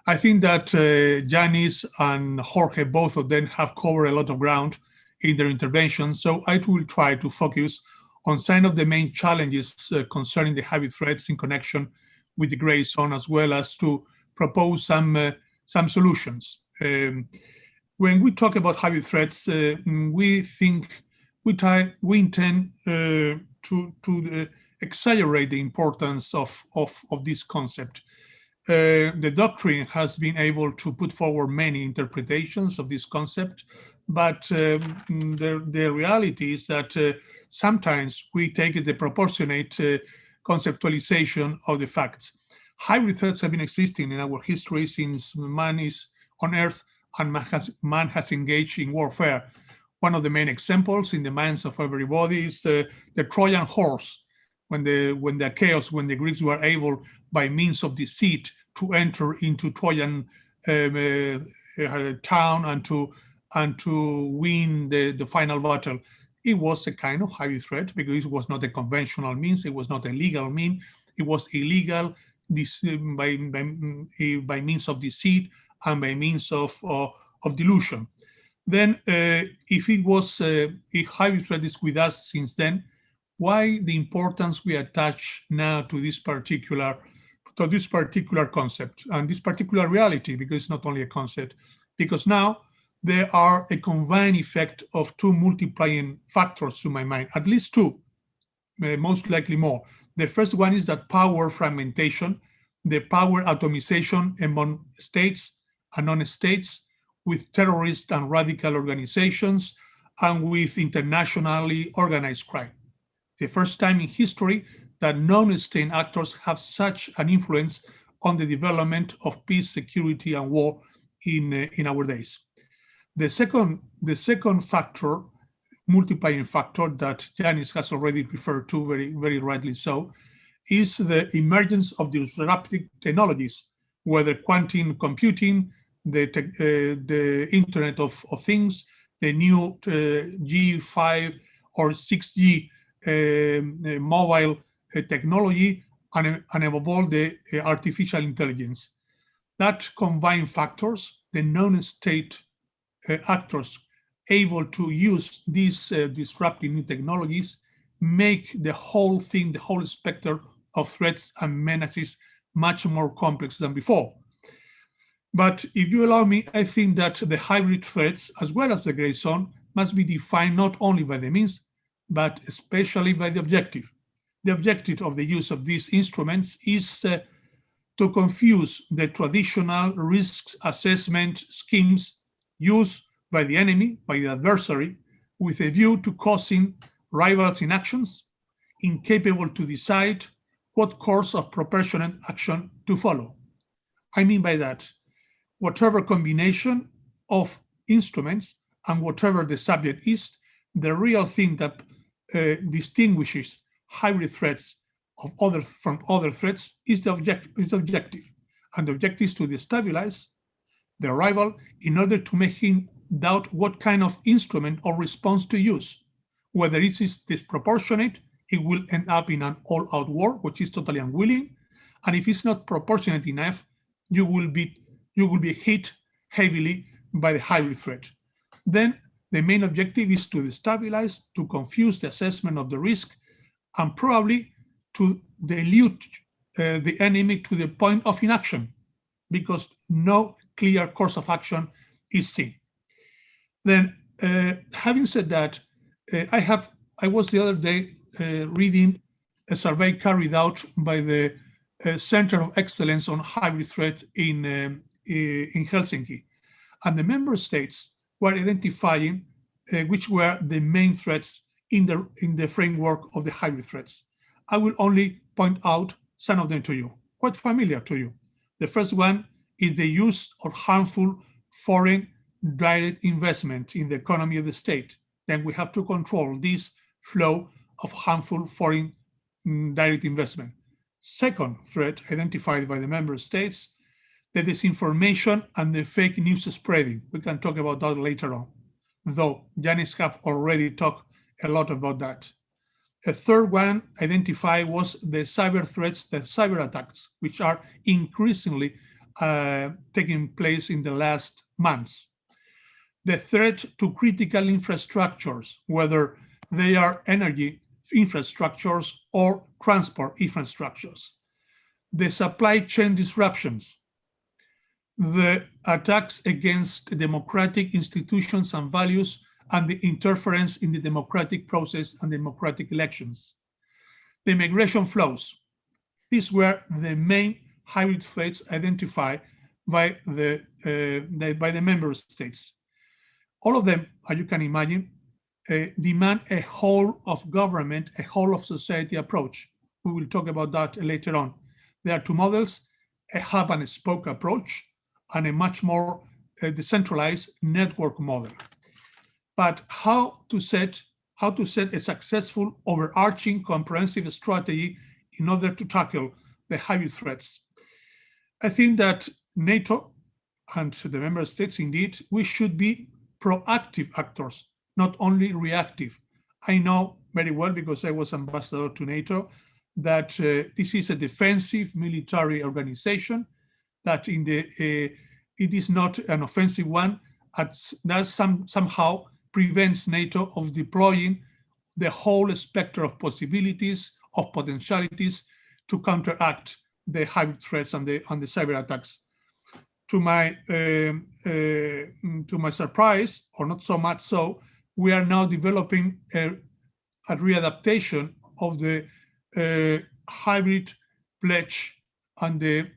[SPEAKER 2] I think that Yanis and Jorge, both of them, have covered a lot of ground in their intervention, so I will try to focus on some of the main challenges concerning the hybrid threats in connection with the Grey Zone, as well as to propose some solutions. When we talk about hybrid threats, we intend to exaggerate the importance of this concept. The doctrine has been able to put forward many interpretations of this concept, but the reality is that sometimes we take the proportionate conceptualization of the facts. Hybrid threats have been existing in our history since man is on Earth and man has engaged in warfare. One of the main examples in the minds of everybody is the Trojan horse, when the Greeks were able, by means of deceit, to enter into Trojan town and to win the final battle. It was a kind of hybrid threat because it was not a conventional means, it was not a legal means, it was illegal by means of deceit and by means of delusion. Then if it was a hybrid threat is with us since then, why the importance we attach now to this particular concept and this particular reality? Because it's not only a concept, because now there are a combined effect of two multiplying factors to my mind, at least two, most likely more. The first one is that power fragmentation, the power atomization among states and non-states, with terrorist and radical organizations, and with internationally organized crime. The first time in history that non-state actors have such an influence on the development of peace, security, and war in our days. The second factor, multiplying factor, that Yanis has already referred to very rightly so, is the emergence of disruptive technologies, whether quantum computing, the Internet of Things, the new G5 or 6G mobile technology, and above all, the artificial intelligence. That combined factors, the non-state actors able to use these disruptive new technologies, make the whole thing, the whole spectrum of threats and menaces much more complex than before. But if you allow me, I think that the hybrid threats, as well as the Grey Zone, must be defined not only by the means, but especially by the objective. The objective of the use of these instruments is to confuse the traditional risk assessment schemes used by the enemy, by the adversary, with a view to causing rivals in actions, incapable to decide what course of proportionate action to follow. I mean by that, whatever combination of instruments, and whatever the subject is, the real thing that distinguishes hybrid threats from other threats is the objective. And the objective is to destabilize the rival in order to make him doubt what kind of instrument or response to use. Whether it is disproportionate, it will end up in an all-out war, which is totally unwilling. And if it's not proportionate enough, you will be hit heavily by the hybrid threat. Then the main objective is to destabilize, to confuse the assessment of the risk, and probably to dilute the enemy to the point of inaction, because no clear course of action is seen. Then, having said that, I was the other day reading a survey carried out by the Center of Excellence on Hybrid Threat in Helsinki, and the member states were identifying which were the main threats in the framework of the hybrid threats. I will only point out some of them to you, quite familiar to you. The first one is the use of harmful foreign direct investment in the economy of the state. Then we have to control this flow of harmful foreign direct investment. Second threat identified by the member states, the disinformation and the fake news spreading. We can talk about that later on, though Yanis have already talked a lot about that. A third one identified was the cyber threats, the cyber attacks, which are increasingly taking place in the last months. The threat to critical infrastructures, whether they are energy infrastructures or transport infrastructures. The supply chain disruptions, the attacks against democratic institutions and values, and the interference in the democratic process and democratic elections. The migration flows. These were the main hybrid threats identified by the member states. All of them, as you can imagine, demand a whole of government, a whole of society approach. We will talk about that later on. There are two models, a hub and spoke approach, and a much more decentralized network model. But how to set a successful, overarching, comprehensive strategy in order to tackle the hybrid threats? I think that NATO and the member states, indeed, we should be proactive actors, not only reactive. I know very well, because I was ambassador to NATO, that this is a defensive military organization, that it is not an offensive one, that somehow prevents NATO of deploying the whole spectrum of possibilities, of potentialities to counteract the hybrid threats and the cyber attacks. To my surprise, or not so much so, we are now developing a readaptation of the hybrid pledge and the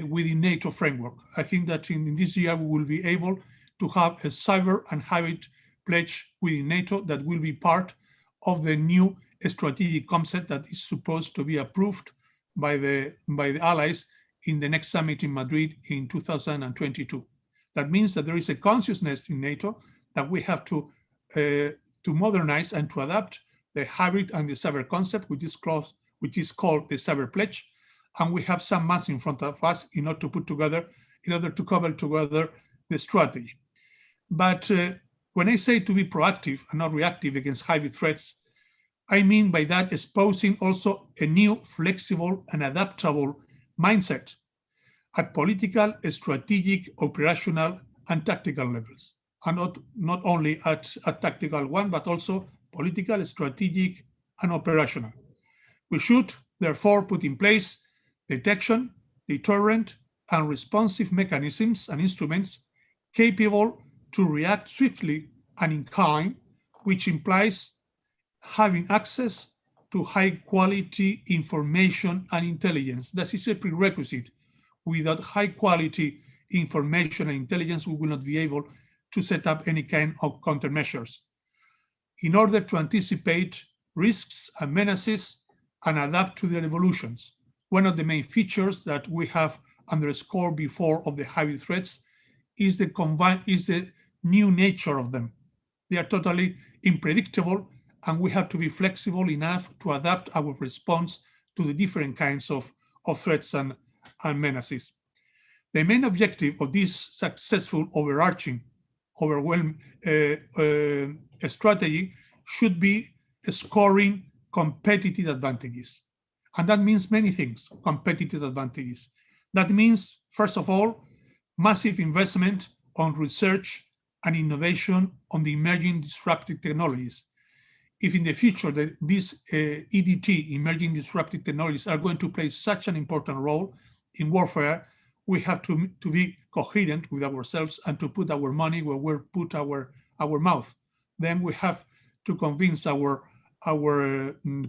[SPEAKER 2] within NATO framework. I think that in this year we will be able to have a cyber and hybrid pledge within NATO that will be part of the new strategic concept that is supposed to be approved by the allies in the next summit in Madrid in 2022. That means that there is a consciousness in NATO that we have to modernize and to adapt the hybrid and the cyber concept, which is called the cyber pledge, and we have some months in front of us in order to cobble together the strategy. But when I say to be proactive and not reactive against hybrid threats, I mean by that exposing also a new, flexible, and adaptable mindset at political, strategic, operational, and tactical levels, and not only at tactical one, but also political, strategic, and operational. We should therefore put in place detection, deterrent, and responsive mechanisms and instruments capable to react swiftly and in kind, which implies having access to high quality information and intelligence. That is a prerequisite. Without high quality information and intelligence, we will not be able to set up any kind of countermeasures. In order to anticipate risks and menaces and adapt to their evolutions, one of the main features that we have underscored before of the hybrid threats is the new nature of them. They are totally unpredictable, and we have to be flexible enough to adapt our response to the different kinds of threats and menaces. The main objective of this successful overarching strategy should be scoring competitive advantages. And that means many things, competitive advantages. That means, first of all, massive investment on research and innovation on the emerging disruptive technologies. If in the future these EDT, emerging disruptive technologies, are going to play such an important role in warfare, we have to be coherent with ourselves and to put our money where we put our mouth. Then we have to convince our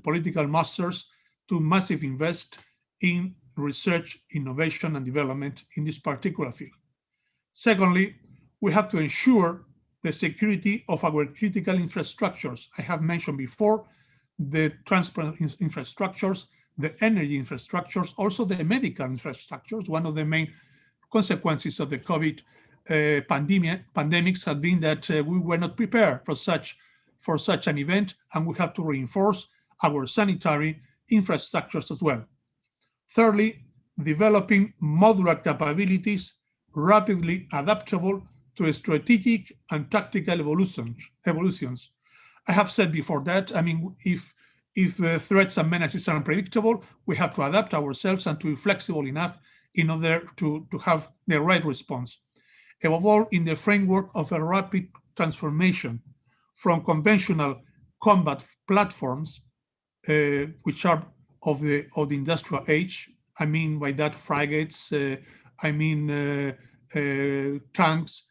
[SPEAKER 2] political masters to massively invest in research, innovation, and development in this particular field. Secondly, we have to ensure the security of our critical infrastructures. I have mentioned before the transport infrastructures, the energy infrastructures, also the medical infrastructures. One of the main consequences of the COVID pandemics has been that we were not prepared for such an event, and we have to reinforce our sanitary infrastructures as well. Thirdly, developing modular capabilities rapidly adaptable to strategic and tactical evolutions. I have said before that, I mean, if the threats and menaces are unpredictable, we have to adapt ourselves and to be flexible enough in order to have the right response. Above all, in the framework of a rapid transformation from conventional combat platforms, which are of the industrial age. I mean by that frigates, tanks,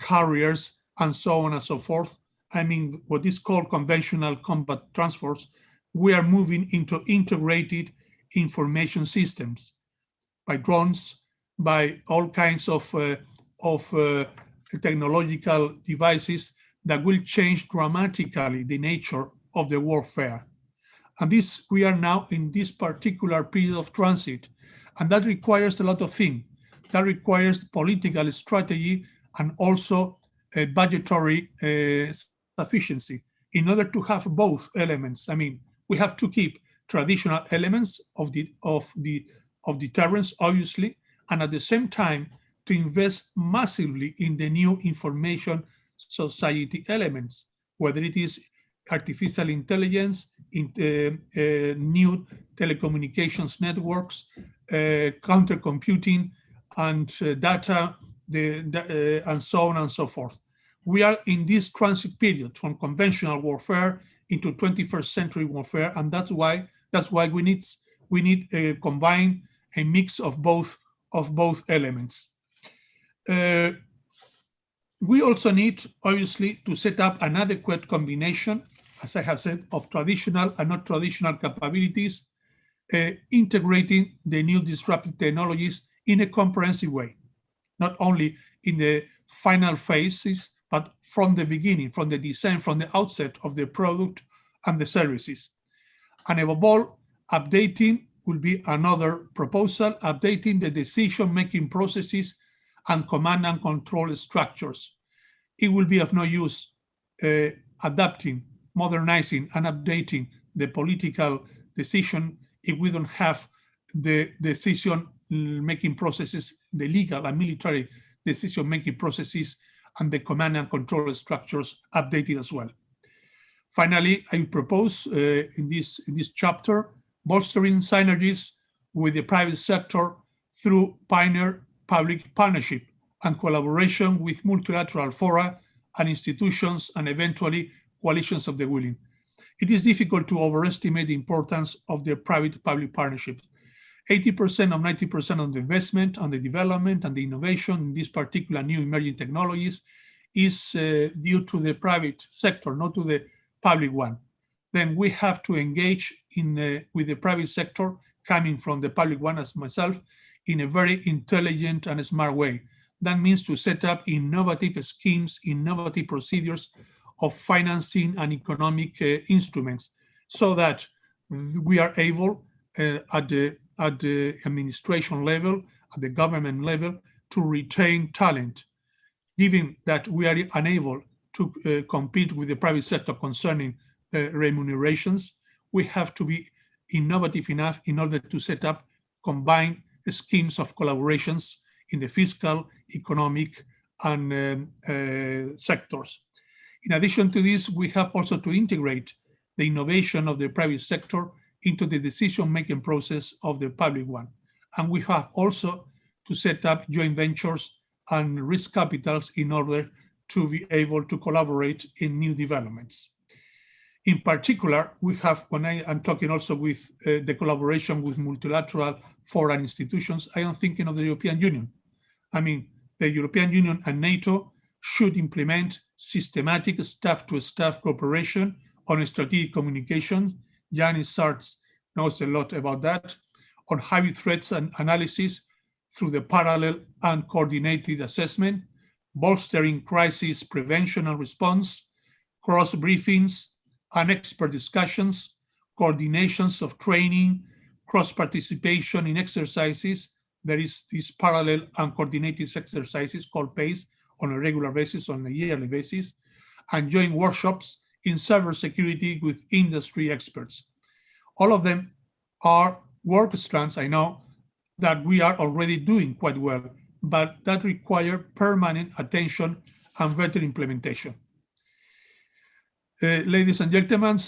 [SPEAKER 2] carriers, and so on and so forth. I mean, what is called conventional combat transports. We are moving into integrated information systems by drones, by all kinds of technological devices that will change dramatically the nature of the warfare. And this, we are now in this particular period of transit, and that requires a lot of things. That requires political strategy and also a budgetary sufficiency in order to have both elements. I mean, we have to keep traditional elements of deterrence, obviously, and at the same time to invest massively in the new information society elements, whether it is artificial intelligence, new telecommunications networks, countercomputing, and data, and so on and so forth. We are in this transit period from conventional warfare into 21st century warfare, and that's why we need a combine a mix of both elements. We also need, obviously, to set up an adequate combination, as I have said, of traditional and not traditional capabilities, integrating the new disruptive technologies in a comprehensive way, not only in the final phases, but from the beginning, from the design, from the outset of the product and the services. And above all, updating will be another proposal, updating the decision-making processes and command and control structures. It will be of no use adapting, modernizing, and updating the political decision if we don't have the decision-making processes, the legal and military decision-making processes, and the command and control structures updated as well. Finally, I propose in this chapter, bolstering synergies with the private sector through pioneer public partnership and collaboration with multilateral fora and institutions and eventually coalitions of the willing. It is difficult to overestimate the importance of the private-public partnerships. 80% of 90% of the investment and the development and the innovation in these particular new emerging technologies is due to the private sector, not to the public one. Then we have to engage with the private sector coming from the public one as myself in a very intelligent and smart way. That means to set up innovative schemes, innovative procedures of financing and economic instruments so that we are able at the administration level, at the government level, to retain talent, given that we are unable to compete with the private sector concerning remunerations, we have to be innovative enough in order to set up combined schemes of collaborations in the fiscal, economic, and sectors. In addition to this, we have also to integrate the innovation of the private sector into the decision-making process of the public one. And we have also to set up joint ventures and risk capitals in order to be able to collaborate in new developments. In particular, we have, when I am talking also with the collaboration with multilateral foreign institutions, I am thinking of the European Union. I mean, the European Union and NATO should implement systematic staff-to-staff cooperation on strategic communication. Yanis Sarts knows a lot about that, on hybrid threats and analysis through the parallel and coordinated assessment, bolstering crisis prevention and response, cross briefings and expert discussions, coordinations of training, cross participation in exercises. There is these parallel and coordinated exercises called PACE on a regular basis, on a yearly basis, and joint workshops in cybersecurity with industry experts. All of them are work strands, I know, that we are already doing quite well, but that require permanent attention and better implementation. Ladies and gentlemen,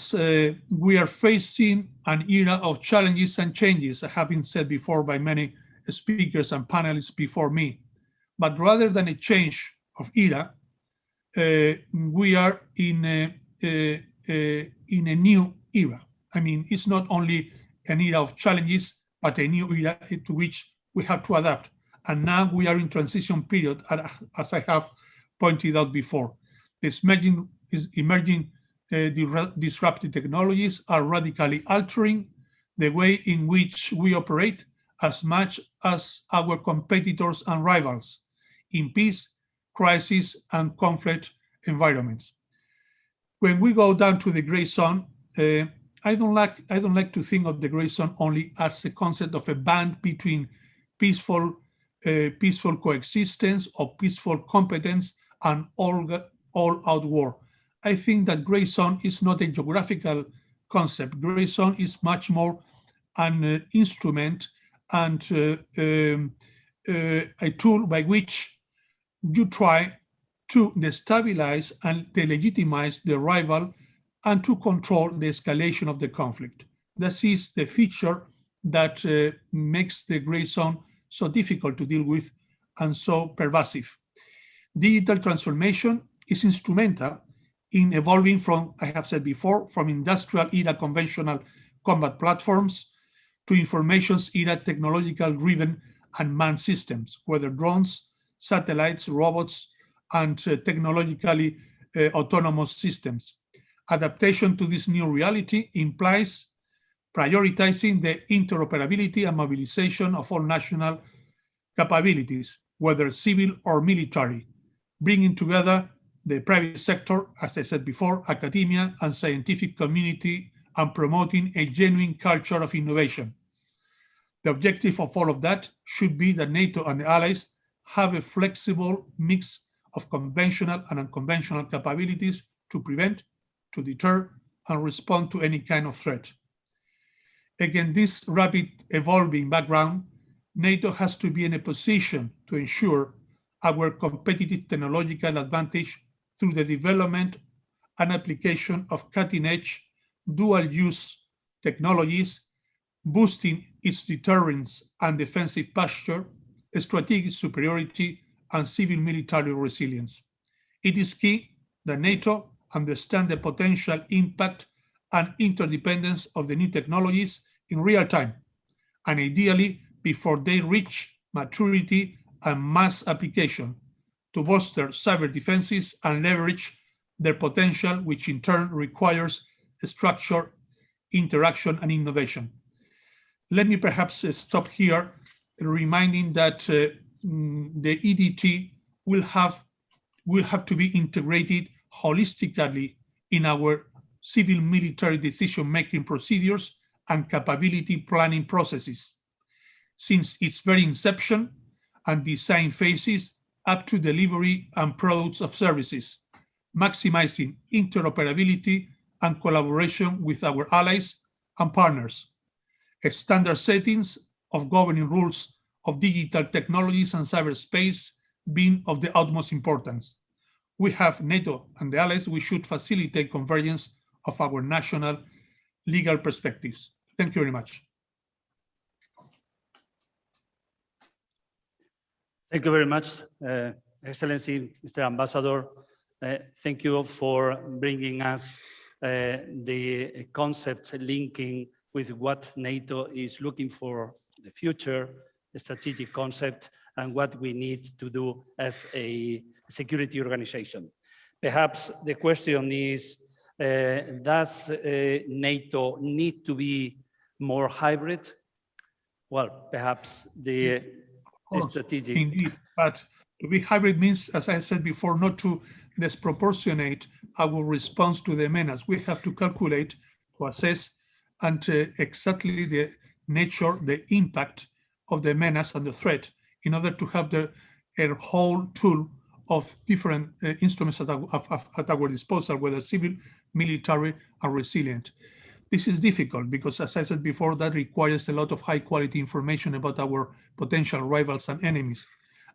[SPEAKER 2] we are facing an era of challenges and changes, as have been said before by many speakers and panelists before me. But rather than a change of era, we are in a new era. I mean, it's not only an era of challenges, but a new era to which we have to adapt. And now we are in transition period, as I have pointed out before. This emerging disruptive technologies are radically altering the way in which we operate as much as our competitors and rivals in peace, crisis, and conflict environments. When we go down to the gray zone, I don't like to think of the gray zone only as a concept of a band between peaceful coexistence or peaceful competence and all-out war. I think that gray zone is not a geographical concept. Gray zone is much more an instrument and a tool by which you try to destabilize and delegitimize the rival and to control the escalation of the conflict. This is the feature that makes the gray zone so difficult to deal with and so pervasive. Digital transformation is instrumental in evolving from, I have said before, from industrial era conventional combat platforms to informations era technological driven and manned systems, whether drones, satellites, robots, and technologically autonomous systems. Adaptation to this new reality implies prioritizing the interoperability and mobilization of all national capabilities, whether civil or military, bringing together the private sector, as I said before, academia and scientific community, and promoting a genuine culture of innovation. The objective of all of that should be that NATO and the allies have a flexible mix of conventional and unconventional capabilities to prevent, to deter, and respond to any kind of threat. Against this rapid evolving background, NATO has to be in a position to ensure our competitive technological advantage through the development and application of cutting-edge dual-use technologies, boosting its deterrence and defensive posture, strategic superiority, and civil-military resilience. It is key that NATO understand the potential impact and interdependence of the new technologies in real time, and ideally before they reach maturity and mass application, to bolster cyber defenses and leverage their potential, which in turn requires structure, interaction, and innovation. Let me perhaps stop here, reminding that the EDT will have to be integrated holistically in our civil military decision-making procedures and capability planning processes. Since its very inception and design phases, up to delivery and products of services, maximizing interoperability and collaboration with our allies and partners. Standard settings of governing rules of digital technologies and cyberspace being of the utmost importance. We have NATO and the allies, we should facilitate convergence of our national legal perspectives. Thank you very much.
[SPEAKER 6] Thank you very much, Excellency, Mr. Ambassador. Thank you for bringing us the concepts linking with what NATO is looking for the future, the strategic concept, and what we need to do as a security organization. Perhaps the question is, does NATO need to be more hybrid? Well, perhaps the strategic.
[SPEAKER 2] Indeed, but to be hybrid means, as I said before, not to disproportionate our response to the menace. We have to calculate, to assess, and exactly the nature, the impact of the menace and the threat in order to have a whole tool of different instruments at our disposal, whether civil, military, and resilient. This is difficult because, as I said before, that requires a lot of high-quality information about our potential rivals and enemies.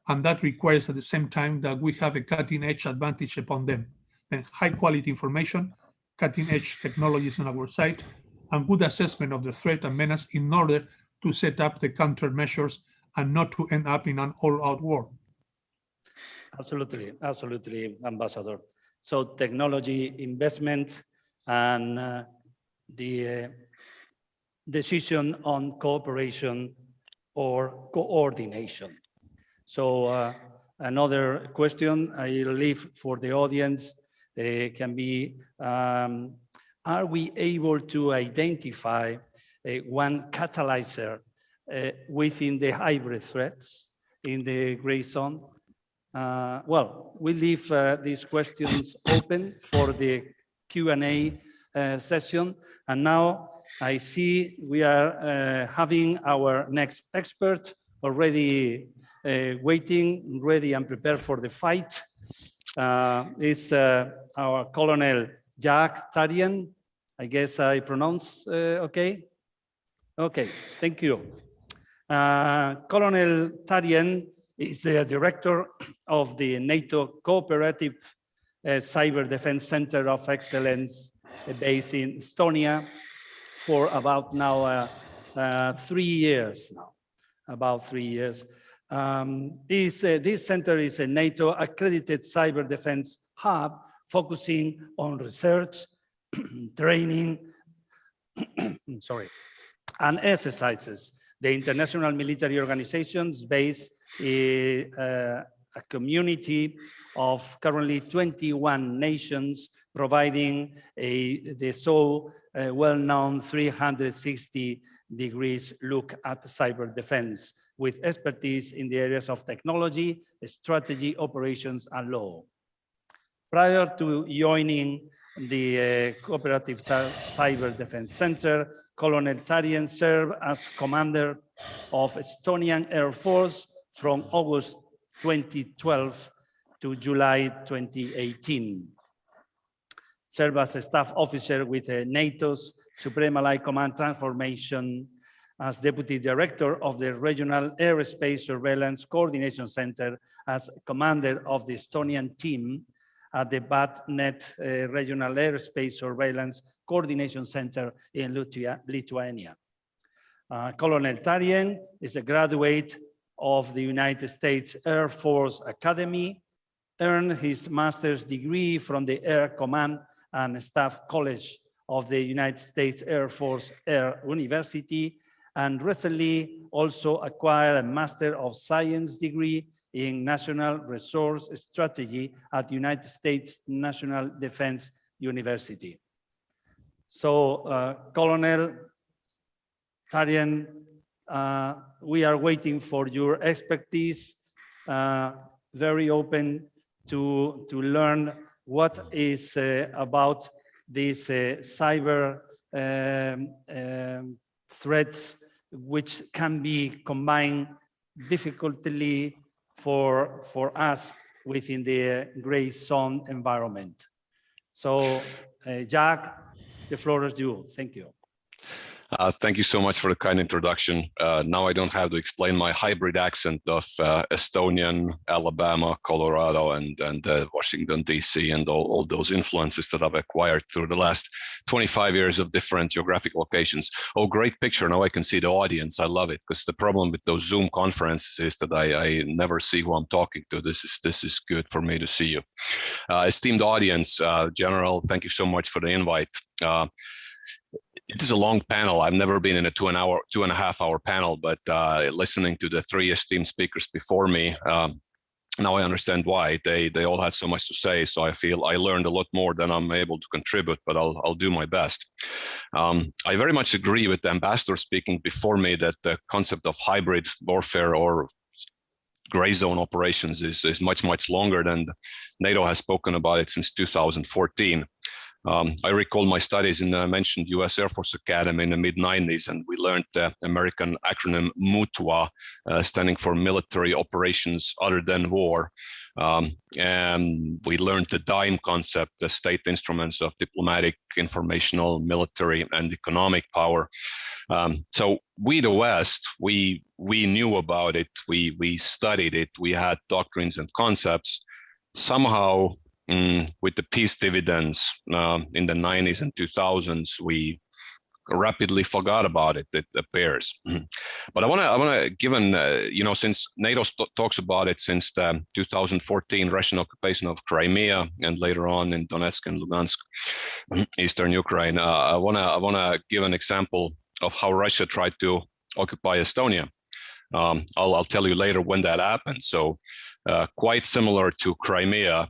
[SPEAKER 2] And that requires at the same time that we have a cutting-edge advantage upon them. Then high-quality information, cutting-edge technologies on our side, and good assessment of the threat and menace in order to set up the countermeasures and not to end up in an all-out war.
[SPEAKER 6] Absolutely, absolutely, Ambassador. So technology investment and the decision on cooperation or coordination. So another question I leave for the audience can be, are we able to identify one catalyzer within the hybrid threats in the gray zone? Well, we leave these questions open for the Q&A session. And now I see we are having our next expert already waiting, ready and prepared for the fight. Is our Colonel Jack Tarian. I guess I pronounce okay? Okay, thank you. Colonel Tarian is the director of the NATO Cooperative Cyber Defense Center of Excellence based in Estonia for about now 3 years now, about 3 years. This center is a NATO accredited cyber defense hub focusing on research, training, sorry, and exercises. The international military organizations based a community of currently 21 nations providing the so well-known 360 degrees look at cyber defense with expertise in the areas of technology, strategy, operations, and law. Prior to joining the Cooperative Cyber Defense Center, Colonel Tarian served as commander of Estonian Air Force from August 2012 to July 2018. Served as a staff officer with NATO's Supreme Allied Command Transformation as Deputy Director of the Regional Aerospace Surveillance Coordination Center, as commander of the Estonian team at the BATNet Regional Aerospace Surveillance Coordination Center in Lithuania. Colonel Tarian is a graduate of the United States Air Force Academy, earned his master's degree from the Air Command and Staff College of the United States Air Force Air University, and recently also acquired a Master of Science degree in National Resource Strategy at United States National Defense University. So, Colonel Tarian, we are waiting for your expertise, very open to learn what is about these cyber threats, which can be combined difficultly for us within the gray zone environment. So, Jack, the floor is yours. Thank you.
[SPEAKER 15] Thank you so much for the kind introduction. Now I don't have to explain my hybrid accent of Estonian, Alabama, Colorado, and Washington, D.C., and all those influences that I've acquired through the last 25 years of different geographic locations. Oh, great picture. Now I can see the audience. I love it, because the problem with those Zoom conferences is that I never see who I'm talking to. This is good for me to see you. Esteemed audience, General, thank you so much for the invite. It is a long panel. I've never been in a 2.5 hour panel, but listening to the three esteemed speakers before me, now I understand why. They all had so much to say, so I feel I learned a lot more than I'm able to contribute, but I'll do my best. I very much agree with the ambassador speaking before me that the concept of hybrid warfare or gray zone operations is much, much longer than NATO has spoken about it since 2014. I recall my studies in the mentioned US Air Force Academy in the mid-90s, and we learned the American acronym MUTWA, standing for Military Operations Other Than War. And we learned the DIME concept, the state instruments of diplomatic, informational, military, and economic power. So we, the West, we knew about it, we studied it, we had doctrines and concepts. Somehow, with the peace dividends in the 90s and 2000s, we rapidly forgot about it, it appears. But I want to, given, since NATO talks about it since the 2014 Russian occupation of Crimea and later on in Donetsk and Lugansk, Eastern Ukraine, I want to give an example of how Russia tried to occupy Estonia. I'll tell you later when that happened. So quite similar to Crimea,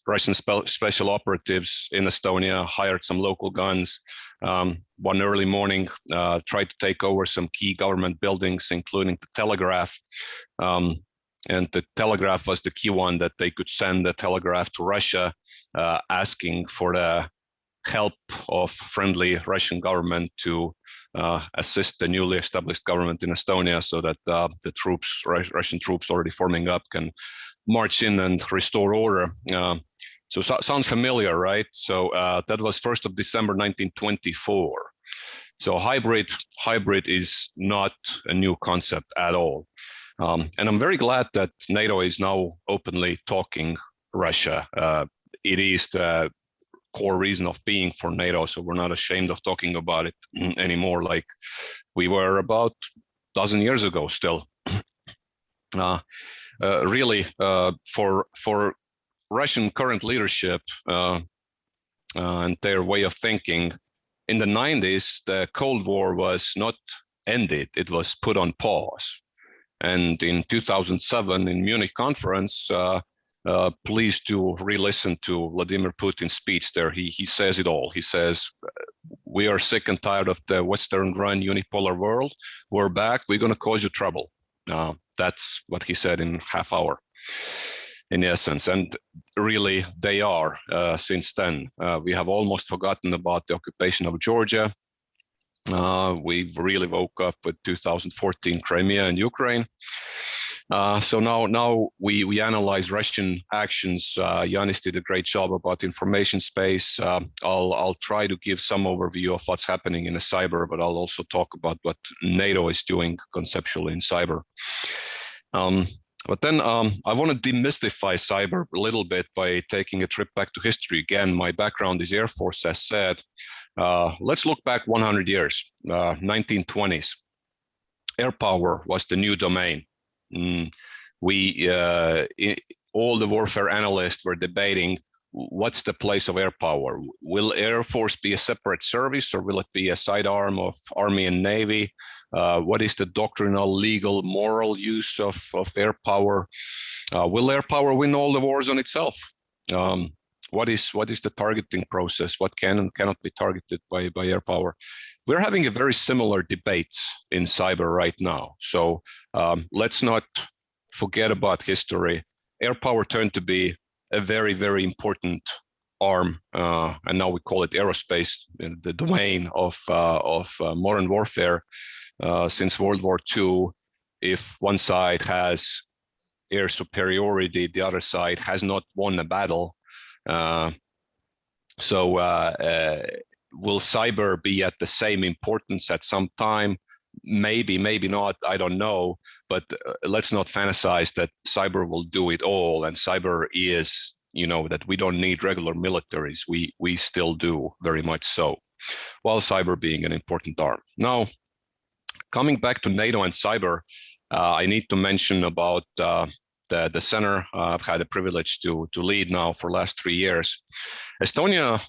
[SPEAKER 15] Russian special operatives in Estonia hired some local guns. One early morning, tried to take over some key government buildings, including the telegraph. And the telegraph was the key one that they could send the telegraph to Russia, asking for the help of friendly Russian government to assist the newly established government in Estonia so that the troops, Russian troops already forming up, can march in and restore order. So sounds familiar, right? So that was 1st of December 1924. So hybrid is not a new concept at all. And I'm very glad that NATO is now openly talking Russia. It is the core reason of being for NATO, so we're not ashamed of talking about it anymore like we were about a dozen years ago still. Really, for Russian current leadership and their way of thinking, in the 90s, the Cold War was not ended, it was put on pause. And in 2007, in Munich conference, please do re-listen to Vladimir Putin's speech there. He says it all. He says, we are sick and tired of the Western-run unipolar world. We're back. We're going to cause you trouble. That's what he said in half hour, in essence. And really, they are since then. We have almost forgotten about the occupation of Georgia. We've really woke up with 2014 Crimea and Ukraine. So now we analyze Russian actions. Yanis did a great job about information space. I'll try to give some overview of what's happening in the cyber, but I'll also talk about what NATO is doing conceptually in cyber. But then I want to demystify cyber a little bit by taking a trip back to history. Again, my background is Air Force, as said. Let's look back 100 years, 1920s. Air power was the new domain. All the warfare analysts were debating what's the place of air power. Will Air Force be a separate service, or will it be a sidearm of Army and Navy? What is the doctrinal, legal, moral use of air power? Will air power win all the wars on itself? What is the targeting process? What can and cannot be targeted by air power? We're having a very similar debates in cyber right now. So let's not forget about history. Air power turned to be a very, very important arm, and now we call it aerospace, the domain of modern warfare since World War II. If one side has air superiority. The other side has not won a battle. So will cyber be at the same importance at some time? Maybe, maybe not, I don't know, but let's not fantasize that cyber will do it all, and cyber is, that we don't need regular militaries. We still do, very much so, while cyber being an important arm. Now, coming back to NATO and cyber, I need to mention about the center I've had the privilege to lead now for the last 3 years. Estonia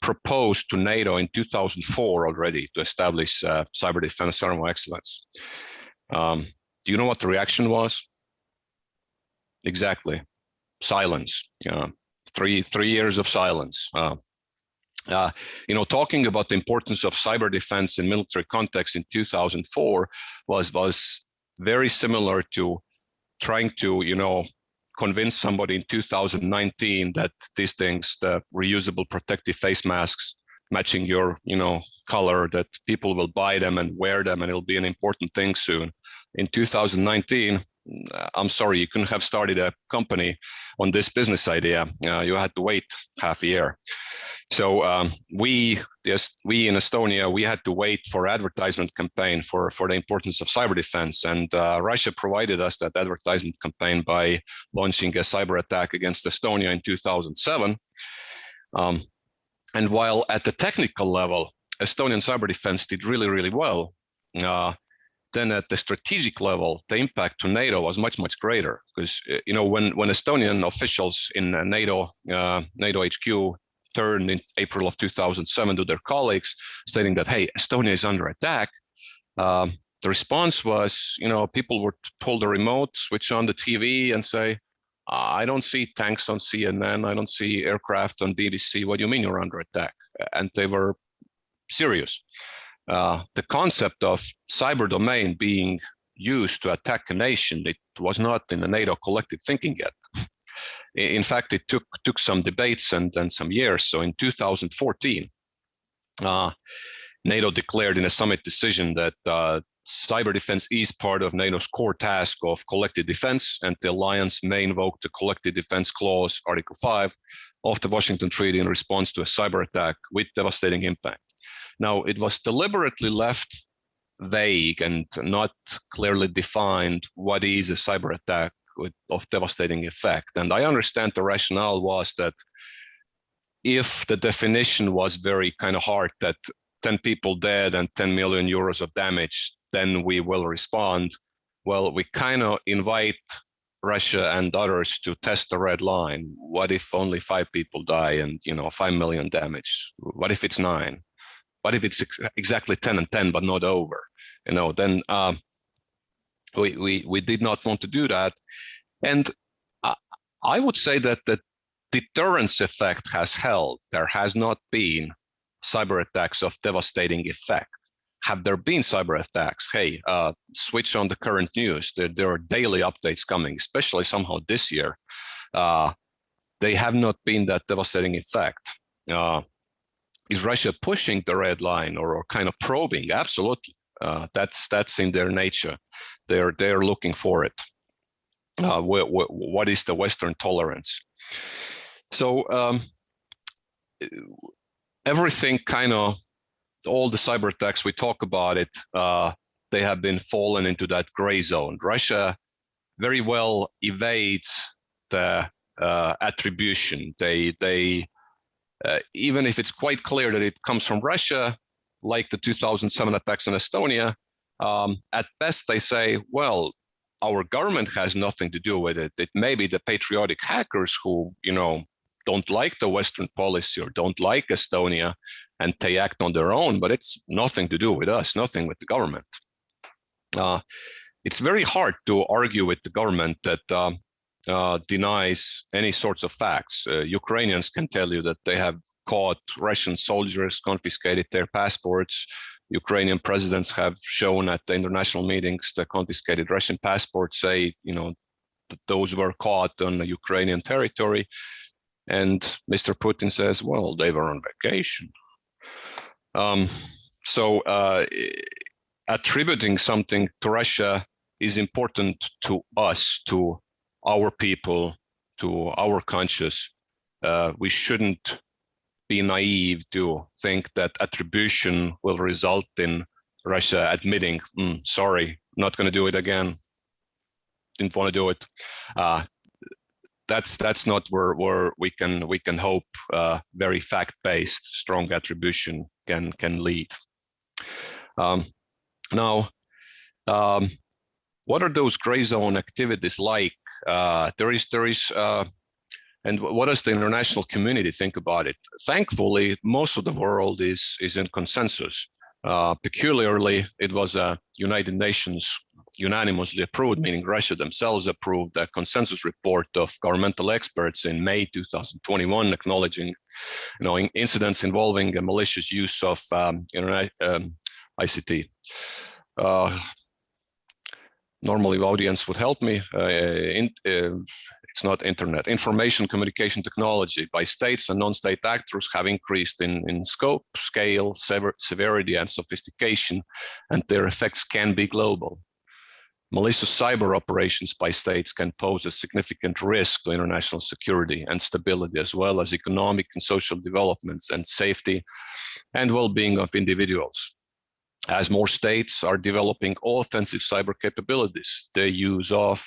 [SPEAKER 15] proposed to NATO in 2004 already to establish cyber defense center of excellence. Do you know what the reaction was? Exactly, silence. 3 years of silence. Talking about the importance of cyber defense in military context in 2004 was very similar to trying to, convince somebody in 2019 that these things, the reusable protective face masks matching your, color, that people will buy them and wear them and it'll be an important thing soon. In 2019, I'm sorry, you couldn't have started a company on this business idea. You had to wait half a year. So we in Estonia, we had to wait for advertisement campaign for the importance of cyber defense. And Russia provided us that advertisement campaign by launching a cyber attack against Estonia in 2007. And while at the technical level, Estonian cyber defense did really, really well, then at the strategic level, the impact to NATO was much, much greater. Because when Estonian officials in NATO HQ turned in April of 2007 to their colleagues, stating that, hey, Estonia is under attack, the response was, people would pull the remote, switch on the TV and say, I don't see tanks on CNN, I don't see aircraft on BBC, what do you mean you're under attack? And they were serious. The concept of cyber domain being used to attack a nation, it was not in the NATO collective thinking yet. In fact, it took some debates and some years. So in 2014, NATO declared in a summit decision that cyber defense is part of NATO's core task of collective defense, and the alliance may invoke the collective defense clause, Article 5 of the Washington Treaty in response to a cyber attack with devastating impact. Now, it was deliberately left vague and not clearly defined what is a cyber attack of devastating effect. And I understand the rationale was that if the definition was very kind of hard, that 10 people dead and 10 million euros of damage, then we will respond. Well, we kind of invite Russia and others to test the red line. What if only 5 people die and 5 million damage? What if it's 9? What if it's exactly 10 and 10 but not over? Then we did not want to do that. And I would say that the deterrence effect has held. There has not been cyber attacks of devastating effect. Have there been cyber attacks? Hey, switch on the current news. There are daily updates coming, especially somehow this year. They have not been that devastating effect. Is Russia pushing the red line or kind of probing? Absolutely. That's in their nature. They're looking for it. What is the Western tolerance? So everything kind of, all the cyber attacks, we talk about it, they have been fallen into that gray zone. Russia very well evades the attribution. They even if it's quite clear that it comes from Russia, like the 2007 attacks in Estonia, at best they say, well, our government has nothing to do with it. It may be the patriotic hackers who, don't like the Western policy or don't like Estonia, and they act on their own, but it's nothing to do with us, nothing with the government. It's very hard to argue with the government that denies any sorts of facts. Ukrainians can tell you that they have caught Russian soldiers, confiscated their passports. Ukrainian presidents have shown at the international meetings the confiscated Russian passports, say, that those were caught on the Ukrainian territory. And Mr. Putin says, well, they were on vacation. So attributing something to Russia is important to us to our people, to our conscience. We shouldn't be naive to think that attribution will result in Russia admitting, sorry, not going to do it again. Didn't want to do it. That's not where we can hope very fact-based strong attribution can lead. Now, what are those gray zone activities like? And what does the international community think about it? Thankfully, most of the world is in consensus. Peculiarly, it was a United Nations unanimously approved, meaning Russia themselves approved a consensus report of governmental experts in May 2021, acknowledging, incidents involving a malicious use of ICT. Normally, the audience would help me. It's not internet. Information communication technology by states and non-state actors have increased in scope, scale, severity, and sophistication, and their effects can be global. Malicious cyber operations by states can pose a significant risk to international security and stability, as well as economic and social developments and safety and well-being of individuals. As more states are developing offensive cyber capabilities, the use of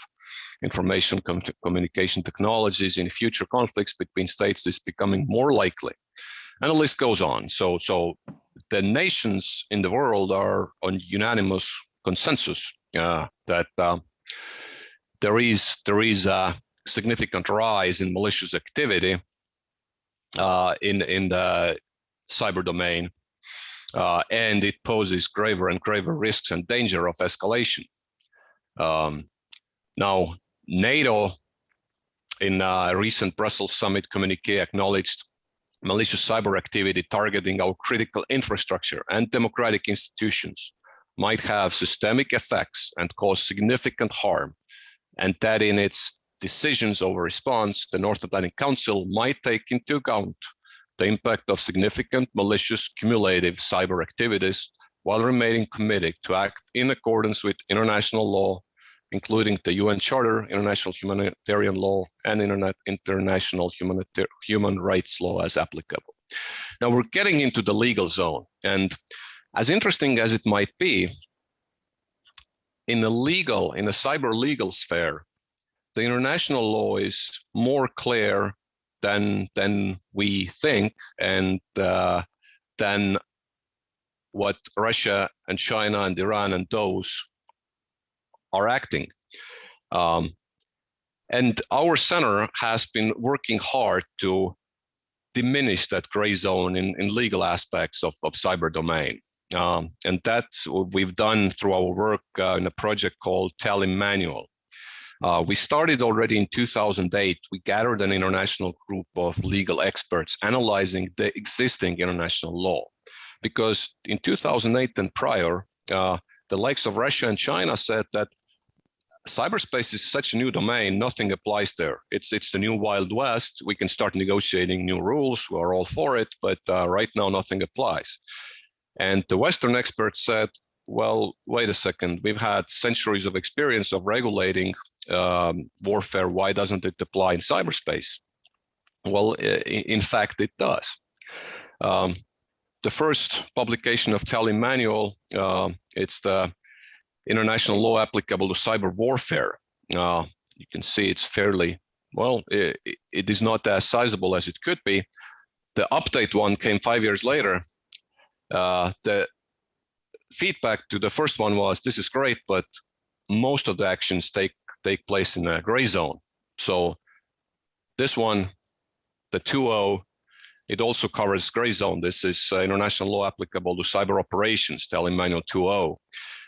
[SPEAKER 15] information communication technologies in future conflicts between states is becoming more likely. And the list goes on. So the nations in the world are on unanimous consensus that there is a significant rise in malicious activity in the cyber domain, and it poses graver and graver risks and danger of escalation. Now, NATO, in a recent Brussels summit communique, acknowledged malicious cyber activity targeting our critical infrastructure and democratic institutions might have systemic effects and cause significant harm, and that in its decisions over response, the North Atlantic Council might take into account the impact of significant malicious cumulative cyber activities while remaining committed to act in accordance with international law, including the UN Charter, international humanitarian law, and international human rights law as applicable. Now we're getting into the legal zone, and as interesting as it might be, in the cyber legal sphere, the international law is more clear than we think, and than what Russia and China and Iran and those are acting. And our center has been working hard to diminish that gray zone in legal aspects of cyber domain. And that's what we've done through our work in a project called Tally Manual. We started already in 2008. We gathered an international group of legal experts analyzing the existing international law. Because in 2008 and prior, the likes of Russia and China said that cyberspace is such a new domain, nothing applies there. It's the new Wild West. We can start negotiating new rules. We're all for it, but right now nothing applies. And the Western experts said, well, wait a second, we've had centuries of experience of regulating warfare. Why doesn't it apply in cyberspace? Well, in fact, it does. The first publication of Tally Manual, it's the international law applicable to cyber warfare. You can see it's fairly, well, it is not as sizable as it could be. The update one came 5 years later. The feedback to the first one was, this is great, but most of the actions take place in a gray zone. So this one, the 2.0, it also covers gray zone. This is international law applicable to cyber operations, Tally Manual 2.0.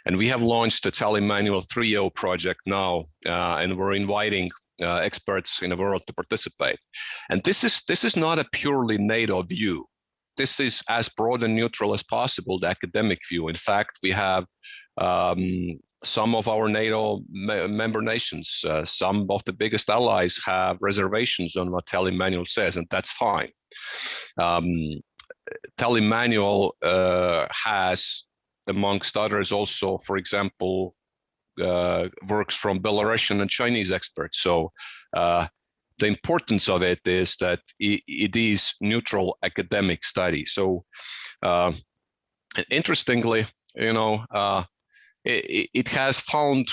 [SPEAKER 15] And we have launched the Tally Manual 3.0 project now, and we're inviting experts in the world to participate. And this is not a purely NATO view. This is as broad and neutral as possible, the academic view. In fact, we have some of our NATO member nations, some of the biggest allies have reservations on what Tally Manual says, and that's fine. Tally Manual has, amongst others, also, for example, works from Belarusian and Chinese experts. So the importance of it is that it is neutral academic study. So interestingly, you know, it has found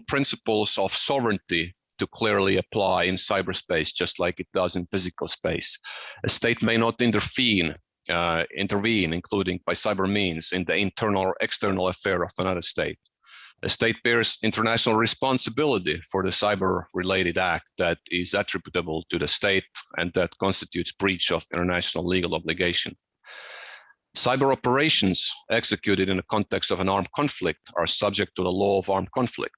[SPEAKER 15] principles of sovereignty to clearly apply in cyberspace, just like it does in physical space. A state may not intervene, including by cyber means, in the internal or external affair of another state. A state bears international responsibility for the cyber-related act that is attributable to the state and that constitutes breach of international legal obligation. Cyber operations executed in the context of an armed conflict are subject to the law of armed conflict.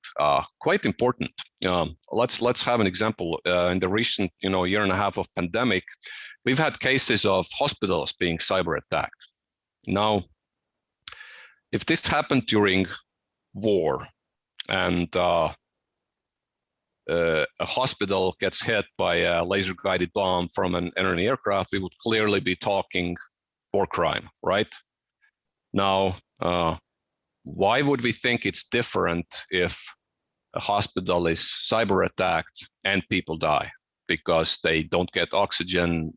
[SPEAKER 15] Quite important. Let's have an example. In the recent, year and a half of pandemic, we've had cases of hospitals being cyber attacked. Now, if this happened during war and a hospital gets hit by a laser-guided bomb from an enemy aircraft, we would clearly be talking war crime, right? Now, why would we think it's different if a hospital is cyber attacked and people die? Because they don't get oxygen,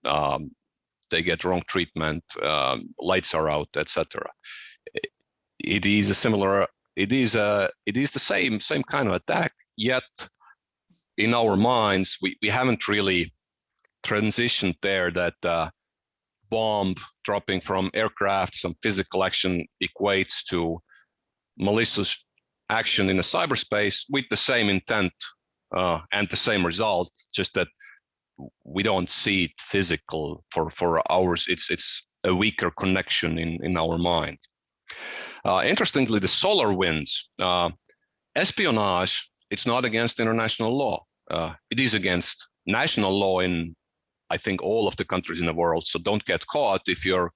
[SPEAKER 15] they get wrong treatment, lights are out, etc. It is a similar. It is the same kind of attack. Yet, in our minds, we haven't really transitioned there that bomb dropping from aircraft, some physical action equates to malicious action in a cyberspace with the same intent and the same result, just that we don't see it physical for ours. It's a weaker connection in our mind. Interestingly, the SolarWinds, espionage, it's not against international law. It is against national law in, I think, all of the countries in the world. So don't get caught if you're,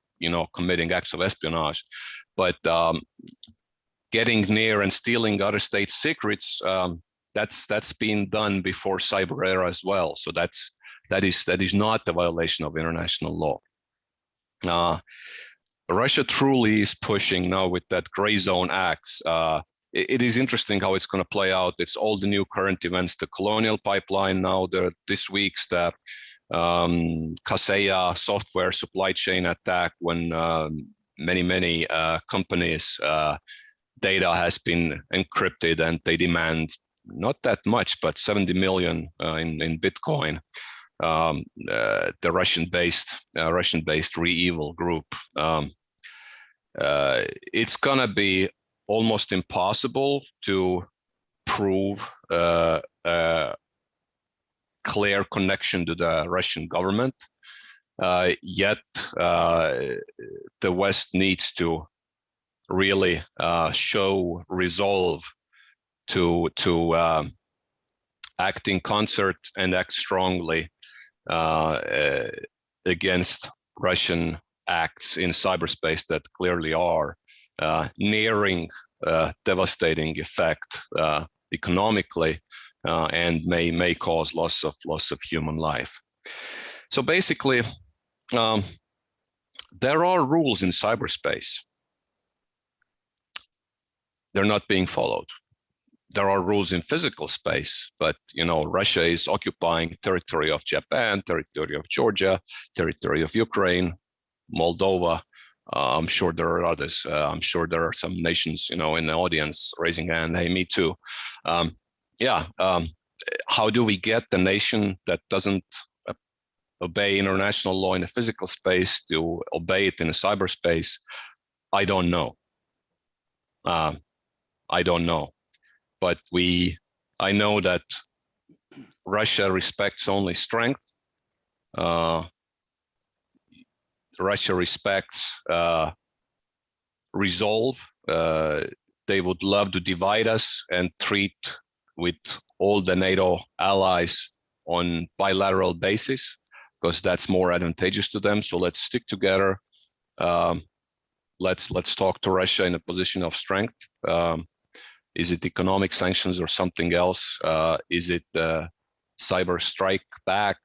[SPEAKER 15] committing acts of espionage. But getting near and stealing other states' secrets, that's been done before cyber era as well. So that is not a violation of international law. Russia truly is pushing now with that gray zone acts. It is interesting how it's going to play out. It's all the new current events, the colonial pipeline now, this week's the Kaseya software supply chain attack when many companies' data has been encrypted and they demand not that much, but 70 million in Bitcoin. The Russian-based ReEvil group. It's gonna be almost impossible to prove a clear connection to the Russian government. Yet the West needs to really show resolve to act in concert and act strongly against Russian acts in cyberspace that clearly are nearing devastating effect economically and may cause loss of human life. So basically, there are rules in cyberspace. They're not being followed. There are rules in physical space, but Russia is occupying territory of Japan, territory of Georgia, territory of Ukraine, Moldova. I'm sure there are others. I'm sure there are some nations, in the audience raising hand. Hey, me too. How do we get the nation that doesn't obey international law in the physical space to obey it in the cyberspace? I don't know. But I know that Russia respects only strength. Russia respects resolve. They would love to divide us and treat with all the NATO allies on bilateral basis, because that's more advantageous to them. So let's stick together. Let's talk to Russia in a position of strength. Is it economic sanctions or something else? Is it cyber strike back?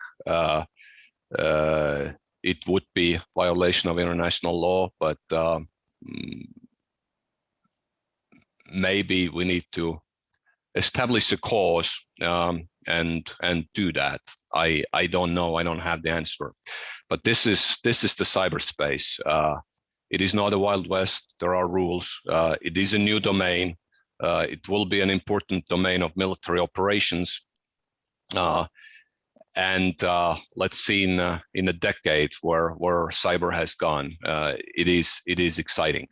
[SPEAKER 15] It would be violation of international law, but maybe we need to establish a cause and do that. I don't know. I don't have the answer. But this is the cyberspace. It is not a Wild West. There are rules. It is a new domain. It will be an important domain of military operations. And let's see in a decade where cyber has gone. It is exciting.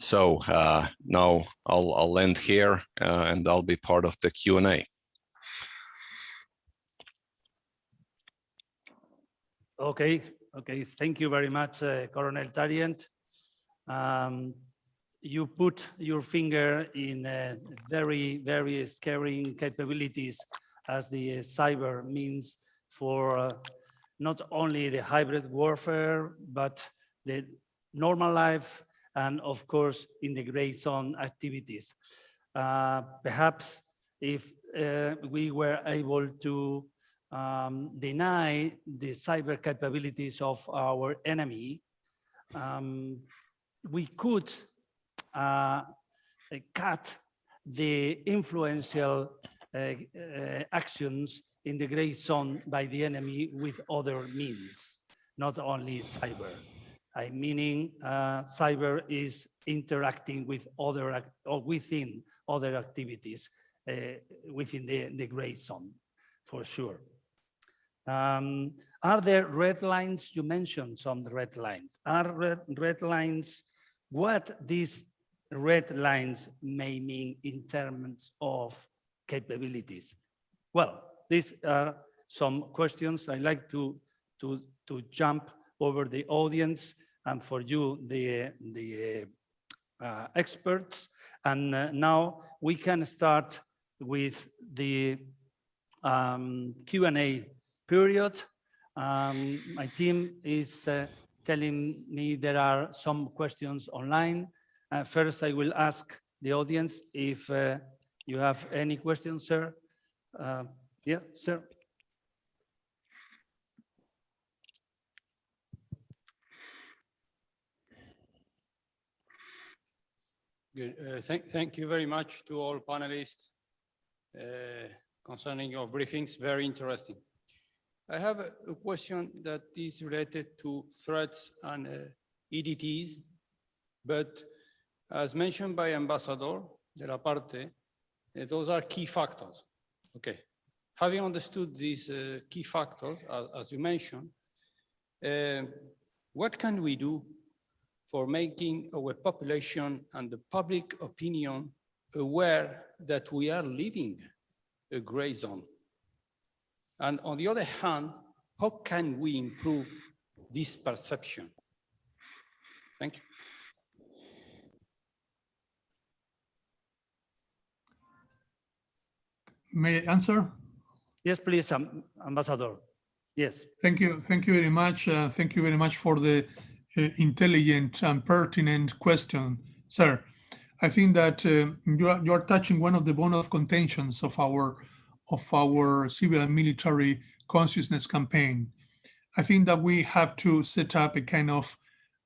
[SPEAKER 15] So now I'll end here and I'll be part of the Q&A.
[SPEAKER 6] Okay. Thank you very much, Colonel Tariant. You put your finger in very, very scary capabilities as the cyber means for not only the hybrid warfare, but the normal life and of course in the gray zone activities. Perhaps if we were able to deny the cyber capabilities of our enemy, we could cut the influential actions in the gray zone by the enemy with other means, not only cyber. Meaning cyber is interacting with other or within other activities within the gray zone, for sure. Are there red lines? You mentioned some red lines. Are red lines, what these red lines may mean in terms of capabilities? Well, these are some questions. I like to jump over the audience and for you, the experts. And now we can start with the Q&A period. My team is telling me there are some questions online. First, I will ask the audience if you have any questions, sir. Yeah, sir.
[SPEAKER 7] Good. Thank you very much to all panelists concerning your briefings. Very interesting. I have a question that is related to threats and EDTs, but as mentioned by Ambassador de la Parte, those are key factors. Okay. Having understood these key factors, as you mentioned, what can we do for making our population and the public opinion aware that we are living a gray zone? And on the other hand, how can we improve this perception? Thank you.
[SPEAKER 2] May I answer?
[SPEAKER 6] Yes, please, Ambassador. Yes.
[SPEAKER 2] Thank you very much. Thank you very much for the intelligent and pertinent question, sir. I think that you are touching one of the bone of contentions of our civil and military consciousness campaign. I think that we have to set up a kind of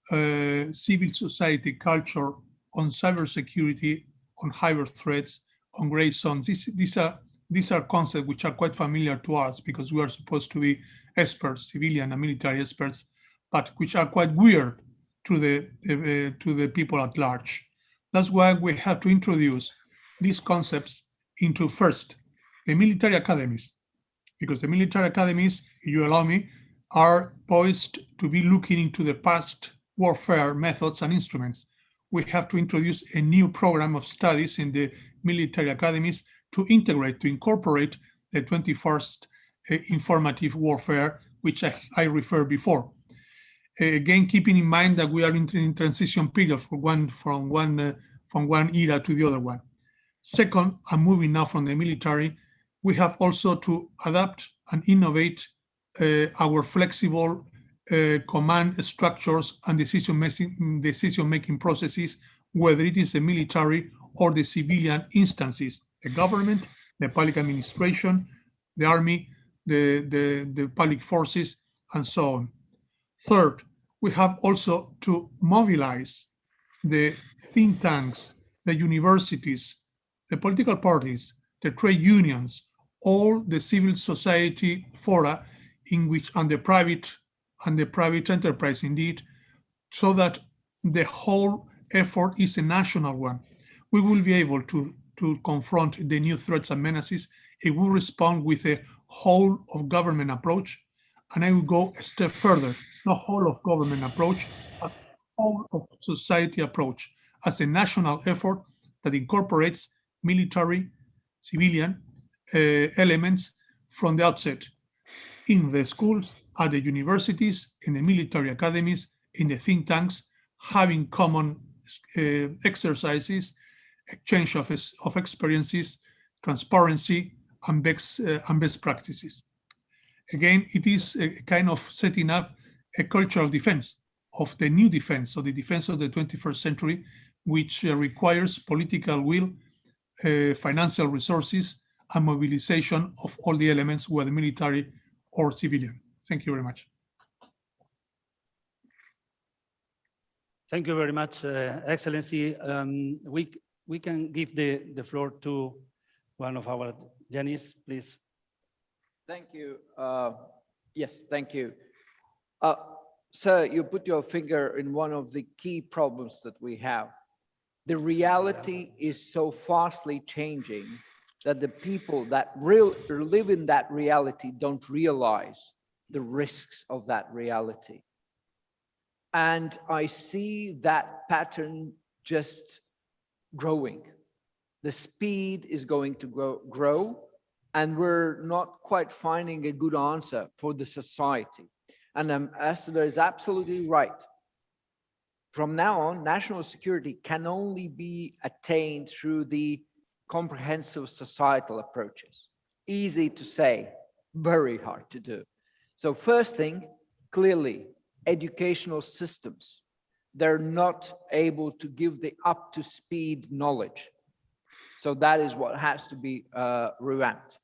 [SPEAKER 2] civil society culture on cybersecurity, on hybrid threats, on gray zones. These are concepts which are quite familiar to us because we are supposed to be experts, civilian and military experts, but which are quite weird to the people at large. That's why we have to introduce these concepts into first the military academies, because the military academies, if you allow me, are poised to be looking into the past warfare methods and instruments. We have to introduce a new program of studies in the military academies to integrate, to incorporate the 21st informative warfare, which I referred before. Again, keeping in mind that we are in transition period from one era to the other one. Second, I'm moving now from the military. We have also to adapt and innovate our flexible command structures and decision-making processes, whether it is the military or the civilian instances, the government, the public administration, the army, the public forces, and so on. Third, we have also to mobilize the think tanks the universities, the political parties, the trade unions, all the civil society fora in which, and the private enterprise indeed, so that the whole effort is a national one. We will be able to confront the new threats and menaces if we respond with a whole of government approach. And I will go a step further, not whole of government approach, but whole of society approach as a national effort that incorporates military, civilian elements from the outset in the schools, at the universities, in the military academies, in the think tanks, having common exercises, exchange of experiences, transparency, and best practices. Again, it is a kind of setting up a culture of defense, of the new defense, of the defense of the 21st century, which requires political will, financial resources, and mobilization of all the elements, whether military or civilian. Thank you very much.
[SPEAKER 6] Thank you very much, Excellency. We can give the floor to one of our Janice, please.
[SPEAKER 16] Thank you. Yes, thank you. Sir, you put your finger in one of the key problems that we have. The reality is so fastly changing that the people that live in that reality don't realize the risks of that reality. And I see that pattern just growing. The speed is going to grow, and we're not quite finding a good answer for the society. And Ambassador is absolutely right. From now on, national security can only be attained through the comprehensive societal approaches. Easy to say, very hard to do. So first thing, clearly, educational systems. They're not able to give the up-to-speed knowledge. So that is what has to be revamped.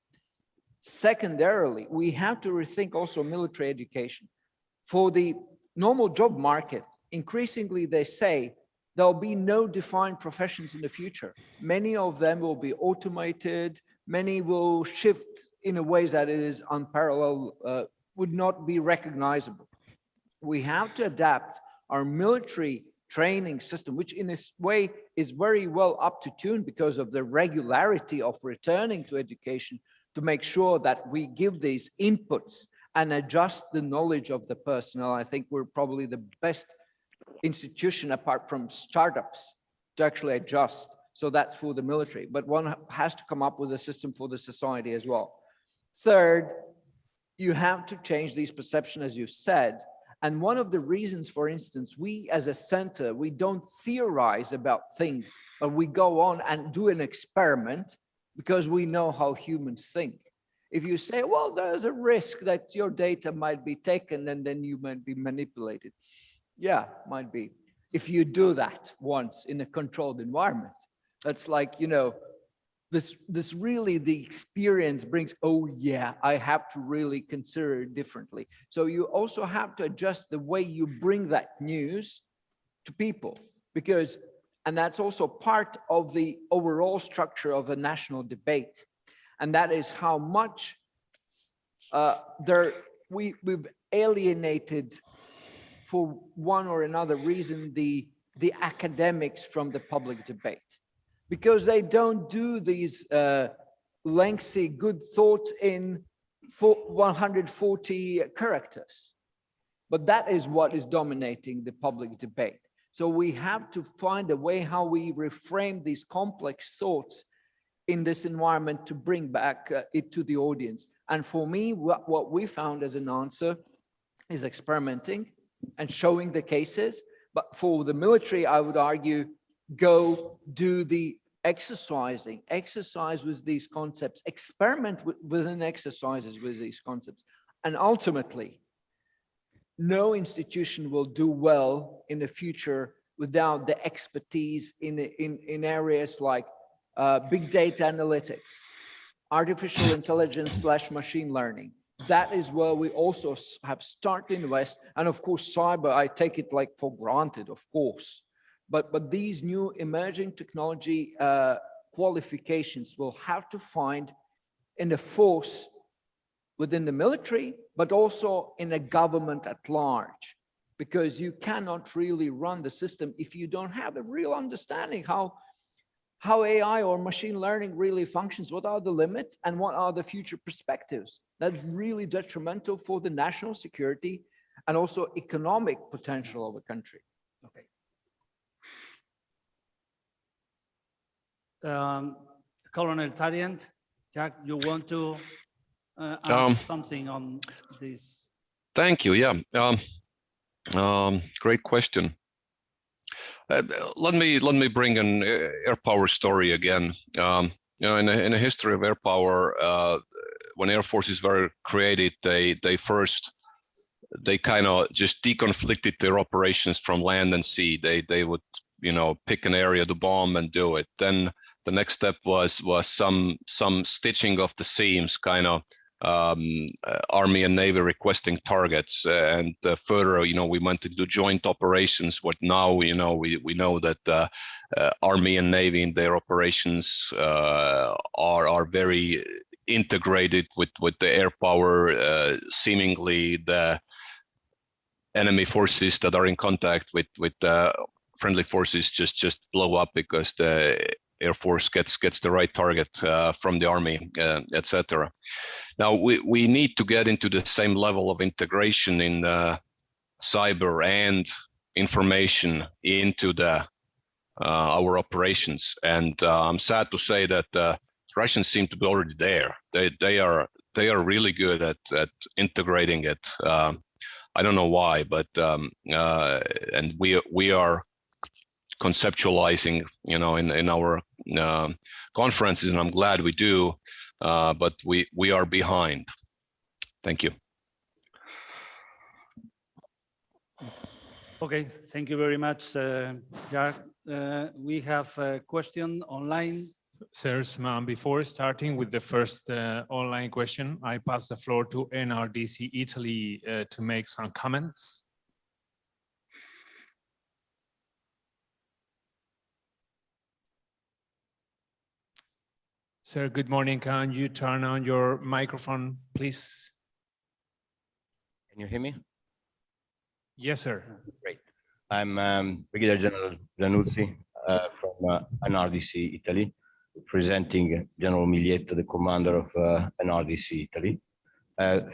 [SPEAKER 16] Secondarily, we have to rethink also military education. For the normal job market, increasingly they say there'll be no defined professions in the future. Many of them will be automated, many will shift in a way that it is unparalleled, would not be recognizable. We have to adapt our military training system, which in this way is very well up to tune because of the regularity of returning to education, to make sure that we give these inputs and adjust the knowledge of the personnel. I think we're probably the best institution apart from startups to actually adjust. So that's for the military, but one has to come up with a system for the society as well. Third, you have to change these perceptions, as you said. And one of the reasons, for instance, we as a center, we don't theorize about things, but we go on and do an experiment because we know how humans think. If you say, well, there's a risk that your data might be taken and then you might be manipulated. Yeah, might be. If you do that once in a controlled environment, that's like, you know, this really the experience brings, oh yeah, I have to really consider it differently. So you also have to adjust the way you bring that news to people, because, and that's also part of the overall structure of a national debate. And that is how much we've alienated for one or another reason the academics from the public debate, because they don't do these lengthy good thoughts in 140 characters. But that is what is dominating the public debate. So we have to find a way how we reframe these complex thoughts in this environment to bring back it to the audience. And for me, what we found as an answer is experimenting and showing the cases. But for the military, I would argue, go do the exercising, exercise with these concepts, experiment within exercises with these concepts. And ultimately, no institution will do well in the future without the expertise in areas like big data analytics, artificial intelligence / machine learning. That is where we also have started to invest. And of course, cyber, I take it like for granted, of course. but these new emerging technology qualifications will have to find in the force within the military, but also in a government at large, because you cannot really run the system if you don't have a real understanding how AI or machine learning really functions, what are the limits and what are the future perspectives. That's really detrimental for the national security and also economic potential of a country. Okay.
[SPEAKER 6] Colonel Tariant, Jack, you want to add something on this?
[SPEAKER 15] Thank you. Yeah. Great question. Let me bring an air power story again. You know, in the history of air power, when air forces were created, they kind of just deconflicted their operations from land and sea. They would, you know, pick an area to bomb and do it. Then the next step was some stitching of the seams, kind of Army and Navy requesting targets, and further, you know, we went into joint operations. What now, you know, we know that Army and Navy in their operations are very integrated with the air power. Seemingly, the enemy forces that are in contact with friendly forces just blow up because the Air Force gets the right target from the Army, etc. Now we need to get into the same level of integration in cyber and information into the our operations. And I'm sad to say that Russians seem to be already there. They are really good at integrating it. I don't know why, but and we are conceptualizing, you know, in our conferences, and I'm glad we do, but we are behind. Thank you.
[SPEAKER 6] Okay, thank you very much, Jack. We have a question online.
[SPEAKER 4] Sirs, before starting with the first online question, I pass the floor to NRDC Italy to make some comments. Sir, good morning. Can you turn on your microphone, please?
[SPEAKER 18] Can you hear me?
[SPEAKER 4] Yes, sir.
[SPEAKER 18] Great. I'm Brigadier General Giannuzzi from NRDC Italy, representing General Miglietto, the commander of NRDC Italy.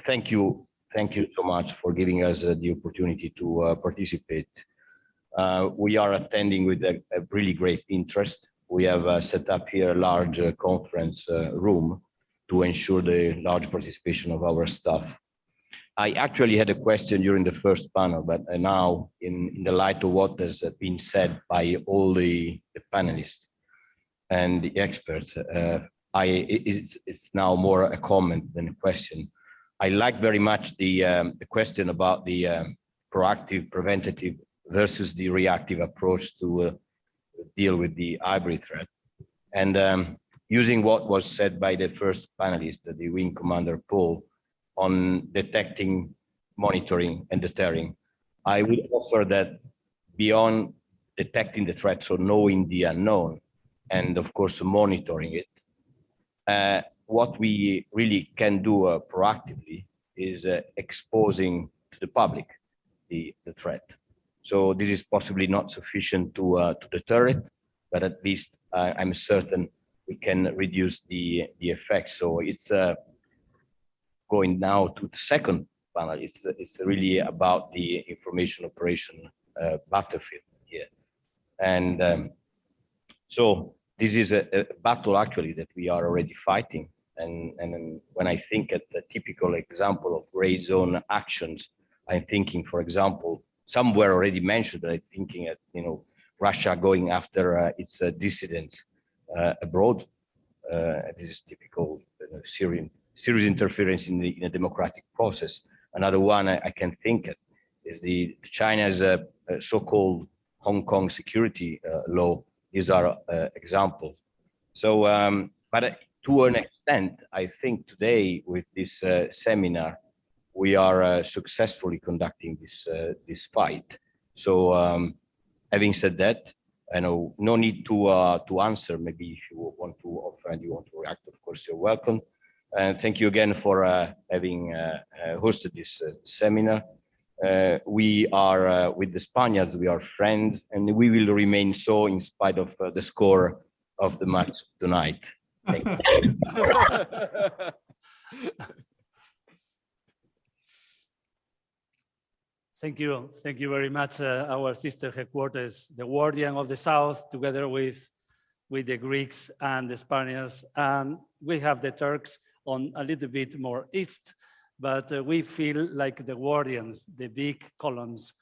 [SPEAKER 18] Thank you so much for giving us the opportunity to participate. We are attending with a really great interest. We have set up here a large conference room to ensure the large participation of our staff. I actually had a question during the first panel, but now in the light of what has been said by all the panelists and the experts, it's now more a comment than a question. I like very much the question about the proactive, preventative versus the reactive approach to deal with the hybrid threat. And using what was said by the first panelist, the Wing Commander Paul, on detecting, monitoring, and deterring, I would offer that beyond detecting the threat, so knowing the unknown, and of course monitoring it, what we really can do proactively is exposing to the public the threat. So this is possibly not sufficient to deter it, but at least I'm certain we can reduce the effects. So it's going now to the second panel. It's really about the information operation battlefield here. And so this is a battle actually that we are already fighting. And when I think at the typical example of gray zone actions, I'm thinking, for example, some were already mentioned, but I'm thinking at, you know, Russia going after its dissidents abroad. This is typical serious interference in the democratic process. Another one I can think of is the China's so-called Hong Kong security law. These are examples. So, but to an extent, I think today with this seminar, we are successfully conducting this fight. So, having said that, I know no need to answer. Maybe if you want to offer and you want to react, of course, you're welcome. And thank you again for having hosted this seminar. We are with the Spaniards, we are friends, and we will remain so in spite of the score of the match tonight. Thank you.
[SPEAKER 6] Thank you. Thank you very much, our sister headquarters, the Guardian of the South, together with the Greeks and the Spaniards. And we have the Turks on a little bit more east, but we feel like the Guardians, the big columns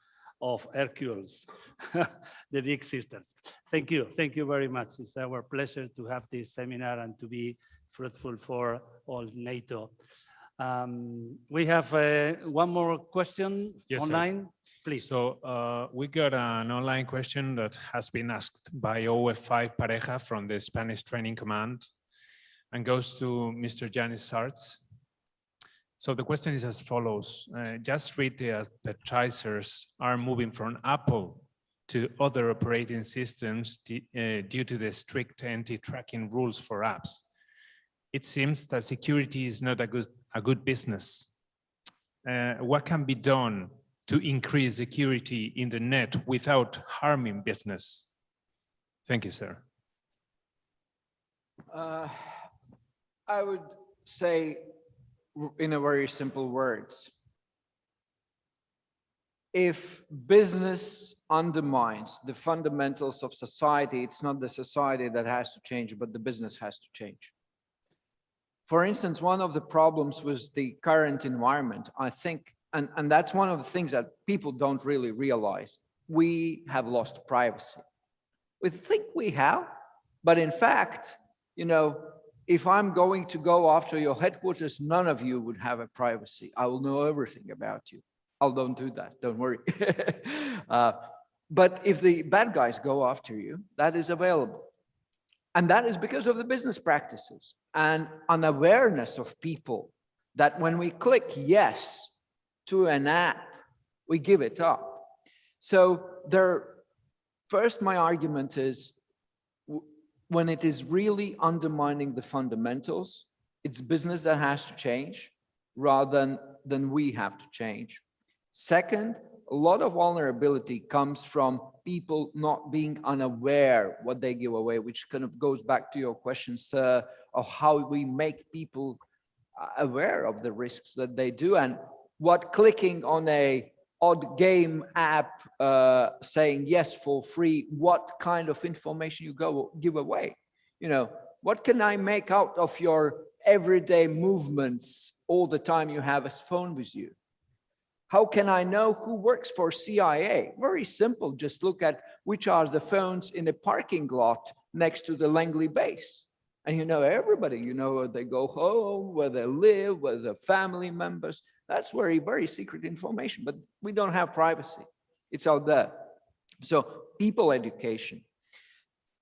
[SPEAKER 6] of Hercules, the big sisters. Thank you. Thank you very much. It's our pleasure to have this seminar and to be fruitful for all NATO. We have one more question online,
[SPEAKER 4] sir.
[SPEAKER 6] Please.
[SPEAKER 4] So we got an online question that has been asked by OF5 Pareja from the Spanish Training Command and goes to Mr. Yanis Sarts. So the question is as follows. Just read the advertisers are moving from Apple to other operating systems due to the strict anti-tracking rules for apps. It seems that security is not a good business. What can be done to increase security in the net without harming business? Thank you, sir.
[SPEAKER 16] I would say in a very simple words, if business undermines the fundamentals of society, it's not the society that has to change, but the business has to change. For instance, one of the problems with the current environment, I think, and that's one of the things that people don't really realize, we have lost privacy. We think we have, but in fact, you know, if I'm going to go after your headquarters, none of you would have a privacy. I will know everything about you. I don't do that, don't worry. But if the bad guys go after you, that is available. And that is because of the business practices and an awareness of people that when we click yes to an app, we give it up. So first, my argument is when it is really undermining the fundamentals, it's business that has to change rather than we have to change. Second, a lot of vulnerability comes from people not being unaware what they give away, which kind of goes back to your question, sir, of how we make people aware of the risks that they do and what clicking on a odd game app saying yes for free, what kind of information you give away. You know, what can I make out of your everyday movements all the time you have a phone with you? How can I know who works for CIA? Very simple, just look at which are the phones in a parking lot next to the Langley base. And you know everybody, you know where they go home, where they live, where their family members. That's very, very secret information, but we don't have privacy. It's out there. So people education.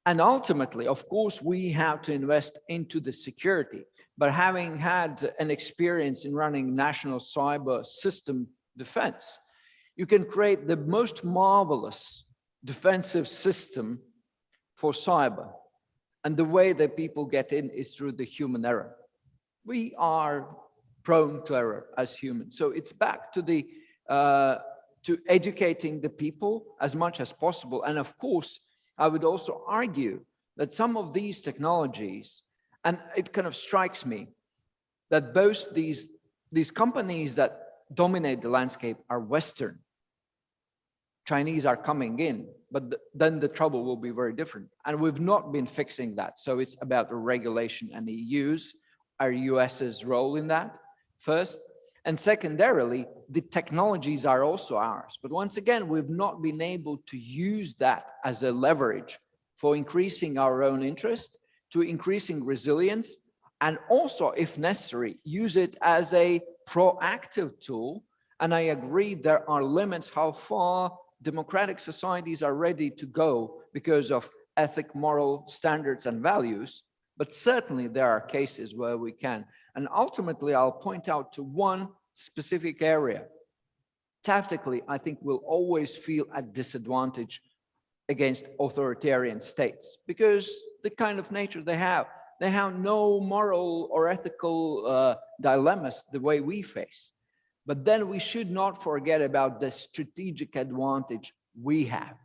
[SPEAKER 16] And ultimately, of course, we have to invest into the security, but having had an experience in running national cyber system defense, you can create the most marvelous defensive system for cyber. And the way that people get in is through the human error. We are prone to error as humans. So it's back to the to educating the people as much as possible. And of course, I would also argue that some of these technologies, and it kind of strikes me that both these companies that dominate the landscape are Western. Chinese are coming in, but then the trouble will be very different. And we've not been fixing that. So it's about the regulation and the our US's role in that first. And secondarily, the technologies are also ours. But once again, we've not been able to use that as a leverage for increasing our own interest, to increasing resilience, and also, if necessary, use it as a proactive tool. And I agree there are limits how far democratic societies are ready to go because of ethic, moral standards and values. But certainly there are cases where we can. And ultimately, I'll point out to one specific area. Tactically, I think we'll always feel at disadvantage against authoritarian states, because the kind of nature they have no moral or ethical dilemmas the way we face. But then we should not forget about the strategic advantage we have.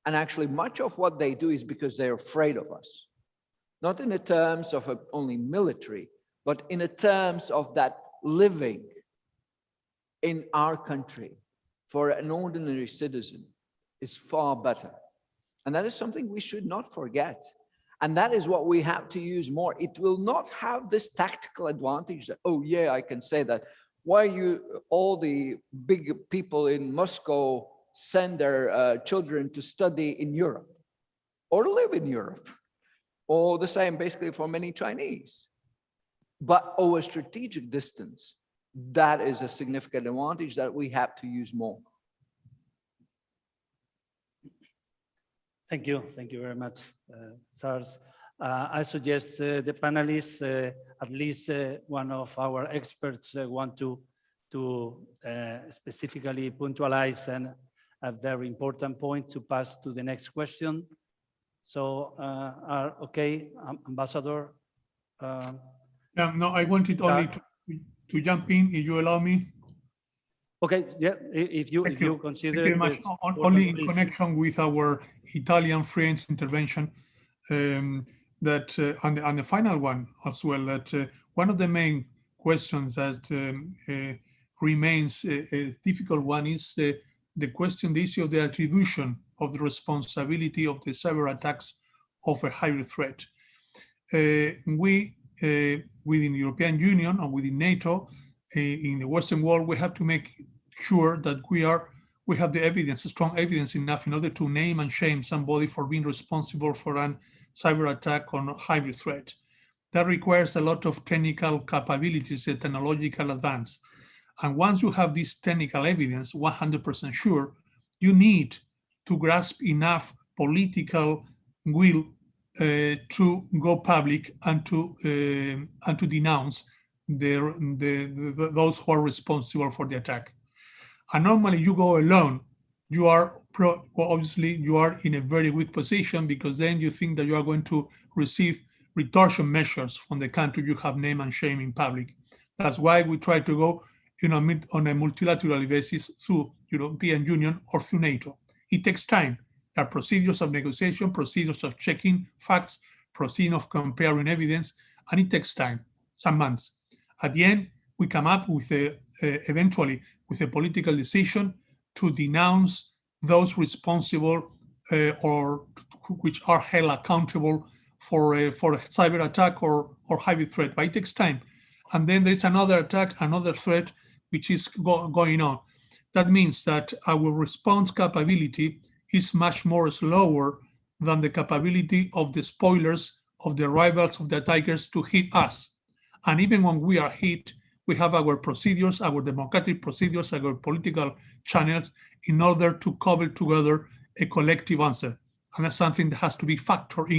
[SPEAKER 16] And actually, much of what they do is because they're afraid of us. Not in the terms of only military, but in the terms of that living in our country for an ordinary citizen is far better. And that is something we should not forget. And that is what we have to use more. It will not have this tactical advantage that, oh yeah, I can say that. Why all the big people in Moscow send their children to study in Europe or live in Europe, or the same basically for many Chinese. But over strategic distance, that is a significant advantage that we have to use more.
[SPEAKER 6] Thank you very much, Charles. I suggest the panelists, at least one of our experts want to specifically punctualize a very important point to pass to the next question. So, okay, Ambassador?
[SPEAKER 2] Yeah, no, I wanted only to jump in, if you allow me.
[SPEAKER 6] Okay, yeah, if you consider it.
[SPEAKER 2] Thank you very much. Only in connection with our Italian friends' intervention, that and the final one as well, that one of the main questions that remains a difficult one is the issue of the attribution of the responsibility of the cyber attacks of a hybrid threat. We, within the European Union and within NATO, in the Western world, we have to make sure that we have the evidence, strong evidence enough in order to name and shame somebody for being responsible for a cyber attack on a hybrid threat. That requires a lot of technical capabilities, a technological advance. And once you have this technical evidence, 100% sure, you need to grasp enough political will to go public and to denounce those who are responsible for the attack. And normally you go alone, you are obviously you are in a very weak position, because then you think that you are going to receive retortion measures from the country you have named and shamed in public. That's why we try to go on a multilateral basis through European Union or through NATO. It takes time. There are procedures of negotiation, procedures of checking facts, procedures of comparing evidence, and it takes time, some months. At the end, we come up with eventually with a political decision to denounce those responsible or which are held accountable for a cyber attack or hybrid threat. But it takes time. And then there's another attack, another threat, which is going on. That means that our response capability is much more slower than the capability of the spoilers, of the rivals, of the attackers to hit us. And even when we are hit, we have our procedures, our democratic procedures, our political channels in order to cobble together a collective answer. And that's something that has to be factored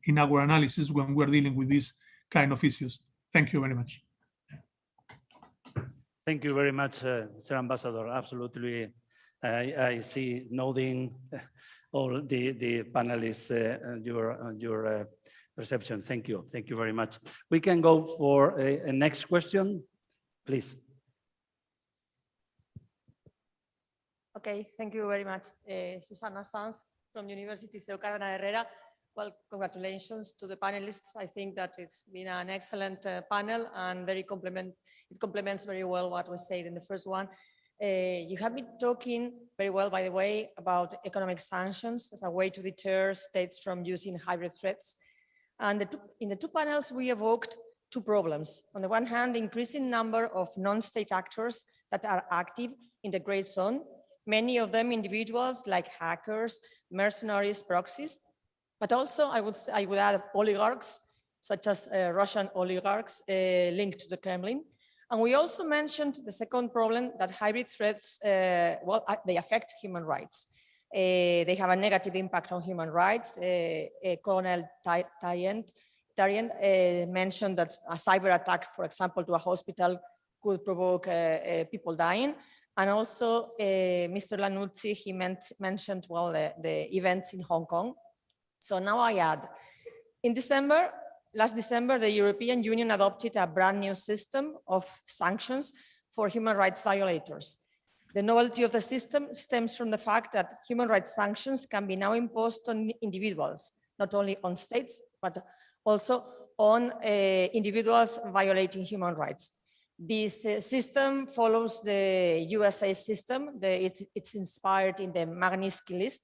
[SPEAKER 2] in our analysis when we're dealing with these kind of issues. Thank you very much.
[SPEAKER 6] Thank you very much, Mr. Ambassador. Absolutely. I see nodding all the panelists, your perception. Thank you. Thank you very much. We can go for a next question, please.
[SPEAKER 11] Okay, thank you very much. Susana Sanz from University CEU Carmen Herrera. Well, congratulations to the panelists. I think that it's been an excellent panel and it complements very well what was said in the first one. You have been talking very well, by the way, about economic sanctions as a way to deter states from using hybrid threats. And in the two panels, we evoked two problems. On the one hand, the increasing number of non-state actors that are active in the gray zone, many of them individuals like hackers, mercenaries, proxies, but also I would add oligarchs, such as Russian oligarchs linked to the Kremlin. And we also mentioned the second problem, that hybrid threats, they affect human rights. They have a negative impact on human rights. Colonel Tarian mentioned that a cyber attack, for example, to a hospital could provoke people dying. And also, Mr. Lanuzzi, he mentioned, well, the events in Hong Kong. So now I add, in December, last December, the European Union adopted a brand new system of sanctions for human rights violators. The novelty of the system stems from the fact that human rights sanctions can be now imposed on individuals, not only on states, but also on individuals violating human rights. This system follows the USA system. It's inspired in the Magnitsky List.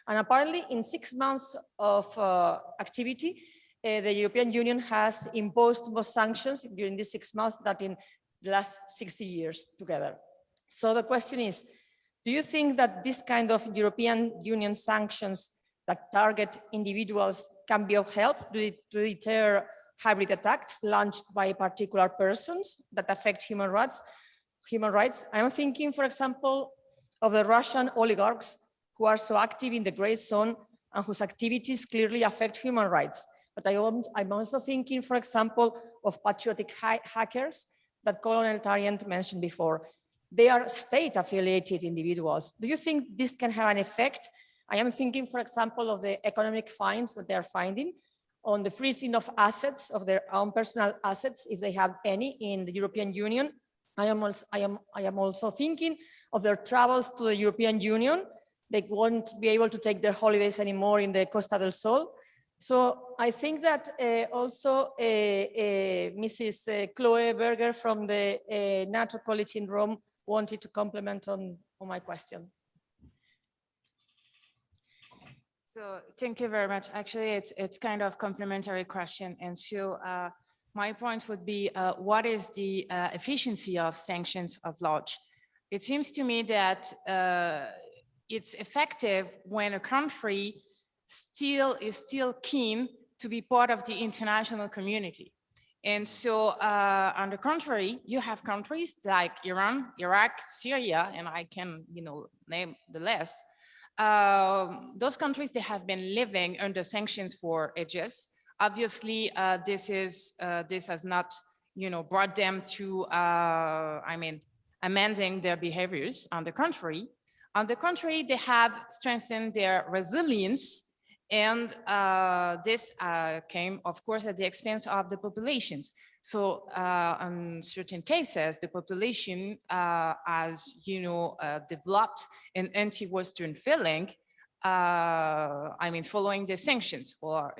[SPEAKER 11] And apparently in 6 months of activity, the European Union has imposed more sanctions during these 6 months than in the last 60 years together. So the question is, do you think that this kind of European Union sanctions that target individuals can be of help to deter hybrid attacks launched by particular persons that affect human rights? I'm thinking, for example, of the Russian oligarchs who are so active in the gray zone and whose activities clearly affect human rights. But I'm also thinking, for example, of patriotic hackers that Colonel Tarrant mentioned before. They are state-affiliated individuals. Do you think this can have an effect? I am thinking, for example, of the economic fines that they are finding on the freezing of assets, of their own personal assets, if they have any in the European Union. I am also thinking of their travels to the European Union. They won't be able to take their holidays anymore in the Costa del Sol. So I think that also Mrs. Chloe Berger from the NATO College in Rome wanted to comment on my question.
[SPEAKER 13] So thank you very much. Actually, it's kind of complementary question. And so my point would be, what is the efficiency of sanctions of launch? It seems to me that it's effective when a country is still keen to be part of the international community. And so on the contrary, you have countries like Iran, Iraq, Syria, and I can name the list. Those countries, they have been living under sanctions for ages. Obviously, this has not brought them to amending their behaviors. On the contrary, they have strengthened their resilience. And this came, of course, at the expense of the populations. So in certain cases, the population has, developed an anti-Western feeling, following the sanctions or,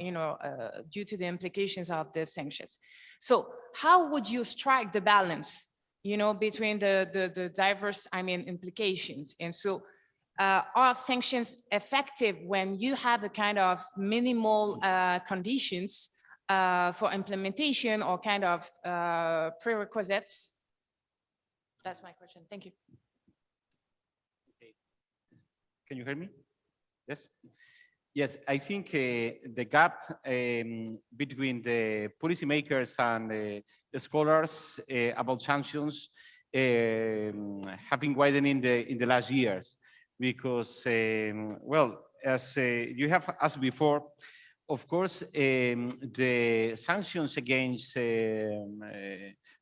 [SPEAKER 13] due to the implications of the sanctions. So how would you strike the balance, between the diverse, implications? And so are sanctions effective when you have a kind of minimal conditions for implementation or kind of prerequisites? That's my question. Thank you.
[SPEAKER 17] Okay. Can you hear me? Yes. Yes, I think the gap between the policymakers and the scholars about sanctions have been widening in the last years. Because, well, as you have asked before, of course, the sanctions against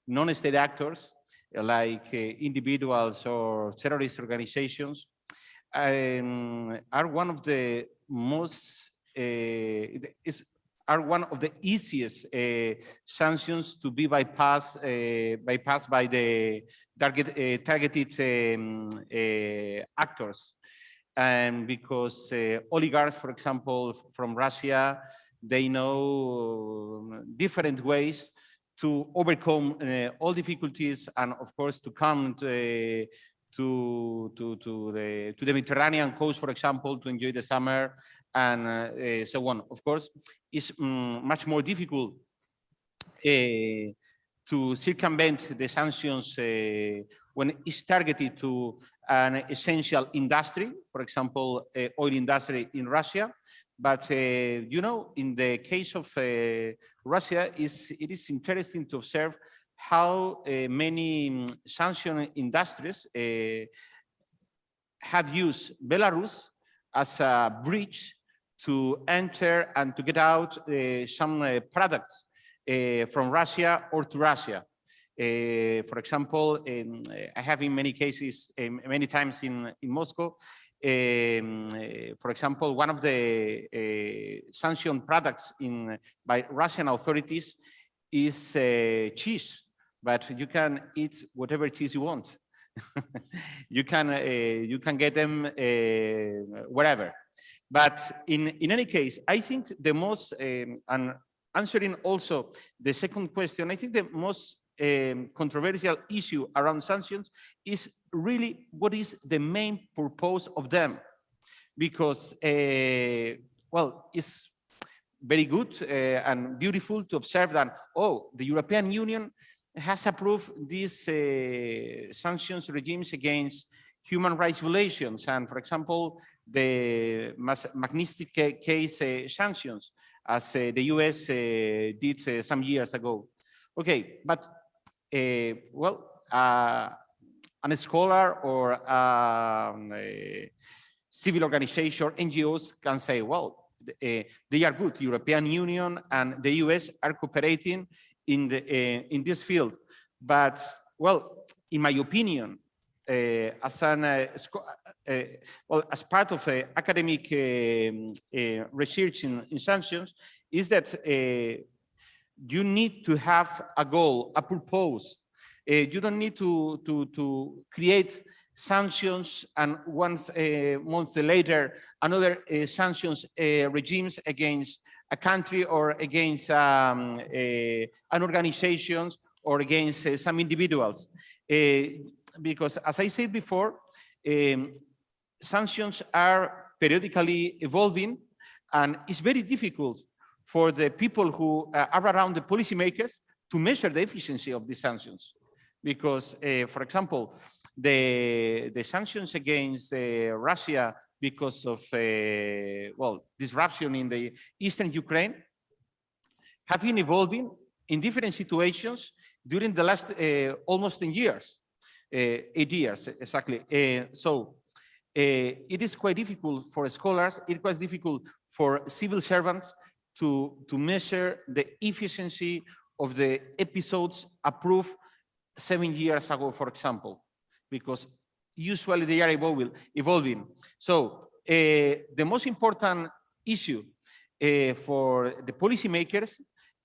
[SPEAKER 17] non-state actors, like individuals or terrorist organizations, are one of the most, are one of the easiest sanctions to be bypassed by the targeted actors. And because oligarchs, for example, from Russia, they know different ways to overcome all difficulties and, of course, to come to the Mediterranean coast, for example, to enjoy the summer and so on. Of course, it's much more difficult to circumvent the sanctions when it's targeted to an essential industry, for example, oil industry in Russia. But, in the case of Russia, it is interesting to observe how many sanction industries have used Belarus as a bridge to enter and to get out some products from Russia or to Russia. For example, I have in many cases, many times in Moscow, for example, one of the sanctioned products by Russian authorities is cheese, but you can eat whatever cheese you want. You can get them wherever. But in any case, I think the most, and answering also the second question, I think the most controversial issue around sanctions is really what is the main purpose of them. Because, well, it's very good and beautiful to observe that, oh, the European Union has approved these sanctions regimes against human rights violations. And for example, the Magnitsky case sanctions, as the US did some years ago. Okay, but well, a scholar or a civil organization, NGOs can say, well, they are good. European Union and the US are cooperating in this field. But, well, in my opinion, as part of academic research in sanctions, is that you need to have a goal, a purpose. You don't need to create sanctions and one month later another sanctions regimes against a country or against an organization or against some individuals. Because as I said before, sanctions are periodically evolving, and it's very difficult for the people who are around the policymakers to measure the efficiency of these sanctions. Because, for example, the sanctions against Russia because of, well, disruption in the eastern Ukraine have been evolving in different situations during the last almost 10 years, 8 years exactly. So it is quite difficult for scholars, it was difficult for civil servants to measure the efficiency of the episodes approved 7 years ago, for example, because usually they are evolving. So the most important issue for the policymakers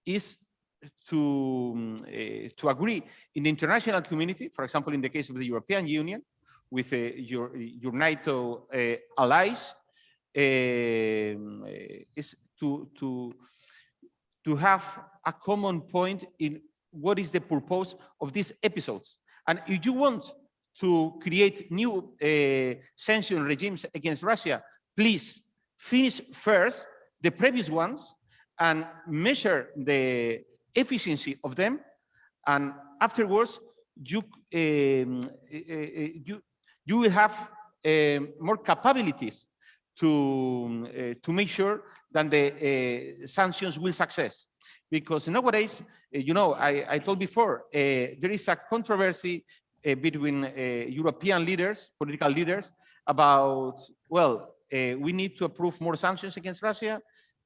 [SPEAKER 17] is to agree in the international community, for example, in the case of the European Union, with your NATO allies, is to have a common point in what is the purpose of these episodes. And if you want to create new sanction regimes against Russia, please finish first the previous ones and measure the efficiency of them, and afterwards you will have more capabilities to make sure that the sanctions will success. Because nowadays, you know, I told before, there is a controversy between European leaders, political leaders, about, well, we need to approve more sanctions against Russia.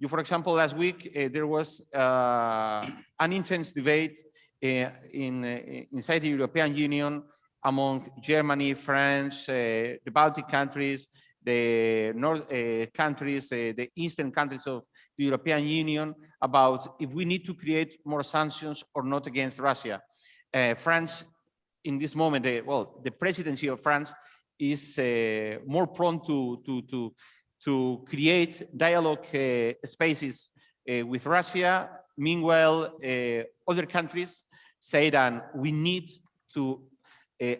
[SPEAKER 17] For example, last week, there was an intense debate inside the European Union among Germany, France, the Baltic countries, the North countries, the Eastern countries of the European Union, about if we need to create more sanctions or not against Russia. France, in this moment, well, the presidency of France is more prone to create dialogue spaces with Russia. Meanwhile, other countries say that we need to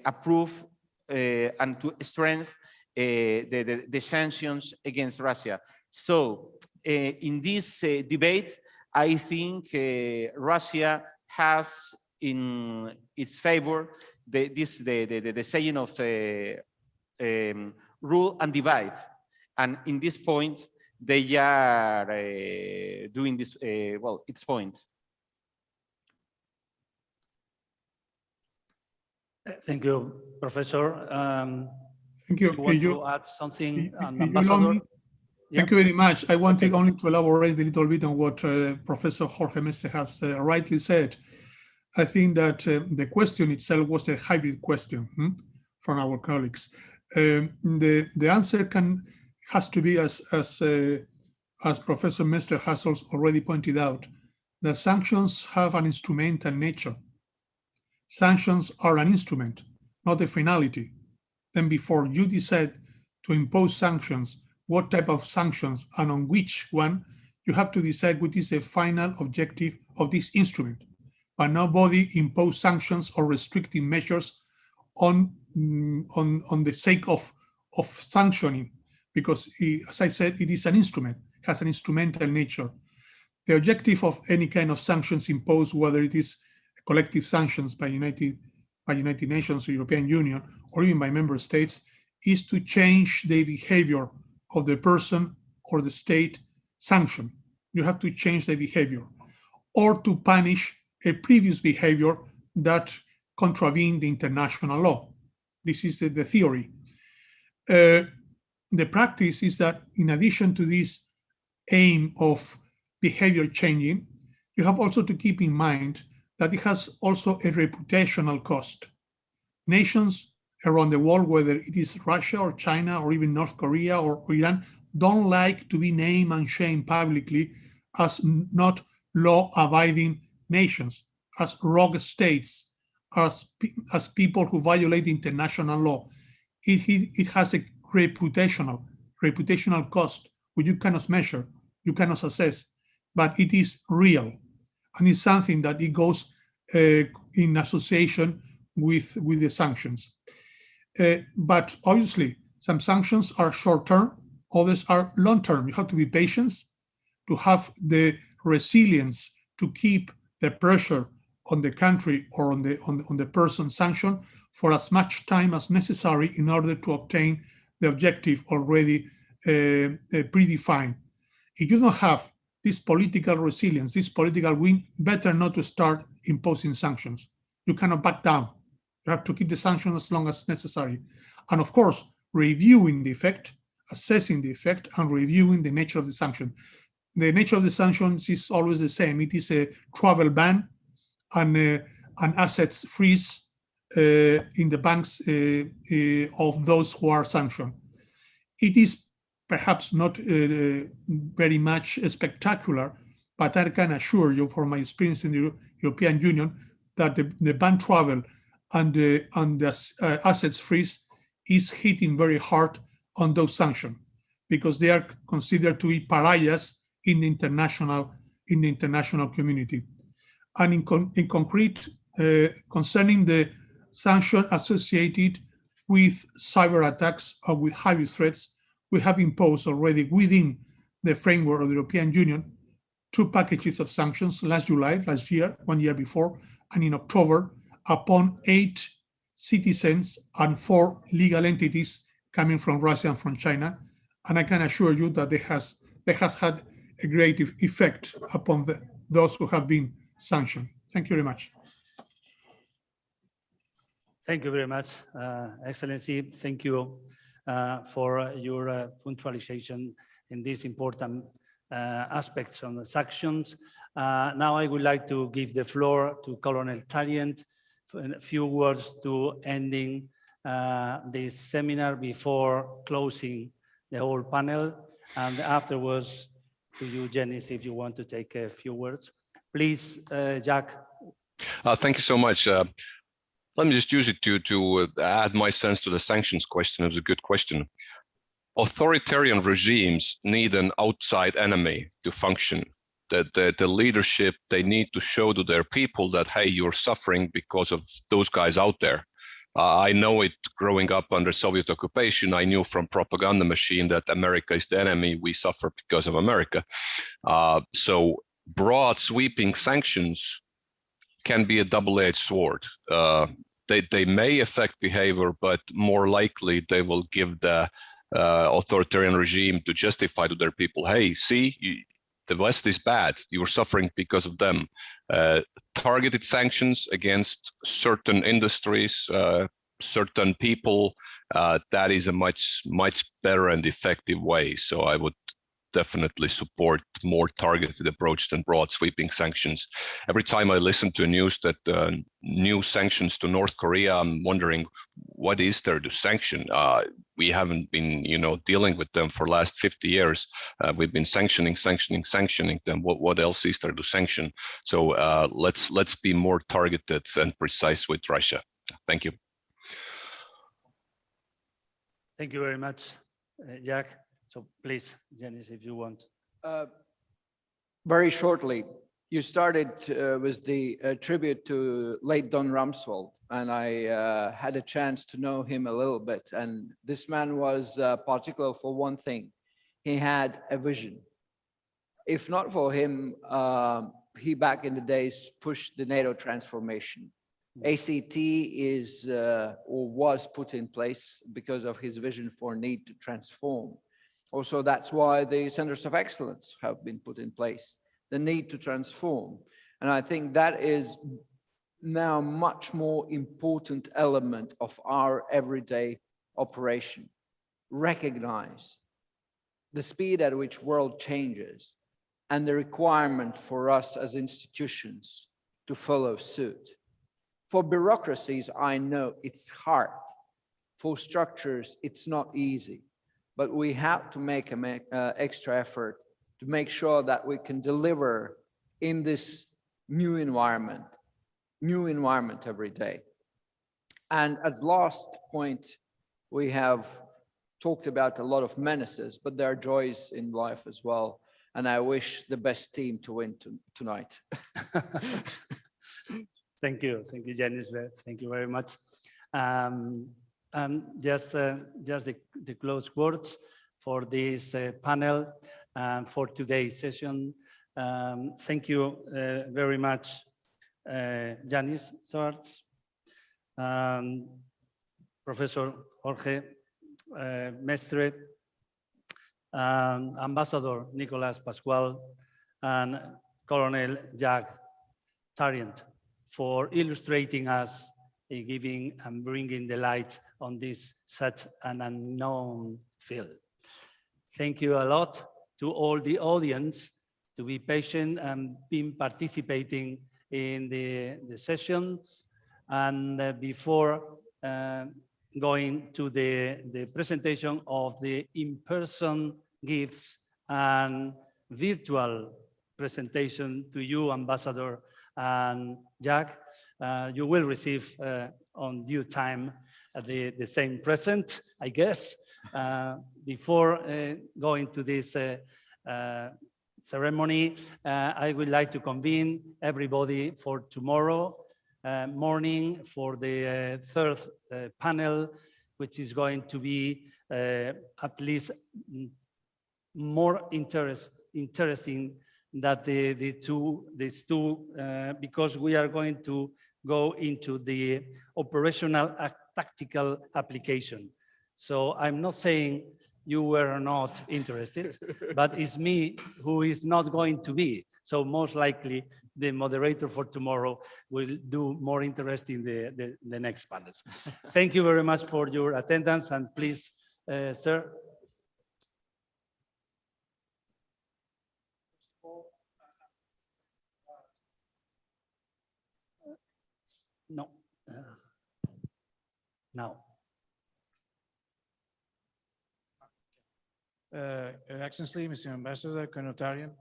[SPEAKER 17] approve and to strengthen the sanctions against Russia. So in this debate, I think Russia has in its favor the saying of rule and divide. And in this point, they are doing this, well, its point.
[SPEAKER 6] Thank you, Professor.
[SPEAKER 2] Thank you.
[SPEAKER 6] You want to add something,
[SPEAKER 2] Ambassador? Thank you very much. I wanted only to elaborate a little bit on what Professor Jorge Mestre has rightly said. I think that the question itself was a hybrid question from our colleagues. The answer has to be as Professor Mestre has also already pointed out, that sanctions have an instrumental nature. Sanctions are an instrument, not a finality. Then before you decide to impose sanctions, what type of sanctions and on which one, you have to decide what is the final objective of this instrument. But nobody impose sanctions or restrictive measures on the sake of sanctioning, because as I said, it is an instrument, has an instrumental nature. The objective of any kind of sanctions imposed, whether it is collective sanctions by United Nations or European Union, or even by member states, is to change the behavior of the person or the state sanctioned. You have to change the behavior, or to punish a previous behavior that contravened the international law. This is the theory. The practice is that in addition to this aim of behavior changing, you have also to keep in mind that it has also a reputational cost. Nations around the world, whether it is Russia or China or even North Korea or Iran, don't like to be named and shamed publicly as not law-abiding nations, as rogue states, as people who violate international law. It has a reputational cost, which you cannot measure, you cannot assess, but it is real. And it's something that it goes in association with the sanctions. But obviously, some sanctions are short-term, others are long-term. You have to be patient, to have the resilience to keep the pressure on the country or on the person sanctioned for as much time as necessary in order to obtain the objective already predefined. If you don't have this political resilience, this political will, better not to start imposing sanctions. You cannot back down. You have to keep the sanctions as long as necessary. And of course, reviewing the effect, assessing the effect, and reviewing the nature of the sanction. The nature of the sanctions is always the same. It is a travel ban and an assets freeze in the banks of those who are sanctioned. It is perhaps not very much spectacular, but I can assure you from my experience in the European Union that the ban travel and the assets freeze is hitting very hard on those sanctions, because they are considered to be pariahs in the international community. And in concrete, concerning the sanction associated with cyber attacks or with hybrid threats, we have imposed already within the framework of the European Union 2 packages of sanctions last July, last year, 1 year before, and in October upon 8 citizens and 4 legal entities coming from Russia and from China. And I can assure you that it has had a great effect upon those who have been sanctioned. Thank you very much.
[SPEAKER 6] Thank you very much, Excellency. Thank you for your punctualization in these important aspects on the sanctions. Now I would like to give the floor to Colonel Tariant for a few words to ending this seminar before closing the whole panel, and afterwards to you, Janice, if you want to take a few words. Please, Jack.
[SPEAKER 15] Thank you so much. Let me just use it to add my sense to the sanctions question. It was a good question. Authoritarian regimes need an outside enemy to function. The leadership, they need to show to their people that, hey, you're suffering because of those guys out there. I know it growing up under Soviet occupation. I knew from propaganda machine that America is the enemy. We suffer because of America. So broad sweeping sanctions can be a double-edged sword. They may affect behavior, but more likely they will give the authoritarian regime to justify to their people, hey, see, the West is bad. You are suffering because of them. Targeted sanctions against certain industries, certain people, that is a much better and effective way. So I would definitely support more targeted approach than broad sweeping sanctions. Every time I listen to news that new sanctions to North Korea, I'm wondering, what is there to sanction? We haven't been, dealing with them for the last 50 years. We've been sanctioning them. What else is there to sanction? So let's be more targeted and precise with Russia. Thank you.
[SPEAKER 6] Thank you very much, Jack. So please, Janice, if you want.
[SPEAKER 16] Very shortly, you started with the tribute to late Don Rumsfeld, and I had a chance to know him a little bit. And this man was particular for one thing. He had a vision. If not for him, he back in the days pushed the NATO transformation. ACT is or was put in place because of his vision for need to transform. Also, that's why the centers of excellence have been put in place, the need to transform. And I think that is now a much more important element of our everyday operation. Recognize the speed at which world changes and the requirement for us as institutions to follow suit. For bureaucracies, I know it's hard. For structures, it's not easy. But we have to make an extra effort to make sure that we can deliver in this new environment every day. And as last point, we have talked about a lot of menaces, but there are joys in life as well. And I wish the best team to win tonight.
[SPEAKER 6] Thank you, Janice. Thank you very much. Just the close words for this panel and for today's session. Thank you very much, Janice Schwartz, Professor Jorge Mestre, Ambassador Nicolas Pascual, and Colonel Jack Tarrant for illustrating us, giving and bringing the light on this such an unknown field. Thank you a lot to all the audience to be patient and been participating in the sessions. And before going to the presentation of the in-person gifts and virtual presentation to you, Ambassador and Jack, you will receive on due time the same present, I guess. Before going to this ceremony, I would like to convene everybody for tomorrow morning for the third panel, which is going to be at least more interesting than these two, because we are going to go into the operational tactical application. So I'm not saying you were not interested, but it's me who is not going to be. So most likely the moderator for tomorrow will do more interest in the next panels. Thank you very much for your attendance, and please, sir. No. Now.
[SPEAKER 12] Your Excellency, Mr. Ambassador, Colonel Tarrant,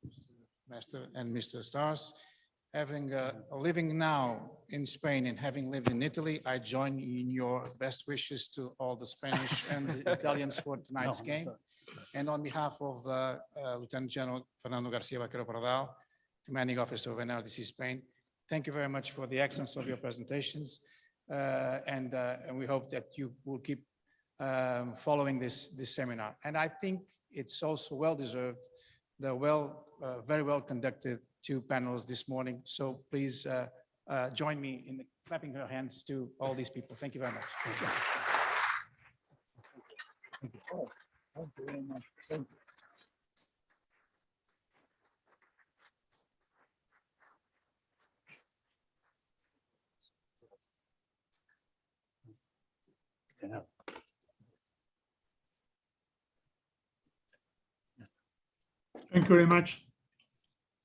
[SPEAKER 12] Mr. Master and Mr. Stars, having living now in Spain and having lived in Italy, I join in your best wishes to all the Spanish and the Italians for tonight's game. And on behalf of Lieutenant General Fernando Garcia Vaquero Pradal, Commanding Officer of NRDC Spain, thank you very much for the excellence of your presentations. And we hope that you will keep following this seminar. And I think it's also well-deserved. They're very well conducted two panels this morning. So please join me in clapping your hands to all these people. Thank you very much. Thank you. Thank you. Oh, thank you very much. Thank you.
[SPEAKER 2] Thank you very much.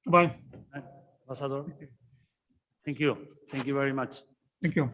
[SPEAKER 2] Bye.
[SPEAKER 6] Ambassador. Thank you. Thank you very much.
[SPEAKER 2] Thank you.